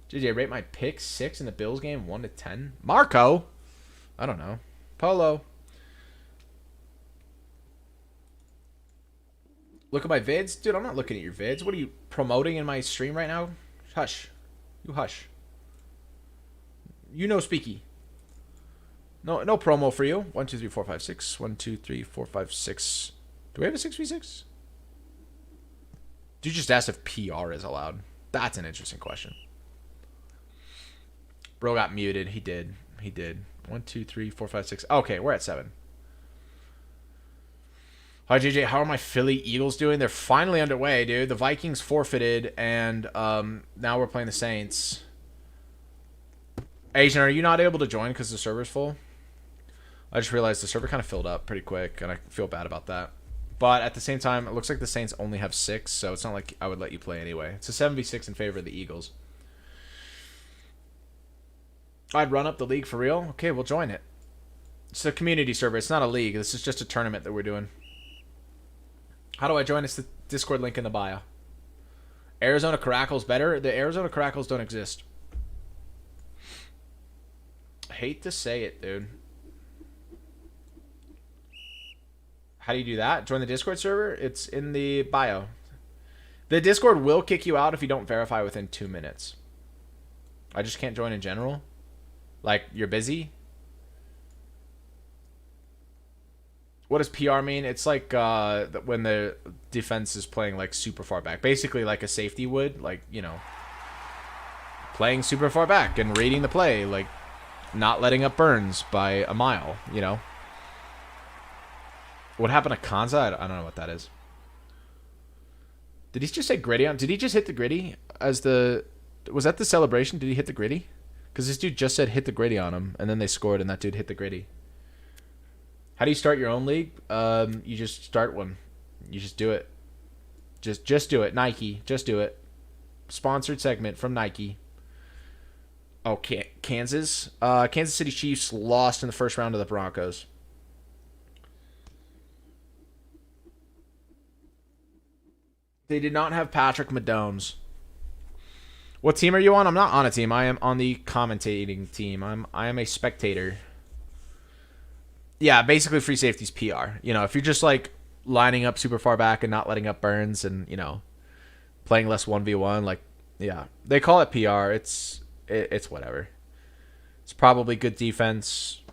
JJ, rate my pick 6 in the Bills game 1 to 10. Marco, I don't know. Polo. Look at my vids, dude. I'm not looking at your vids. What are you promoting in my stream right now? Hush, you hush. You know, speaky. No promo for you. 1, 2, 3, 4, 5, 6. 1, 2, 3, 4, 5, 6. Do we have a 6v6? You just asked if PR is allowed. That's an interesting question. Bro got muted. He did. 1, 2, 3, 4, 5, 6. Okay, we're at 7. Hi, JJ. How are my Philly Eagles doing? They're finally underway, dude. The Vikings forfeited, and now we're playing the Saints. Asian, are you not able to join because the server's full? I just realized the server kind of filled up pretty quick, and I feel bad about that. But at the same time, it looks like the Saints only have 6, so it's not like I would let you play anyway. It's a 7v6 in favor of the Eagles. I'd run up the league for real? Okay, we'll join it. It's a community server. It's not a league. This is just a tournament that we're doing. How do I join? It's the Discord link in the bio. Arizona Caracals better? The Arizona Caracals don't exist. I hate to say it, dude. How do you do that? Join the Discord server? It's in the bio. The Discord will kick you out if you don't verify within 2 minutes. I just can't join in general. Like, you're busy? What does PR mean? It's like when the defense is playing like super far back. Basically like a safety would. Like, you know, playing super far back and reading the play. Like, not letting up Burns by a mile, you know. What happened to Kanza? I don't know what that is. Did he just say gritty on? Did he just hit the gritty as the... Was that the celebration? Did he hit the gritty? Because this dude just said hit the gritty on him, and then they scored, and that dude hit the gritty. How do you start your own league? You just start one. You just do it. Just do it. Nike. Just do it. Sponsored segment from Nike. Oh, Kansas. Kansas City Chiefs lost in the first round of the Broncos. They did not have Patrick Mahomes. What team are you on? I'm not on a team. I am on the commentating team. I am a spectator. Yeah, basically free safety's PR. You know, if you're just like lining up super far back and not letting up Burns and, you know, playing less 1v1, like, yeah. They call it PR. It's whatever. It's probably good defense.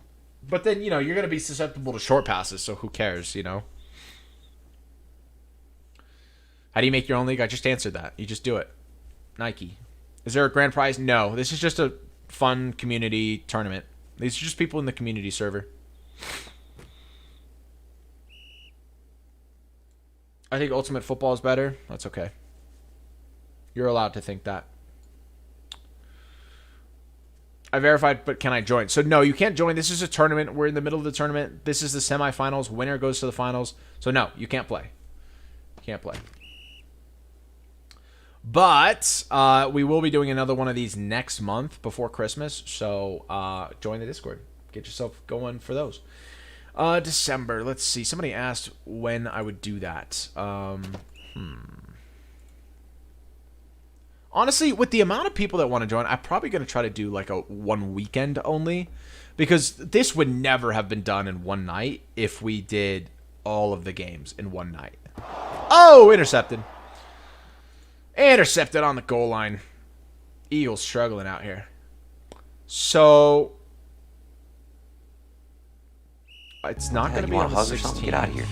But then, you know, you're going to be susceptible to short passes, so who cares, you know? How do you make your own league? I just answered that. You just do it. Nike. Is there a grand prize? No. This is just a fun community tournament. These are just people in the community server. I think Ultimate Football is better. That's okay. You're allowed to think that. I verified, but can I join? So, no, you can't join. This is a tournament. We're in the middle of the tournament. This is the semifinals. Winner goes to the finals. So, no, you can't play. You can't play. But we will be doing another one of these next month before Christmas. So, join the Discord. Get yourself going for those. December. Let's see. Somebody asked when I would do that. Honestly, with the amount of people that want to join, I'm probably going to try to do like a one weekend only. Because this would never have been done in one night if we did all of the games in one night. Oh, intercepted. Intercepted on the goal line. Eagles struggling out here. So... It's not going to be on the 16th. Get out of here.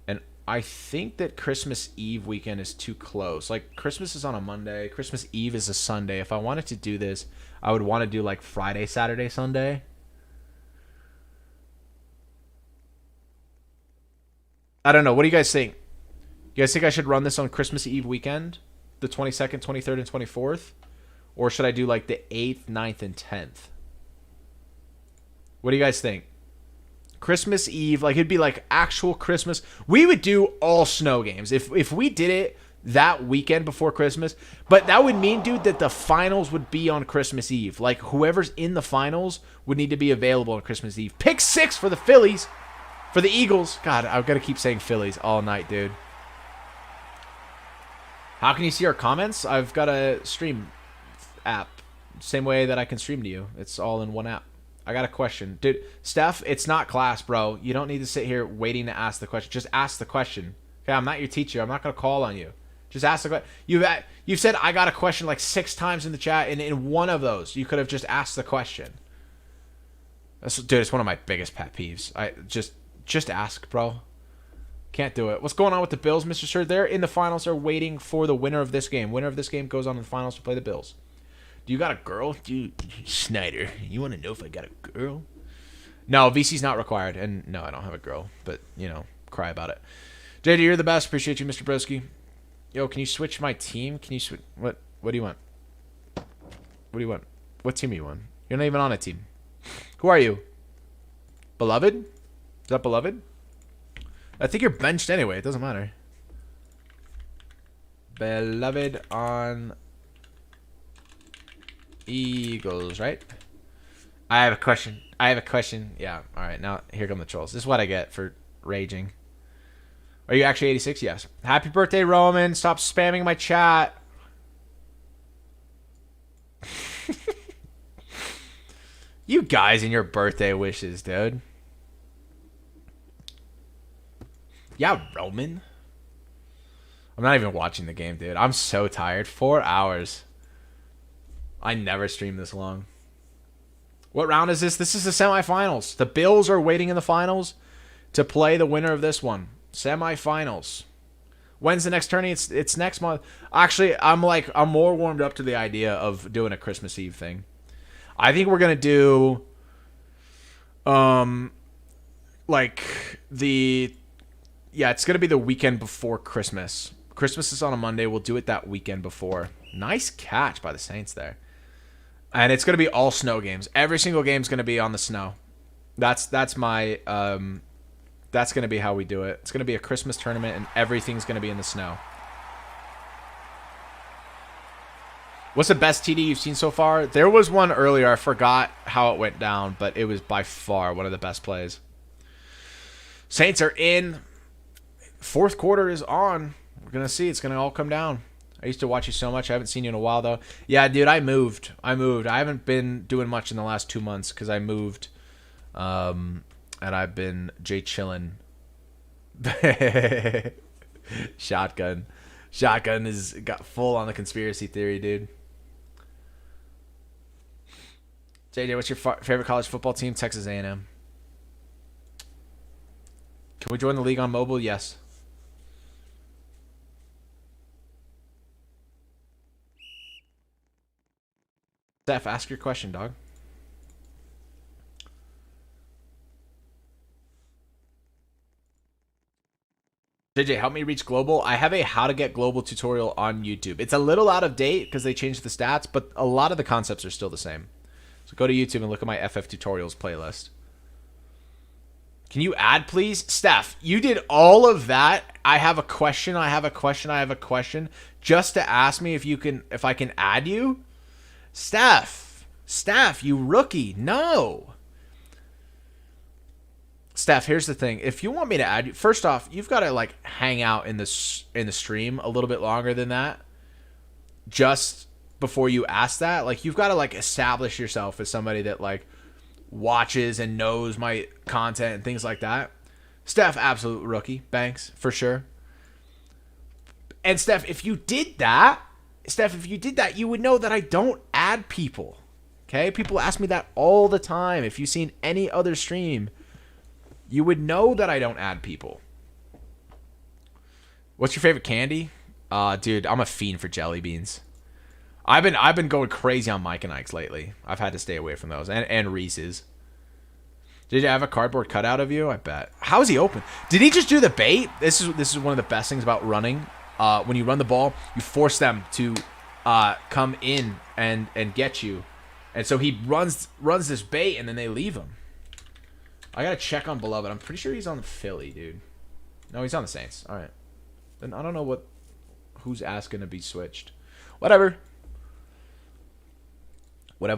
And I think that Christmas Eve weekend is too close. Like, Christmas is on a Monday. Christmas Eve is a Sunday. If I wanted to do this, I would want to do, like, Friday, Saturday, Sunday. I don't know. What do you guys think? You guys think I should run this on Christmas Eve weekend? The 22nd, 23rd, and 24th? Or should I do, like, the 8th, 9th, and 10th? What do you guys think? Christmas Eve, like it'd be like actual Christmas. We would do all snow games if we did it that weekend before Christmas. But that would mean, dude, that the finals would be on Christmas Eve. Like whoever's in the finals would need to be available on Christmas Eve. Pick 6 for the Phillies, for the Eagles. God, I've got to keep saying Phillies all night, dude. How can you see our comments? I've got a stream app, same way that I can stream to you. It's all in one app. I got a question. Dude, Steph, it's not class, bro. You don't need to sit here waiting to ask the question. Just ask the question. Okay, I'm not your teacher. I'm not going to call on you. Just ask the question. You've said I got a question like 6 times in the chat, and in one of those, you could have just asked the question. Dude, it's one of my biggest pet peeves. Just ask, bro. Can't do it. What's going on with the Bills, Mr. Sir? They're in the finals. They're waiting for the winner of this game. Winner of this game goes on to the finals to play the Bills. Do you got a girl? Dude, Snyder, you want to know if I got a girl? No, VC's not required. And no, I don't have a girl. But, you know, cry about it. JD, you're the best. Appreciate you, Mr. Broski. Yo, can you switch my team? Can you switch? What do you want? What do you want? What team are you on? You're not even on a team. Who are you? Beloved? Is that Beloved? I think you're benched anyway. It doesn't matter. Beloved on Eagles, right? I have a question. Yeah. All right. Now, here come the trolls. This is what I get for raging. Are you actually 86? Yes. Happy birthday, Roman. Stop spamming my chat. You guys and your birthday wishes, dude. Yeah, Roman. I'm not even watching the game, dude. I'm so tired. 4 hours. I never stream this long. What round is this? This is the semifinals. The Bills are waiting in the finals to play the winner of this one. Semifinals. When's the next tourney? It's next month. Actually, I'm more warmed up to the idea of doing a Christmas Eve thing. I think we're gonna do it's gonna be the weekend before Christmas. Christmas is on a Monday. We'll do it that weekend before. Nice catch by the Saints there. And it's gonna be all snow games. Every single game's gonna be on the snow. That's my that's gonna be how we do it. It's gonna be a Christmas tournament and everything's gonna be in the snow. What's the best TD you've seen so far? There was one earlier. I forgot how it went down, but it was by far one of the best plays. Saints are in. Fourth quarter is on. We're going to see. It's going to all come down. I used to watch you so much. I haven't seen you in a while, though. Yeah, dude, I moved. I haven't been doing much in the last 2 months because I moved. And I've been chillin'. Shotgun. Shotgun is got full on the conspiracy theory, dude. JJ, what's your favorite college football team? Texas A&M. Can we join the league on mobile? Yes. Steph, ask your question, dog. JJ, help me reach global. I have a how to get global tutorial on YouTube. It's a little out of date because they changed the stats, but a lot of the concepts are still the same. So go to YouTube and look at my Ff2 Tutorials playlist. Can you add, please? Steph, you did all of that. I have a question. Just to ask me if I can add you? Steph, you rookie. No. Steph, here's the thing. If you want me to add you, first off, you've got to hang out in the stream a little bit longer than that. Just before you ask that, you've got to establish yourself as somebody that watches and knows my content and things like that. Steph, absolute rookie. Banks, for sure. And Steph, if you did that, you would know that I don't add people. Okay? People ask me that all the time. If you've seen any other stream, you would know that I don't add people. What's your favorite candy? Dude, I'm a fiend for jelly beans. I've been going crazy on Mike and Ike's lately. I've had to stay away from those. And Reese's. Did you have a cardboard cutout of you? I bet. How is he open? Did he just do the bait? This is one of the best things about running. When you run the ball, you force them to come in and get you. And so he runs this bait and then they leave him. I gotta check on Beloved. I'm pretty sure he's on the Philly, dude. No, he's on the Saints. All right. Then I don't know who's asking to be switched. Whatever. What does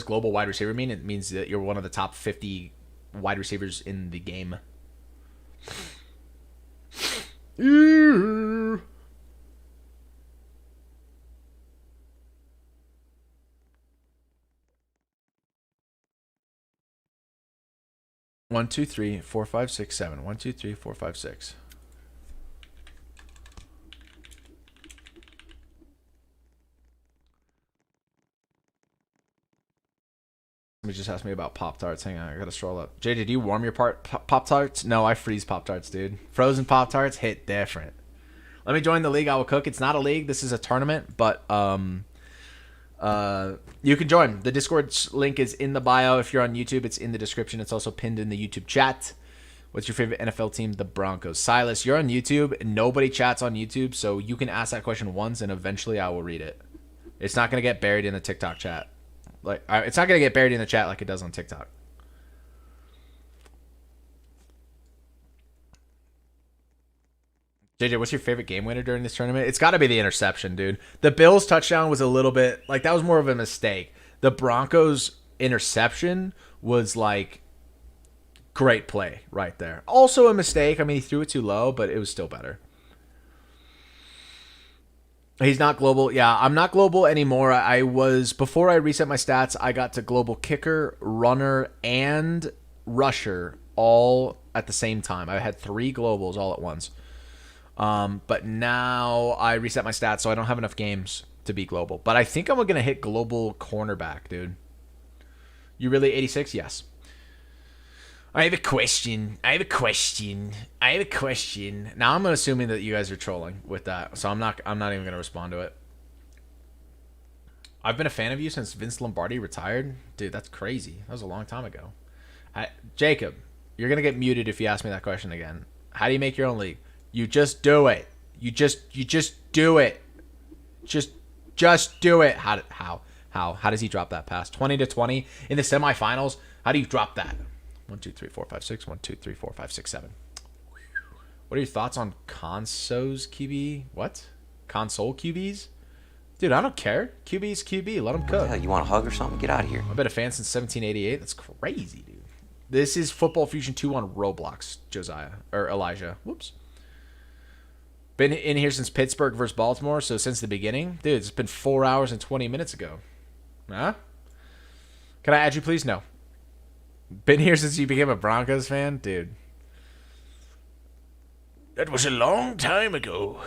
global wide receiver mean? It means that you're one of the top 50 wide receivers in the game. One, two, three, four, five, six, seven. 1, 2, 3, 4, 5, 6. Somebody just asked me about Pop-Tarts. Hang on, I gotta scroll up. JJ, do you warm your Pop-Tarts? No, I freeze Pop-Tarts, dude. Frozen Pop-Tarts hit different. Let me join the league. I will cook. It's not a league. This is a tournament, but You can join. The Discord link is in the bio. If you're on YouTube, it's in the description. It's also pinned in the YouTube chat. What's your favorite NFL team? The Broncos. Silas, you're on YouTube. Nobody chats on YouTube, so you can ask that question once, and eventually I will read it. It's not going to get buried in the TikTok chat. It's not going to get buried in the chat like it does on TikTok. JJ, what's your favorite game winner during this tournament? It's got to be the interception, dude. The Bills touchdown was a little bit that was more of a mistake. The Broncos interception was great play right there. Also a mistake. I mean, he threw it too low, but it was still better. He's not global. Yeah, I'm not global anymore. I was, before I reset my stats, I got to global kicker, runner, and rusher all at the same time. I had 3 globals all at once. But now I reset my stats, so I don't have enough games to be global. But I think I'm going to hit global cornerback, dude. You really 86? Yes. I have a question. Now I'm assuming that you guys are trolling with that, so I'm not even going to respond to it. I've been a fan of you since Vince Lombardi retired. Dude, that's crazy. That was a long time ago. Jacob, you're going to get muted if you ask me that question again. How do you make your own league? You just do it. You just do it. Just do it. How does he drop that pass? 20-20 in the semifinals. How do you drop that? 1, 2, 3, 4, 5, 6. 1, 2, 3, 4, 5, 6, 7. What are your thoughts on consoles QB? What? Console QBs? Dude, I don't care. QB's QB. Let him cook. What the hell, you want a hug or something? Get out of here. I've been a fan since 1788. That's crazy, dude. This is Football Fusion 2 on Roblox, Elijah. Whoops. Been in here since Pittsburgh versus Baltimore, so since the beginning. Dude, it's been 4 hours and 20 minutes ago. Huh? Can I add you, please? No. Been here since you became a Broncos fan? Dude. That was a long time ago.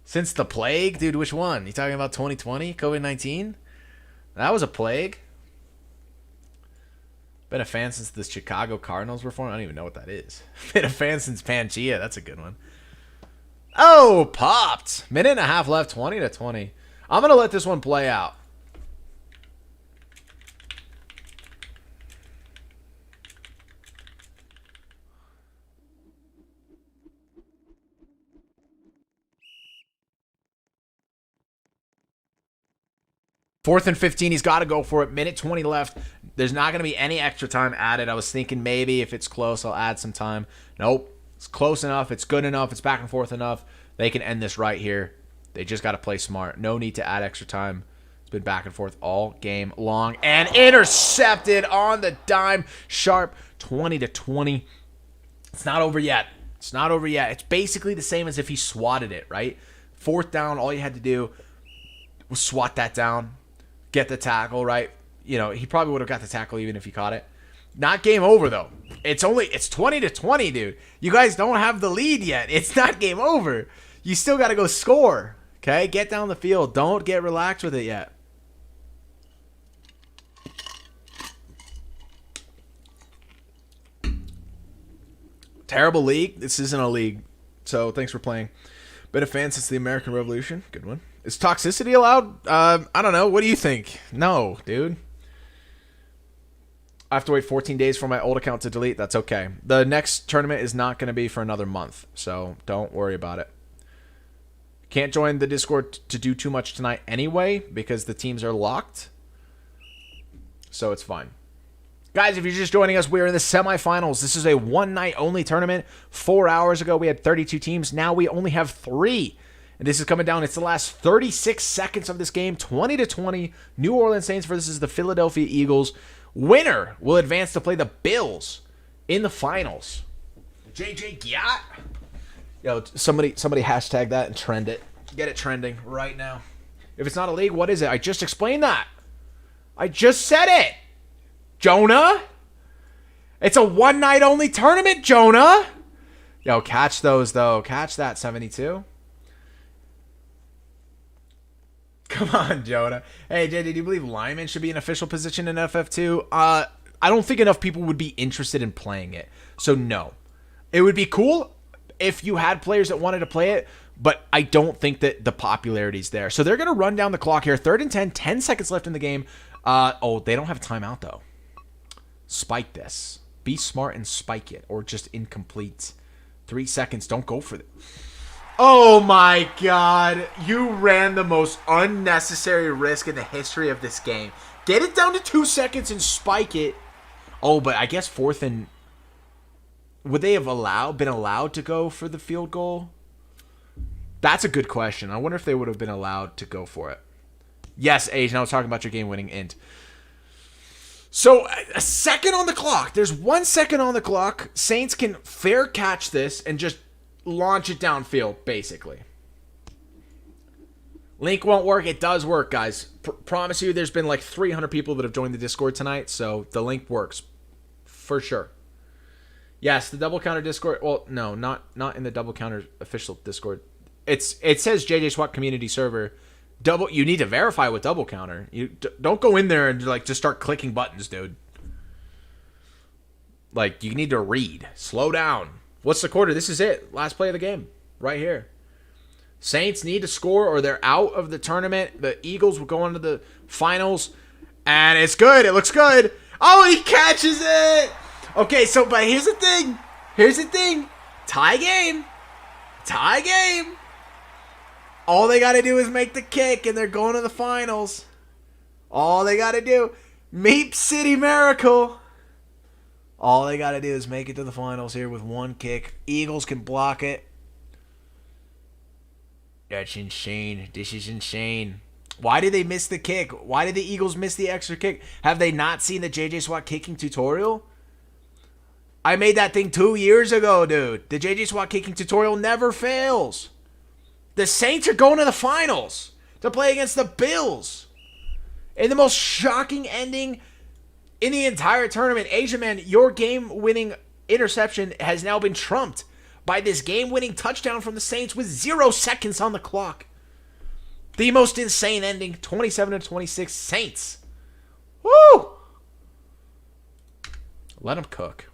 Since the plague? Dude, which one? You talking about 2020? COVID-19? That was a plague. Been a fan since the Chicago Cardinals were formed. I don't even know what that is. Been a fan since Pangea. That's a good one. Oh, popped. Minute and a half left. 20-20. I'm going to let this one play out. Fourth and 15, he's got to go for it. Minute 20 left. There's not going to be any extra time added. I was thinking maybe if it's close, I'll add some time. Nope. It's close enough. It's good enough. It's back and forth enough. They can end this right here. They just got to play smart. No need to add extra time. It's been back and forth all game long. And intercepted on the dime. Sharp. 20-20. It's not over yet. It's not over yet. It's basically the same as if he swatted it, right? Fourth down, all you had to do was swat that down. Get the tackle, right? You know, he probably would have got the tackle even if he caught it. Not game over, though. It's 20-20, dude. You guys don't have the lead yet. It's not game over. You still got to go score, okay? Get down the field. Don't get relaxed with it yet. Terrible league. This isn't a league, so thanks for playing. Been a fan since the American Revolution. Good one. Is toxicity allowed? I don't know. What do you think? No, dude. I have to wait 14 days for my old account to delete. That's okay. The next tournament is not going to be for another month, so don't worry about it. Can't join the Discord to do too much tonight anyway because the teams are locked, so it's fine. Guys, if you're just joining us, we're in the semifinals. This is a one-night-only tournament. 4 hours ago, we had 32 teams. Now we only have 3. And this is coming down. It's the last 36 seconds of this game. 20-20. New Orleans Saints versus the Philadelphia Eagles. Winner will advance to play the Bills in the finals. JJ Giat. Yo, somebody hashtag that and trend it. Get it trending right now. If it's not a league, what is it? I just explained that. I just said it. Jonah? It's a one-night-only tournament, Jonah. Yo, catch those, though. Catch that, 72. Come on, Jonah. Hey, JD, do you believe lineman should be an official position in FF2? I don't think enough people would be interested in playing it. So, no. It would be cool. if you had players that wanted to play it, but I don't think that the popularity's there. So they're going to run down the clock here. 3rd and 10, 10 seconds left in the game. They don't have a timeout, though. Spike this. Be smart and spike it, or just incomplete. 3 seconds. Don't go for it. Oh, my God. You ran the most unnecessary risk in the history of this game. Get it down to 2 seconds and spike it. Oh, but I guess 4th and... Would they have been allowed to go for the field goal? That's a good question. I wonder if they would have been allowed to go for it. Yes, Asian, I was talking about your game-winning int. So, a second on the clock. There's 1 second on the clock. Saints can fair catch this and just launch it downfield, basically. Link won't work. It does work, guys. Promise you, there's been like 300 people that have joined the Discord tonight, so the link works. For sure. Yes, the Double Counter Discord. Well, no, not in the Double Counter official Discord. It says JJ SWAT community server. You need to verify with Double Counter. You don't go in there and like just start clicking buttons, dude. Like, you need to read. Slow down. What's the quarter? This is it. Last play of the game. Right here. Saints need to score or they're out of the tournament. The Eagles will go into the finals. And it's good. It looks good. Oh, he catches it. Okay, so, but here's the thing. Here's the thing. Tie game. Tie game. All they got to do is make the kick, and they're going to the finals. All they got to do. Meep City Miracle. All they got to do is make it to the finals here with one kick. Eagles can block it. That's insane. This is insane. Why did they miss the kick? Why did the Eagles miss the extra kick? Have they not seen the JJ SWAT kicking tutorial? I made that thing 2 years ago, dude. The JJ SWAT kicking tutorial never fails. The Saints are going to the finals to play against the Bills. In the most shocking ending in the entire tournament. Asia Man, your game-winning interception has now been trumped by this game-winning touchdown from the Saints with 0 seconds on the clock. The most insane ending, 27-26 Saints. Woo! Let them cook.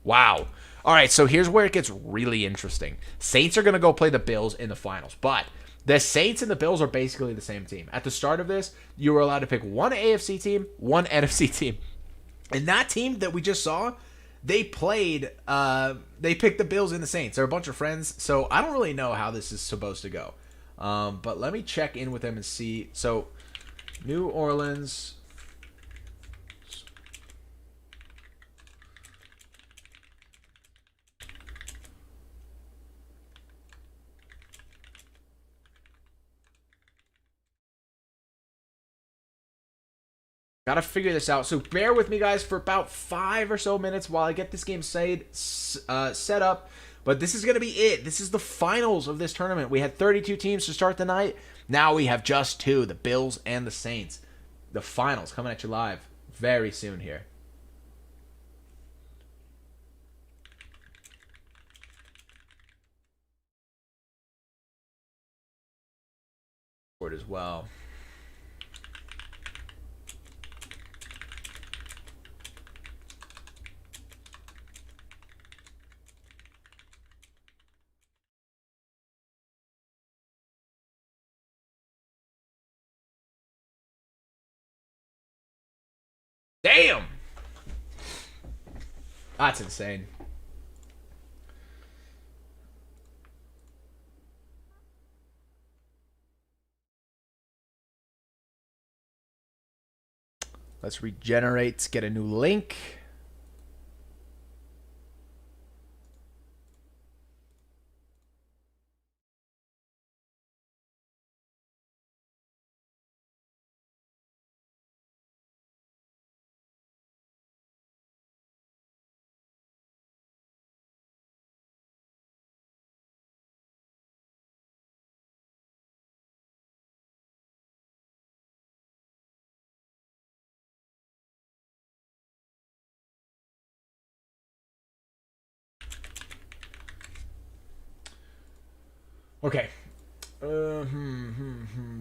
Wow. All right, so here's where it gets really interesting. Saints are going to go play the Bills in the finals, but the Saints and the Bills are basically the same team. At the start of this, you were allowed to pick one AFC team, one NFC team. And that team that we just saw, they picked the Bills and the Saints. They're a bunch of friends, so I don't really know how this is supposed to go. But let me check in with them and see. So, New Orleans... Gotta figure this out. So bear with me, guys, for about 5 or so minutes while I get this game set up. But this is going to be it. This is the finals of this tournament. We had 32 teams to start the night. Now we have just 2, the Bills and the Saints. The finals coming at you live very soon here. As well. Damn! That's insane. Let's regenerate, get a new link. Okay.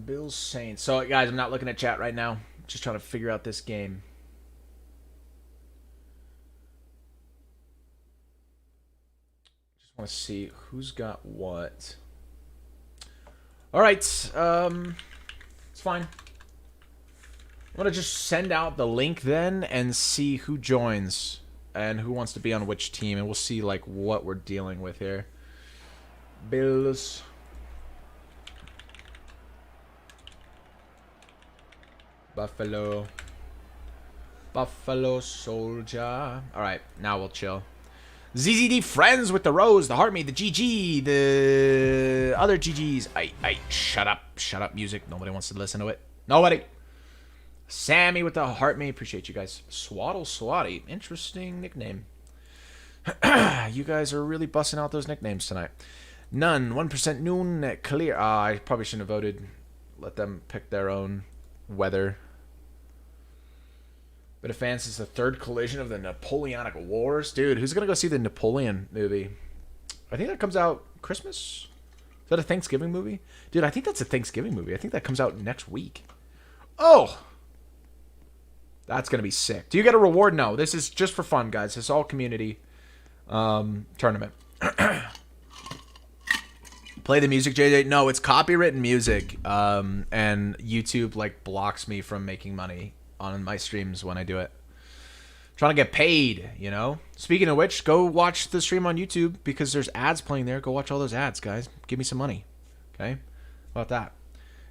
Bills Saints. So, guys, I'm not looking at chat right now. Just trying to figure out this game. Just Just want to see who's got what. All right. It's fine. I'm going to just send out the link then and see who joins and who wants to be on which team. And we'll see, like, what we're dealing with here. Bills. Buffalo. Buffalo Soldier. Alright, now we'll chill. ZZD friends with the Rose, the Heartmeat, the GG, the other GGs. Shut up. Shut up, music. Nobody wants to listen to it. Nobody. Sammy with the Heartmeat. Appreciate you guys. Swaddle Swatty. Interesting nickname. You guys are really busting out those nicknames tonight. None. 1% noon. Clear. I probably shouldn't have voted. Let them pick their own weather. Bit of fans is the third collision of the Napoleonic Wars. Dude, who's going to go see the Napoleon movie? I think that comes out Christmas? Is that a Thanksgiving movie? Dude, I think that's a Thanksgiving movie. I think that comes out next week. Oh! That's going to be sick. Do you get a reward? No. This is just for fun, guys. It's all community tournament. Play the music, JJ. No, it's copywritten music. And YouTube, like, blocks me from making money on my streams when I do it. Trying to get paid, you know? Speaking of which, go watch the stream on YouTube because there's ads playing there. Go watch all those ads, guys. Give me some money. Okay? How about that?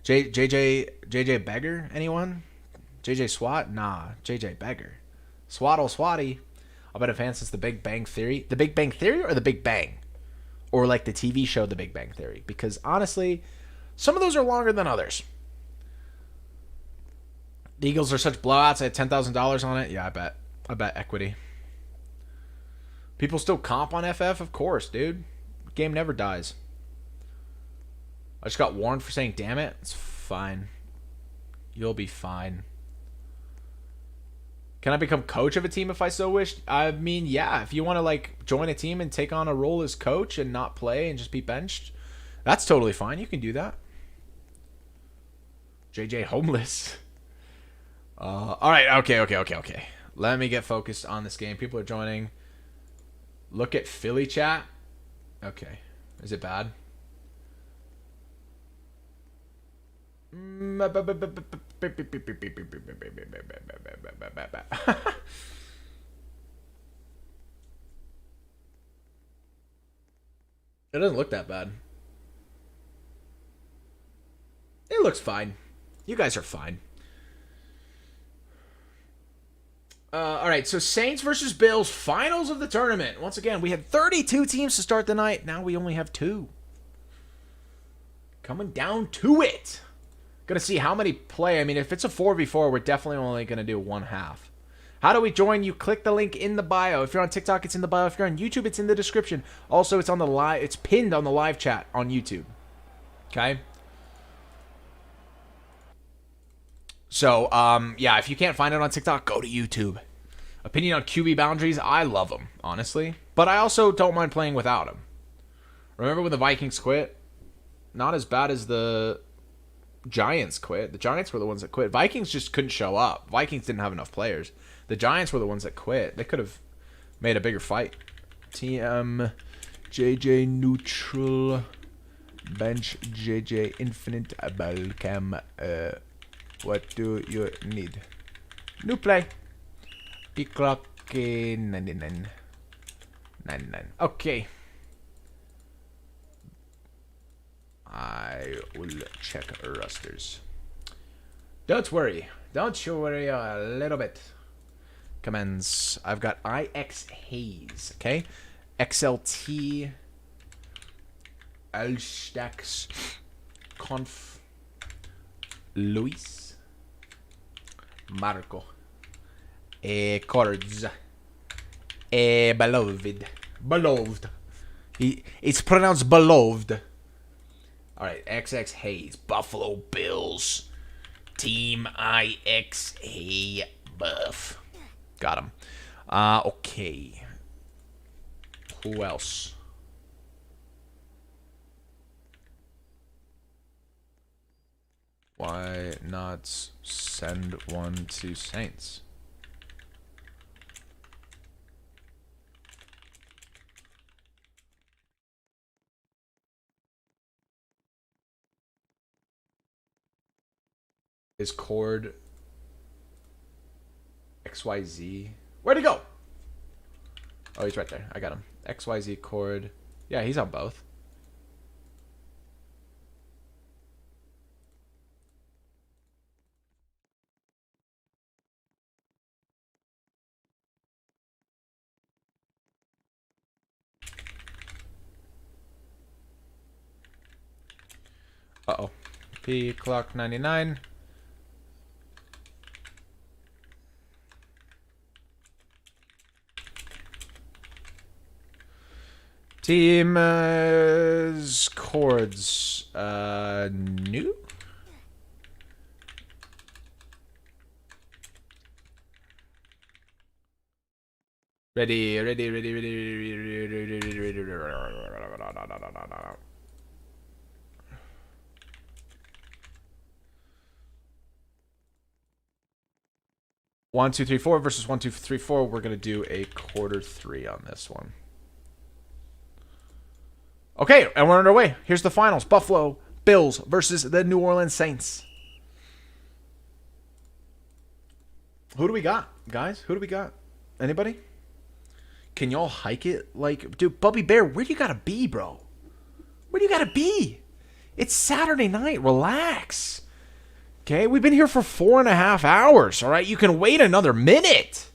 JJ Beggar? Anyone? JJ Swat? Nah. JJ Beggar. Swaddle Swatty. I'll bet advance is the Big Bang Theory. The Big Bang Theory or the Big Bang? Or like the TV show The Big Bang Theory? Because honestly, some of those are longer than others. The Eagles are such blowouts. I had $10,000 on it. Yeah, I bet equity. People still comp on FF? Of course, dude. Game never dies. I just got warned for saying damn it. It's fine. You'll be fine. Can I become coach of a team if I so wish? I mean, yeah. If you want to, like, join a team and take on a role as coach and not play and just be benched, that's totally fine. You can do that. JJ Homeless. All right. Okay. Let me get focused on this game. People are joining. Look at Philly chat. Okay. Is it bad? It doesn't look that bad. It looks fine. You guys are fine. All right, so Saints versus Bills, finals of the tournament. Once again, we had 32 teams to start the night. Now we only have 2. Coming down to it. Gonna see how many play. I mean, if it's a 4v4, we're definitely only gonna do one half. How do we join? You click the link in the bio. If you're on TikTok, it's in the bio. If you're on YouTube, it's in the description. Also, it's on the live. It's pinned on the live chat on YouTube. Okay. So, yeah, if you can't find it on TikTok, go to YouTube. Opinion on QB boundaries, I love them, honestly. But I also don't mind playing without them. Remember when the Vikings quit? Not as bad as the Giants quit. The Giants were the ones that quit. Vikings just couldn't show up. Vikings didn't have enough players. The Giants were the ones that quit. They could have made a bigger fight. TM, JJ neutral, bench JJ infinite, Balcam, what do you need? New play. Peak clock 99. 99. Okay. I will check rosters. Don't worry. Don't you worry a little bit. Commands. I've got IX Hayes. Okay. XLT. Alstax. Conf. Luis. Marco. Chords. Beloved. Beloved. It's pronounced beloved. Alright, XX Hayes. Buffalo Bills. Team IXA buff. Got him. Okay. Who else? Why not send one to Saints? is chord XYZ. Where'd he go? Oh, he's right there. I got him. XYZ chord. Yeah, he's on both. Uh-oh. P clock 99. Team chords new. Ready. 1, 2, 3, 4 versus 1, 2, 3, 4. We're gonna do a quarter 3 on this one. Okay, and we're underway. Here's the finals. Buffalo Bills versus the New Orleans Saints. Who do we got, guys? Who do we got? Anybody? Can y'all hike it? Like, dude, Bubby Bear, where do you gotta be, bro? Where do you gotta be? It's Saturday night. Relax. Okay, we've been here for 4.5 hours, all right? You can wait another minute.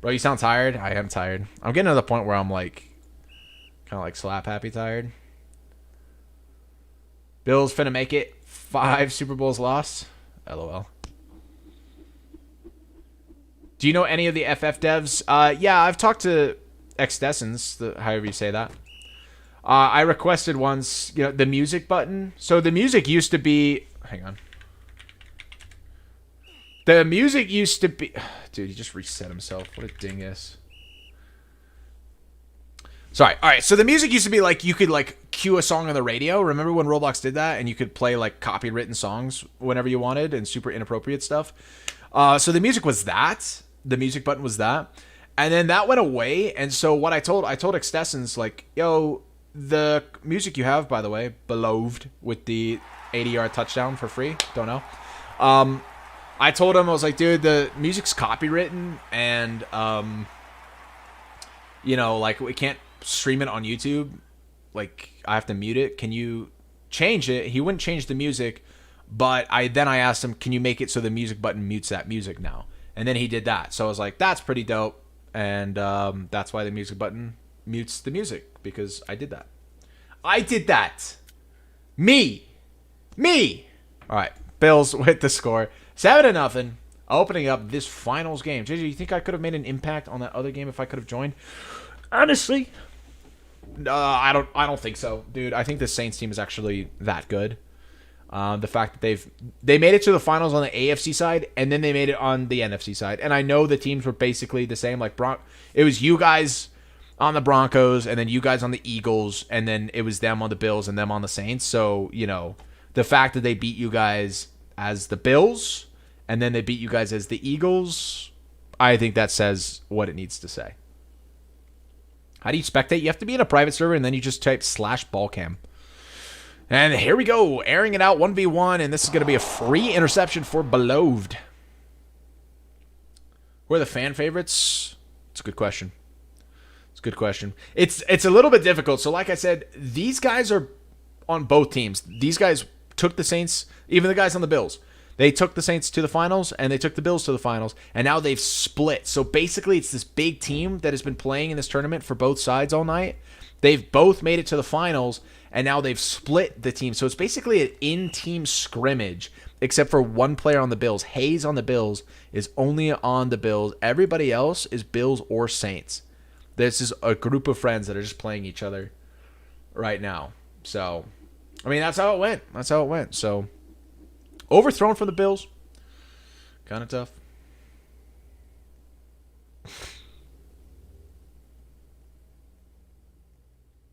Bro, you sound tired? I am tired. I'm getting to the point where I'm like, kind of like slap happy tired. Bills finna make it. 5 Super Bowls lost. LOL. Do you know any of the FF devs? Yeah, I've talked to Xdessens, however you say that. I requested once, you know, the music button. So the music used to be... Hang on. The music used to be... Dude, he just reset himself. What a dingus. Sorry. All right. So the music used to be like, you could like cue a song on the radio. Remember when Roblox did that? And you could play like copywritten songs whenever you wanted and super inappropriate stuff. So the music was that. The music button was that. And then that went away. And so what I told Xdessens, like, yo, the music you have, by the way, beloved with the 80-yard touchdown for free. Don't know. I told him, I was like, dude, the music's copywritten and, you know, like we can't stream it on YouTube. Like I have to mute it. Can you change it? He wouldn't change the music, but I asked him, can you make it so the music button mutes that music now? And then he did that. So I was like, that's pretty dope. And that's why the music button mutes the music, because I did that. I did that. Me. All right. Bills with the score. 7-0. Opening up this finals game. JJ, you think I could have made an impact on that other game if I could have joined? Honestly, I don't think so, dude. I think the Saints team is actually that good. The fact that they made it to the finals on the AFC side, and then they made it on the NFC side. And I know the teams were basically the same. Like it was you guys on the Broncos, and then you guys on the Eagles, and then it was them on the Bills and them on the Saints. So, you know, the fact that they beat you guys as the Bills, and then they beat you guys as the Eagles, I think that says what it needs to say. How do you spectate? You have to be in a private server, and then you just type /ballcam. And here we go, airing it out 1v1, and this is going to be a free interception for Beloved. Who are the fan favorites? It's a good question. It's a little bit difficult. So like I said, these guys are on both teams. These guys took the Saints, even the guys on the Bills. They took the Saints to the finals, and they took the Bills to the finals, and now they've split. So basically, it's this big team that has been playing in this tournament for both sides all night. They've both made it to the finals, and now they've split the team. So it's basically an in-team scrimmage, except for one player on the Bills. Hayes on the Bills is only on the Bills. Everybody else is Bills or Saints. This is a group of friends that are just playing each other right now. So, I mean, that's how it went. So, overthrown for the Bills. Kind of tough.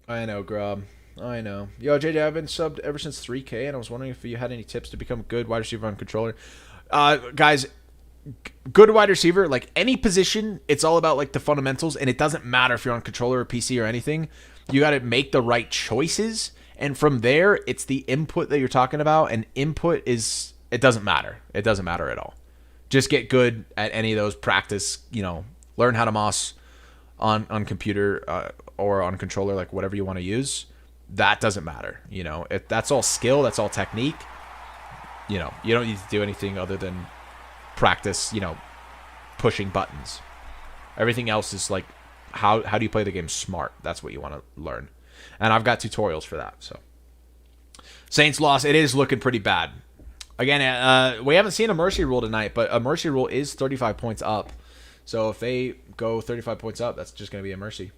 I know, Grob. I know. Yo, JJ, I've been subbed ever since 3K, and I was wondering if you had any tips to become a good wide receiver on controller. Guys, good wide receiver, like any position, it's all about like the fundamentals, and it doesn't matter if you're on controller or PC or anything. You got to make the right choices, and from there, it's the input that you're talking about, and input is it doesn't matter. It doesn't matter at all. Just get good at any of those. Practice, learn how to moss on computer or on controller, like whatever you want to use. That doesn't matter. That's all skill. That's all technique. You don't need to do anything other than practice, pushing buttons. Everything else is like, how do you play the game smart? That's what you want to learn. And I've got tutorials for that. So Saints loss. It is looking pretty bad. Again, we haven't seen a mercy rule tonight, but a mercy rule is 35 points up. So if they go 35 points up, that's just going to be a mercy.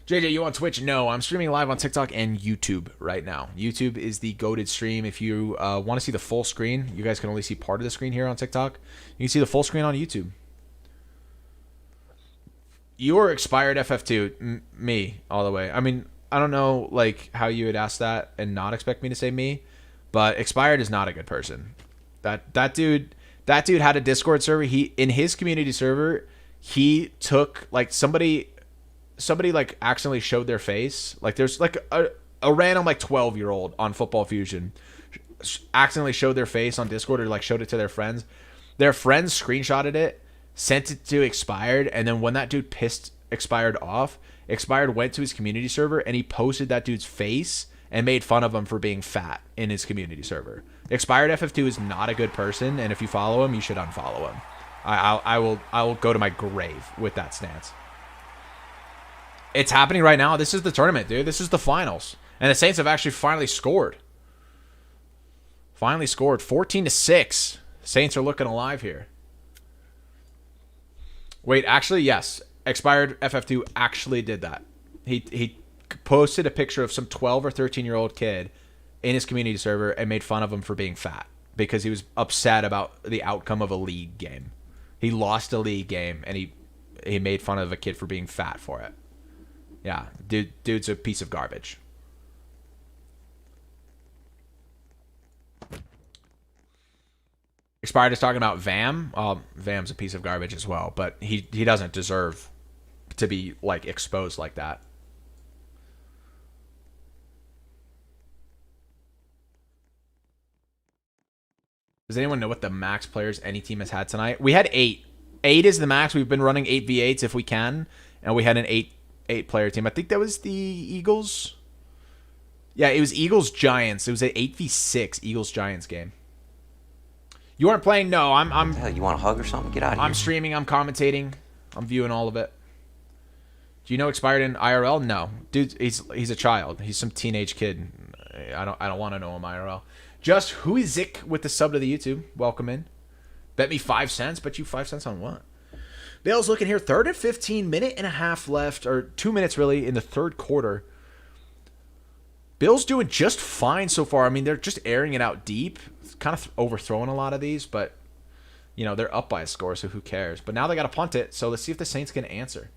JJ, you on Twitch? No, I'm streaming live on TikTok and YouTube right now. YouTube is the goated stream. If you want to see the full screen, you guys can only see part of the screen here on TikTok. You can see the full screen on YouTube. You're expired Ff2. Me, all the way. I mean, I don't know how you would ask that and not expect me to say me, but expired is not a good person. That dude had a Discord server. In his community server, he took somebody accidentally showed their face. There's a random 12-year-old on Football Fusion accidentally showed their face on Discord or showed it to their friends. Their friends screenshotted it, sent it to expired, and then when that dude pissed expired off, expired went to his community server and he posted that dude's face and made fun of him for being fat in his community server. Expired Ff2 is not a good person, and if you follow him, you should unfollow him. I will go to my grave with that stance. It's happening right now. This is the tournament, dude. This is the finals. And the Saints have actually finally scored. 14-6. Saints are looking alive here. Wait, actually, yes. Expired Ff2 actually did that. He posted a picture of some 12 or 13-year-old kid in his community server and made fun of him for being fat because he was upset about the outcome of a league game. He lost a league game, and he made fun of a kid for being fat for it. Yeah, dude's a piece of garbage. Expired is talking about Vam. Vam's a piece of garbage as well, but he doesn't deserve to be exposed like that. Does anyone know what the max players any team has had tonight? We had 8. 8 is the max. We've been running 8v8s if we can, and we had an 8-player team. I think that was the Eagles. Yeah, it was Eagles-Giants. It was an 8v6 Eagles-Giants game. You aren't playing? No, I'm What the hell, you want a hug or something? Get out of here. I'm streaming, I'm commentating, I'm viewing all of it. Do you know expired in IRL? No. Dude, he's a child. He's some teenage kid. I don't want to know him IRL. Just who is Zick with the sub to the YouTube? Welcome in. Bet me 5 cents. Bet you 5 cents on what? Bale's looking here. 3rd and 15, minute and a half left, or 2 minutes really in the third quarter. Bill's doing just fine so far. I mean, they're just airing it out deep. It's kind of overthrowing a lot of these, but they're up by a score, so who cares? But now they got to punt it, so let's see if the Saints can answer.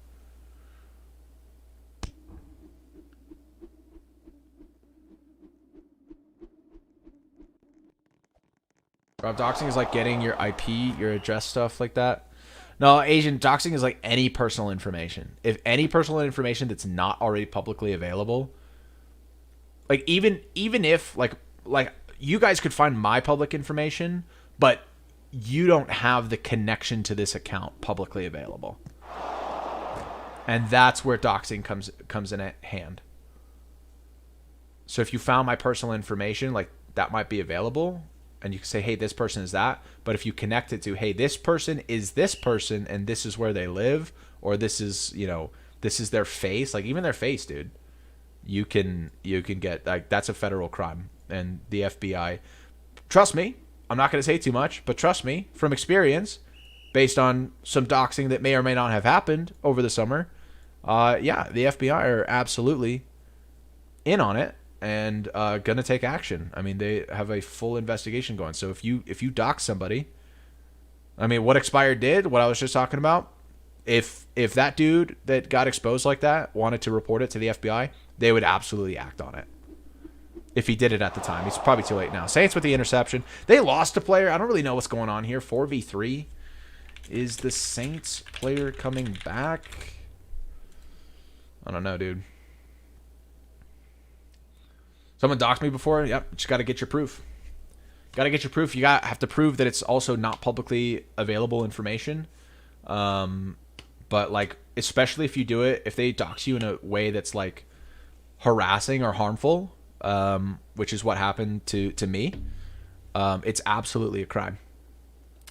Rob, doxing is like getting your IP, your address, stuff like that. No, Asian, doxing is like any personal information. If any personal information that's not already publicly available, even if you guys could find my public information, but you don't have the connection to this account publicly available. And that's where doxing comes in at hand. So if you found my personal information, that might be available, and you can say, hey, this person is that. But if you connect it to, hey, this person is this person, and this is where they live, or this is, this is their face, even their face, dude, you can get, that's a federal crime. And the FBI, trust me, I'm not going to say too much, but trust me, from experience, based on some doxing that may or may not have happened over the summer, yeah, the FBI are absolutely in on it. And gonna take action. I mean, they have a full investigation going. So if you dox somebody, I mean, what expired did, what I was just talking about, if that dude that got exposed like that wanted to report it to the FBI, they would absolutely act on it. If he did it at the time, he's probably too late now. Saints with the interception. They lost a player. I don't really know what's going on here. 4v3. Is the Saints player coming back? I don't know, dude. Someone doxed me before? Yep, just got to get your proof. Gotta get your proof. You have to prove that it's also not publicly available information. But like, especially if you do it, if they dox you in a way that's like harassing or harmful, which is what happened to me, it's absolutely a crime.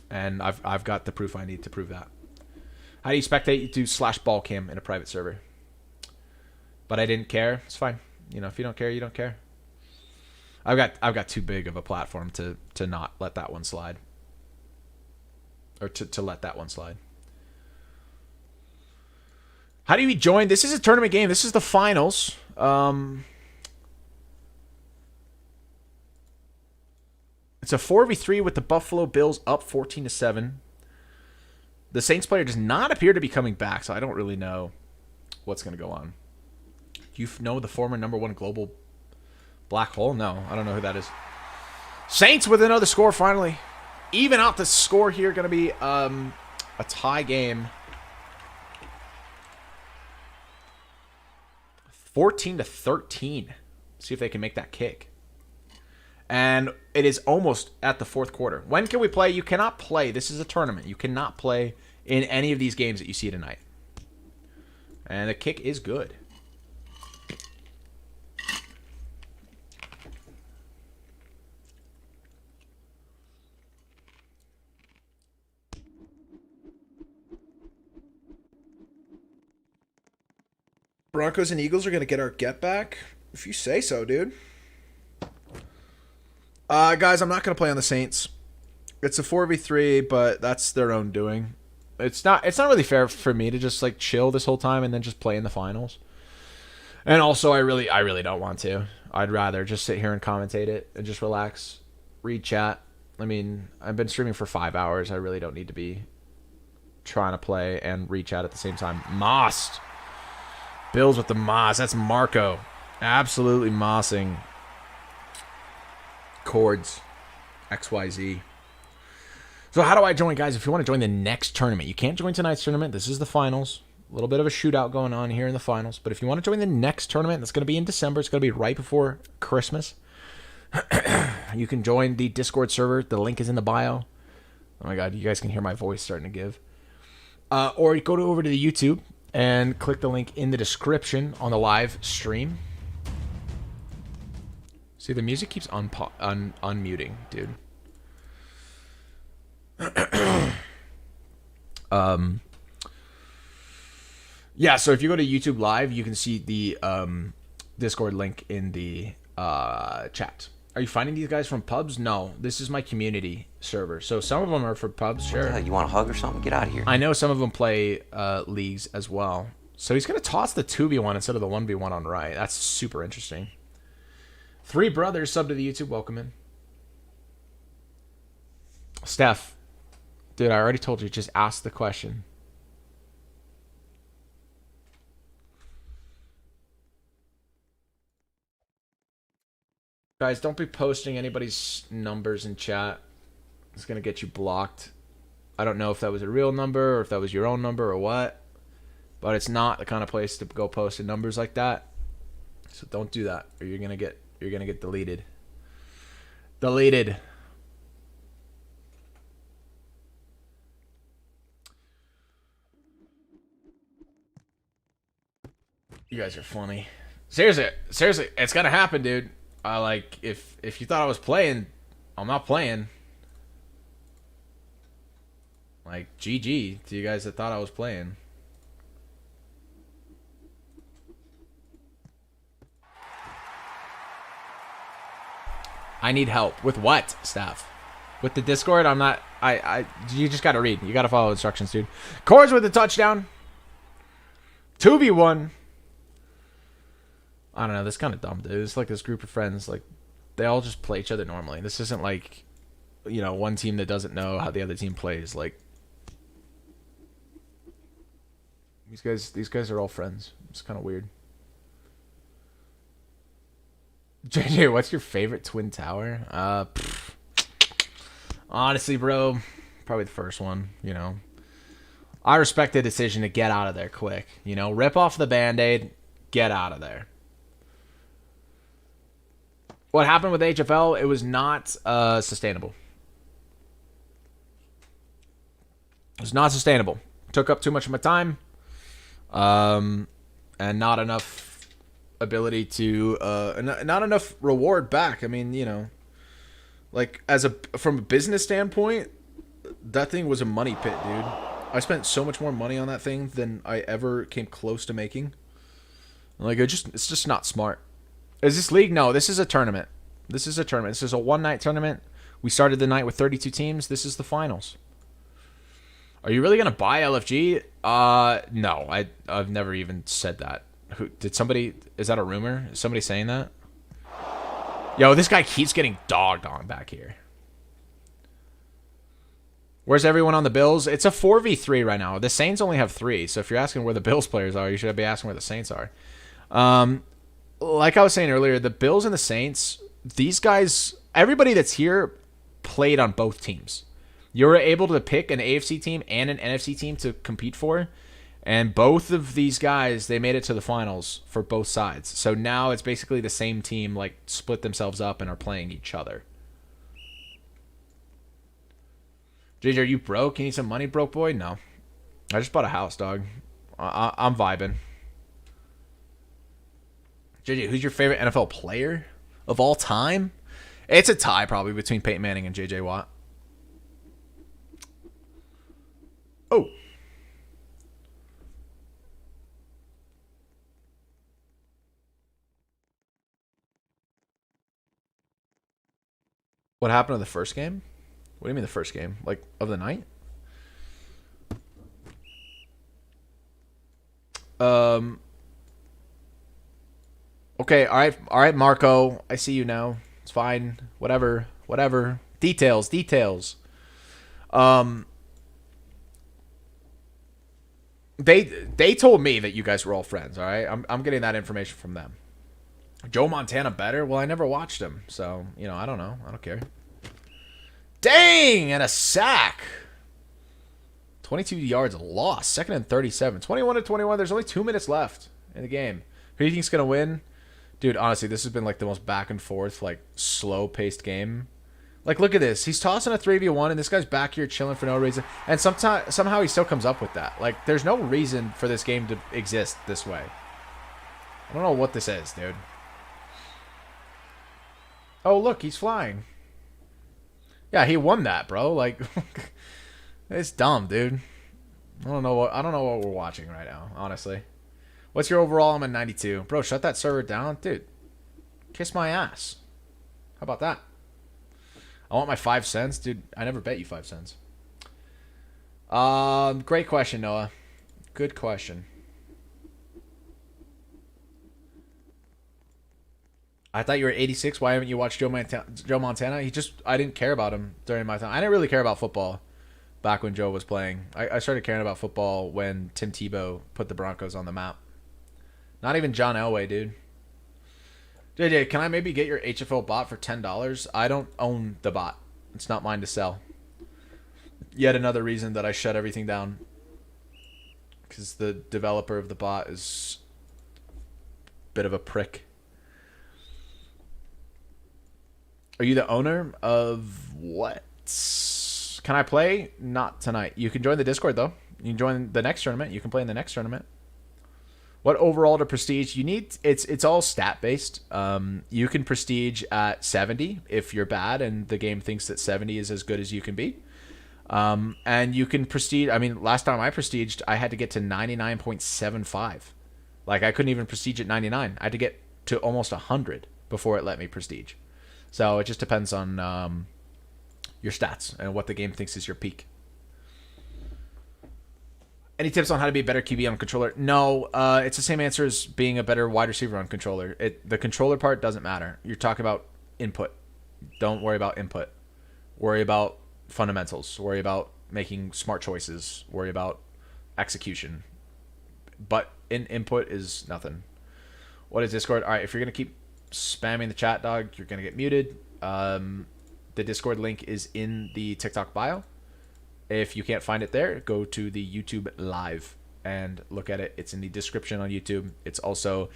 And I've got the proof I need to prove that. How do you spectate? You do /ball cam in a private server. But I didn't care. It's fine. You know, if you don't care, you don't care. I've got too big of a platform to not let that one slide. Or to let that one slide. How do you join? This is a tournament game. This is the finals. It's a 4v3 with the Buffalo Bills up 14-7. The Saints player does not appear to be coming back, so I don't really know what's going to go on. Do you know the former #1 global black hole? No, I don't know who that is. Saints with another score finally. Even out the score here. Going to be a tie game. 14-13. See if they can make that kick. And it is almost at the fourth quarter. When can we play? You cannot play. This is a tournament. You cannot play in any of these games that you see tonight. And the kick is good. Broncos and Eagles are going to get our get back? If you say so, dude. Guys, I'm not going to play on the Saints. It's a 4v3, but that's their own doing. It's not really fair for me to just like chill this whole time and then just play in the finals. And also, I really don't want to. I'd rather just sit here and commentate it and just relax, read chat. I mean, I've been streaming for 5 hours. I really don't need to be trying to play and read chat at the same time. Mossed. Bills with the moss. That's Marco. Absolutely mossing. Chords. XYZ. So how do I join, guys? If you want to join the next tournament, you can't join tonight's tournament. This is the finals. A little bit of a shootout going on here in the finals. But if you want to join the next tournament, that's going to be in December. It's going to be right before Christmas. You can join the Discord server. The link is in the bio. Oh my God, you guys can hear my voice starting to give. Or go over to the YouTube and click the link in the description on the live stream. See, the music keeps unmuting, dude. Yeah, so if you go to YouTube Live, you can see the Discord link in the chat. Are you finding these guys from pubs? No, this is my community server. So some of them are for pubs, sure. What the hell, you want a hug or something? Get out of here. I know some of them play leagues as well. So he's going to toss the 2v1 instead of the 1v1 on right. That's super interesting. 3 brothers sub to the YouTube. Welcome in. Steph. Dude, I already told you. Just ask the question. Guys, don't be posting anybody's numbers in chat. It's going to get you blocked. I don't know if that was a real number or if that was your own number or what. But it's not the kind of place to go posting numbers like that. So don't do that or you're going to get deleted. Deleted. You guys are funny. Seriously, it's going to happen, dude. Like, if you thought I was playing, I'm not playing. Like, GG to you guys that thought I was playing. I need help. With what, Staff? With the Discord, I'm not... You just gotta read. You gotta follow instructions, dude. Chords with the touchdown. 2v1. I don't know. This is kind of dumb, dude. It's like this group of friends. Like, they all just play each other normally. This isn't like, you know, one team that doesn't know how the other team plays. Like, these guys are all friends. It's kind of weird. JJ, what's your favorite Twin Tower? Honestly, bro, probably the first one, you know. I respect the decision to get out of there quick. You know, rip off the Band-Aid, get out of there. What happened with HFL? It was not sustainable. It was not sustainable. Took up too much of my time, and not enough ability to, not enough reward back. I mean, you know, like from a business standpoint, that thing was a money pit, dude. I spent so much more money on that thing than I ever came close to making. Like, it's just not smart. Is this league? No, this is a tournament. This is a tournament. This is a one-night tournament. We started the night with 32 teams. This is the finals. Are you really going to buy LFG? No, I've never even said that. Is that a rumor? Is somebody saying that? Yo, this guy keeps getting dogged on back here. Where's everyone on the Bills? It's a 4v3 right now. The Saints only have 3, so if you're asking where the Bills players are, you should be asking where the Saints are. Like I was saying earlier, the Bills and the Saints, these guys, everybody that's here played on both teams. You were able to pick an AFC team and an NFC team to compete for, and both of these guys, they made it to the finals for both sides. So now it's basically the same team, like, split themselves up and are playing each other. JJ, are you broke? You need some money, broke boy? No. I just bought a house, dog. I'm vibing. JJ, who's your favorite NFL player of all time? It's a tie, probably, between Peyton Manning and JJ Watt. Oh. What happened to the first game? What do you mean the first game? Like, of the night? Okay, all right, Marco. I see you now. It's fine. Whatever. Details. They told me that you guys were all friends, all right? I'm getting that information from them. Joe Montana better? Well, I never watched him, so, you know, I don't know. I don't care. Dang, and a sack. 22 yards lost. Second and 37. 21-21. There's only 2 minutes left in the game. Who do you think's going to win? Dude, honestly, this has been like the most back and forth, like, slow-paced game. Like, look at this. He's tossing a 3v1, and this guy's back here chilling for no reason. And somehow he still comes up with that. Like, there's no reason for this game to exist this way. I don't know what this is, dude. Oh, look, he's flying. Yeah, he won that, bro. Like, it's dumb, dude. I don't know what we're watching right now, honestly. What's your overall? I'm at 92. Bro, shut that server down. Dude, kiss my ass. How about that? I want my 5 cents. Dude, I never bet you 5 cents. Great question, Noah. Good question. I thought you were 86. Why haven't you watched Joe Montana? I didn't care about him during my time. I didn't really care about football back when Joe was playing. I started caring about football when Tim Tebow put the Broncos on the map. Not even John Elway, dude. JJ, can I maybe get your HFL bot for $10? I don't own the bot. It's not mine to sell. Yet another reason that I shut everything down. Because the developer of the bot is a bit of a prick. Are you the owner of what? Can I play? Not tonight. You can join the Discord, though. You can join the next tournament. You can play in the next tournament. What overall to prestige? You need, it's all stat based. You can prestige at 70 if you're bad and the game thinks that 70 is as good as you can be. And you can prestige. I mean, last time I prestiged, I had to get to 99.75. Like, I couldn't even prestige at 99. I had to get to almost 100 before it let me prestige. So it just depends on your stats and what the game thinks is your peak. Any tips on how to be a better QB on controller? No, it's the same answer as being a better wide receiver on controller. The controller part doesn't matter. You're talking about input. Don't worry about input. Worry about fundamentals. Worry about making smart choices. Worry about execution. But input is nothing. What is Discord? All right, if you're going to keep spamming the chat, dog, you're going to get muted. The Discord link is in the TikTok bio. If you can't find it there, go to the YouTube live and look at it. It's in the description on YouTube. It's also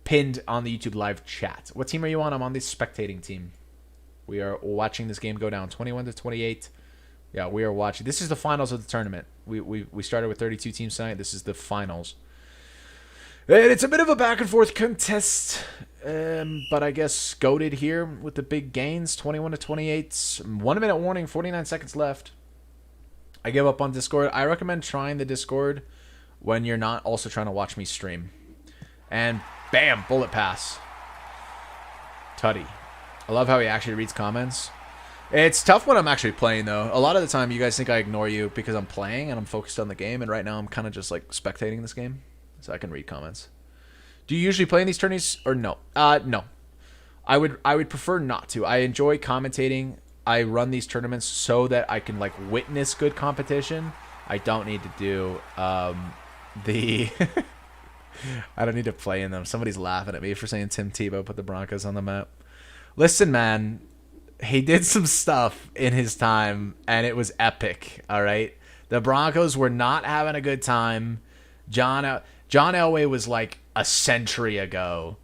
pinned on the YouTube live chat. What team are you on? I'm on the spectating team. We are watching this game go down 21-28. Yeah, we are watching. This is the finals of the tournament. We started with 32 teams tonight. This is the finals. And it's a bit of a back and forth contest. But I guess goated here with the big gains. 21-28. 1 minute warning. 49 seconds left. I give up on Discord. I recommend trying the Discord when you're not also trying to watch me stream. And bam, bullet pass. Tutty. I love how he actually reads comments. It's tough when I'm actually playing, though. A lot of the time, you guys think I ignore you because I'm playing and I'm focused on the game. And right now, I'm kind of just like spectating this game, so I can read comments. Do you usually play in these tourneys or no? No. I would prefer not to. I enjoy commentating. I run these tournaments so that I can like witness good competition. I don't need to do the. I don't need to play in them. Somebody's laughing at me for saying Tim Tebow put the Broncos on the map. Listen, man. He did some stuff in his time, and it was epic, all right? The Broncos were not having a good time. John Elway was like a century ago,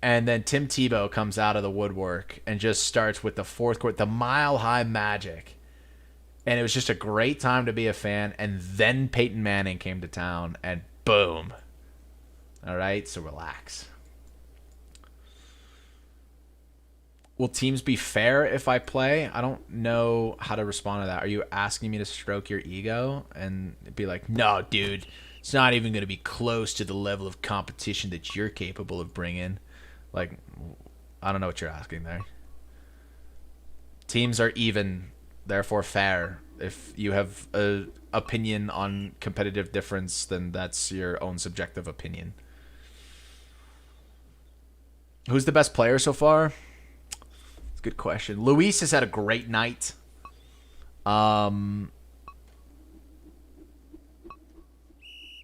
and then Tim Tebow comes out of the woodwork and just starts with the fourth quarter, the mile-high magic. And it was just a great time to be a fan, and then Peyton Manning came to town, and boom. All right, so relax. Will teams be fair if I play? I don't know how to respond to that. Are you asking me to stroke your ego and be like, no, dude, it's not even going to be close to the level of competition that you're capable of bringing? Like, I don't know what you're asking there. Teams are even, therefore fair. If you have an opinion on competitive difference, then that's your own subjective opinion. Who's the best player so far? Good question. Luis has had a great night. I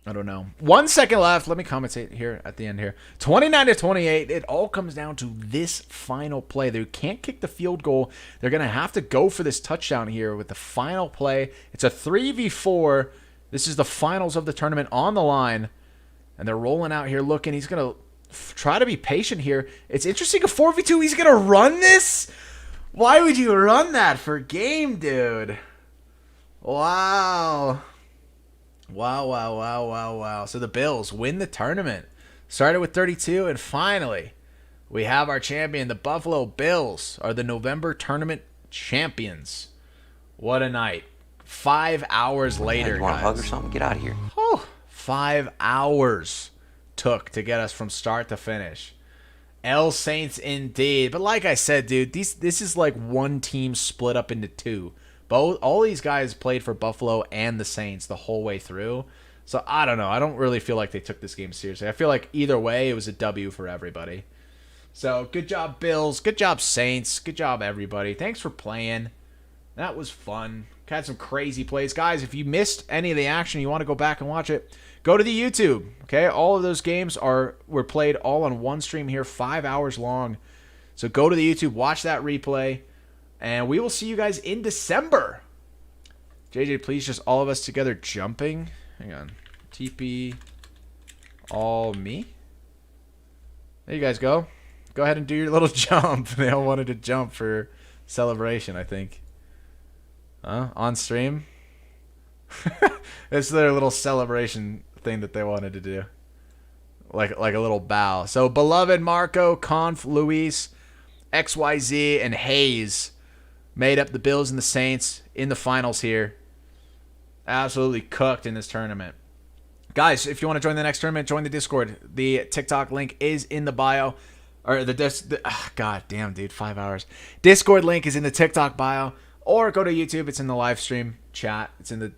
don't know. 1 second left. Let me commentate here at the end here. 29-28. It all comes down to this final play. They can't kick the field goal. They're going to have to go for this touchdown here with the final play. It's a 3v4. This is the finals of the tournament on the line. And they're rolling out here looking. He's going to try to be patient here. It's interesting. A 4v2. He's going to run this? Why would you run that for game, dude? Wow. Wow. So the Bills win the tournament. Started with 32, and finally, we have our champion. The Buffalo Bills are the November tournament champions. What a night. 5 hours later, You want a guys. hug or something? Get out of here. Oh, 5 hours took to get us from start to finish. L Saints indeed. But like I said, dude, this is like one team split up into two. All these guys played for Buffalo and the Saints the whole way through. So I don't know. I don't really feel like they took this game seriously. I feel like either way, it was a W for everybody. So good job, Bills. Good job, Saints. Good job, everybody. Thanks for playing. That was fun. Had some crazy plays. Guys, if you missed any of the action, you want to go back and watch it, go to the YouTube. Okay, all of those games were played all on one stream here, 5 hours long. So go to the YouTube, watch that replay, and we will see you guys in December. JJ, please, just all of us together jumping. Hang on. TP all me. There you guys go. Go ahead and do your little jump. They all wanted to jump for celebration, I think. On stream. It's their little celebration thing that they wanted to do. Like a little bow. So, Beloved, Marco, Conf, Luis, XYZ, and Hayes made up the Bills and the Saints in the finals here. Absolutely cooked in this tournament. Guys, if you want to join the next tournament, join the Discord. The TikTok link is in the bio. Or God damn, dude, 5 hours. Discord link is in the TikTok bio. Or go to YouTube. It's in the live stream chat. It's in the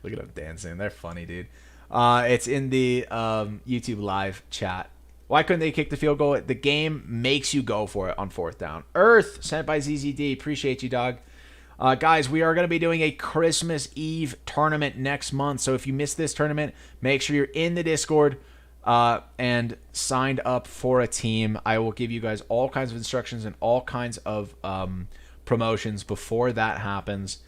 look at them dancing. They're funny, dude. It's in the YouTube live chat. Why couldn't they kick the field goal? The game makes you go for it on fourth down. Earth sent by ZZD. Appreciate you, dog. Guys, we are going to be doing a Christmas Eve tournament next month. So if you missed this tournament, make sure you're in the Discord and signed up for a team. I will give you guys all kinds of instructions and all kinds of promotions before that happens.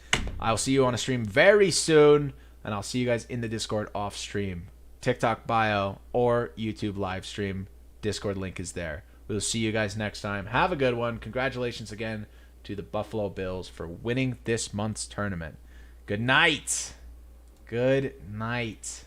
I'll see you on a stream very soon, and I'll see you guys in the Discord off stream. TikTok bio, or YouTube live stream. Discord link is there. We'll see you guys next time. Have a good one. Congratulations again to the Buffalo Bills for winning this month's tournament. Good night. Good night.